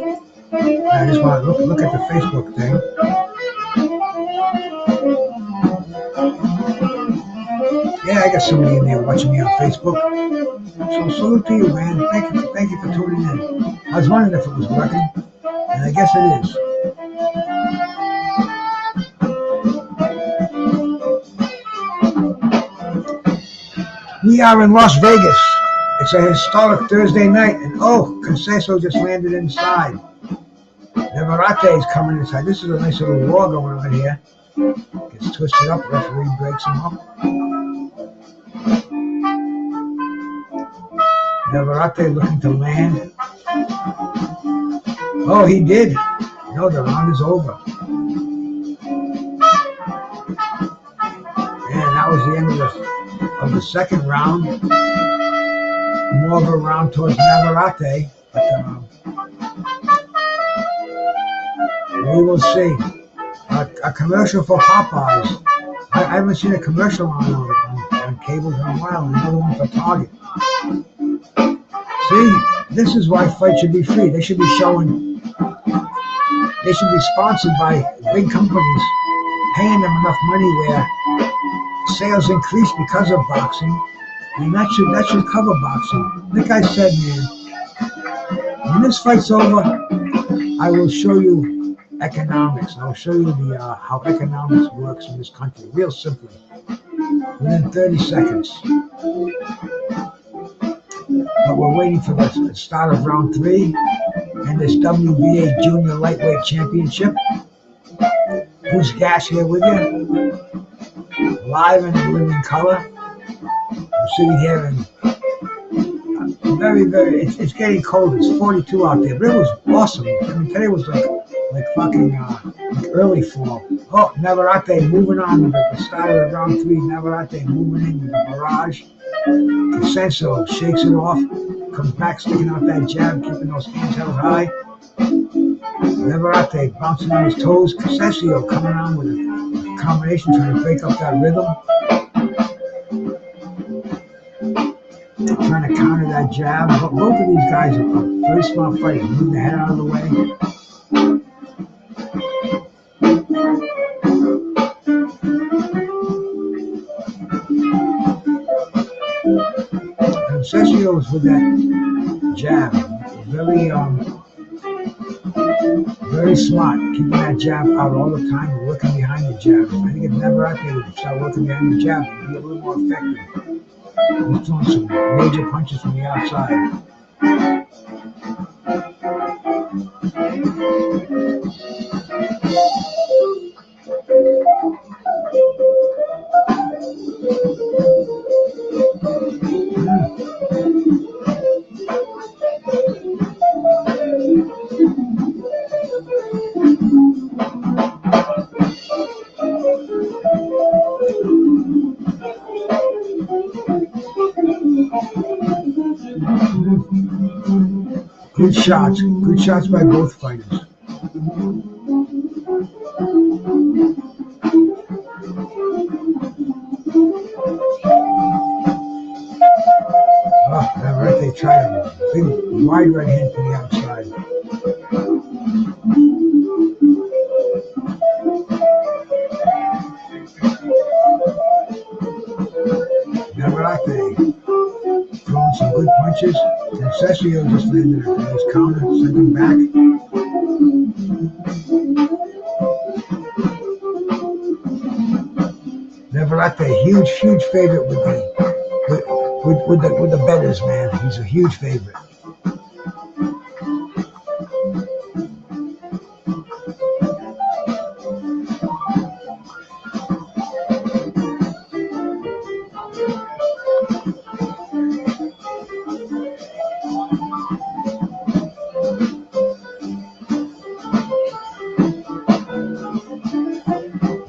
C: I just want to look at the Facebook thing. Yeah, I got somebody in there watching me on Facebook. So salute to you, man. Thank you for tuning in. I was wondering if it was working, and I guess it is. We are in Las Vegas. It's a historic Thursday night, and Conceicao just landed inside. Navarrete is coming inside. This is a nice little war going on here. Gets twisted up, referee breaks him up. Navarrete looking to land. Oh, he did. No, the round is over. And that was the end of the second round. More of a round towards Navarrete, but we will see. A commercial for Popeyes. I haven't seen a commercial on cables in a while. Another one for Target. See, this is why fights should be free. They should be sponsored by big companies, paying them enough money where sales increase because of boxing, and that should cover boxing. Like I said, man, when this fight's over, I will show you economics. I'll show you how economics works in this country, real simply, within 30 seconds. But we're waiting for the start of round 3 and this WBA Junior Lightweight Championship. BruceGas here with you, live and in living color. I'm sitting here and it's getting cold. It's 42 out there, but it was awesome. I mean, today was like fucking early fall. Oh, Navarrete moving on with the start of the round 3. Navarrete moving in with the barrage. Conceicao shakes it off, comes back sticking out that jab, keeping those hands held high. Navarrete bouncing on his toes. Conceicao coming on with a combination, trying to break up that rhythm. Trying to counter that jab. But both of these guys are very smart fighters. Move their head out of the way. Conceicao with that jab, very smart, keeping that jab out all the time, working behind the jab. I think if Navarrete would start working behind the jab, it would be a little more effective. He's throwing some major punches from the outside. Good shots. Good shots by both fighters. Oh, Navarrete tried a big, wide right hand from the outside. Navarrete throwing some good punches. And Sergio just landed a nice counter, sent him back. Navarrete, huge favorite with the bettors, man. He's a huge favorite.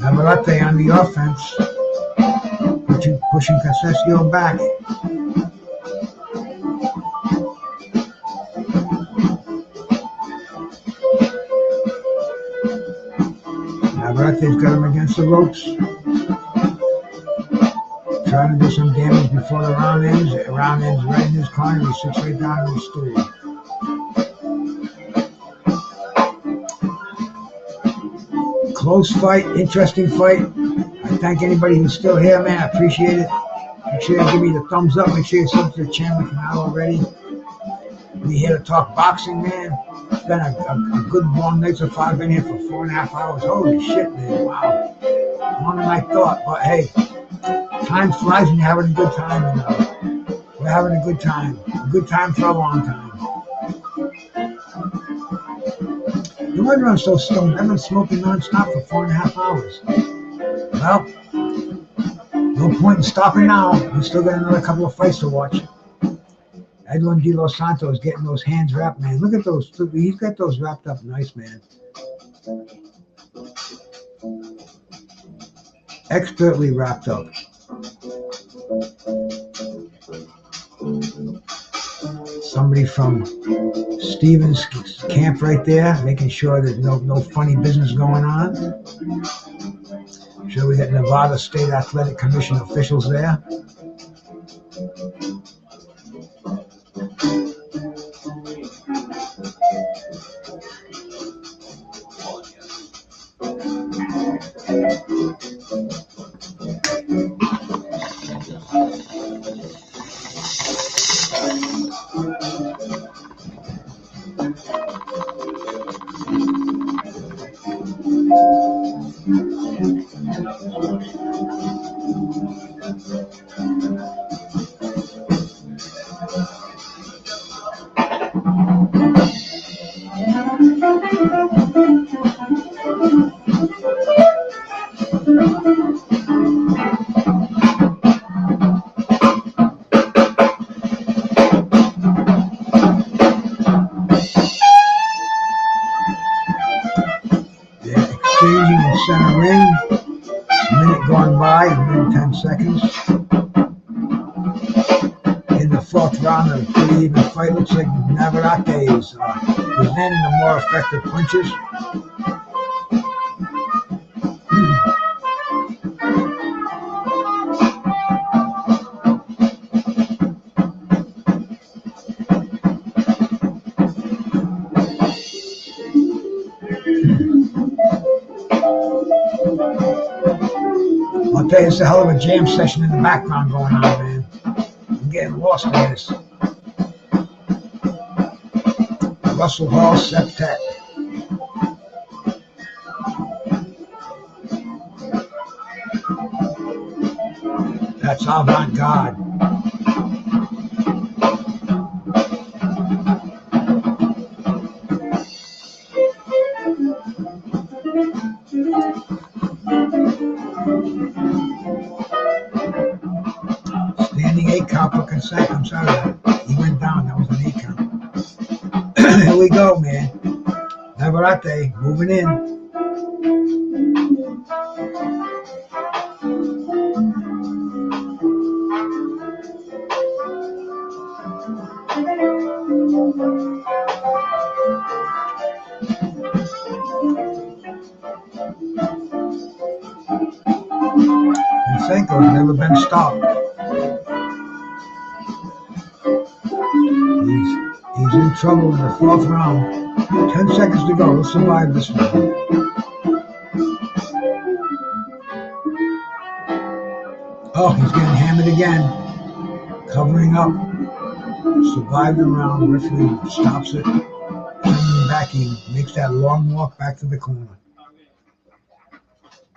C: Navarrete on the offense, pushing Conceicao back. Navarrete's got him against the ropes. Trying to do some damage before the round ends. The round ends right in his corner. He sits right down in the stool. Close fight, interesting fight. I thank anybody who's still here, man. I appreciate it. Make sure you give me the thumbs up. Make sure you sub to the channel if you're not already. We're here to talk boxing, man. It's been a good long night so far. I've been here for 4.5 hours. Holy shit, man. Wow. Longer than I thought. But hey, time flies when you're having a good time. And, we're having a good time. A good time for a long time. No wonder I'm so stoned. I've been smoking non-stop for 4.5 hours. Well, no point in stopping now. We still got another couple of fights to watch. Edwin De Los Santos getting those hands wrapped, man. Look at those. He's got those wrapped up nice, man. Expertly wrapped up. Somebody from Stevens' camp right there, making sure there's no funny business going on. Sure we got Nevada State Athletic Commission officials there. Center ring, minute gone by, a minute 10 seconds. In the fourth round of a pretty even fight, looks like Navarrete is landing the more effective punches. I'll tell you, it's a hell of a jam session in the background going on, man. I'm getting lost in this. Russell Hall Septet. That's avant-garde. Standing 8 count for Conceicao. I'm sorry, he went down. That was an 8 count. Here we go, man. Navarrete moving in. Santos never been stopped. He's in trouble in the 4th round. 10 seconds to go. He'll survive this one. Oh, he's getting hammered again. Covering up. Survived the round. The referee stops it. Sending him back. He makes that long walk back to the corner.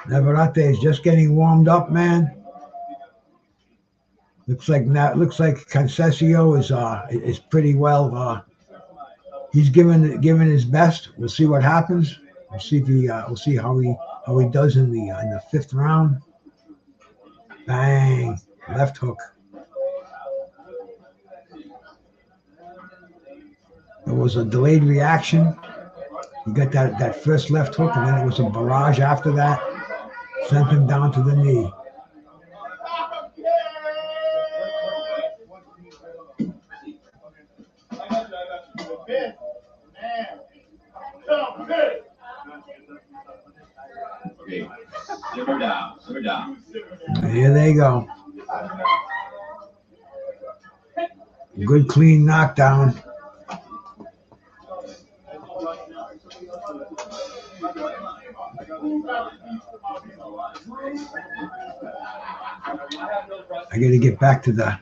C: Navarrete is just getting warmed up, man. Looks like Conceicao is pretty well. He's given his best. We'll see what happens. We'll see if we'll see how he does in the 5th round. Bang, left hook. There was a delayed reaction. He got that first left hook, and then it was a barrage after that. Sent him down to the knee.
A: Okay, simmer down.
C: Here they go. Good clean knockdown. I gotta get back to the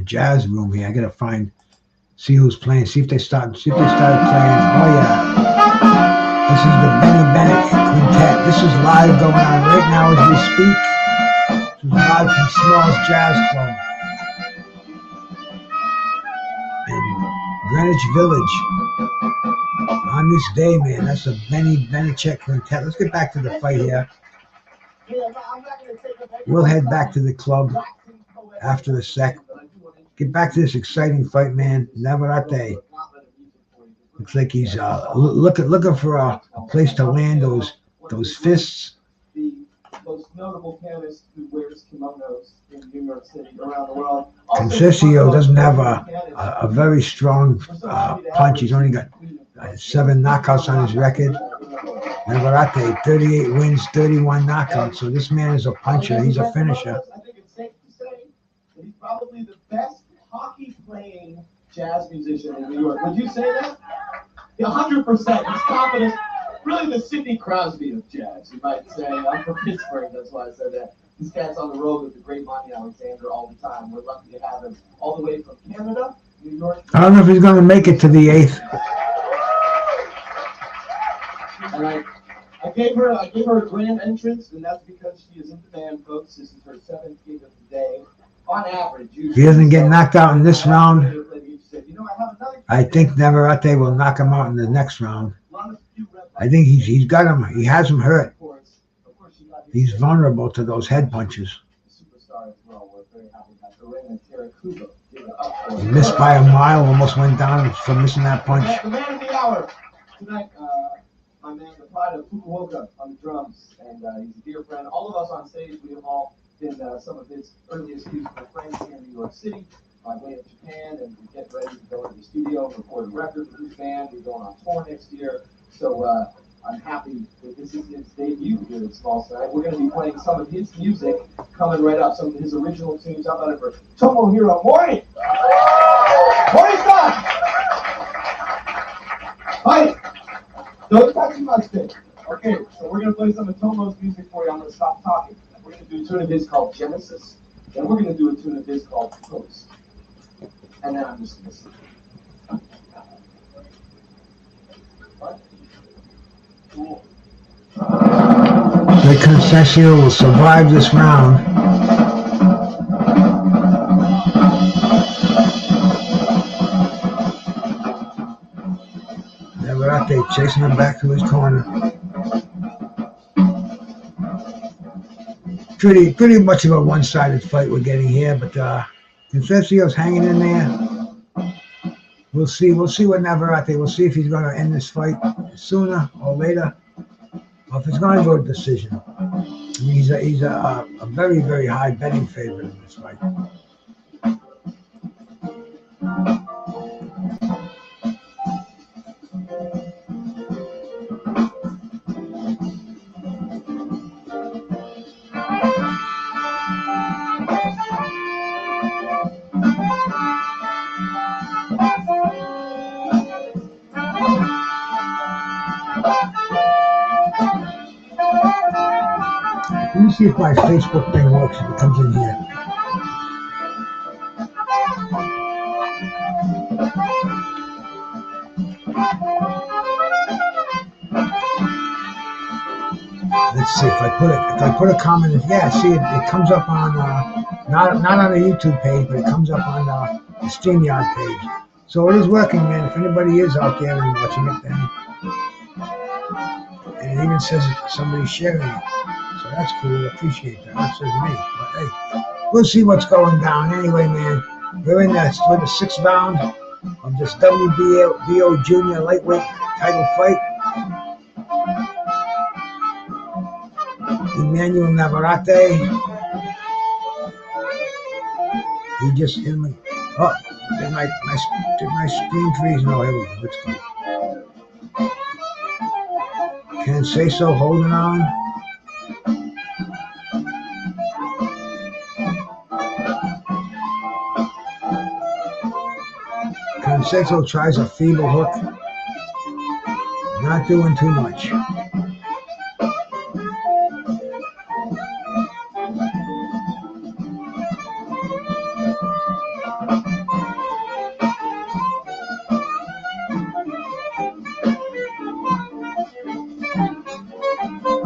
C: jazz room here. I gotta see who's playing, see if they started playing. Oh yeah. This is the Benny Bennett Quintet. This is live going on right now as we speak. This is live from Smalls Jazz Club in Greenwich Village. On this day, man, that's a Benny Bennett Quintet. Let's get back to the fight here. We'll head back to the club after a sec. Get back to this exciting fight, man. Navarrete. Looks like he's looking for a place to land those fists.
F: The most notable pianist who wears kimonos in New York City around the world.
C: Conceicao doesn't have a very strong punch. He's only got 7 knockouts on his record. Navarrete, 38 wins, 31 knockouts. So this man is a puncher. He's a finisher.
F: I think it's safe to say that he's probably the best hockey-playing jazz musician in New York. Would you say that? 100%. He's confident. Really the Sidney Crosby of jazz, you might say. I'm from Pittsburgh, that's why I said that. This cat's on the road with the great Monty Alexander all the time. We're lucky to have him all the way from Canada, New York.
C: I don't know if he's going to make it to the 8th.
F: And I gave her a grand entrance, and that's because she is in demand, folks. This is her 7th gig of the day. On average,
C: If he doesn't get knocked out in this round, I think Navarrete will knock him out in the next round. I think he's got him. He has him hurt. He's vulnerable to those head punches. He missed by a mile. Almost went down for missing that punch.
F: The man of the hour tonight, my man, the pride of Fukuoka on the drums, and he's a dear friend. All of us on stage, we have all been some of his earliest musical friends here in New York City. By way of Japan, and we get ready to go into the studio and record a record with his band. We're going on tour next year, so I'm happy that this is his debut here at Small Tonight. We're going to be playing some of his music coming right up, some of his original tunes. How about it for Tomohiro Morning? Morning, son! Hi! Don't touch my stick. Okay, so we're going to play some of Tomo's music for you. I'm going to stop talking. We're going to do a tune of his called Genesis, and we're going to do a tune of his called Toast. And then I'm just going to sit.
C: The Conceicao will survive this round. Navarrete chasing him back to his corner. Pretty much of a one-sided fight we're getting here, but Conceicao's hanging in there. We'll see what Navarrete. We'll see if he's going to end this fight sooner or later, or if it's going to go to decision. I mean, he's a very, very high betting favorite in this fight. see if my Facebook thing works if it comes in here. Let's see if I put a comment. Yeah, see it comes up on not on the YouTube page, but it comes up on the StreamYard page. So it is working, man. If anybody is out there and watching it, then and it even says somebody's sharing it. So that's cool. I appreciate that. That says me. But hey, we'll see what's going down. Anyway, man, we're in the 6th round of this WBO Junior Lightweight title fight. Emanuel Navarrete. He just hit me. Oh, did my screen freeze? No, here we go. Let's go. Conceicao holding on. Conceicao tries a feeble hook. Not doing too much.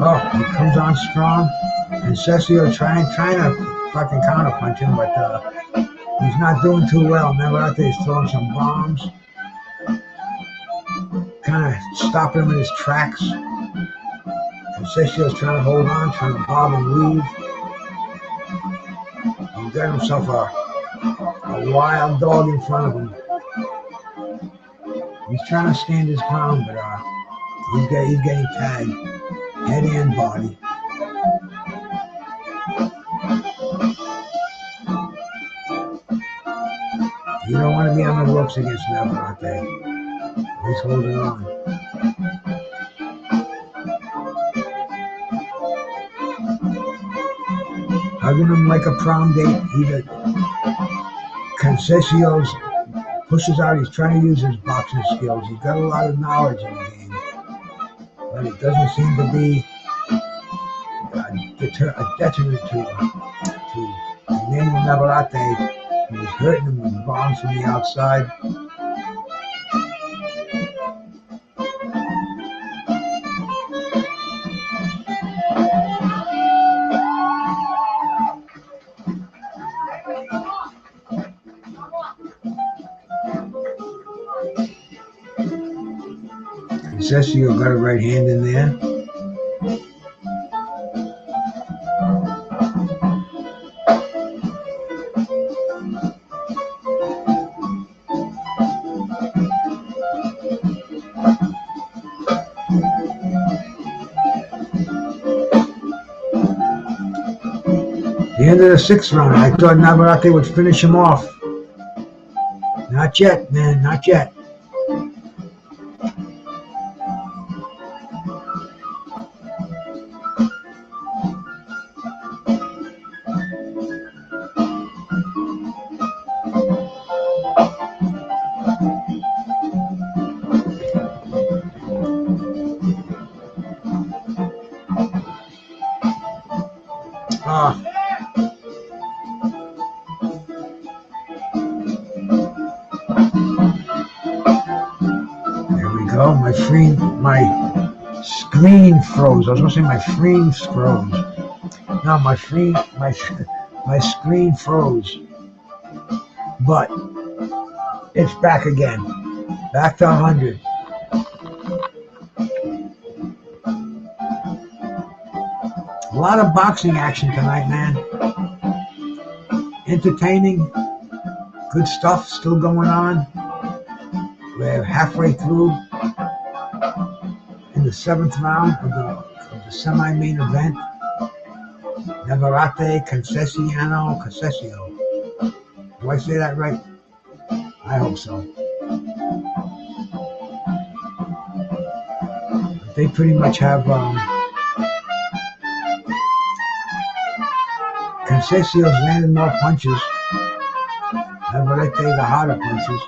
C: Oh, he comes on strong. And Sergio trying to fucking counterpunch him, but he's not doing too well. Navarrete is throwing some bombs. Kind of stopping him in his tracks. And Sergio's trying to hold on, trying to bob and weave. He's got himself a wild dog in front of him. He's trying to stand his ground, but he's getting tagged. Head and body. You don't want to be on the ropes against Navarrete. He's holding on. Hugging him like a prom date. Conceicao pushes out. He's trying to use his boxing skills. He's got a lot of knowledge in the game. But it doesn't seem to be a detriment to Emanuel Navarrete. He was hurting him with bombs from the outside. Sergio got a right hand in there. The end of the 6th round, I thought Navarrete would finish him off. Not yet, man, not yet. My screen froze. I was gonna say my screen froze. No, my screen froze. But it's back again. Back to 100. A lot of boxing action tonight, man. Entertaining. Good stuff still going on. We're halfway through in the 7th round of the semi-main event. Navarrete, Conceicao. Do I say that right? I hope so. But they pretty much have Conceicao's landing more punches. Navarrete the harder punches.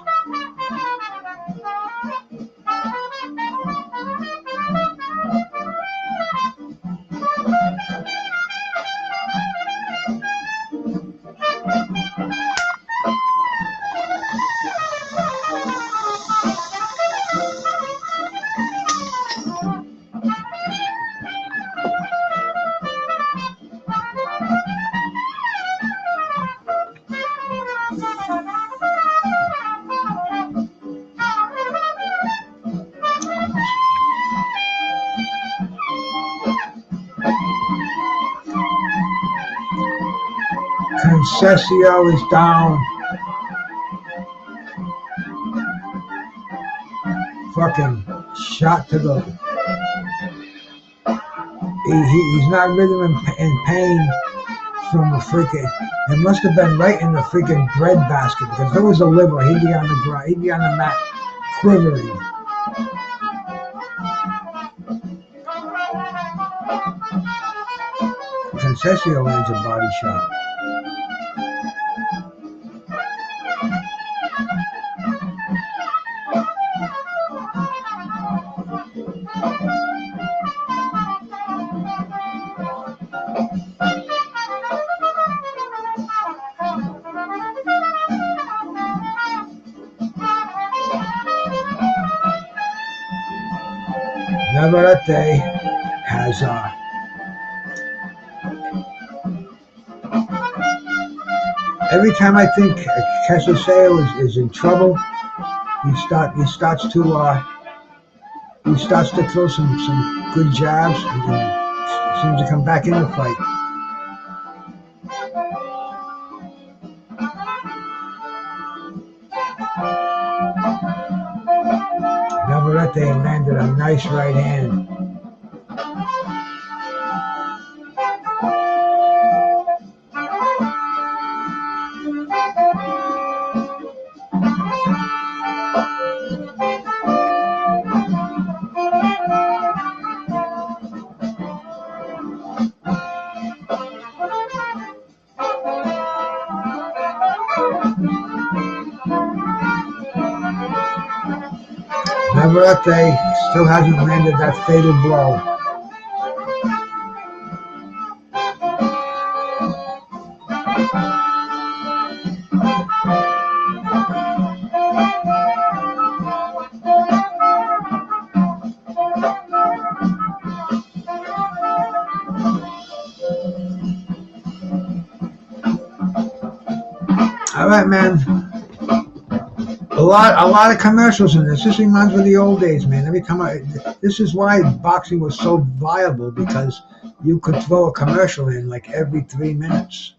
C: Conceicao is down. Fucking shot to the. He's not really in pain from a freaking. It must have been right in the freaking bread basket because if it was a liver, he'd be on the ground. He'd be on the mat quivering. Conceicao lands a body shot. Navarrete has every time I think Conceicao is in trouble, he starts to throw some good jabs and then seems to come back in the fight. Navarrete landed a nice right hand. Navarrete still hasn't landed that fatal blow. All right, man. A lot of commercials in this. This reminds me of the old days, man. Every time this is why boxing was so viable, because you could throw a commercial in like every 3 minutes,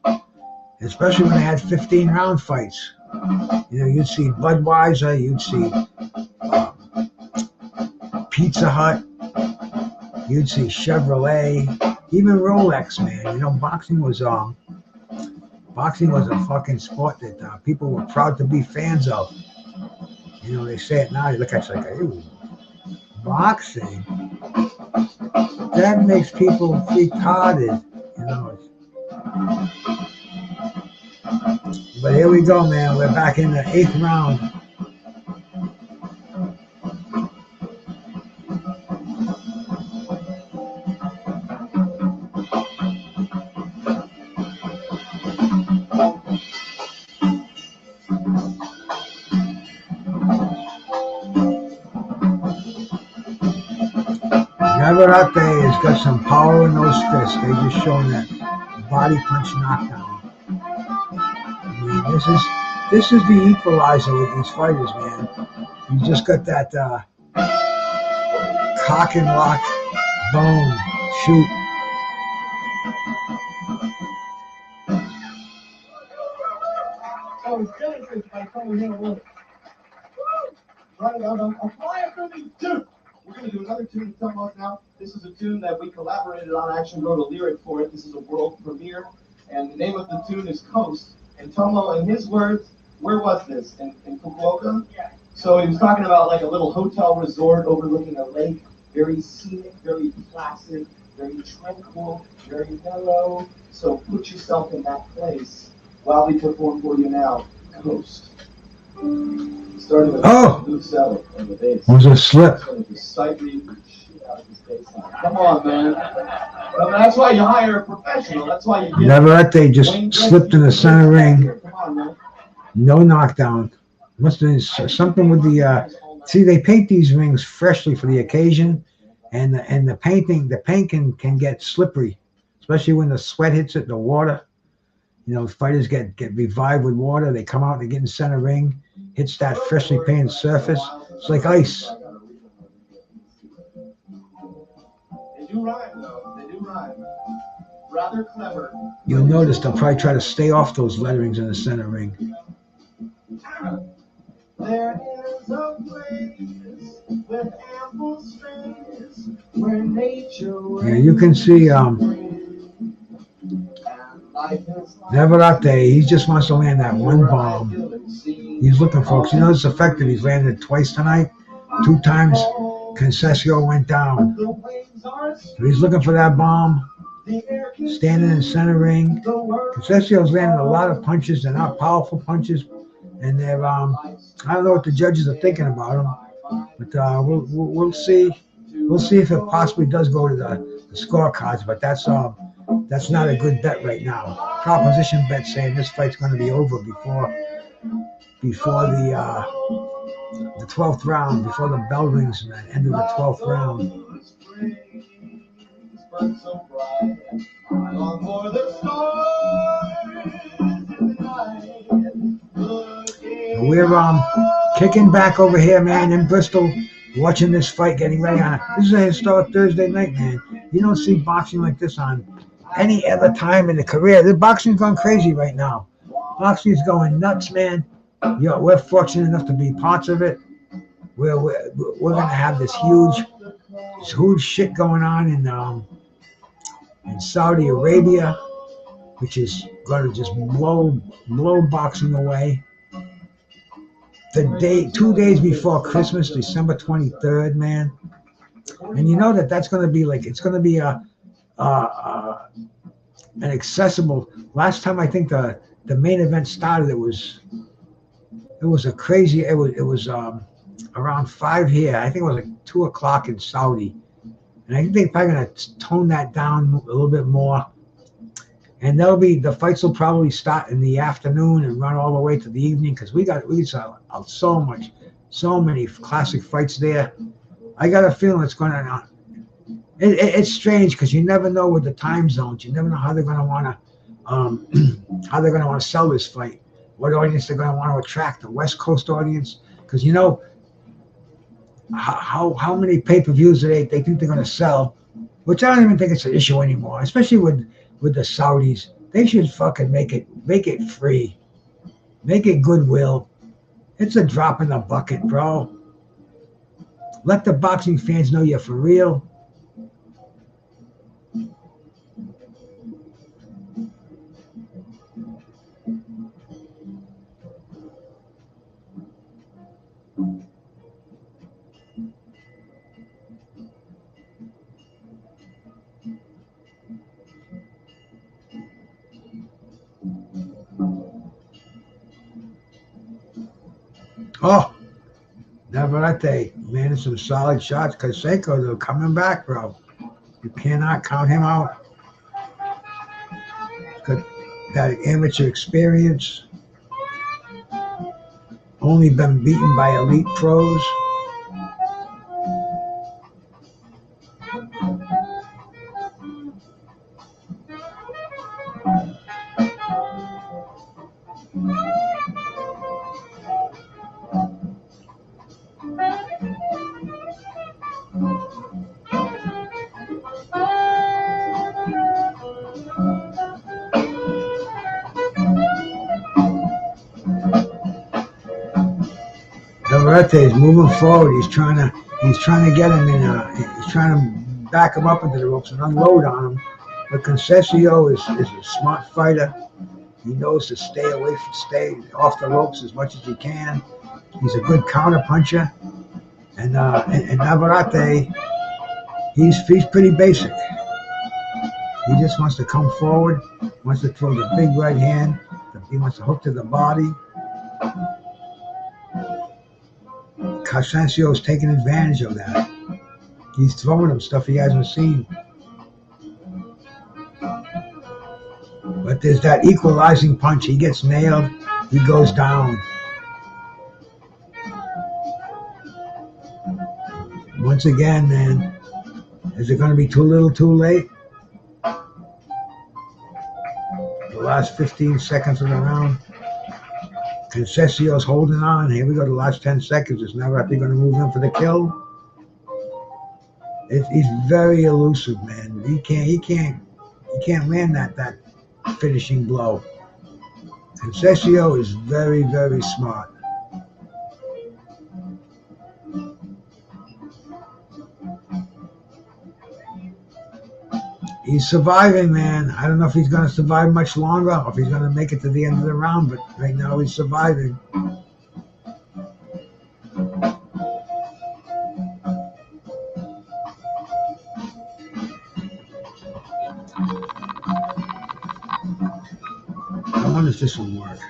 C: especially when they had 15-round fights. You know, you'd see Budweiser, you'd see Pizza Hut, you'd see Chevrolet, even Rolex, man. You know, boxing was a fucking sport that people were proud to be fans of. You know, they say it now, you look at it like, ooh, boxing? That makes people retarded, you know. But here we go, man. We're back in the 8th round. Navarrete has got some power in those fists. They just showing that body punch knockdown. I mean, this is the equalizer with these fighters, man. You just got that cock and lock, bone, shoot.
F: So Genesis by Tony Hill. Right out on a fire for me too. We're going to do another tune to come out now. This is a tune that we collaborated on. I actually wrote a lyric for it. This is a world premiere. And the name of the tune is Coast. And Tomo, in his words, where was this? In Fukuoka? Yeah. So he was talking about like a little hotel resort overlooking a lake. Very scenic, very placid, very tranquil, very mellow. So put yourself in that place while we perform for you now. Coast. Starting with Blue Cellar on the bass.
C: Was a slip.
F: Come on, man. That's why you hire a professional. That's why you get.
C: Navarrete just slipped in the center ring.
F: Come on, man.
C: No knockdown. Must have been something with the. See, they paint these rings freshly for the occasion, and the paint can get slippery, especially when the sweat hits it, the water. You know, fighters get revived with water. They come out, they get in the center ring, hits that freshly painted surface. It's like ice.
F: They do rhyme, though. They do rhyme. rather clever.
C: You'll notice they'll probably try to stay off those letterings in the center ring.
I: There is a place with ample space where nature.
C: Yeah, you can see Navarrete, he just wants to land that one bomb. He's looking, folks. You know it's effective. He's landed twice tonight. 2 times Conceicao went down. So he's looking for that bomb. Standing in the center ring. Conceicao's landing a lot of punches. They're not powerful punches. And they're, I don't know what the judges are thinking about him. But we'll see. We'll see if it possibly does go to the scorecards. But that's not a good bet right now. Proposition bet saying this fight's going to be over before the 12th round, before the bell rings and the end of the 12th round. We're kicking back over here, man, in Bristol, watching this fight, getting ready on it. This is a historic Thursday night, man. You don't see boxing like this on any other time in the career. The boxing's gone crazy right now. Boxing's going nuts, man. We're fortunate enough to be parts of it. We're gonna have this huge shit going on in Saudi Arabia, which is gonna just blow boxing away. 2 days before Christmas, December 23rd, man. And you know that's gonna be like, it's gonna be an accessible. Last time I think the main event started, it was a crazy. It was around 5 here. I think it was like 2 o'clock in Saudi, and I think they're probably gonna tone that down a little bit more. And the fights will probably start in the afternoon and run all the way to the evening because we saw so many classic fights there. I got a feeling it's going to. It's strange because you never know with the time zones. You never know how they're going to want to sell this fight. What audience they're going to want to attract? The West Coast audience, because you know how many pay-per-views they think they're going to sell, which I don't even think it's an issue anymore, especially with the Saudis. They should fucking make it free. Make it goodwill. It's a drop in the bucket, bro. Let the boxing fans know you're for real. Oh, Navarrete landed some solid shots. Conceicao, they're coming back, bro. You cannot count him out. Got that amateur experience. Only been beaten by elite pros. Navarrete is moving forward. He's trying to get him in. He's trying to back him up into the ropes and unload on him. But Conceicao is a smart fighter. He knows to stay off the ropes as much as he can. He's a good counter puncher. And Navarrete, he's pretty basic. He just wants to come forward, wants to throw the big right hand. He wants to hook to the body. Conceicao is taking advantage of that. He's throwing him stuff he hasn't seen. But there's that equalizing punch. He gets nailed. He goes down. Once again, man, is it going to be too little too late? The last 15 seconds of the round. Conceicao's holding on. Here we go. The last 10 seconds. It's Navarrete going to move in for the kill. He's very elusive, man. He You can't land that finishing blow. Conceicao is very, very smart. He's surviving, man. I don't know if he's going to survive much longer or if he's going to make it to the end of the round, but right now he's surviving. I wonder if this will work.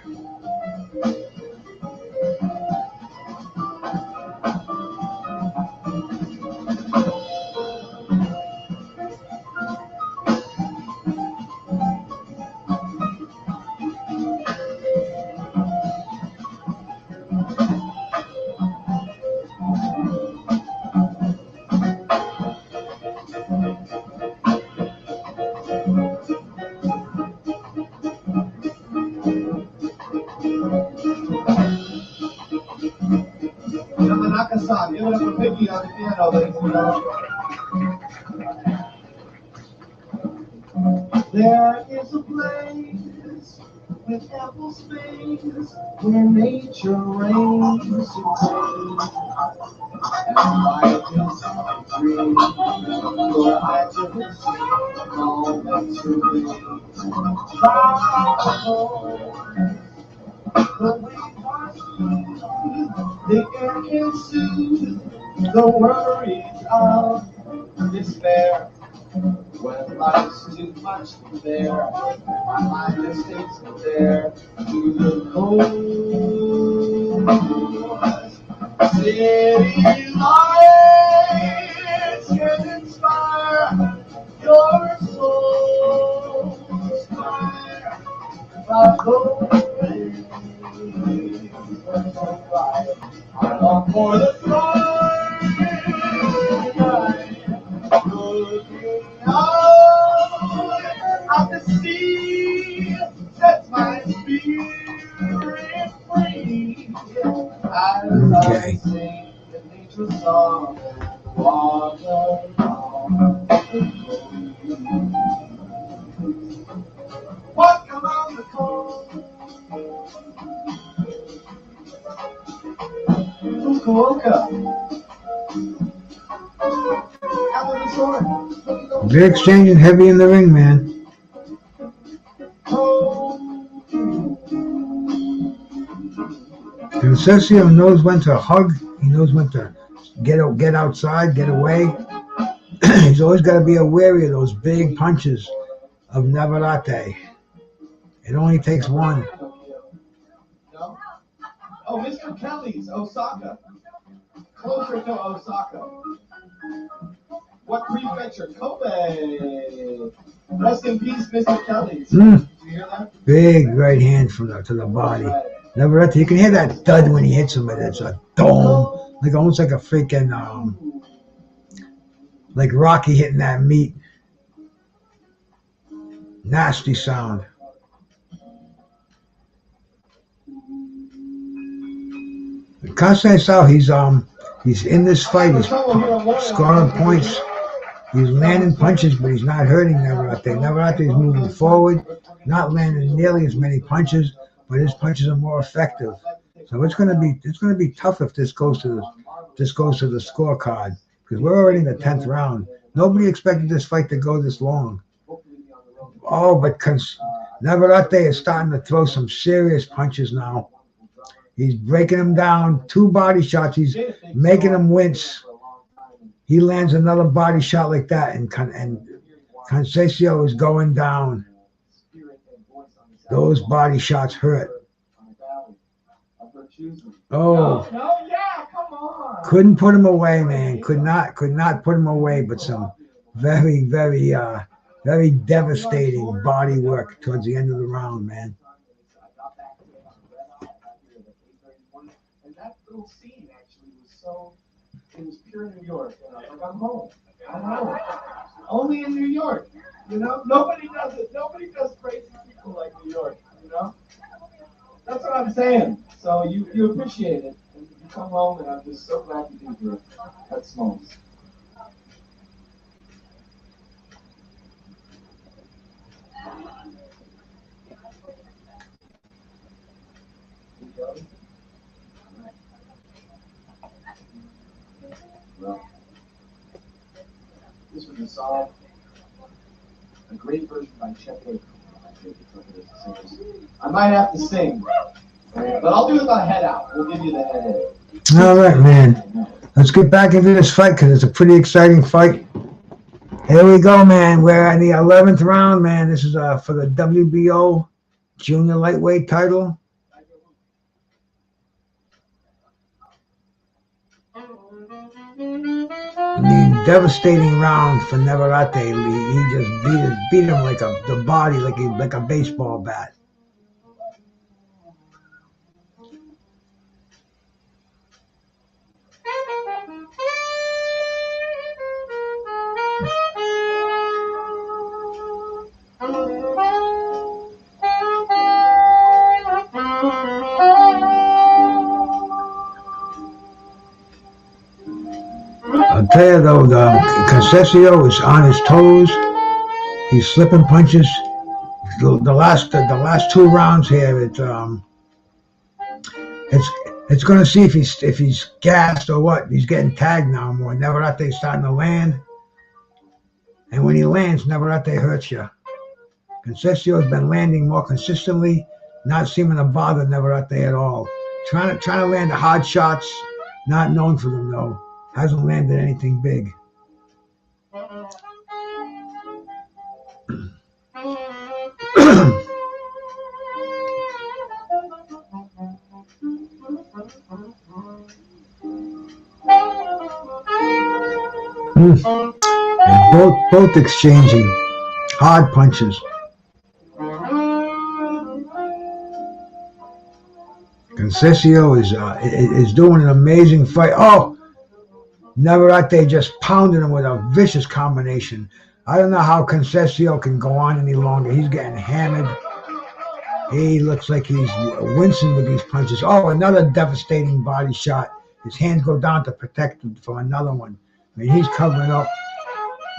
F: Give it up for Vicky on the piano, ladies and gentlemen. There is a place with ample space where nature reigns supreme. And life is free, your eyes are the sea, all that's remains. The waves are smooth, the air can soothe the worries of despair. When life's too much to bear, my mind escapes me there to the cold city lights can inspire your soul's fire. But I long for the sunlight, looking out at the sea, sets my spirit free. As I sing the nature song, walk along the walk around the coast. Fukuoka.
C: They're exchanging heavy in the ring, man. Conceicao knows when to hug. He knows when to get outside, get away. He's always got to be wary of those big punches of Navarrete. It only takes one.
F: No? Oh, Mr. Kelly's Osaka. Closer to Osaka. What prefecture? Kobe. Rest in peace, Mr. Kelly's. Did you hear that?
C: Big right hand from to the body. Navarrete, you can hear that thud when he hits him, but it's a dome, like almost like a freaking like Rocky hitting that meat. Nasty sound. Conceicao, he's in this fight. He's scoring points. He's landing punches, but he's not hurting Navarrete. Navarrete is moving forward, not landing nearly as many punches, but his punches are more effective. So it's going to be tough if this goes to the scorecard, because we're already in the 10th round. Nobody expected this fight to go this long. Oh, but Navarrete is starting to throw some serious punches now. He's breaking him down. 2 body shots. He's making him wince. He lands another body shot like that, and Conceicao is going down. Those body shots hurt. Oh, couldn't put him away, man. Could not put him away. But some very, very, very devastating body work towards the end of the round, man.
F: Little scene actually was it was pure New York, and I was like, I'm home. Only in New York, nobody does it. Nobody does crazy people like New York, That's what I'm saying. So you appreciate it, and you come home, and I'm just so glad you did here at Smokes. song. A great version by Shakur. I might have to sing, but I'll do it with my head out. We'll give you the head.
C: All right, man. Let's get back into this fight because it's a pretty exciting fight. Here we go, man. We're in the 11th round, man. This is for the WBO junior lightweight title. Devastating round for Navarrete. He just beat him like the body like a baseball bat. I'll tell you though, Conceicao is on his toes. He's slipping punches. The last 2 rounds here, it's going to see if he's gassed or what. He's getting tagged now more. Navarrete's starting to land, and when he lands, Navarrete hurts you. Conceicao has been landing more consistently, not seeming to bother Navarrete at all. Trying to land the hard shots, not known for them though. Hasn't landed anything big. And both exchanging hard punches. Conceicao is doing an amazing fight. Oh, Navarrete just pounded him with a vicious combination. I don't know how Conceicao can go on any longer. He's getting hammered. He looks like he's wincing with these punches. Oh, another devastating body shot. His hands go down to protect him from another one. I mean, he's covering up.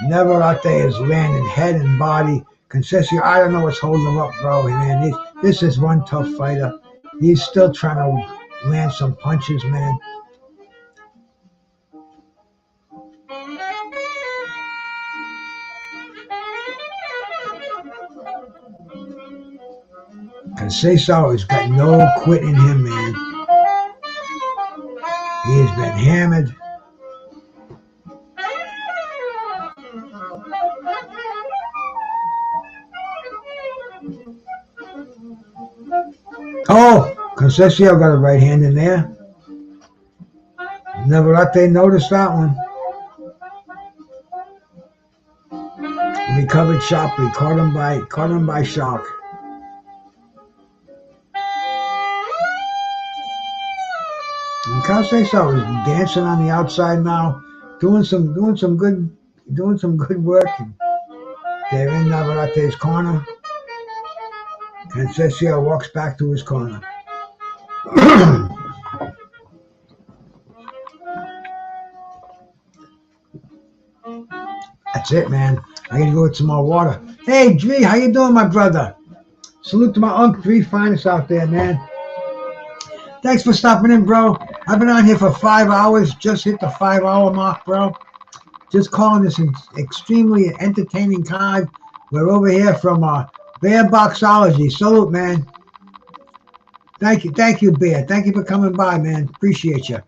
C: Navarrete is landing head and body. Conceicao, I don't know what's holding him up, bro. Man, this is one tough fighter. He's still trying to land some punches, man. Conceicao has got no quit in him, man. He has been hammered. Oh, Conceicao got a right hand in there. Navarrete noticed that one. Recovered sharply, caught him by shock. And Conceicao is dancing on the outside now, doing some good work. They're in Navarrete's corner. Conceicao walks back to his corner. That's it, man. I gotta go get some more water. Hey, Dree, how you doing, my brother? Salute to my Uncle Dree Finest out there, man. Thanks for stopping in, bro. I've been on here for 5 hours. Just hit the 5-hour mark, bro. Just calling this an extremely entertaining card. We're over here from Bear Boxology. Salute, man. Thank you, Bear. Thank you for coming by, man. Appreciate you.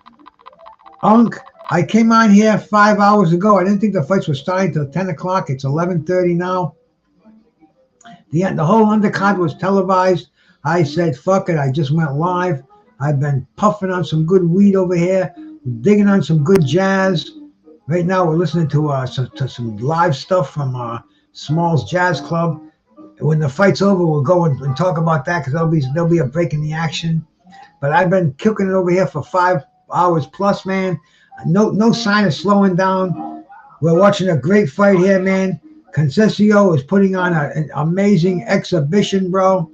C: Unc, I came on here 5 hours ago. I didn't think the fights were starting till 10 o'clock. It's 11:30 now. The whole undercard was televised. I said, fuck it. I just went live. I've been puffing on some good weed over here, digging on some good jazz. Right now we're listening to some live stuff from Small's Jazz Club. When the fight's over, we'll go and talk about that because there'll be a break in the action. But I've been kicking it over here for 5 hours plus, man. No sign of slowing down. We're watching a great fight here, man. Conceicao is putting on an amazing exhibition, bro.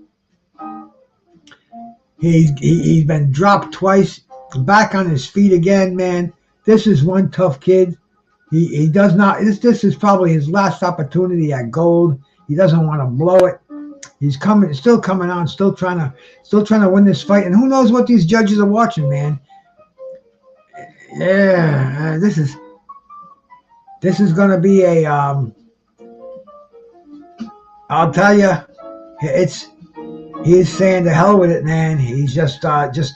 C: He's been dropped twice, back on his feet again, man. This is one tough kid. He does not. This is probably his last opportunity at gold. He doesn't want to blow it. He's still coming on, still trying to win this fight. And who knows what these judges are watching, man? Yeah, this This is gonna be a I'll tell you, he's saying to hell with it, man. He's just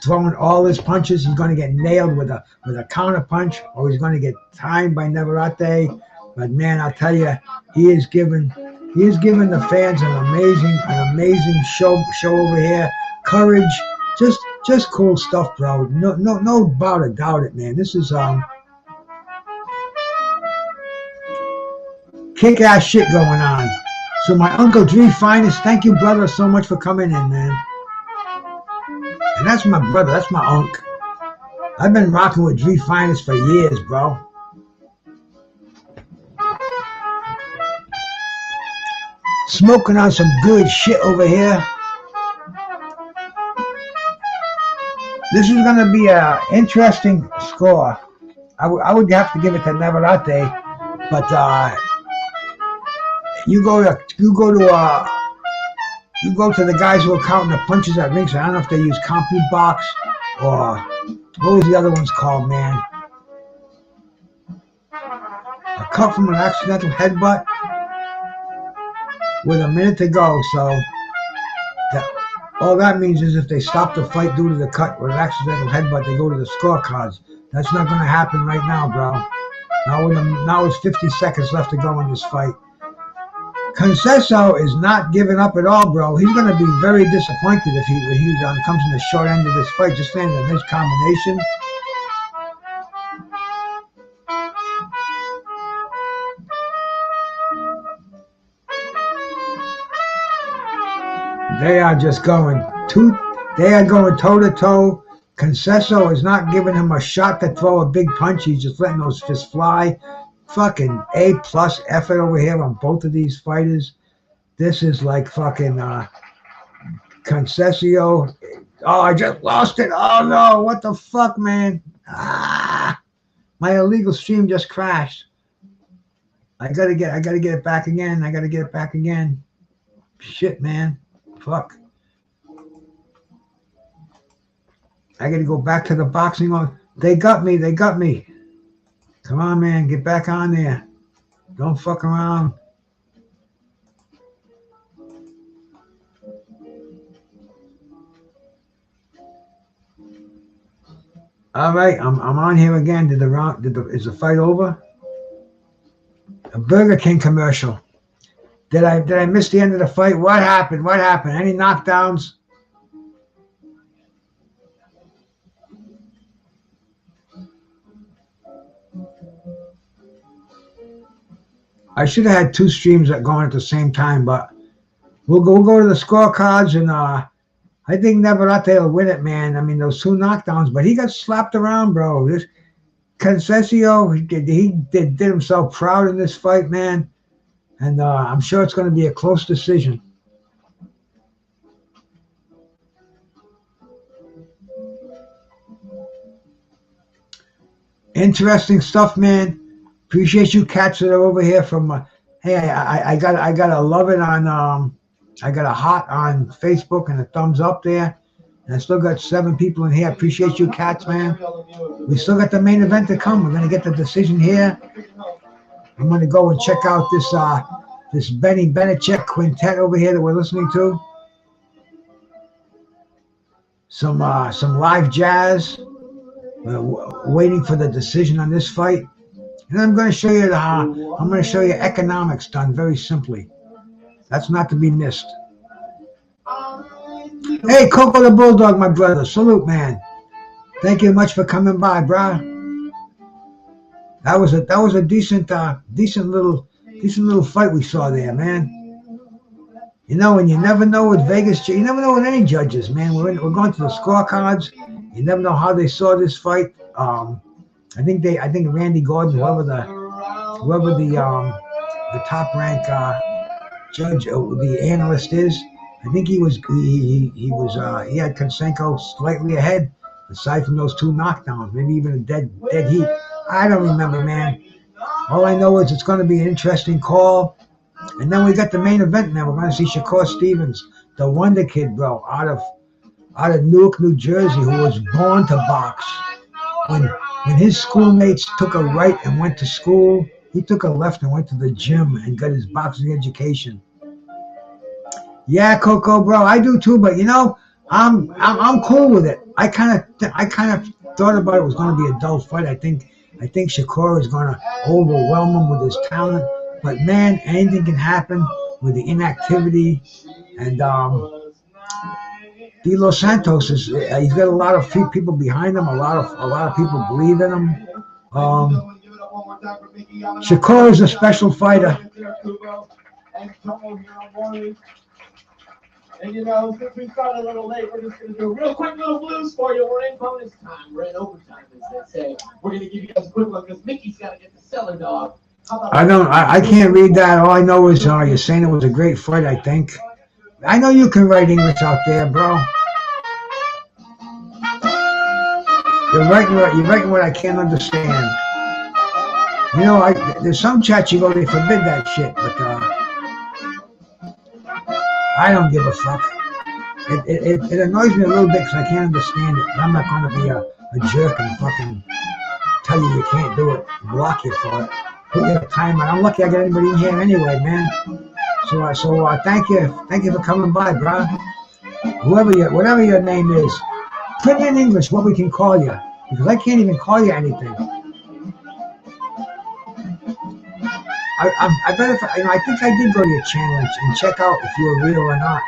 C: throwing all his punches. He's gonna get nailed with a counter punch, or he's gonna get timed by Navarrete. But man, I'll tell you, he is giving the fans an amazing show over here. Courage, just cool stuff, bro. No about it, doubt it, man. This is kick-ass shit going on. So my Uncle Dre Finest, thank you, brother, so much for coming in, man. And that's my brother, that's my uncle. I've been rocking with Dre Finest for years, bro. Smoking on some good shit over here. This is going to be an interesting score. I would have to give it to Navarrete, but you go to the guys who are counting the punches at ringside. I don't know if they use CompuBox or what was the other one's called, man. A cut from an accidental headbutt with a minute to go. So all that means is if they stop the fight due to the cut or an accidental headbutt, they go to the scorecards. That's not going to happen right now, bro. Now it's 50 seconds left to go in this fight. Conceicao is not giving up at all, bro. He's going to be very disappointed if he comes in the short end of this fight. Just landing a nice combination. They are just going toe to toe. Conceicao is not giving him a shot to throw a big punch. He's just letting those fists fly. Fucking A+ effort over here on both of these fighters. This is like fucking Conceicao. Oh, I just lost it. Oh no, what the fuck, man? My illegal stream just crashed. I gotta get it back again. Shit, man. Fuck. I gotta go back to the boxing. They got me. Come on, man, get back on there. Don't fuck around. All right, I'm on here again. Is the fight over? A Burger King commercial. Did I miss the end of the fight? What happened? Any knockdowns? I should have had two streams that going at the same time, but we'll go to the scorecards, and I think Navarrete will win it, man. I mean, those two knockdowns, but he got slapped around, bro. This Conceicao, he did himself proud in this fight, man, and I'm sure it's going to be a close decision. Interesting stuff, man. Appreciate you cats that are over here from. Hey, I gotta love it on. I got a heart on Facebook and a thumbs up there, and I still got 7 people in here. Appreciate you cats, man. We still got the main event to come. We're gonna get the decision here. I'm gonna go and check out this Benny Benachek quintet over here that we're listening to. Some live jazz. Waiting for the decision on this fight. And I'm going to show you economics done very simply. That's not to be missed. Hey, Coco the Bulldog, my brother. Salute, man. Thank you much for coming by, brah. That was a decent little fight we saw there, man. You know, and you never know with Vegas. You never know with any judges, man. We're going to the scorecards. You never know how they saw this fight. I think Randy Gordon, whoever the top rank judge, the analyst is, I think he had Conceicao slightly ahead, aside from those 2 knockdowns, maybe even a dead heat. I don't remember, man. All I know is it's going to be an interesting call. And then we got the main event now. We're going to see Shakur Stevenson, the Wonder Kid, bro, out of Newark, New Jersey, who was born to box. When his schoolmates took a right and went to school, He took a left and went to the gym and got his boxing education. Yeah, Coco, bro, I do too. But you know, I'm cool with it. I kind of thought about it was going to be a dull fight. I think Shakur is going to overwhelm him with his talent. But man, anything can happen with the inactivity. And De Los Santos he's got a lot of people behind him. A lot of people believe in him. Shakur is a special fighter.
F: And you know, since we started a little late, we're just going to do a real quick little blues for you. We're in bonus time. We're in overtime, as they say. We're going to give you guys a quick one because Mickey's got to get the cellar dog.
C: I can't read that. All I know is you're saying it was a great fight, I think. I know you can write English out there, bro. You're writing what I can't understand. You know, there's some chats you go, they forbid that shit, but I don't give a fuck. It annoys me a little bit because I can't understand it. I'm not going to be a jerk and fucking tell you can't do it, block you for it. Put your time on. I'm lucky I got anybody in here anyway, man. So thank you for coming by, bro. Whatever your name is, put in English what we can call you, because I can't even call you anything. I better, I think I did go to your channel and check out if you were real or not.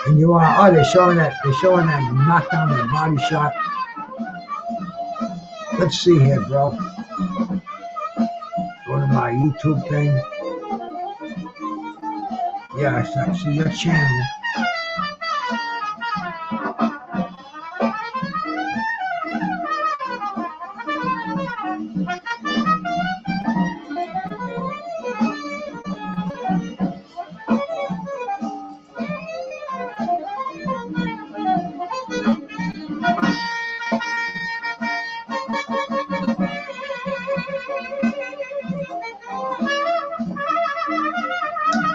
C: And you are. Oh, they're showing that knockdown, that body shot. Let's see here, bro. Go to my YouTube thing. Yeah, I see your channel.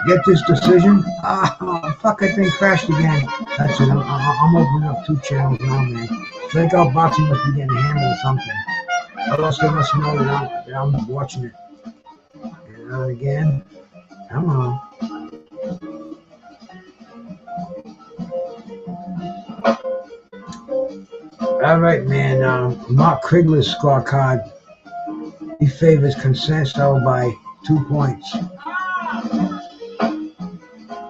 C: Get this decision. Fuck, that thing crashed again. That's it. I'm opening up 2 channels now, man. Breakout Boxing must be getting hammered or something. Or else they must know that I'm watching it. And again. Come on. All right, man. Mark Krigler's scorecard. He favors Conceicao by 2 points.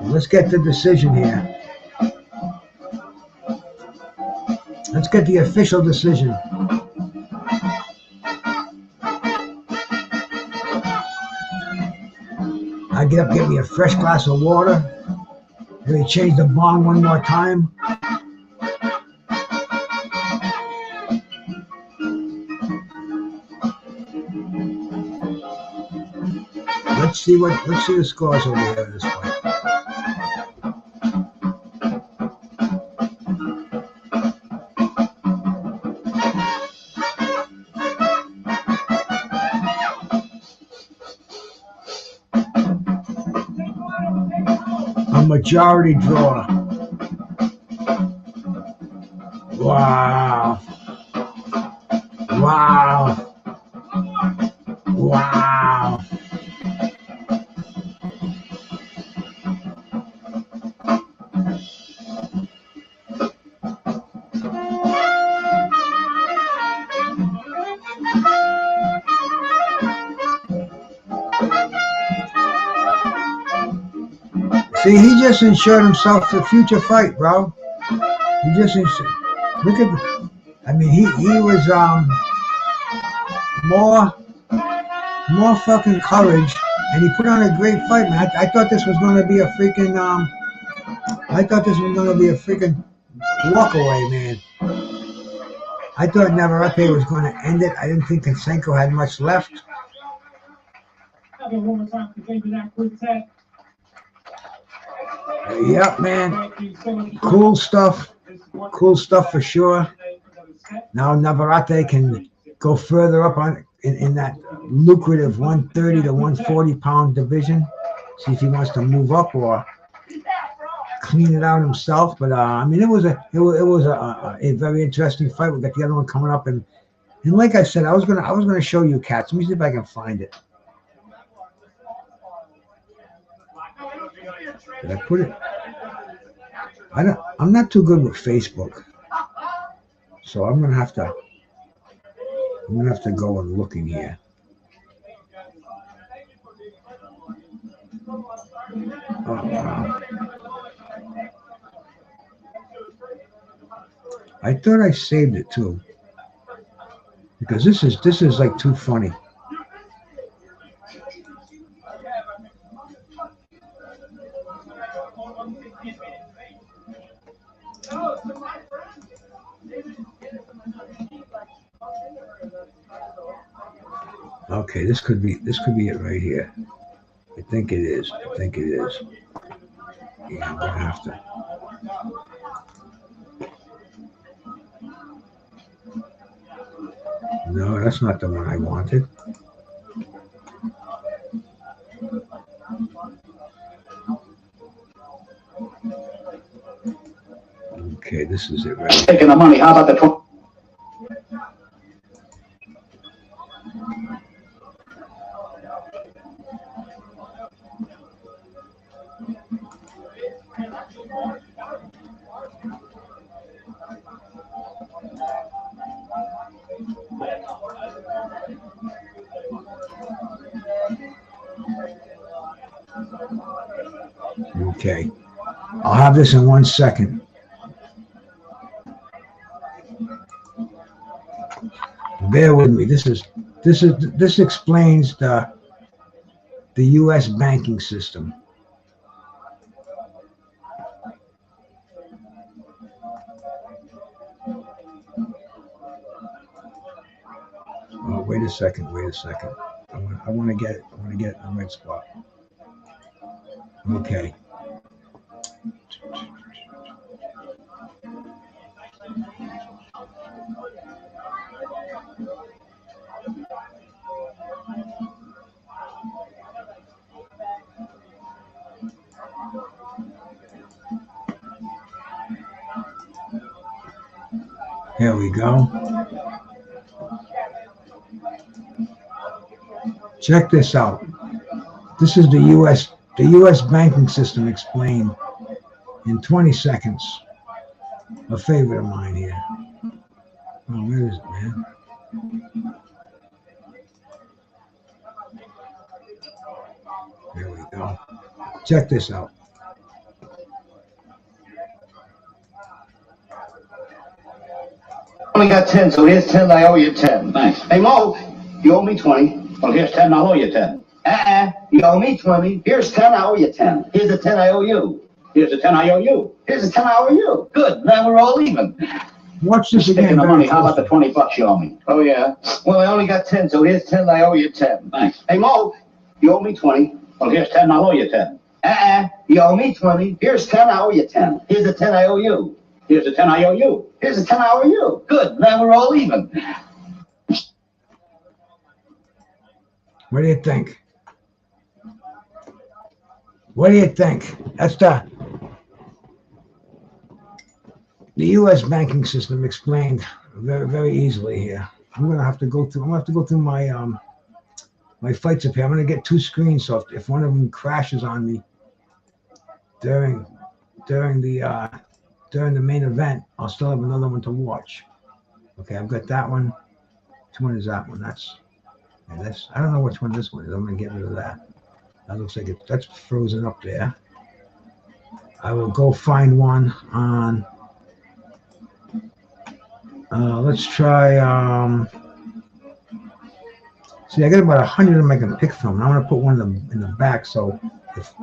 C: Let's get the decision here. Let's get the official decision. I get me a fresh glass of water. Maybe change the bong one more time. Let's see the scores over here in this fight. Majority draw. Wow. Wow. Wow. See, he just ensured himself a future fight, bro. He just ensured. Look at, I mean, he was more fucking courage, and he put on a great fight, man. I thought this was going to be a freaking walkaway, man. I thought Navarrete was going to end it. I didn't think Conceicao had much left.
F: One more time to take that quick tap.
C: Yep, man. Cool stuff. Cool stuff for sure. Now Navarrete can go further up in that lucrative 130 to 140 pound division. See if he wants to move up or clean it out himself. But I mean, it was a very interesting fight. We got the other one coming up, and like I said, I was gonna show you cats. Let me see if I can find it. Did I put it? I'm not too good with Facebook, so I'm gonna have to go and look in here. Oh wow! I thought I saved it too, because this is like too funny. Okay, this could be it right here. I think it is. Yeah, I'm gonna have to. No, that's not the one I wanted. Okay, this is it right here.
G: Taking the money. How about the 20?
C: Okay, I'll have this in 1 second. Bear with me. This explains the U.S. banking system. Oh, wait a second. I want to get it in the right spot. Okay. Here we go. Check this out. This is the U.S. banking system explained in 20 seconds. A favorite of mine here. Oh, where is it, man? There we go. Check this out.
G: Only got 10, so here's 10. I owe you 10. Thanks. Hey, Mo, you owe me 20. Well, here's 10. I'll owe you 10. You owe me 20. Here's 10. I owe you 10. Here's the 10 I owe you. Here's the 10 I owe you. Here's the 10 I owe you. Good. Now we're all even.
C: Watch this again.
G: The money. How about the $20 you owe me? Oh, yeah. Well, I only got 10, so here's 10. I owe you 10. Thanks. Hey, Mo, you owe me 20. Well, here's 10. I'll owe you 10. You owe me 20. Here's 10. I owe you 10. Here's the 10 I owe you. Here's the 10 I owe you. Here's the 10 I owe you. Good. Now we're all even.
C: What do you think? What do you think? That's the U.S. banking system explained very, very easily here. I'm gonna have to go through my my fights up here. I'm gonna get 2 screens, so if one of them crashes on me during the main event, I'll still have another one to watch. Okay, I've got that one. Which one is that one? That's I don't know which one this one is. I'm gonna get rid of that. That looks like that's frozen up there. I will go find one on. Let's try. See, I got about 100 of them I can pick from. And I'm gonna put one in the back, so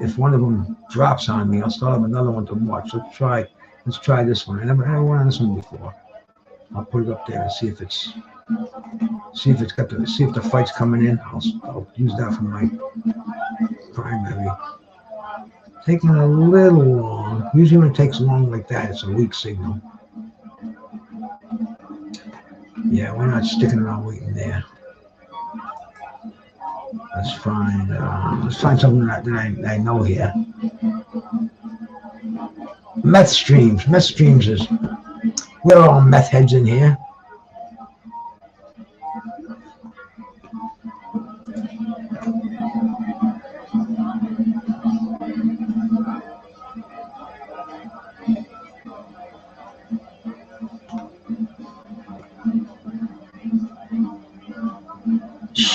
C: if one of them drops on me, I'll still have another one to watch. Let's try this one. I never went on this one before. I'll put it up there and see if the fight's coming in. I'll use that for my primary. Taking a little long. Usually when it takes long like that, it's a weak signal. Yeah, we're not sticking around waiting there. Let's find something that I know here. Meth streams. Meth streams is, we're all meth heads in here.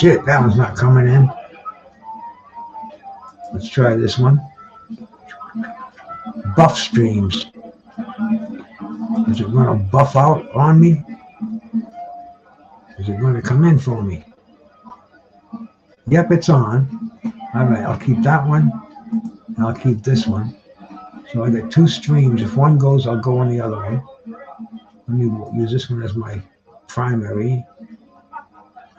C: shit, that one's not coming in. Let's try this one. Buff streams. Is it going to buff out on me? Is it going to come in for me? Yep, it's on. All right, I'll keep that one. And I'll keep this one. So I got two streams. If one goes, I'll go on the other one. Let me use this one as my primary.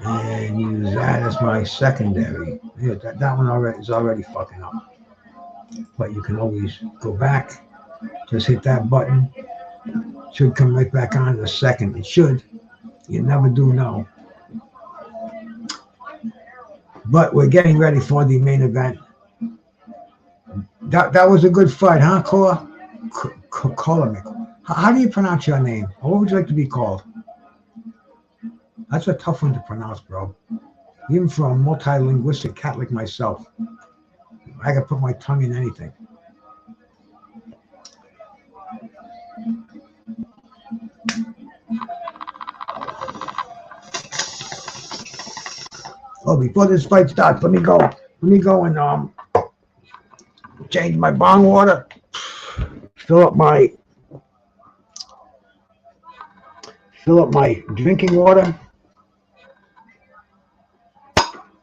C: And use that as my secondary. Yeah, that one is already fucking up. But you can always go back. Just hit that button. Should come right back on in a second. It should. You never do know. But we're getting ready for the main event. That was a good fight, huh, Kolomik? How do you pronounce your name? Or what would you like to be called? That's a tough one to pronounce, bro. Even for a multilinguistic cat like myself. I can put my tongue in anything. Oh, before this fight starts, let me go and change my bong water, fill up my drinking water,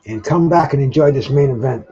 C: and come back and enjoy this main event.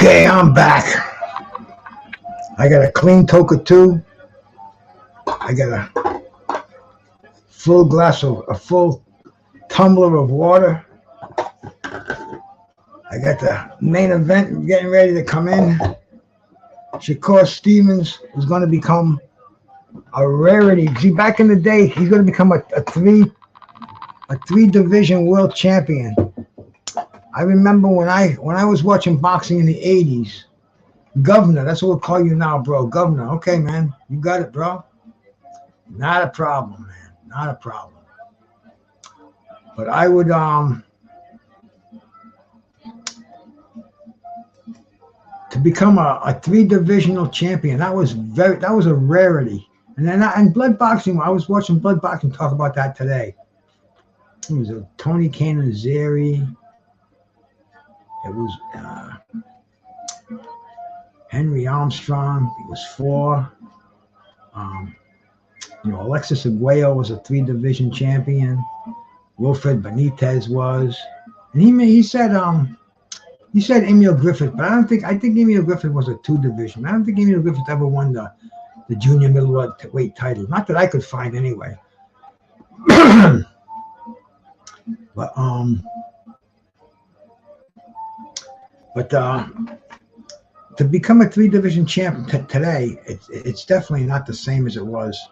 C: Okay, I'm back. I got a clean Toka 2. I got a full tumbler of water. I got the main event getting ready to come in. Shakur Stevenson is going to become a rarity. See, back in the day, he's going to become a three division world champion. I remember when I was watching boxing in the 80s. Governor, that's what we'll call you now, bro. Governor. Okay, man. You got it, bro. Not a problem, man. Not a problem. But I would to become a three-divisional champion, that was a rarity. And then in blood boxing, I was watching blood boxing talk about that today. It was a Tony Cannizzeri. It was Henry Armstrong. It was 4. Alexis Aguayo was a 3-division champion. Wilfred Benitez was, and he said Emil Griffith, but I think Emil Griffith was a 2-division. I don't think Emil Griffith ever won the junior middleweight title. Not that I could find anyway. But to become a 3-division champ today, it's definitely not the same as it was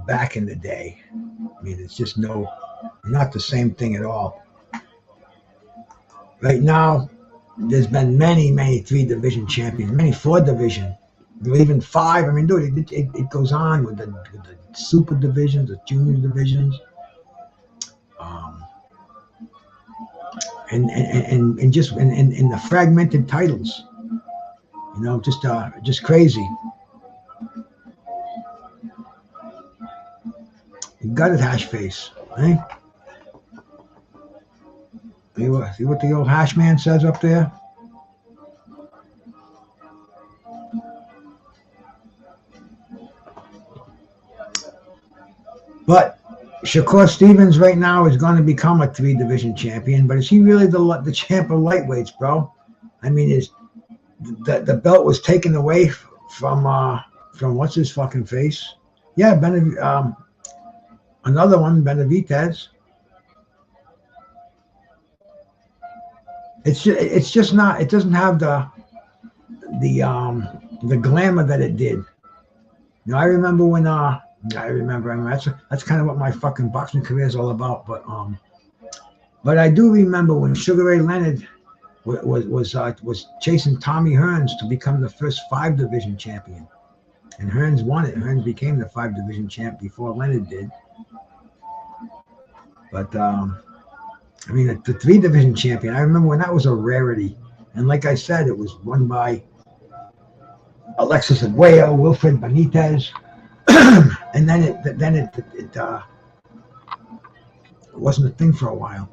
C: back in the day. I mean, it's just not the same thing at all. Right now, there's been many 3-division champions, many 4-division, even 5. I mean, dude, it goes on with the super divisions, the junior divisions, and just in the fragmented titles. Just crazy. You got it, hash face, eh? See what the old hash man says up there? But Shakur Stevens right now is going to become a 3-division champion, but is he really the champ of lightweights, bro? I mean, the belt was taken away from what's his fucking face? Yeah, another one, Benavidez. It's just not. It doesn't have the glamour that it did. I remember when I mean, that's kind of what my fucking boxing career is all about. But I do remember when Sugar Ray Leonard was chasing Tommy Hearns to become the first 5-division champion, and Hearns won it. Hearns became the 5-division champ before Leonard did. But I mean, the 3-division champion, I remember when that was a rarity. And like I said, it was won by Alexis Aguayo, Wilfred Benitez. And then it wasn't a thing for a while.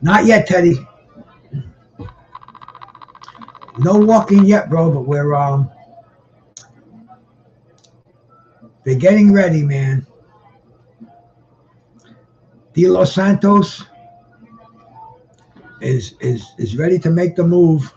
C: Not yet, Teddy. No walking yet, bro, but they're getting ready, man. De Los Santos is ready to make the move.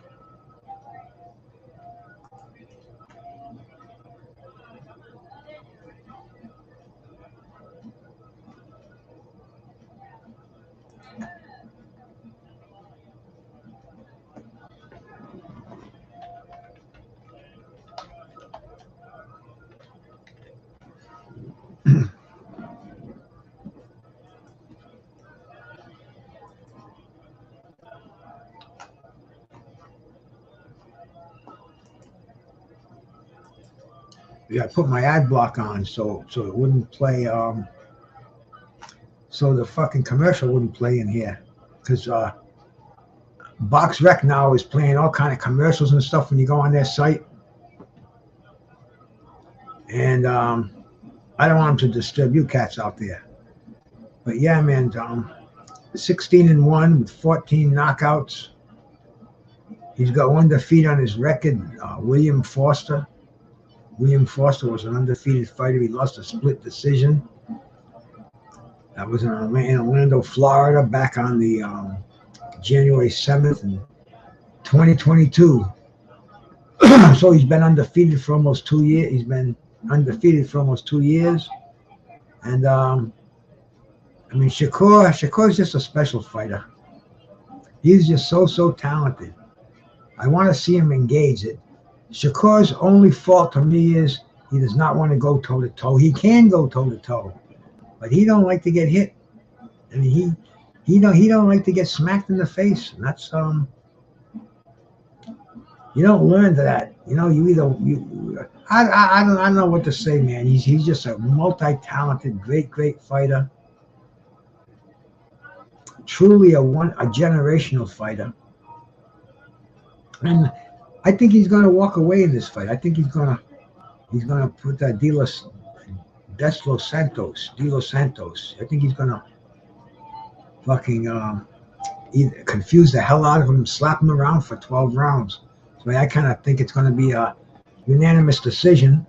C: Yeah, I put my ad block on so it wouldn't play. So the fucking commercial wouldn't play in here, because BoxRec now is playing all kind of commercials and stuff when you go on their site, and I don't want them to disturb you cats out there. But yeah, man, 16-1 with 14 knockouts. He's got 1 defeat on his record. William Foster. William Foster was an undefeated fighter. He lost a split decision. That was in Orlando, Florida, back on the January 7th in 2022. So he's been undefeated for almost 2 years. He's been undefeated for almost 2 years. And I mean, Shakur's just a special fighter. He's just so talented. I want to see him engage it. Shakur's only fault to me is he does not want to go toe to toe. He can go toe to toe, but he don't like to get hit. I mean, he don't like to get smacked in the face. And that's you don't learn that. You know, I don't know what to say, man. He's just a multi-talented, great fighter. Truly a generational fighter. And I think he's going to walk away in this fight. I think he's going to put De Los Santos. I think he's going to fucking either confuse the hell out of him, slap him around for 12 rounds. So I kind of think it's going to be a unanimous decision,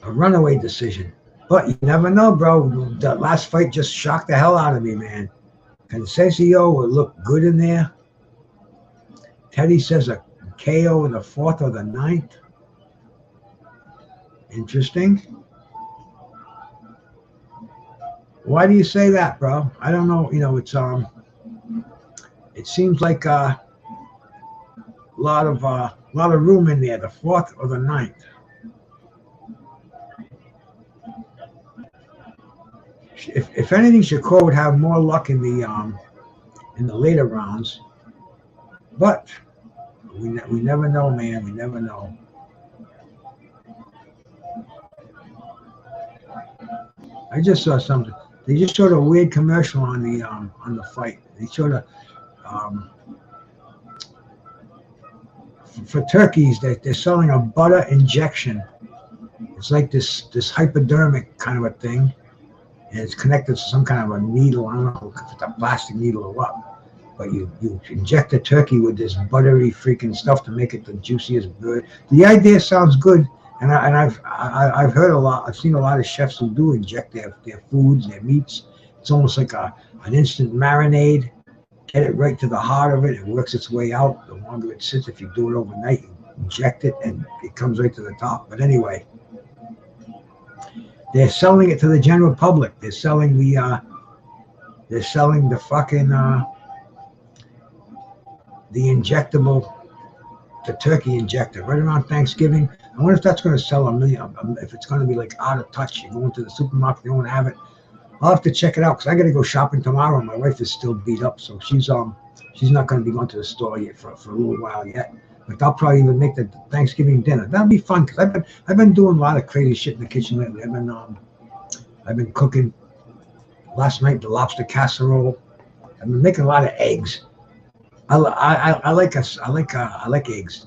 C: a runaway decision. But you never know, bro. The last fight just shocked the hell out of me, man. Conceicao will look good in there. Teddy says a KO in the 4th or the 9th. Interesting. Why do you say that, bro? I don't know. You know, it's it seems like a lot of room in there, the 4th or the 9th. If anything, Shakur would have more luck in the later rounds, but we never know, man. We never know. I just saw something. They just showed a weird commercial on the fight. They showed a for turkeys they're selling a butter injection. It's like this hypodermic kind of a thing. And it's connected to some kind of a needle. I don't know if it's a plastic needle or what. But you inject the turkey with this buttery freaking stuff to make it the juiciest bird. The idea sounds good, and I've heard a lot. I've seen a lot of chefs who do inject their foods, their meats. It's almost like an instant marinade. Get it right to the heart of it. It works its way out. The longer it sits, if you do it overnight, you inject it, and it comes right to the top. But anyway. They're selling it to the general public. They're selling the fucking the injectable, the turkey injector right around Thanksgiving. I wonder if that's going to sell $1 million. If it's going to be like out of touch. You go into the supermarket, they don't have it. I'll have to check it out because I got to go shopping tomorrow. My wife is still beat up, so she's not going to be going to the store yet for a little while yet. But I'll probably even make the Thanksgiving dinner. That'll be fun because I've been doing a lot of crazy shit in the kitchen lately. I've been cooking. Last night the lobster casserole. I've been making a lot of eggs. I like eggs.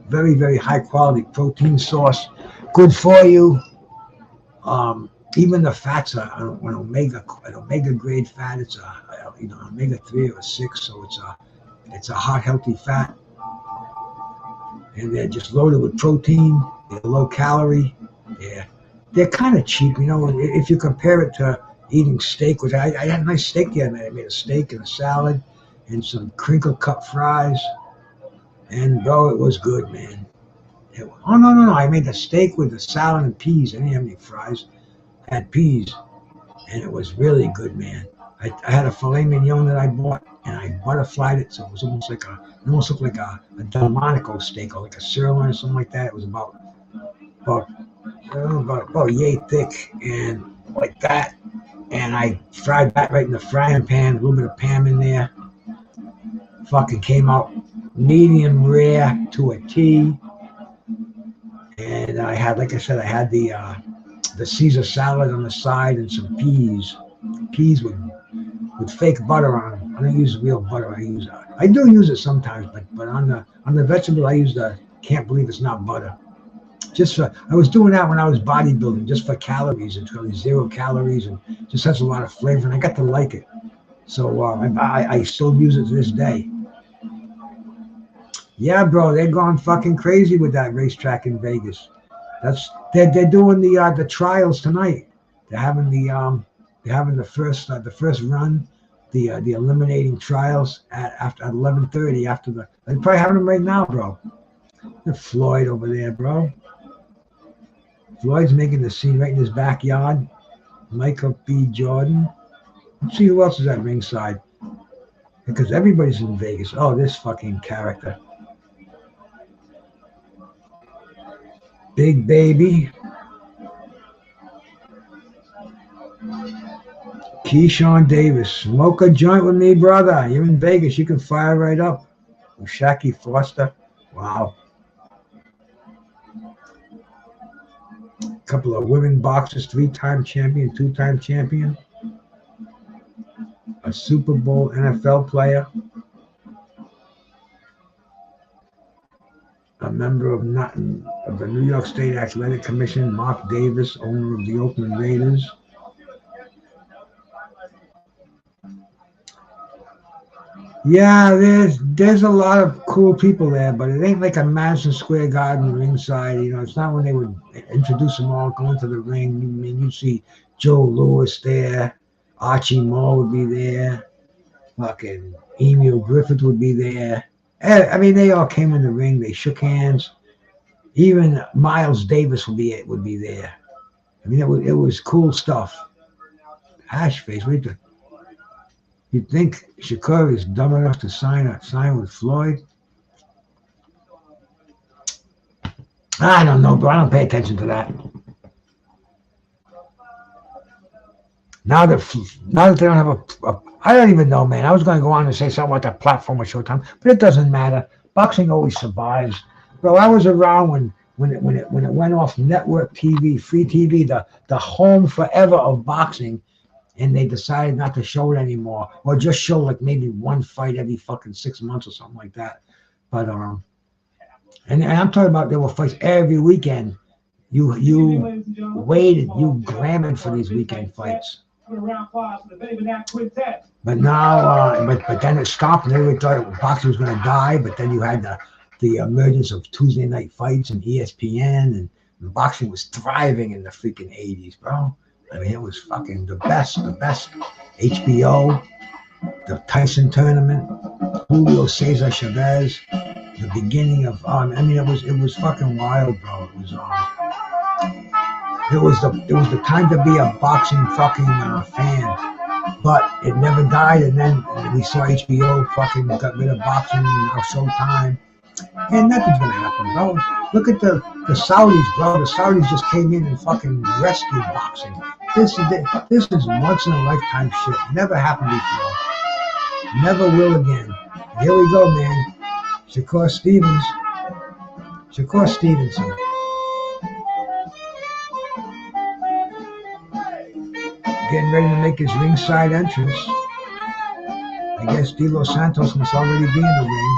C: Very, very high quality protein source, good for you. Even the fats are an omega grade fat. It's omega 3 or 6, so it's a heart healthy fat. And they're just loaded with protein. They're low calorie. They're kind of cheap, you know. If you compare it to eating steak, which I had a nice steak the other night. I made a steak and a salad and some crinkle cut fries, and bro, it was good, man. No! I made a steak with the salad and peas. I didn't have any fries. I had peas, and it was really good, man. I had a filet mignon that I bought, and I butterflied it, so it was almost looked like a Delmonico steak or like a sirloin or something like that. It was about yay thick and like that, and I fried that right in the frying pan. A little bit of Pam in there. Fucking came out medium rare to a T. And I had, like I said, I had the Caesar salad on the side and some peas with fake butter on them. I don't use real butter. I do use it sometimes, but on the vegetable I use can't believe it's not butter. I was doing that when I was bodybuilding, just for calories. It's really 0 calories and just has a lot of flavor, and I got to like it. So I still use it to this day. Yeah, bro, they're going fucking crazy with that racetrack in Vegas. They're doing the trials tonight. They're having the first run, the eliminating trials at 11:30 after the. They're probably having them right now, bro. There's Floyd over there, bro. Floyd's making the scene right in his backyard. Michael B. Jordan. Let's see who else is at ringside. Because everybody's in Vegas. Oh, this fucking character. Big Baby. Keyshawn Davis. Smoke a joint with me, brother. You're in Vegas. You can fire right up. Shaki Foster. Wow. Couple of women boxers, 3-time champion, 2-time champion. A Super Bowl NFL player. A member of the New York State Athletic Commission, Mark Davis, owner of the Oakland Raiders. Yeah, there's a lot of cool people there, but it ain't like a Madison Square Garden ringside. You know, it's not when they would introduce them all going to the ring. I mean, you see Joe Louis there, Archie Moore would be there, fucking Emil Griffith would be there. I mean, they all came in the ring. They shook hands. Even Miles Davis would be there. I mean, it was cool stuff. Ashface, wait the. You think Shakur is dumb enough to sign with Floyd? I don't know, bro. I don't pay attention to that. Now that they don't have I don't even know, man. I was going to go on and say something about that platform with Showtime, but it doesn't matter. Boxing always survives, bro. I was around when it went off network TV, free TV, the home forever of boxing. And they decided not to show it anymore, or just show like maybe one fight every fucking 6 months or something like that. But and I'm talking about there were fights every weekend. You waited, you clamored for these weekend fights. But now, but then it stopped, and everybody thought boxing was going to die. But then you had the emergence of Tuesday night fights and ESPN, and boxing was thriving in the freaking 80s, bro. I mean, it was fucking the best. HBO, the Tyson tournament, Julio Cesar Chavez, the beginning of, I mean, it was fucking wild, bro. It was the time to be a boxing fucking fan, but it never died. And then we saw HBO fucking got rid of boxing, now Showtime. And nothing's gonna happen, bro. Look at the Saudis, bro. The Saudis just came in and fucking rescued boxing. This is once in a lifetime shit. Never happened before. Never will again. Here we go, man. Shakur Stevenson. Getting ready to make his ringside entrance. I guess De Los Santos must already be in the ring.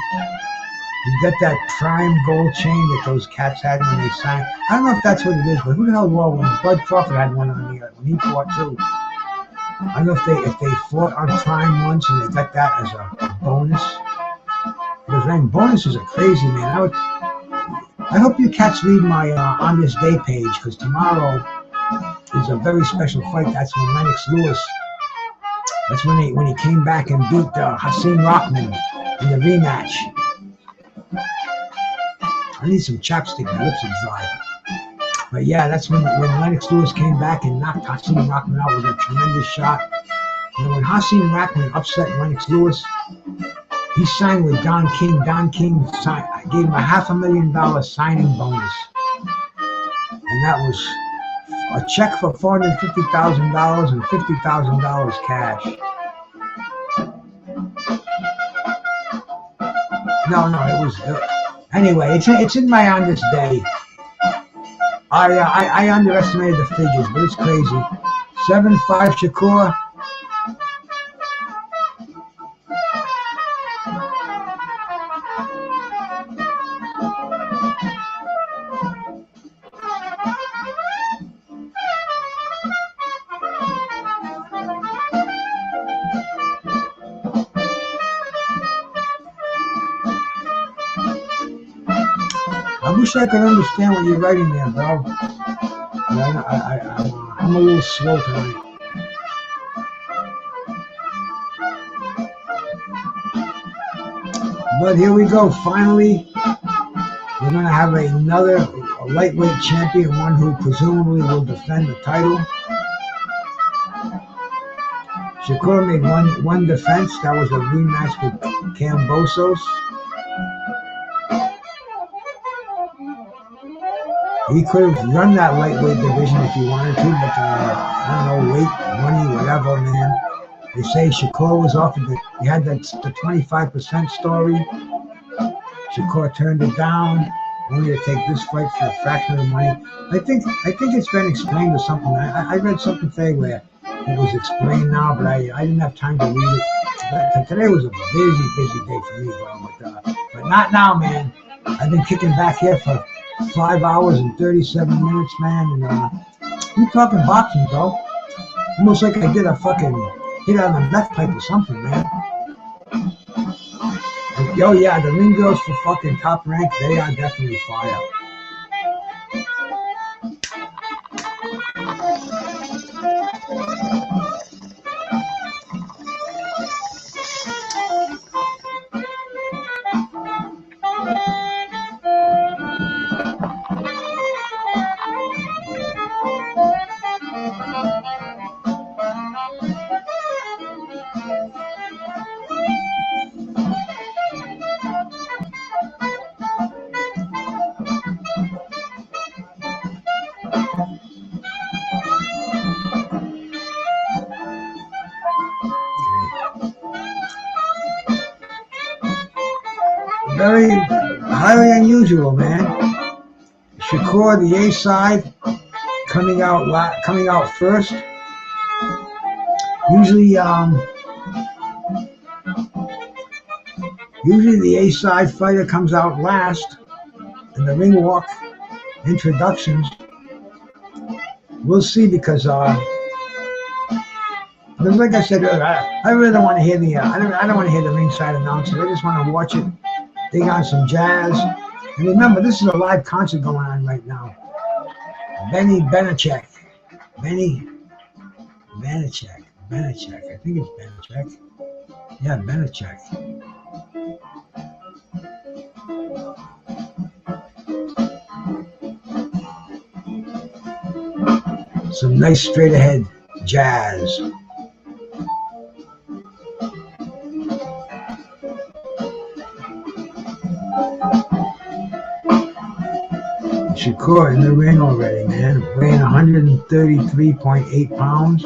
C: You get that prime gold chain that those cats had when they signed. I don't know if that's what it is, but who the hell wore one? Bud Crawford had one on when he fought too. I don't know if they fought on prime once and they got that as a bonus. Because man, bonuses are crazy, man. I hope you cats read my On This Day page, because tomorrow is a very special fight. That's when Lennox Lewis. That's when he came back and beat Hasim Rahman in the rematch. I need some chapstick. My lips are dry. But yeah, that's when Lennox Lewis came back and knocked Hasim Rahman out with a tremendous shot. And when Hasim Rahman upset Lennox Lewis, he signed with Don King. Don King gave him a $500,000 signing bonus. And that was a check for $450,000 and $50,000 cash. No, it was... Anyway, it's in my On This Day. I underestimated the figures, but it's crazy. 7-5 Shakur. I wish I could understand what you're writing there, bro. How I'm a little slow tonight. But here we go. Finally, we're going to have another lightweight champion, one who presumably will defend the title. Shakur made one defense. That was a rematch with Kambosos. He could have run that lightweight division if he wanted to, but I don't know, weight, money, whatever, man. They say Shakur was offered he had the 25% story. Shakur turned it down, only to take this fight for a fraction of the money. I think it's been explained or something. I read something today where it was explained now, but I didn't have time to read it. But today was a busy day for me, bro. But not now, man. I've been kicking back here for 5 hours and 37 minutes, man. And we're talking boxing, bro. Almost like I did a fucking hit on the meth pipe or something, man. And, yo, yeah, the ring girls for fucking Top Rank, they are definitely fire. Very highly unusual, man. Shakur, the A side, coming out first. Usually the A side fighter comes out last in the ring walk introductions. We'll see because like I said earlier, I really don't want to hear the I don't want to hear the ringside announcers. I just want to watch it. They got some jazz. And remember, this is a live concert going on right now. Benny Benachek. I think it's Benachek. Yeah, Benachek. Some nice straight ahead jazz. Shakur in the ring already, man. Weighing 133.8 pounds.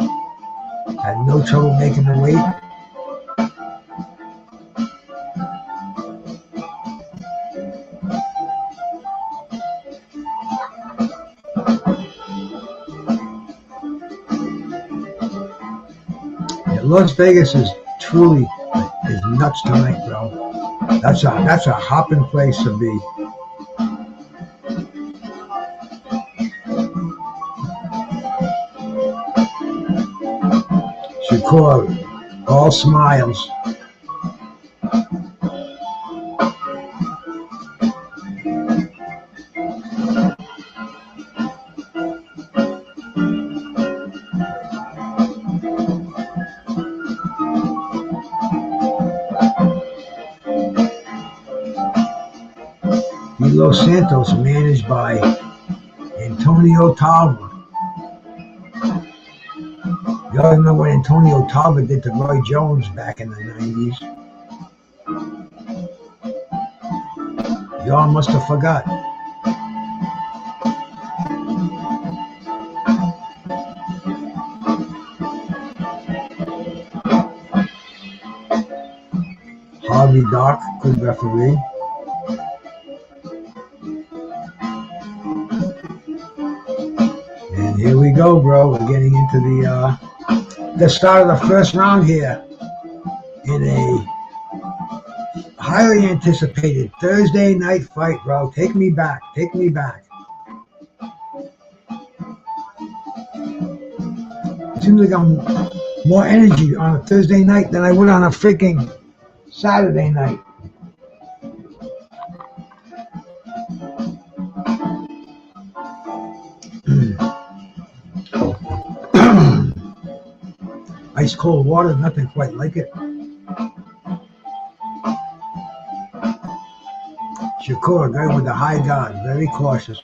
C: Had no trouble making the weight. Yeah, Las Vegas is truly is nuts tonight, bro. That's a hopping place to be. Shakur, all smiles. De Los Santos, managed by Antonio Talva. Y'all remember what Antonio Talva did to Roy Jones back in the 90s? Y'all must have forgot. Harvey Dock, good referee. And here we go, bro. We're getting into the start of the first round here in a highly anticipated Thursday night fight, bro. Take me back. It seems like I'm more energy on a Thursday night than I would on a freaking Saturday night. ice cold water, nothing quite like it. Shakur, guy with the high guard, very cautious.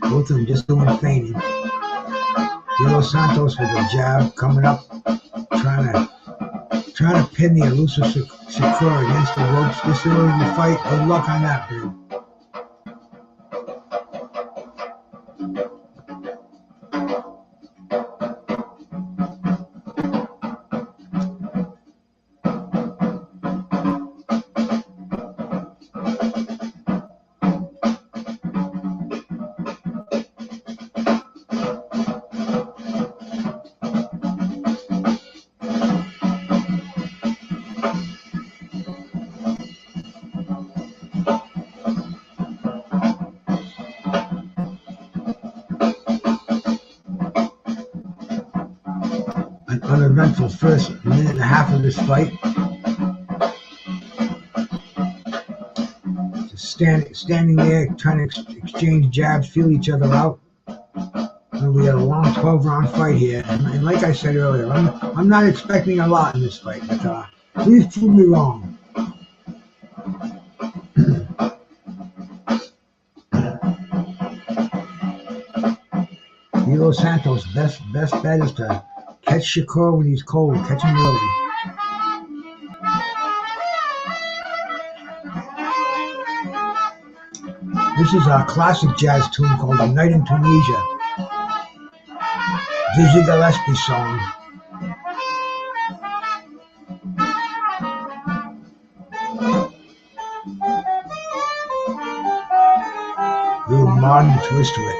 C: Both of them just doing feigning. De Los Santos with the jab coming up, trying to pin the elusive Shakur against the ropes. This early in the fight. Good luck on that, dude. Uneventful first minute and a half of this fight. Just standing there, trying to exchange jabs, feel each other out. And we had a long 12-round fight here, and like I said earlier, I'm not expecting a lot in this fight, but please prove me wrong. De Los Santos' best bet is to catch Shakur when he's cold. Catch him early. This is a classic jazz tune called "A Night in Tunisia." Dizzy Gillespie song. Little modern twist to it.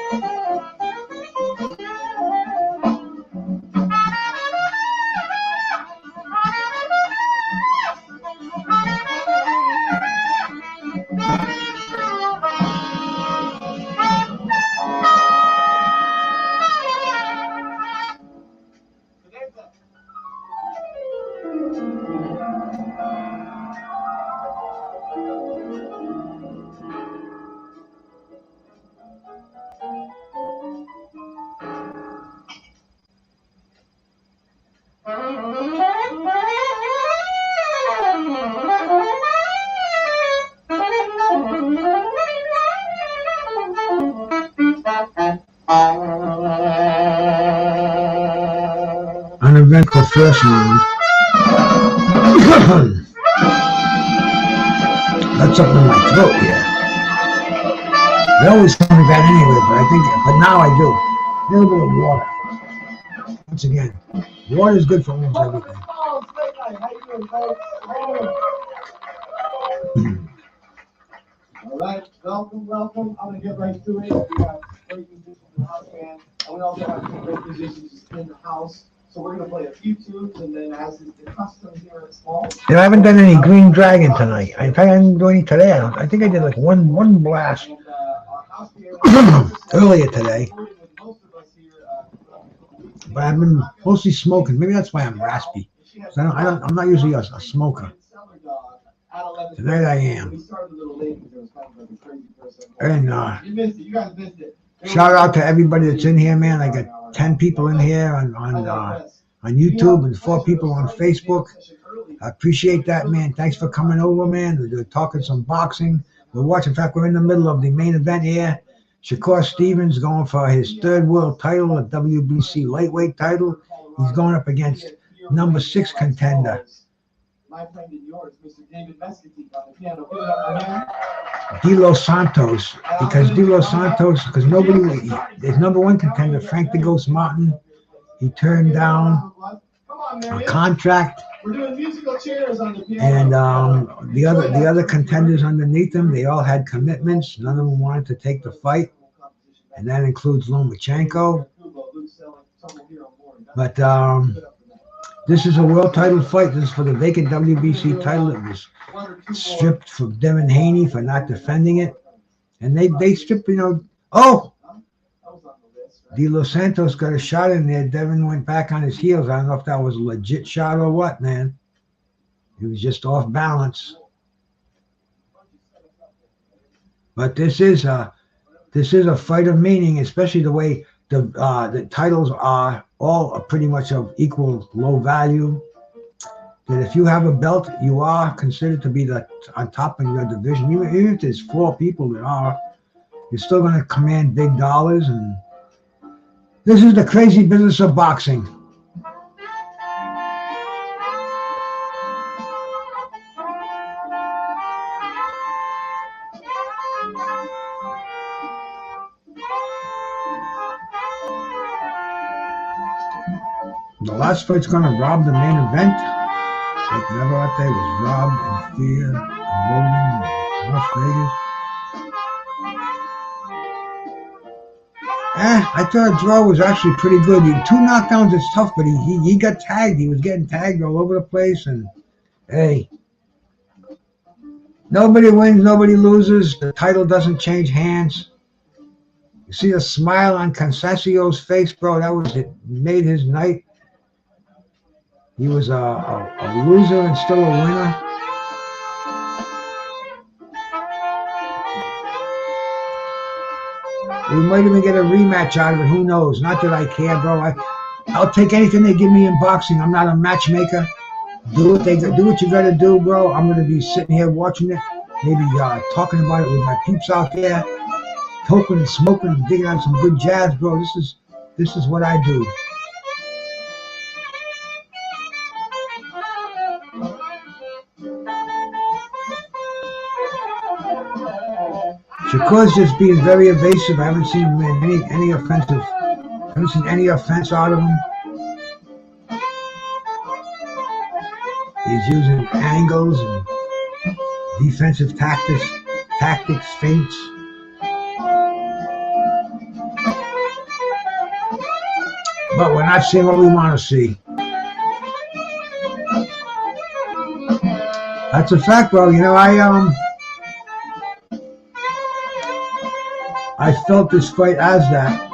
C: Uneventful first round. Got something in my throat here. I always tell me that anyway, but now I do. A little bit of water. Once again, water is good for almost everything.
F: All right, welcome. I'm gonna get right to it. We got great musicians in the house, man. And we also have some great musicians in the house. So we're gonna play a few tunes, and then as is the custom here at Small.
C: Yeah, I haven't done any Green Dragon tonight. In fact, I didn't do any today. I think I did like one blast earlier today. But I've been mostly smoking. Maybe that's why I'm raspy. So I'm not usually a smoker. Tonight I am. And shout out to everybody that's in here, man. I got 10 people in here on YouTube and 4 people on Facebook. I appreciate that, man. Thanks for coming over, man. We're talking some boxing. We're watching. In fact, we're in the middle of the main event here. Shakur Stevenson going for his 3rd world title, a WBC lightweight title. He's going up against number 6 contender.
F: My friend and yours, Mr. David Mescatine on the piano.
C: De Los Santos, because nobody, his number 1 contender, Frank the Ghost Martin, he turned down a contract.
F: We're doing musical chairs on the piano.
C: And the other contenders underneath him, they all had commitments. None of them wanted to take the fight, and that includes Lomachenko. But this is a world title fight. This is for the vacant WBC title. It was stripped from Devin Haney for not defending it, and they stripped. De Los Santos got a shot in there. Devin went back on his heels. I don't know if that was a legit shot or what, man. He was just off balance. But this is a fight of meaning, especially the way the titles are all pretty much of equal low value. That if you have a belt, you are considered to be on top in your division. Even if there's 4 people that are, you're still going to command big dollars. And this is the crazy business of boxing. The last fight's going to rob the main event. Like Navarrete was robbed in fear and loathing in Las Vegas. I thought a draw was actually pretty good. 2 knockdowns is tough, but he got tagged. He was getting tagged all over the place. And hey, nobody wins, nobody loses. The title doesn't change hands. You see the smile on Conceicao's face, bro. It made his night. He was a loser and still a winner. We might even get a rematch out of it. Who knows? Not that I care, bro. I'll take anything they give me in boxing. I'm not a matchmaker. Do what you got to do, bro. I'm going to be sitting here watching it, maybe talking about it with my peeps out there, toking and smoking and digging out some good jazz, bro. This is what I do. Shakur's just being very evasive. I haven't seen him in any offensive. I haven't seen any offense out of him. He's using angles and defensive tactics, feints. But we're not seeing what we want to see. That's a fact, bro. You know, I felt this fight as that.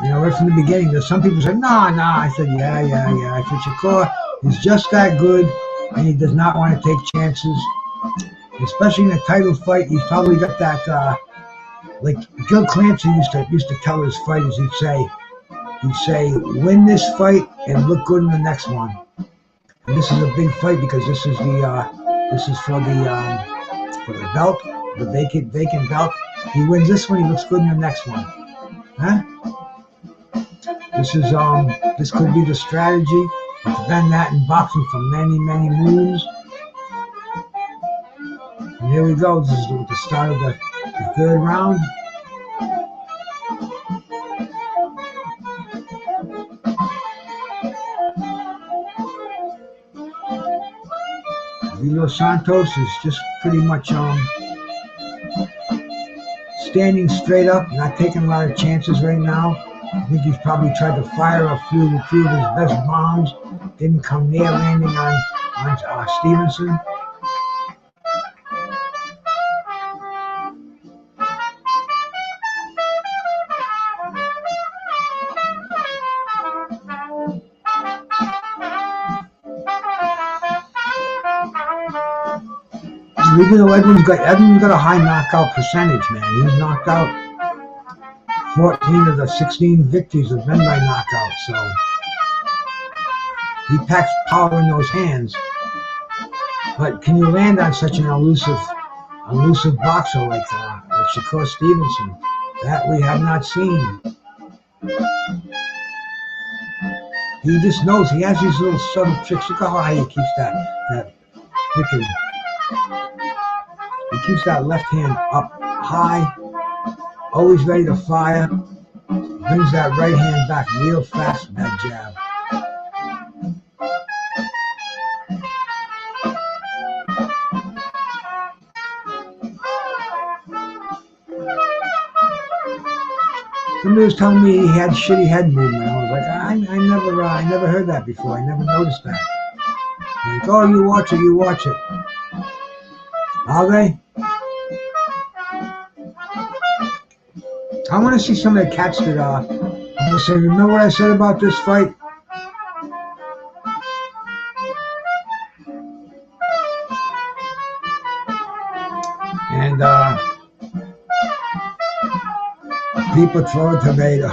C: You know, right from the beginning, there's some people said, nah. I said, yeah. I said, Shakur is just that good, and he does not want to take chances. Especially in a title fight, he's probably got that, like Gil Clancy used to tell his fighters, he'd say, win this fight and look good in the next one. And this is a big fight because this is for the belt, the vacant belt. He wins this one, he looks good in the next one. Huh? This could be the strategy. It's been that in boxing for many, many moons. And here we go. This is the start of the 3rd round. De Los Santos is just pretty much standing straight up, not taking a lot of chances right now. I think he's probably tried to fire a few of his best bombs. Didn't come near landing on Stevenson. Even though Edwin's got a high knockout percentage, man. He's knocked out 14 of the 16 victories have been by knockout, so he packs power in those hands. But can you land on such an elusive boxer like Shakur Stevenson? That we have not seen. He just knows. He has these little subtle tricks. Look how high he keeps that freaking. He keeps that left hand up high, always ready to fire. Brings that right hand back real fast with that jab. Somebody was telling me he had shitty head movement. I was like, I never heard that before. I never noticed that. Like, oh, you watch it. Are they? I want to see some of the cats that I'm gonna say, remember what I said about this fight? And people throwing tomatoes.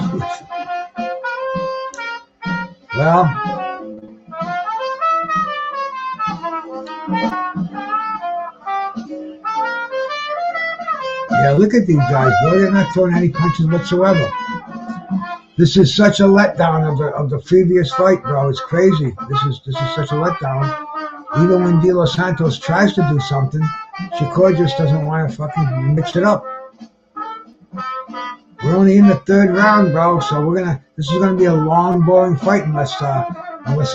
C: Well, yeah, look at these guys, bro. They're not throwing any punches whatsoever. This is such a letdown of the previous fight, bro. It's crazy. This is such a letdown. Even when De Los Santos tries to do something, Shakur just doesn't want to fucking mix it up. We're only in the third round, bro. So this is gonna be a long, boring fight unless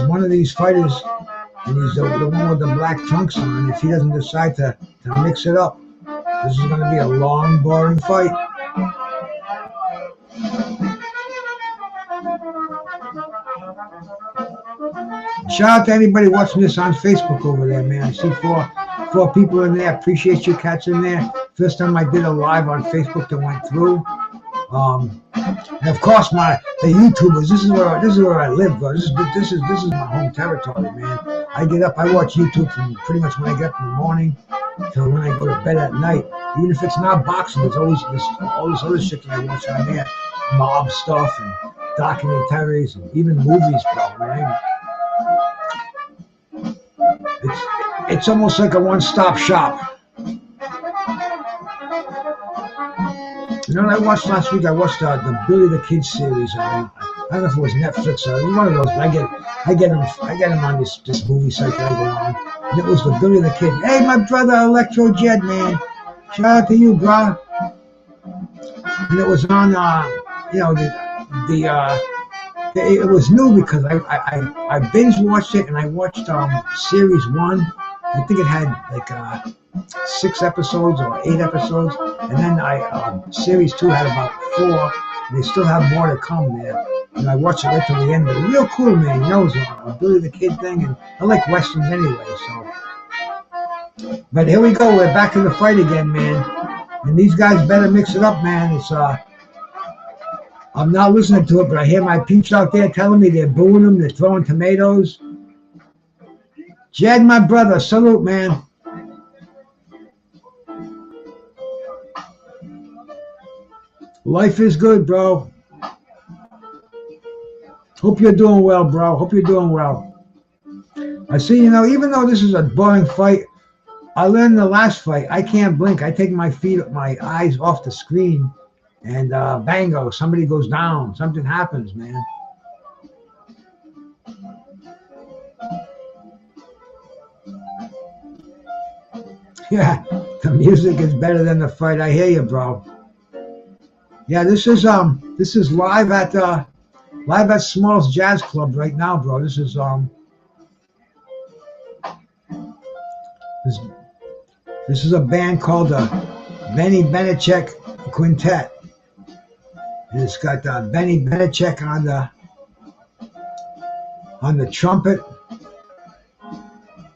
C: one of these fighters, and he's the one with the black trunks on, if he doesn't decide to mix it up, this is gonna be a long, boring fight. Shout out to anybody watching this on Facebook over there, man. I see four people in there. Appreciate you catching there. First time I did a live on Facebook that went through. And of course, the YouTubers. This is where I live, bro. This is my home territory, man. I get up, I watch YouTube from pretty much when I get up in the morning till when I go to bed at night. Even if it's not boxing, there's always all this other shit that I watch on there, mob stuff and documentaries and even movies, bro. Right? It's almost like a one-stop shop. You know what I watched last week? I watched the Billy the Kid series. I don't know if it was Netflix or one of those. But I get them on this movie site that I go on. And it was the Billy the Kid. Hey, my brother Electro Jed, man. Shout out to you, bro. And it was on, it was new because I binge watched it and I watched series 1. I think it had like 6 episodes or 8 episodes, and then series 2 had about 4. And they still have more to come there. And I watched it right till the end. But real cool, man. You know, it was a Billy the Kid thing, and I like westerns anyway. So, but here we go. We're back in the fight again, man. And these guys better mix it up, man. It's I'm not listening to it, but I hear my peeps out there telling me they're booing them, they're throwing tomatoes. Jed, my brother, salute, man. Life is good, bro. Hope you're doing well, bro. Hope you're doing well. I see, even though this is a boring fight, I learned the last fight, I can't blink. I take my eyes off the screen, and bango, somebody goes down. Something happens, man. Yeah, the music is better than the fight. I hear you, bro. Yeah, this is live at Small's Jazz Club right now, bro. This is this is a band called the Benny Benachek Quintet. And it's got Benny Benachek on the trumpet,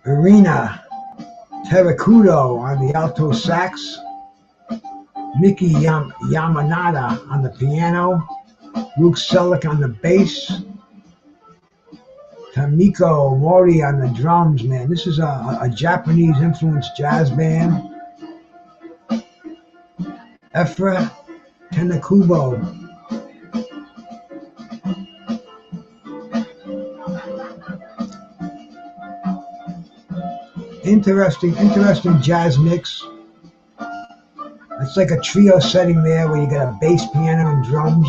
C: Irina Terracudo on the alto sax, Mickey Yamanada on the piano, Luke Selleck on the bass, Tamiko Mori on the drums, man. This is a Japanese influenced jazz band. Efra Tenakubo. Interesting jazz mix. It's like a trio setting there where you got a bass, piano, and drums.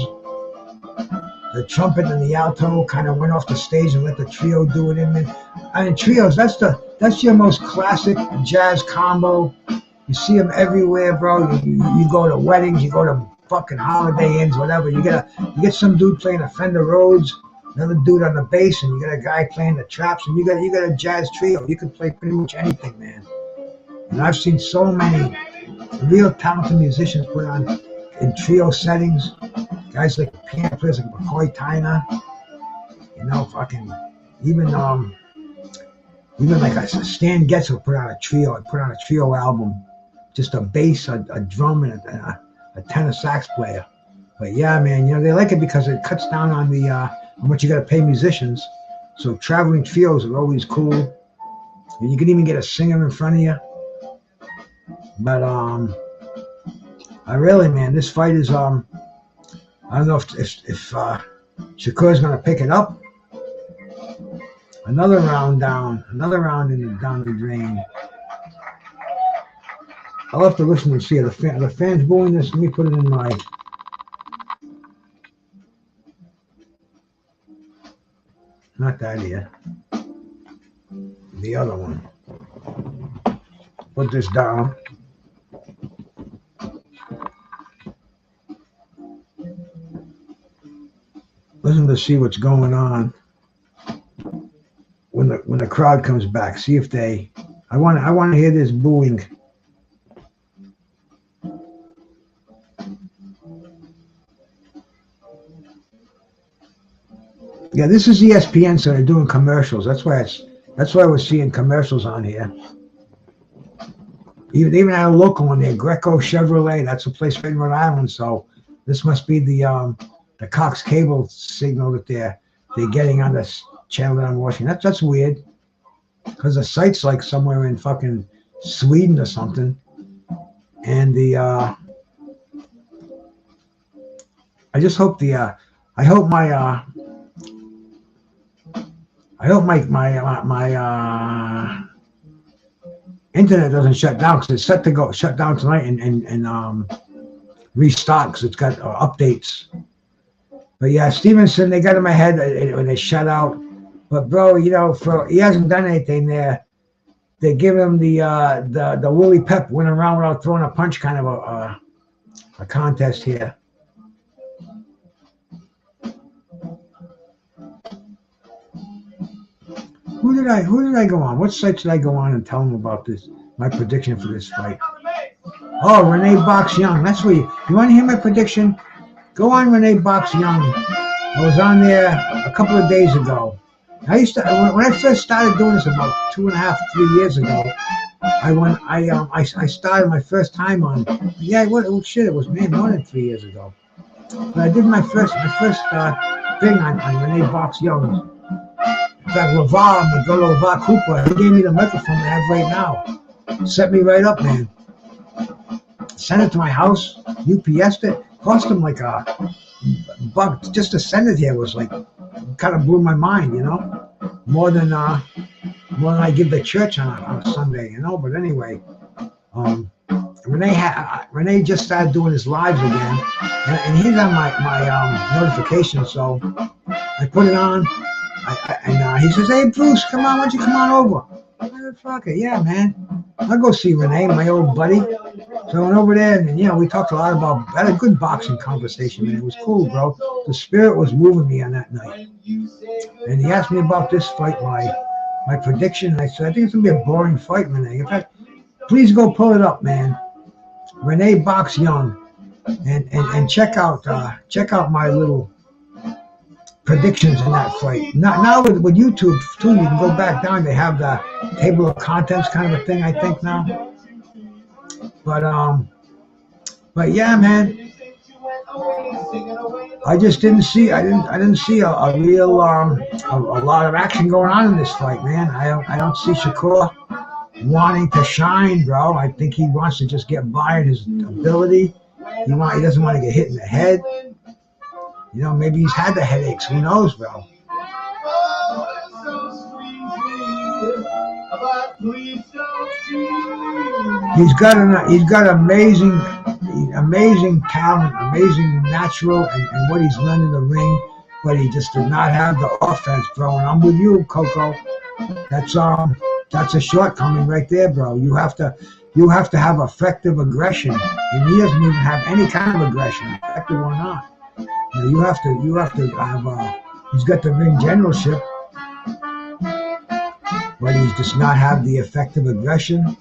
C: The trumpet and the alto kind of went off the stage and let the trio do it in there. I mean, trios, that's your most classic jazz combo. You see them everywhere, bro. You go to weddings, you go to fucking Holiday Inns, whatever. You get some dude playing a Fender Rhodes, another dude on the bass, and you got a guy playing the traps, and you got a jazz trio. You can play pretty much anything, man. And I've seen so many real talented musicians put on in trio settings. Guys like piano players like McCoy Tyner, fucking even like Stan Getz will put on a trio album, just a bass, a drum, and a tenor sax player. But yeah, man, they like it because it cuts down on the how much you got to pay musicians. So traveling trios are always cool, and you can even get a singer in front of you. But man, this fight is I don't know if Shakur's going to pick it up. Another round down. Another round down the drain. I'll have to listen and see. Are the fans booing this? Let me put it in my... Not that here. The other one. Put this down. Listen to see what's going on when the crowd comes back. See if they... I want to hear this booing. Yeah, this is ESPN, so they're doing commercials. That's why I was seeing commercials on here. Even had a local one there, Greco Chevrolet. That's a place right in Rhode Island. So this must be the Cox cable signal that they're getting on this channel that I'm watching. That's weird, because the site's like somewhere in fucking Sweden or something. And I just hope I hope my internet doesn't shut down, because it's set to shut down tonight and restart, because it's got updates. But yeah, Stevenson, they got him ahead when they shut out. But bro, he hasn't done anything there. They give him the Willie Pep went around without throwing a punch kind of a contest here. Who did I go on? What site did I go on and tell them about this? My prediction for this fight. Oh, Renee Box Young. That's where you want to hear my prediction? Go on Renee Box Young. I was on there a couple of days ago. When I first started doing this about 2.5, 3 years ago, I started my first time on. Yeah, it was more than 3 years ago. But I did my first thing on Renee Box Young. In fact, LeVar Cooper, he gave me the microphone I have right now. Set me right up, man. Sent it to my house, UPS'd it. Cost him like $1. Just to send it here was like, kind of blew my mind, more than I give the church on a Sunday, But anyway, Renee just started doing his lives again, and he's on my notification, so I put it on. And he says, "Hey Bruce, come on, why don't you come on over?" I said, "Fuck it, yeah, man. I'll go see Renee, my old buddy." So I went over there, and we talked a lot about. Had a good boxing conversation, man. It was cool, bro. The spirit was moving me on that night. And he asked me about this fight, my prediction. And I said, "I think it's gonna be a boring fight, Renee. In fact, please go pull it up, man. Renee Box Young, and check out my little predictions in that fight. Now with YouTube too, you can go back down. They have the table of contents kind of a thing, I think now. But yeah, man. I just didn't see. I didn't see a real a lot of action going on in this fight, man. I don't see Shakur wanting to shine, bro. I think he wants to just get by in his ability. He doesn't want to get hit in the head. Maybe he's had the headaches. Who knows, bro? He's got amazing talent, amazing natural, and what he's done in the ring. But he just did not have the offense, bro. And I'm with you, Coco. That's a shortcoming right there, bro. You have to have effective aggression, and he doesn't even have any kind of aggression, effective or not. You have to have. He's got the ring generalship, but he does not have the effective aggression.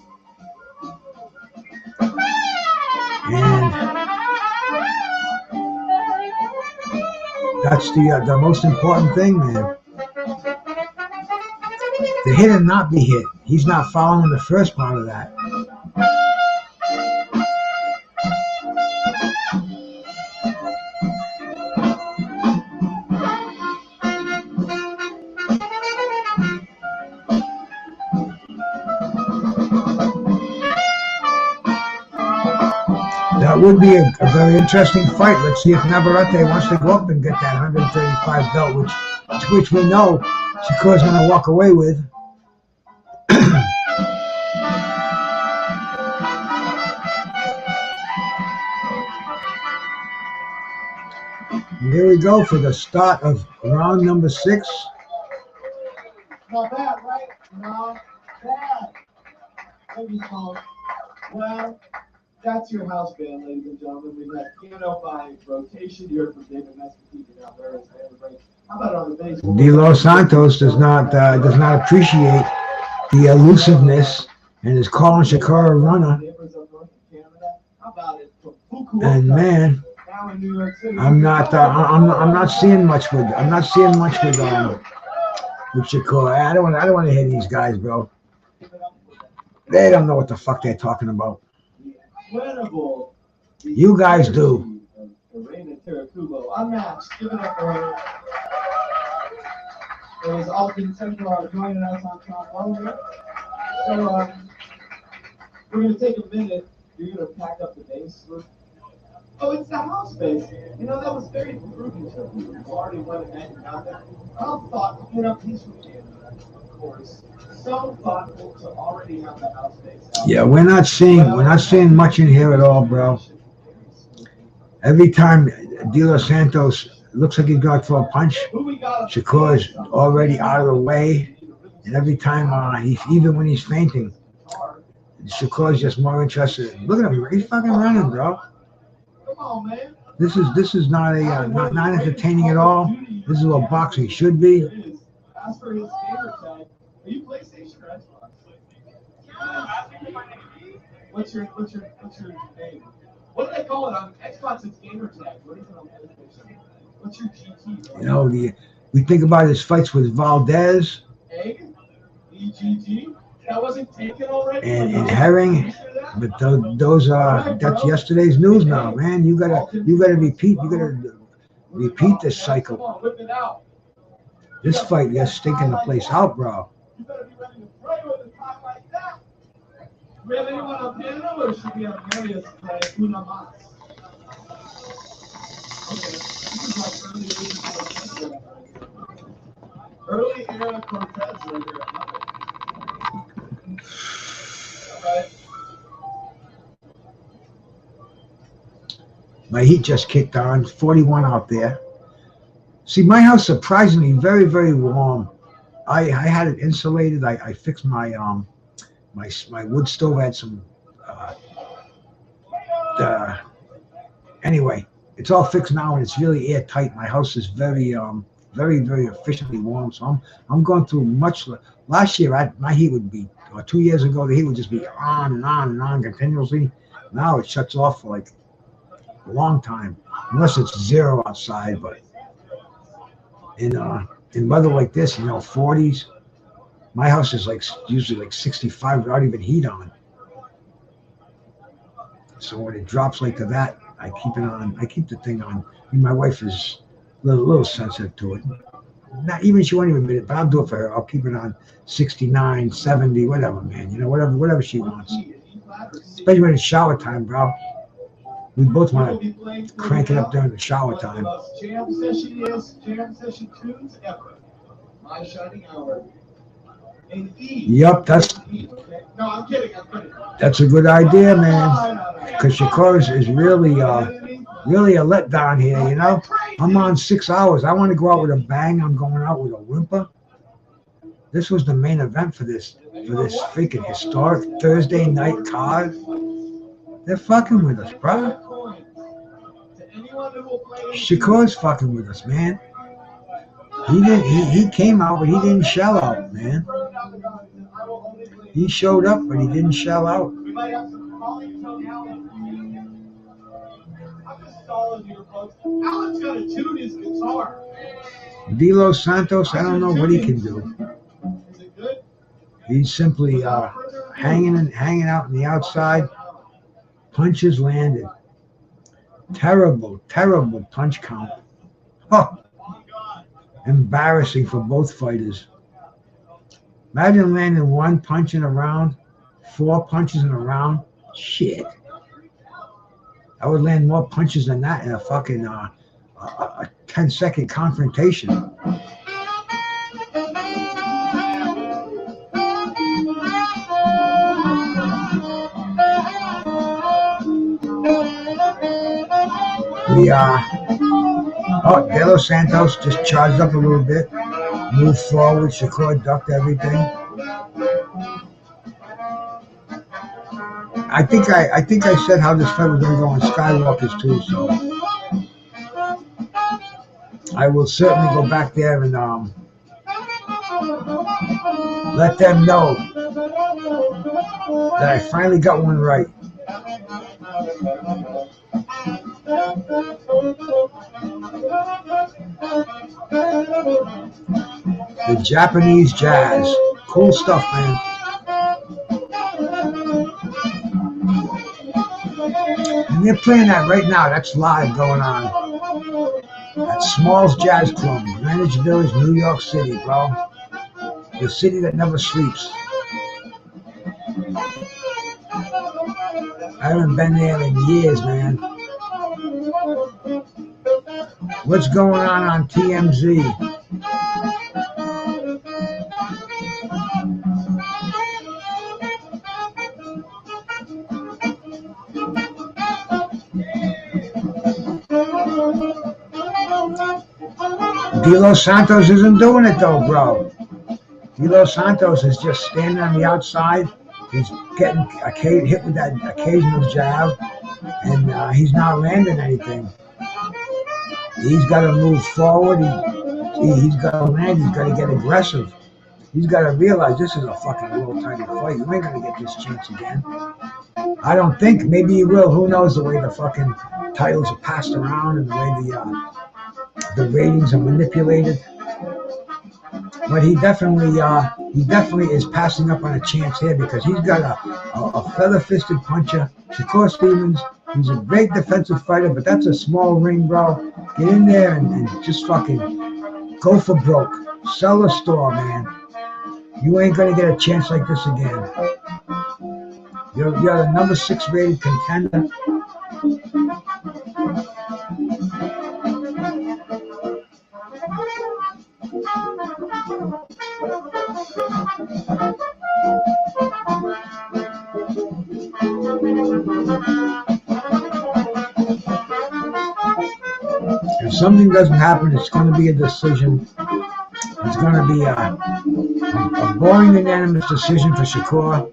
C: And that's the most important thing, man. To hit and not be hit. He's not following the first part of that. That would be a very interesting fight. Let's see if Navarrete wants to go up and get that 135 belt, which we know Shakur's going to walk away with. Here we go for the start of round number 6.
I: Not bad, right? Not bad. Thank you, Thon. Well, that's your house band, ladies and gentlemen. We got piano by rotation. You heard from David Mesquite out there. How about on the bass?
C: De Los Santos does not appreciate the elusiveness and is calling Shakur a runner. And man, I'm not seeing much with Shakur. I don't want to hear these guys, bro. They don't know what the fuck they're talking about. You guys do.
I: Unmatched. Give it up for her. It was Alton Central joining us on top earlier. So we're going to take a minute. You're going to pack up the base. Oh, it's the house base. You know, that was very prudent of you. You already went ahead and got that. How thoughtful, you know, he's from Canada, of course. So thoughtful to already have the house base.
C: Yeah, we're not seeing much in here at all, bro. Every time De Los Santos looks like he's going to throw a punch, Shakur's already out of the way. And every time even when he's fainting, Shakur's just more interested. Look at him, he's fucking running, bro.
I: Come on, man.
C: This is not not entertaining at all. This is what boxing should be.
I: As for his gamer tag, are you PlayStation or Xbox? What's your name? What do they call it on Xbox? It's gamer tag. What is it on PlayStation? What's your GT?
C: You know, we think about his fights with Valdez.
I: Egg? EGG? That wasn't taken already?
C: And Herring. But that's yesterday's news now, man. You gotta repeat this cycle.
I: Come on, whip it out.
C: This fight, you're stinking the place out, bro.
I: You better be ready to pray with a top like that. Do we have anyone on piano or should we have Marius play Una Mas? Okay, this is like early era Cortez right here. Alright.
C: My heat just kicked on, 41 out there. See, my house surprisingly very, very warm. I had it insulated. I fixed my my wood stove. Had some. Anyway, it's all fixed now and it's really airtight. My house is very, very efficiently warm. So I'm going through much. Last year, my heat would be, or 2 years ago, the heat would just be on and on and on continuously. Now it shuts off for like a long time, unless it's 0 outside. But in weather like this, 40s, my house is usually like 65 without even heat on. So when it drops like to that, I keep it on. I keep the thing on. I mean, my wife is a little sensitive to it. Not even, she won't even admit it, but I'll do it for her. I'll keep it on 69, 70, whatever, man. Whatever she wants. Especially when it's shower time, bro. We both want to crank it up during the shower time.
I: Jam session tunes ever. My shining hour.
C: Yep,
I: that's. No, I'm kidding.
C: That's a good idea, man. Because Shakur is really a letdown here. I'm on 6 hours. I want to go out with a bang. I'm going out with a whimper. This was the main event for this freaking historic Thursday night card. They're fucking with us, bro. Shakur's fucking with us, man. He came out, but he didn't shell out, man. He showed up, but he didn't shell out.
I: Alan's got to tune his guitar.
C: De Los Santos, I don't know what he can do.
I: Is it good?
C: He's simply hanging out on the outside. Punches landed. Terrible punch count. Oh, embarrassing for both fighters. Imagine landing 1 punch in a round, 4 punches in a round. Shit. I would land more punches than that in a fucking a 10-second confrontation. De Los Santos just charged up a little bit, moved forward. Shakur ducked everything. I think I said how this fight was going to go on Skywalkers too, so I will certainly go back there and let them know that I finally got one right. The Japanese jazz. Cool stuff, man. And they're playing that right now. That's live going on. At Smalls Jazz Club, Greenwich Village, New York City, bro. The city that never sleeps. I haven't been there in years, man. What's going on TMZ? De Los Santos isn't doing it though, bro. De Los Santos is just standing on the outside. He's getting hit with that occasional jab, and he's not landing anything. He's got to move forward. He's got to land. He's got to get aggressive. He's got to realize this is a fucking little tiny fight. You ain't going to get this chance again. I don't think. Maybe he will. Who knows the way the fucking titles are passed around and the way the ratings are manipulated. But he definitely is passing up on a chance here because he's got a feather-fisted puncher. Shakur Stevenson, he's a great defensive fighter, but that's a small ring, bro. Get in there and just fucking go for broke. Sell the store, man. You ain't gonna get a chance like this again. You're the number 6 rated contender. If something doesn't happen, it's going to be a decision. It's going to be a boring unanimous decision for Shakur.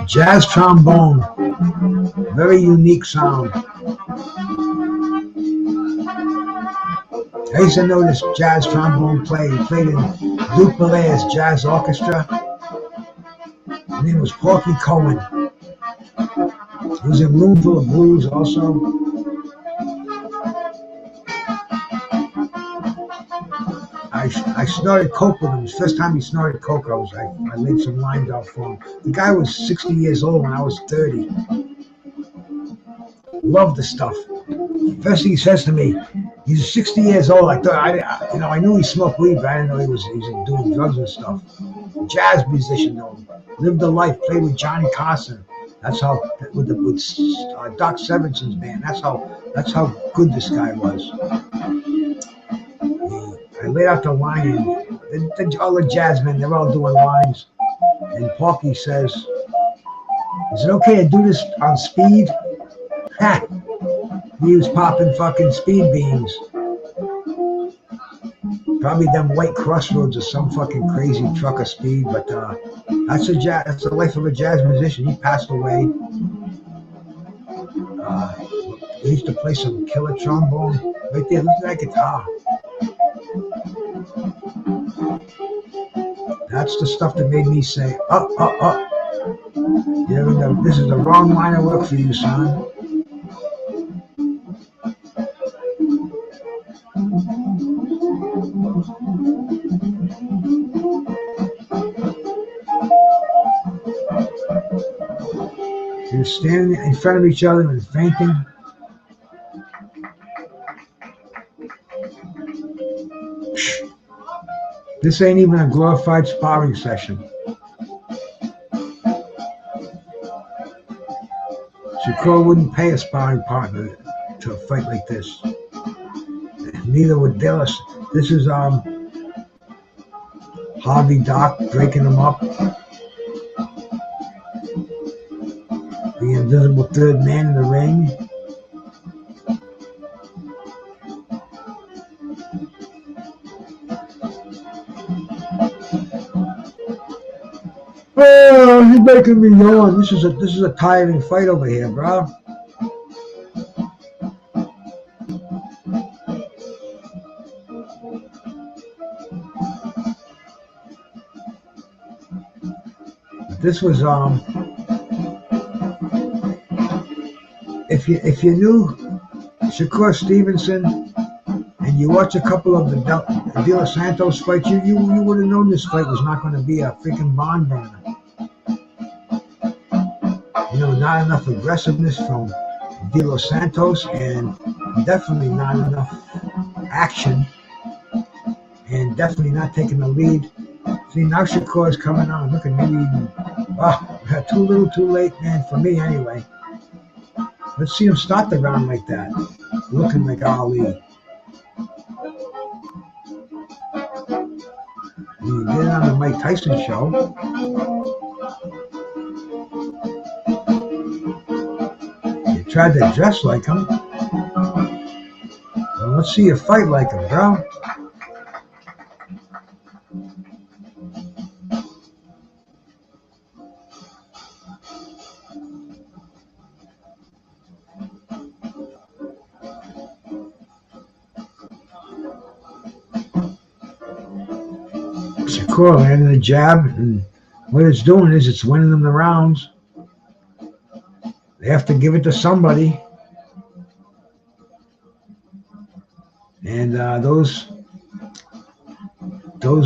C: Jazz trombone, very unique sound. I used to know this jazz trombone player. He played in Duke Belair's jazz orchestra. His name was Porky Cohen. He was in Roomful of Blues also. I snorted coke with him. The first time he snorted coke, I laid some lines out for him. The guy was 60 years old when I was 30. Loved the stuff. First thing he says to me, he's 60 years old. I thought I knew he smoked weed, but I didn't know he was doing drugs and stuff. Jazz musician though, lived a life. Played with Johnny Carson. That's how with Doc Sevenson's band. That's how good this guy was. I laid out the line, and all the jazzmen, they're all doing lines. And Porky says, "Is it okay to do this on speed?" Ha! He was popping fucking speed beams. Probably them White Crossroads or some fucking crazy truck of speed, but that's the life of a jazz musician. He passed away. He used to play some killer trombone. Right there, look at that guitar. That's the stuff that made me say, up. This is the wrong line of work for you, son. standing in front of each other and fainting. This ain't even a glorified sparring session. Shakur wouldn't pay a sparring partner to a fight like this. Neither would De Los. This is Harvey Doc breaking him up. The invisible third man in the ring. Oh, he's making me yawn. This is a tiring fight over here, bro. This was if you knew Shakur Stevenson and you watch a couple of the De Los Santos fights, you would have known this fight was not going to be a freaking barn burner. You know, not enough aggressiveness from De Los Santos, and definitely not enough action, and definitely not taking the lead. See, now Shakur is coming on. Look at maybe even, too little, too late, man, for me anyway. Let's see him start the round like that, looking like Ali. You get it on the Mike Tyson show. You tried to dress like him. Well, let's see you fight like him, bro. Shakur landing a jab, and what it's doing is it's winning them the rounds. They have to give it to somebody, and those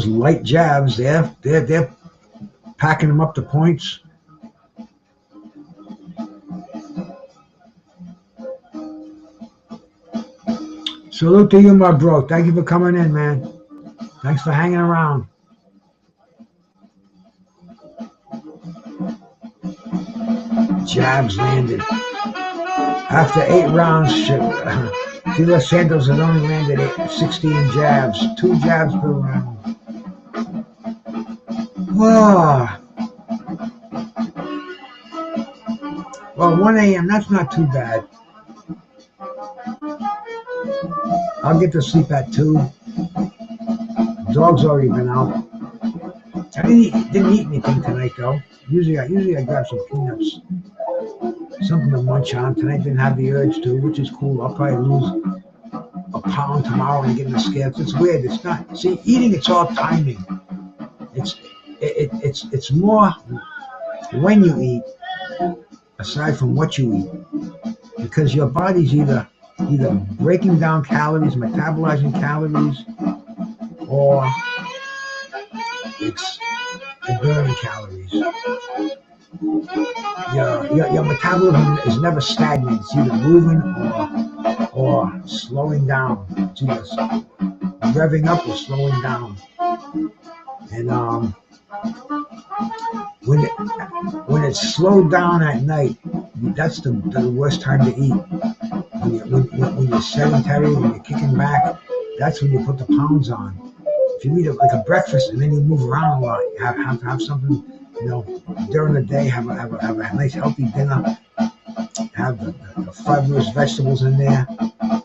C: light jabs, they're packing them up to points. Salute to you, my bro. Thank you for coming in, man. Thanks for hanging around. Jabs landed. After 8 rounds, De Los Santos has only landed 16 jabs. 2 jabs per round. Whoa. Well, 1 a.m., that's not too bad. I'll get to sleep at 2. Dog's already been out. I didn't eat anything tonight, though. Usually I grab some peanuts. Something to munch on. Tonight didn't have the urge to, which is cool. I'll probably lose a pound tomorrow and get in the scales. It's weird. It's not. See, eating, it's all timing. It's more when you eat, aside from what you eat, because your body's either breaking down calories, metabolizing calories, or it's burning calories. Your metabolism is never stagnant. It's either moving or slowing down. It's either revving up or slowing down. And when it's slowed down at night, that's the worst time to eat. When you're sedentary, when you're kicking back, that's when you put the pounds on. If you eat like a breakfast and then you move around a lot, have something. You know, during the day, have a nice healthy dinner. Have the fibrous vegetables in there.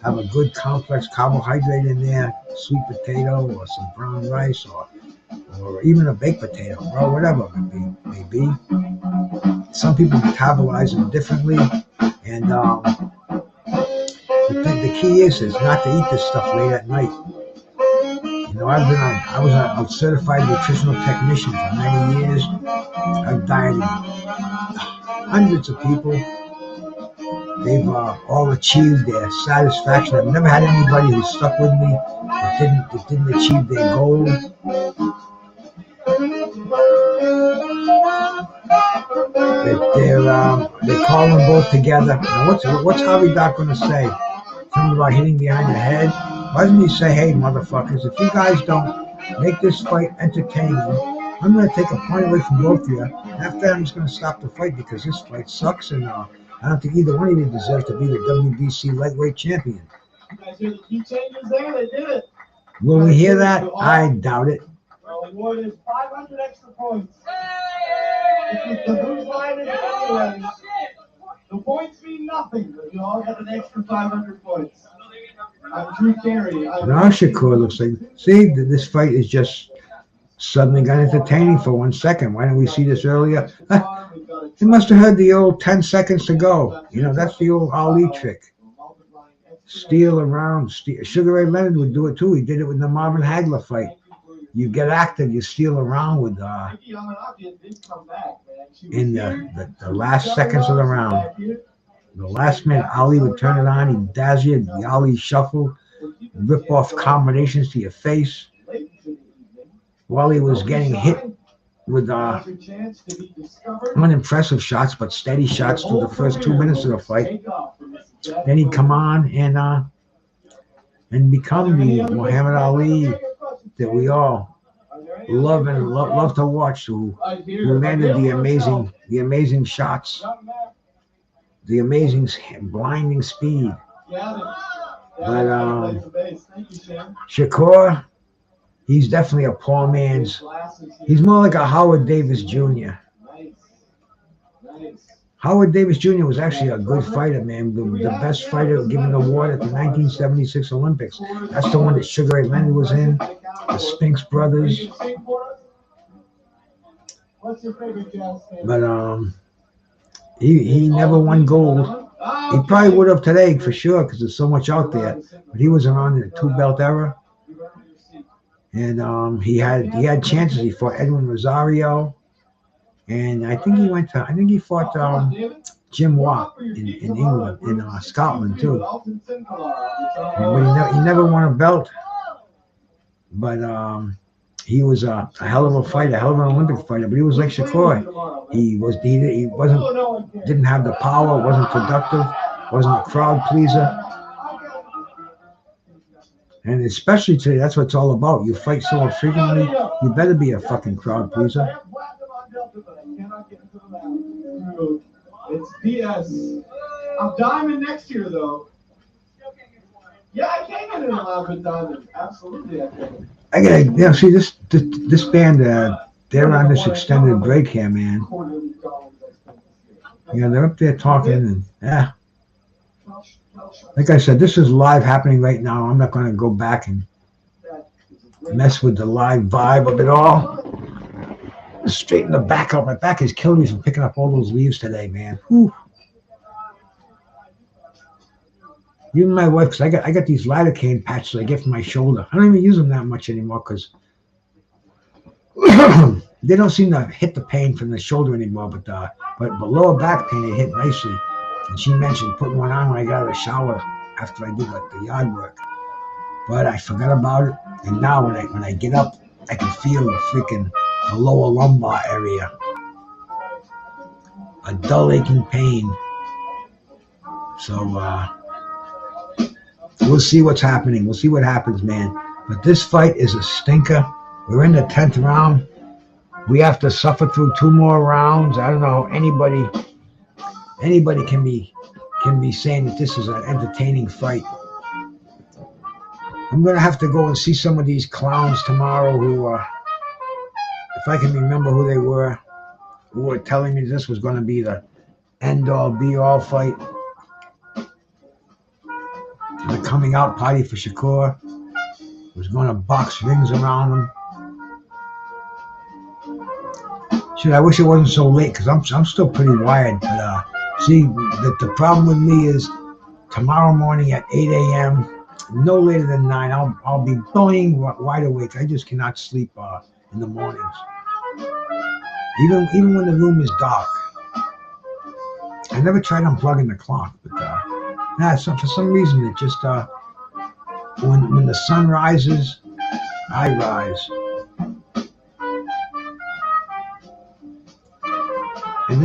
C: Have a good complex carbohydrate in there. Sweet potato or some brown rice or even a baked potato, or whatever it may be. Some people metabolize them differently, and the key is not to eat this stuff late at night. You know, I was a certified nutritional technician for many years. I've dieted hundreds of people. They've all achieved their satisfaction. I've never had anybody who stuck with me that didn't achieve their goal. They call them both together. Now what's Harvey Doc going to say? Something about hitting behind the head? Why doesn't he say, hey, motherfuckers, if you guys don't make this fight entertaining, I'm going to take a point away from both of you. After that, I'm just going to stop the fight because this fight sucks, and I don't think either one of you deserve to be the WBC lightweight champion.
I: You guys hear the key changes there? They did it.
C: Will we hear that? I doubt it.
I: Well, awarded 500 extra points. The Bruce line is anyways. The points mean nothing, but you all got an extra 500 points. I'm Drew Carey.
C: Now Shakur looks like, see, this fight is just suddenly got entertaining for 1 second. Why didn't we see this earlier? He must have heard the old 10 seconds to go. You know, that's the old Ali trick. Steal around. Sugar Ray Leonard would do it too. He did it with the Marvin Hagler fight. You get active, you steal around with in the last seconds of the round. The last minute, Ali would turn it on. He'd dazzle you. The Ali shuffle, rip off combinations to your face. While he was getting hit with unimpressive shots, but steady shots through the first 2 minutes of the fight. Then he'd come on and become the Muhammad Ali that we all love and love to watch, who landed the amazing shots, the amazing blinding speed. But Shakur, he's definitely a poor man's. He's more like a Howard Davis Jr. Howard Davis Jr. was actually a good fighter, man. The best fighter given the award at the 1976 Olympics. That's the one that Sugar Ray Leonard was in. The Spinks brothers. But he never won gold. He probably would have today for sure because there's so much out there. But he was around in the 2-belt era. And he had chances. He fought Edwin Rosario. And I think he fought Jim Watt in England, in Scotland too. But he never won a belt. But he was a hell of a fighter, a hell of an Olympic fighter. But he was like Shakur. He didn't have the power, wasn't productive, wasn't a crowd pleaser. And especially today, that's what it's all about. You fight so frequently, you better be a fucking crowd pleaser.
I: It's Diaz. I'm diamond next year, though. Yeah, I can get an elaborate diamond. Absolutely, I can.
C: I gotta, see this band. They're on this extended break here, man. Yeah, they're up there talking, and like I said, this is live happening right now. I'm not going to go back and mess with the live vibe of it all. Straighten the back out. My back is killing me from picking up all those leaves today, man. Whew. Even my wife, because I got these lidocaine patches I get from my shoulder. I don't even use them that much anymore because they don't seem to hit the pain from the shoulder anymore. But lower back pain, they hit nicely. And she mentioned putting one on when I got out of the shower after I did the yard work. But I forgot about it. And now when I get up, I can feel the lower lumbar area. A dull aching pain. So we'll see what's happening. We'll see what happens, man. But this fight is a stinker. We're in the 10th round. We have to suffer through 2 more rounds. I don't know how anybody can be saying that this is an entertaining fight. I'm gonna have to go and see some of these clowns tomorrow who if I can remember who they were, who were telling me this was gonna be the end-all be-all fight. The coming out party for Shakur was going to box rings around him. Shit, I wish it wasn't so late because I'm still pretty wired. But see, the problem with me is tomorrow morning at 8 a.m., no later than 9, I'll be boing wide awake. I just cannot sleep in the mornings, even when the room is dark. I never tried unplugging the clock, but so for some reason it just when the sun rises, I rise. And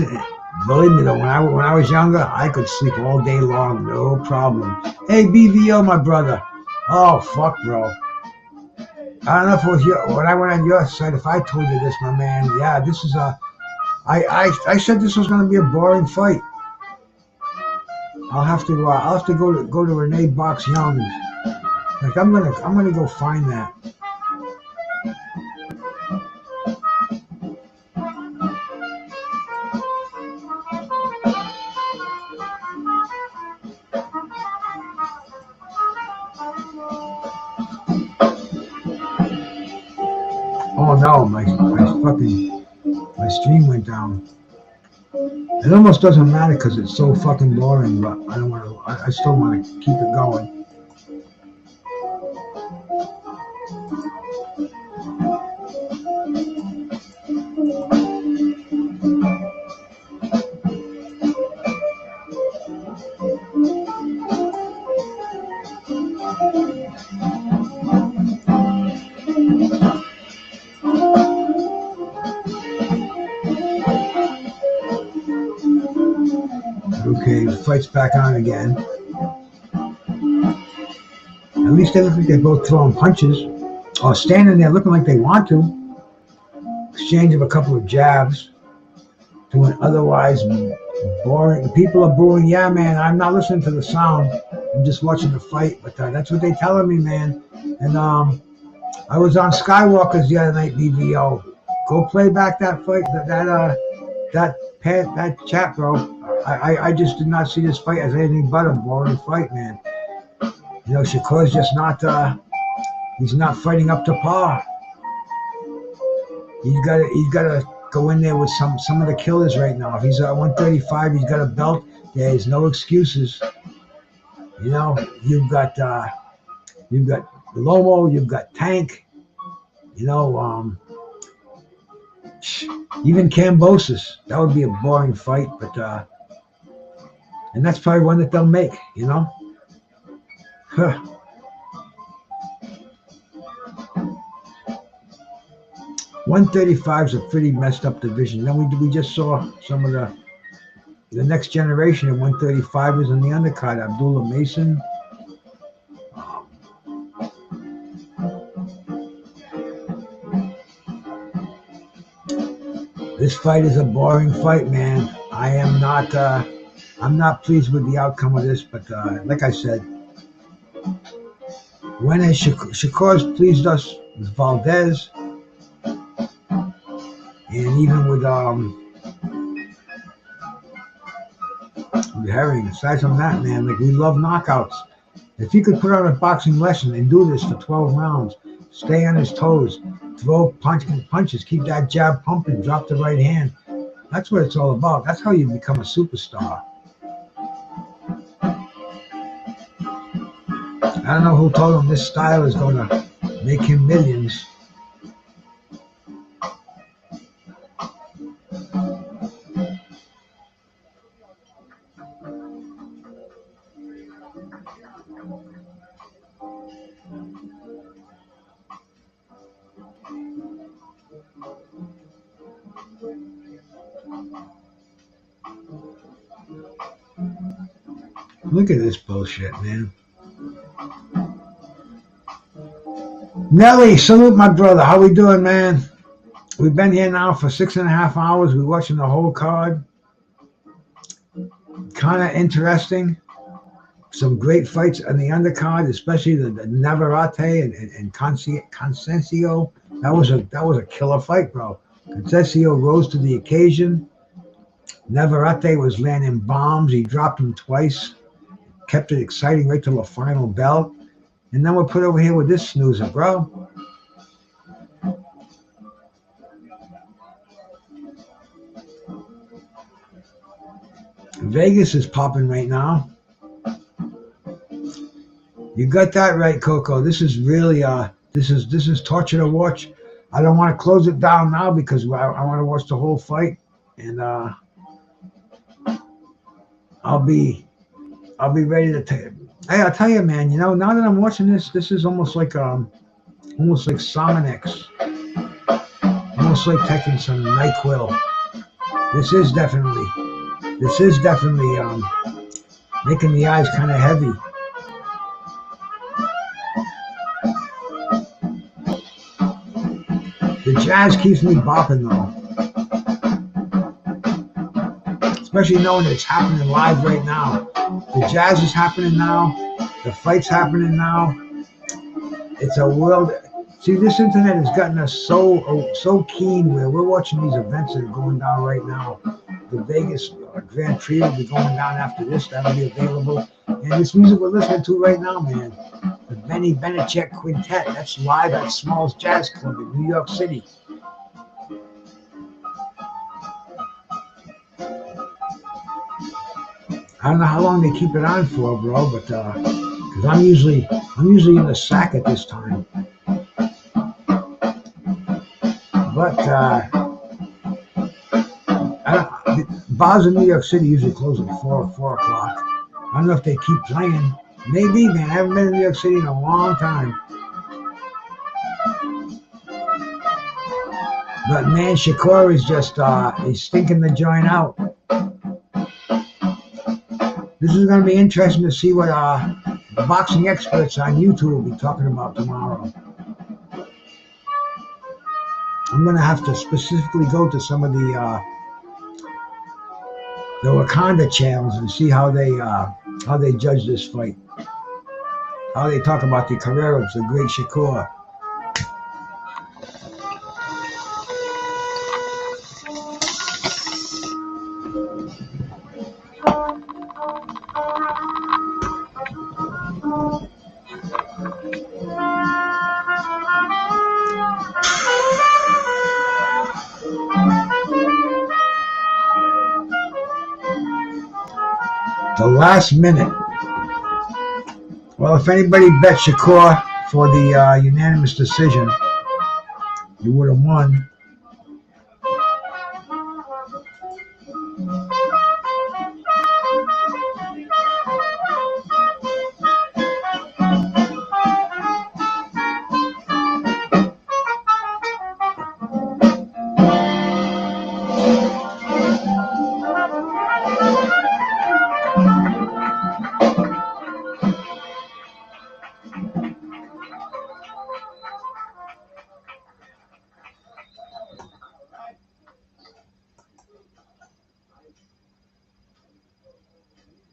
C: Believe me though, when I was younger, I could sleep all day long, no problem. Hey, BVO, my brother. Oh, fuck, bro. I don't know if it was when I went on your side, if I told you this, my man. Yeah, this is I said this was going to be a boring fight. I'll have to go to Renee Box Young's. Like I'm gonna go find that. Oh no, my stream went down. It almost doesn't matter because it's so fucking boring, but I don't want to. I still want to keep it going. Okay, the fight's back on again. At least they look like they're both throwing punches or standing there looking like they want to. Exchange of a couple of jabs to an otherwise boring. People are booing. Yeah, man, I'm not listening to the sound. I'm just watching the fight. But that's what they're telling me, man. And I was on Skywalker's the other night, BVO. Go play back that fight, that chat, bro. I just did not see this fight as anything but a boring fight, man. You know, Shakur's just not, he's not fighting up to par. He's got to go in there with some of the killers right now. If he's at 135, he's got a belt. There's no excuses. You know, you've got Lomo, you've got Tank. You know, even Kambosos. That would be a boring fight, but and that's probably one that they'll make. You know. Huh. .135 is a pretty messed up division. Then we just saw some of the next generation of 135ers in the undercard. Abdullah Mason. This fight is a boring fight, man. I'm not pleased with the outcome of this, but like I said, when Shakur's pleased us with Valdez, and even with Herring. Aside from that, man, like we love knockouts. If he could put on a boxing lesson and do this for 12 rounds, stay on his toes, throw punches, keep that jab pumping, drop the right hand. That's what it's all about. That's how you become a superstar. I don't know who told him this style is going to make him millions. Look at this bullshit, man. Nelly, salute my brother. How we doing, man? We've been here now for 6.5 hours. We're watching the whole card. Kind of interesting. Some great fights on the undercard, especially the Navarrete and Conceicao. That was a killer fight, bro. Conceicao rose to the occasion. Navarrete was landing bombs. He dropped him twice. Kept it exciting right till the final bell. And then we're put over here with this snoozer, bro. Vegas is popping right now. You got that right, Coco. This is really this is torture to watch. I don't want to close it down now because I want to watch the whole fight, and I'll be ready to take. Hey, I'll tell you, man. You know, now that I'm watching this is almost like Sominex, almost like taking some NyQuil. This is definitely This is definitely making the eyes kind of heavy. The jazz keeps me bopping though. Especially knowing it's happening live right now. The jazz is happening now. The fight's happening now. It's a world. See, this internet has gotten us so keen where we're watching these events that are going down right now. The Vegas Grand Prix will be going down after this. That'll be available. And this music we're listening to right now, man, the Benny Benachek Quintet, that's live at Smalls Jazz Club in New York City. I don't know how long they keep it on for, bro, but because I'm usually in the sack at this time. But bars in New York City usually close at 4 o'clock. I don't know if they keep playing. Maybe, man. I haven't been in New York City in a long time. But man, Shakur is just he's stinking the joint out. This is going to be interesting to see what the boxing experts on YouTube will be talking about tomorrow. I'm going to have to specifically go to some of the Wakanda channels and see how they judge this fight. How they talk about the career of the great Shakur. The last minute. Well, if anybody bet Shakur for the unanimous decision, you would have won.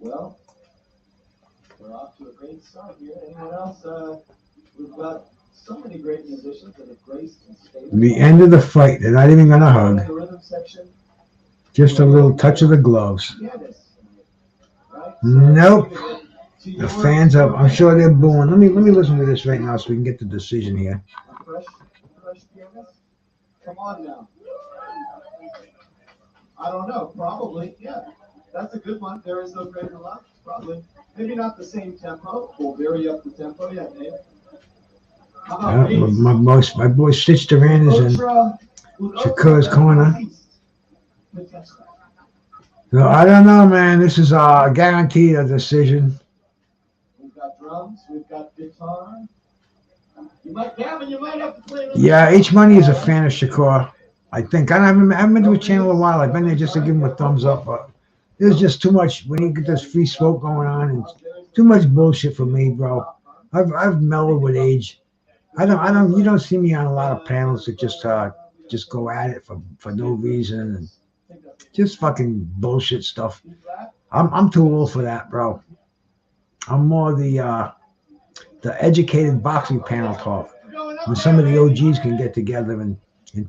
F: Well, we're off to a great start here. Anyone else? We've got so many great musicians that have graced and stayed.
C: The end of the fight, they're not even going to hug.
F: The rhythm section.
C: Just a little touch of the gloves.
F: Right?
C: Nope. The fans are, I'm sure they're booing. Let me listen to this right now so we can get the decision here.
F: Fresh pianist? Come on now. I don't know. Probably, yeah. That's a good one. There is no greater love. Probably. Maybe not the same tempo. We'll vary up the tempo. Yeah, Dave.
C: My boy Stitch Duran is in Shakur's corner. So I don't know, man. This is guaranteed a decision.
F: We've got drums. We've got guitar. You might have to play.
C: Yeah, H Money is a fan of Shakur. I think I haven't been to a channel in a while. I've been there just to give him a thumbs up, but there's just too much when you get this free smoke going on and too much bullshit for me, bro. I've mellowed with age. You don't see me on a lot of panels that just go at it for no reason and just fucking bullshit stuff. I'm too old for that, bro. I'm more the educated boxing panel talk when some of the OGs can get together and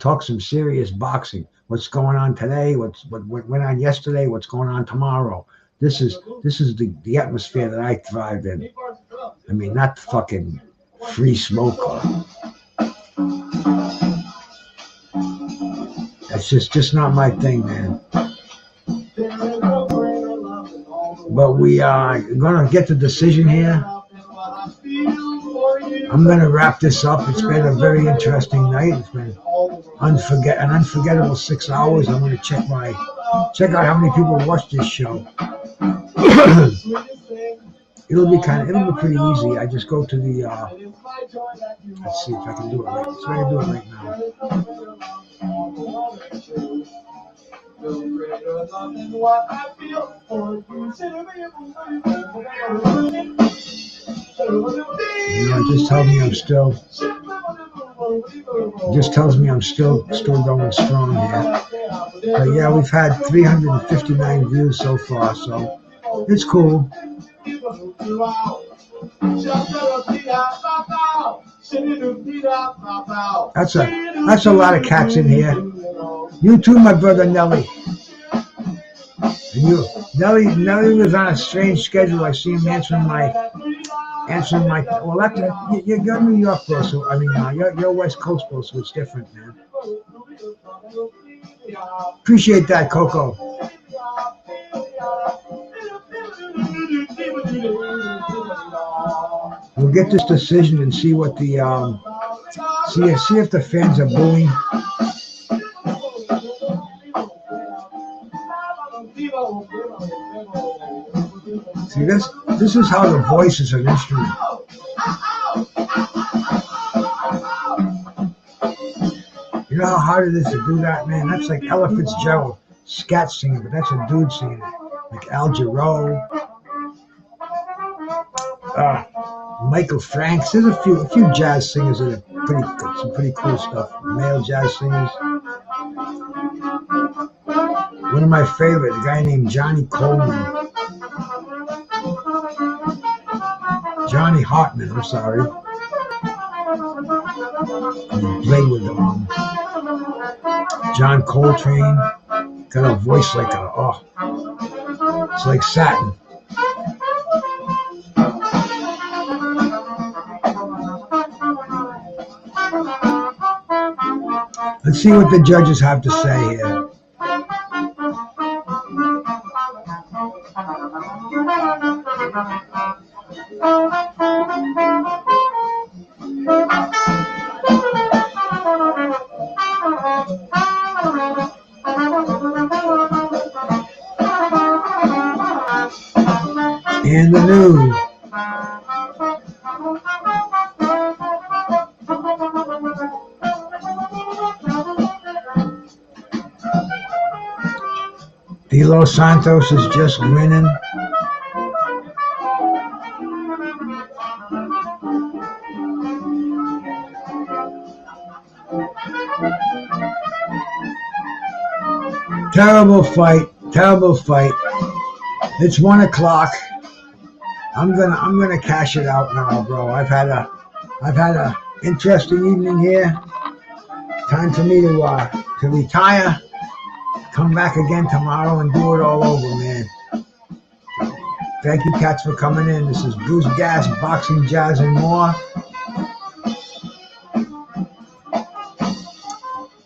C: talk some serious boxing. What's going on today? What went on yesterday? What's going on tomorrow? This is the atmosphere that I thrive in. I mean, not fucking free smoke. That's just not my thing, man. But we are gonna get the decision here. I'm gonna wrap this up. It's been a very interesting night. It's been an unforgettable 6 hours. I'm gonna check out how many people watch this show. It'll be pretty easy. I just go to the let's see if I can do it right. Let's try to do it right now. It just tells me I'm still. Just tells me I'm still going strong here. But yeah, we've had 359 views so far, so it's cool. That's a lot of cats in here. You too, my brother Nelly. And Nelly was on a strange schedule. I see him answering my. Well, you're New York, bro. So I mean, you're West Coast, bro. So it's different, man. Appreciate that, Coco. We'll get this decision and see what the see if the fans are booing. See this is how the voice is an instrument. You know how hard it is to do that, man? That's like Ella Fitzgerald, scat singing, but that's a dude singing it. Like Al Jarreau, Michael Franks. There's a few jazz singers that are some pretty cool stuff. Male jazz singers. One of my favorites, a guy named Johnny Coleman. Johnny Hartman, I'm sorry. He played with John Coltrane. Got a voice like it's like satin. Let's see what the judges have to say here. And the news. De Los Santos is just grinning. Terrible fight. It's 1 o'clock. I'm gonna cash it out now, bro. I've had a interesting evening here. Time for me to retire. Come back again tomorrow and do it all over, man. Thank you, cats, for coming in. This is BruceGas, boxing, jazz, and more.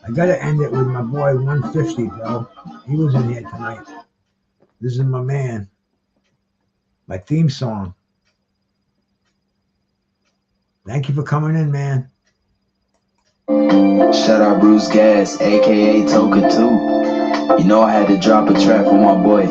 C: I gotta end it with my boy 150, bro. He was in here tonight. This is my man. My theme song. Thank you for coming in, man.
A: Shout out BruceGas, aka Toka 2. You know I had to drop a track for my boy.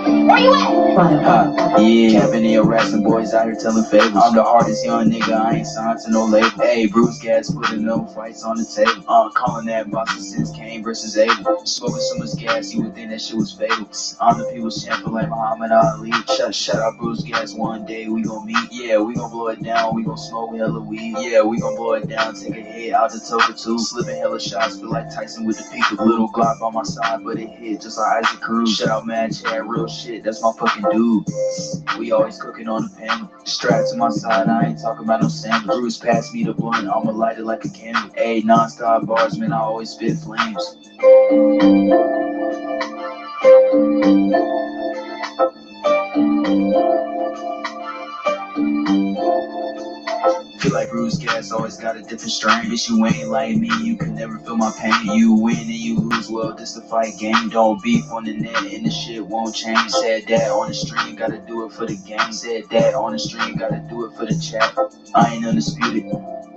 H: Hey, where you at?
A: Yeah, camping in your wrestling boys out here telling favors. I'm the hardest young nigga, I ain't signed to no label. Hey, BruceGas putting no fights on the table. Calling that boxing since Kane versus Abel. Smoking so much gas, you would think that shit was fatal. I'm the people's champion like Muhammad Ali. Shout out BruceGas, one day we gon' meet. Yeah, we gon' blow it down, we gon' smoke hella weed. Yeah, we gon' blow it down, take a hit out the Toka 2. Slipping hella shots, feel like Tyson with the peak. A little Glock on my side, but it hit just like Isaac Cruz. Shout out Mad Chad, real shit, that's my fucking dude. We always cooking on the panel. Strapped to my side, I ain't talking about no sandals. Bruce passed me the blunt, I'ma light it like a candle. Ayy, non-stop bars, man, I always spit flames. Feel like BruceGas always got a different strain. Bitch, you ain't like me, you can never feel my pain. You win and you lose, well, this the fight game. Don't beef on the net and the shit won't change. Said that on the stream, gotta do it for the game. Said that on the stream, gotta do it for the chat. I ain't undisputed.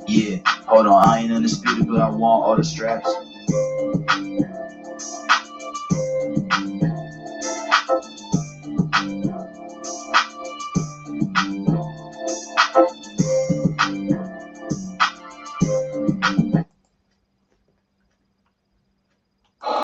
A: Yeah, hold on, I ain't undisputed, but I want all the straps.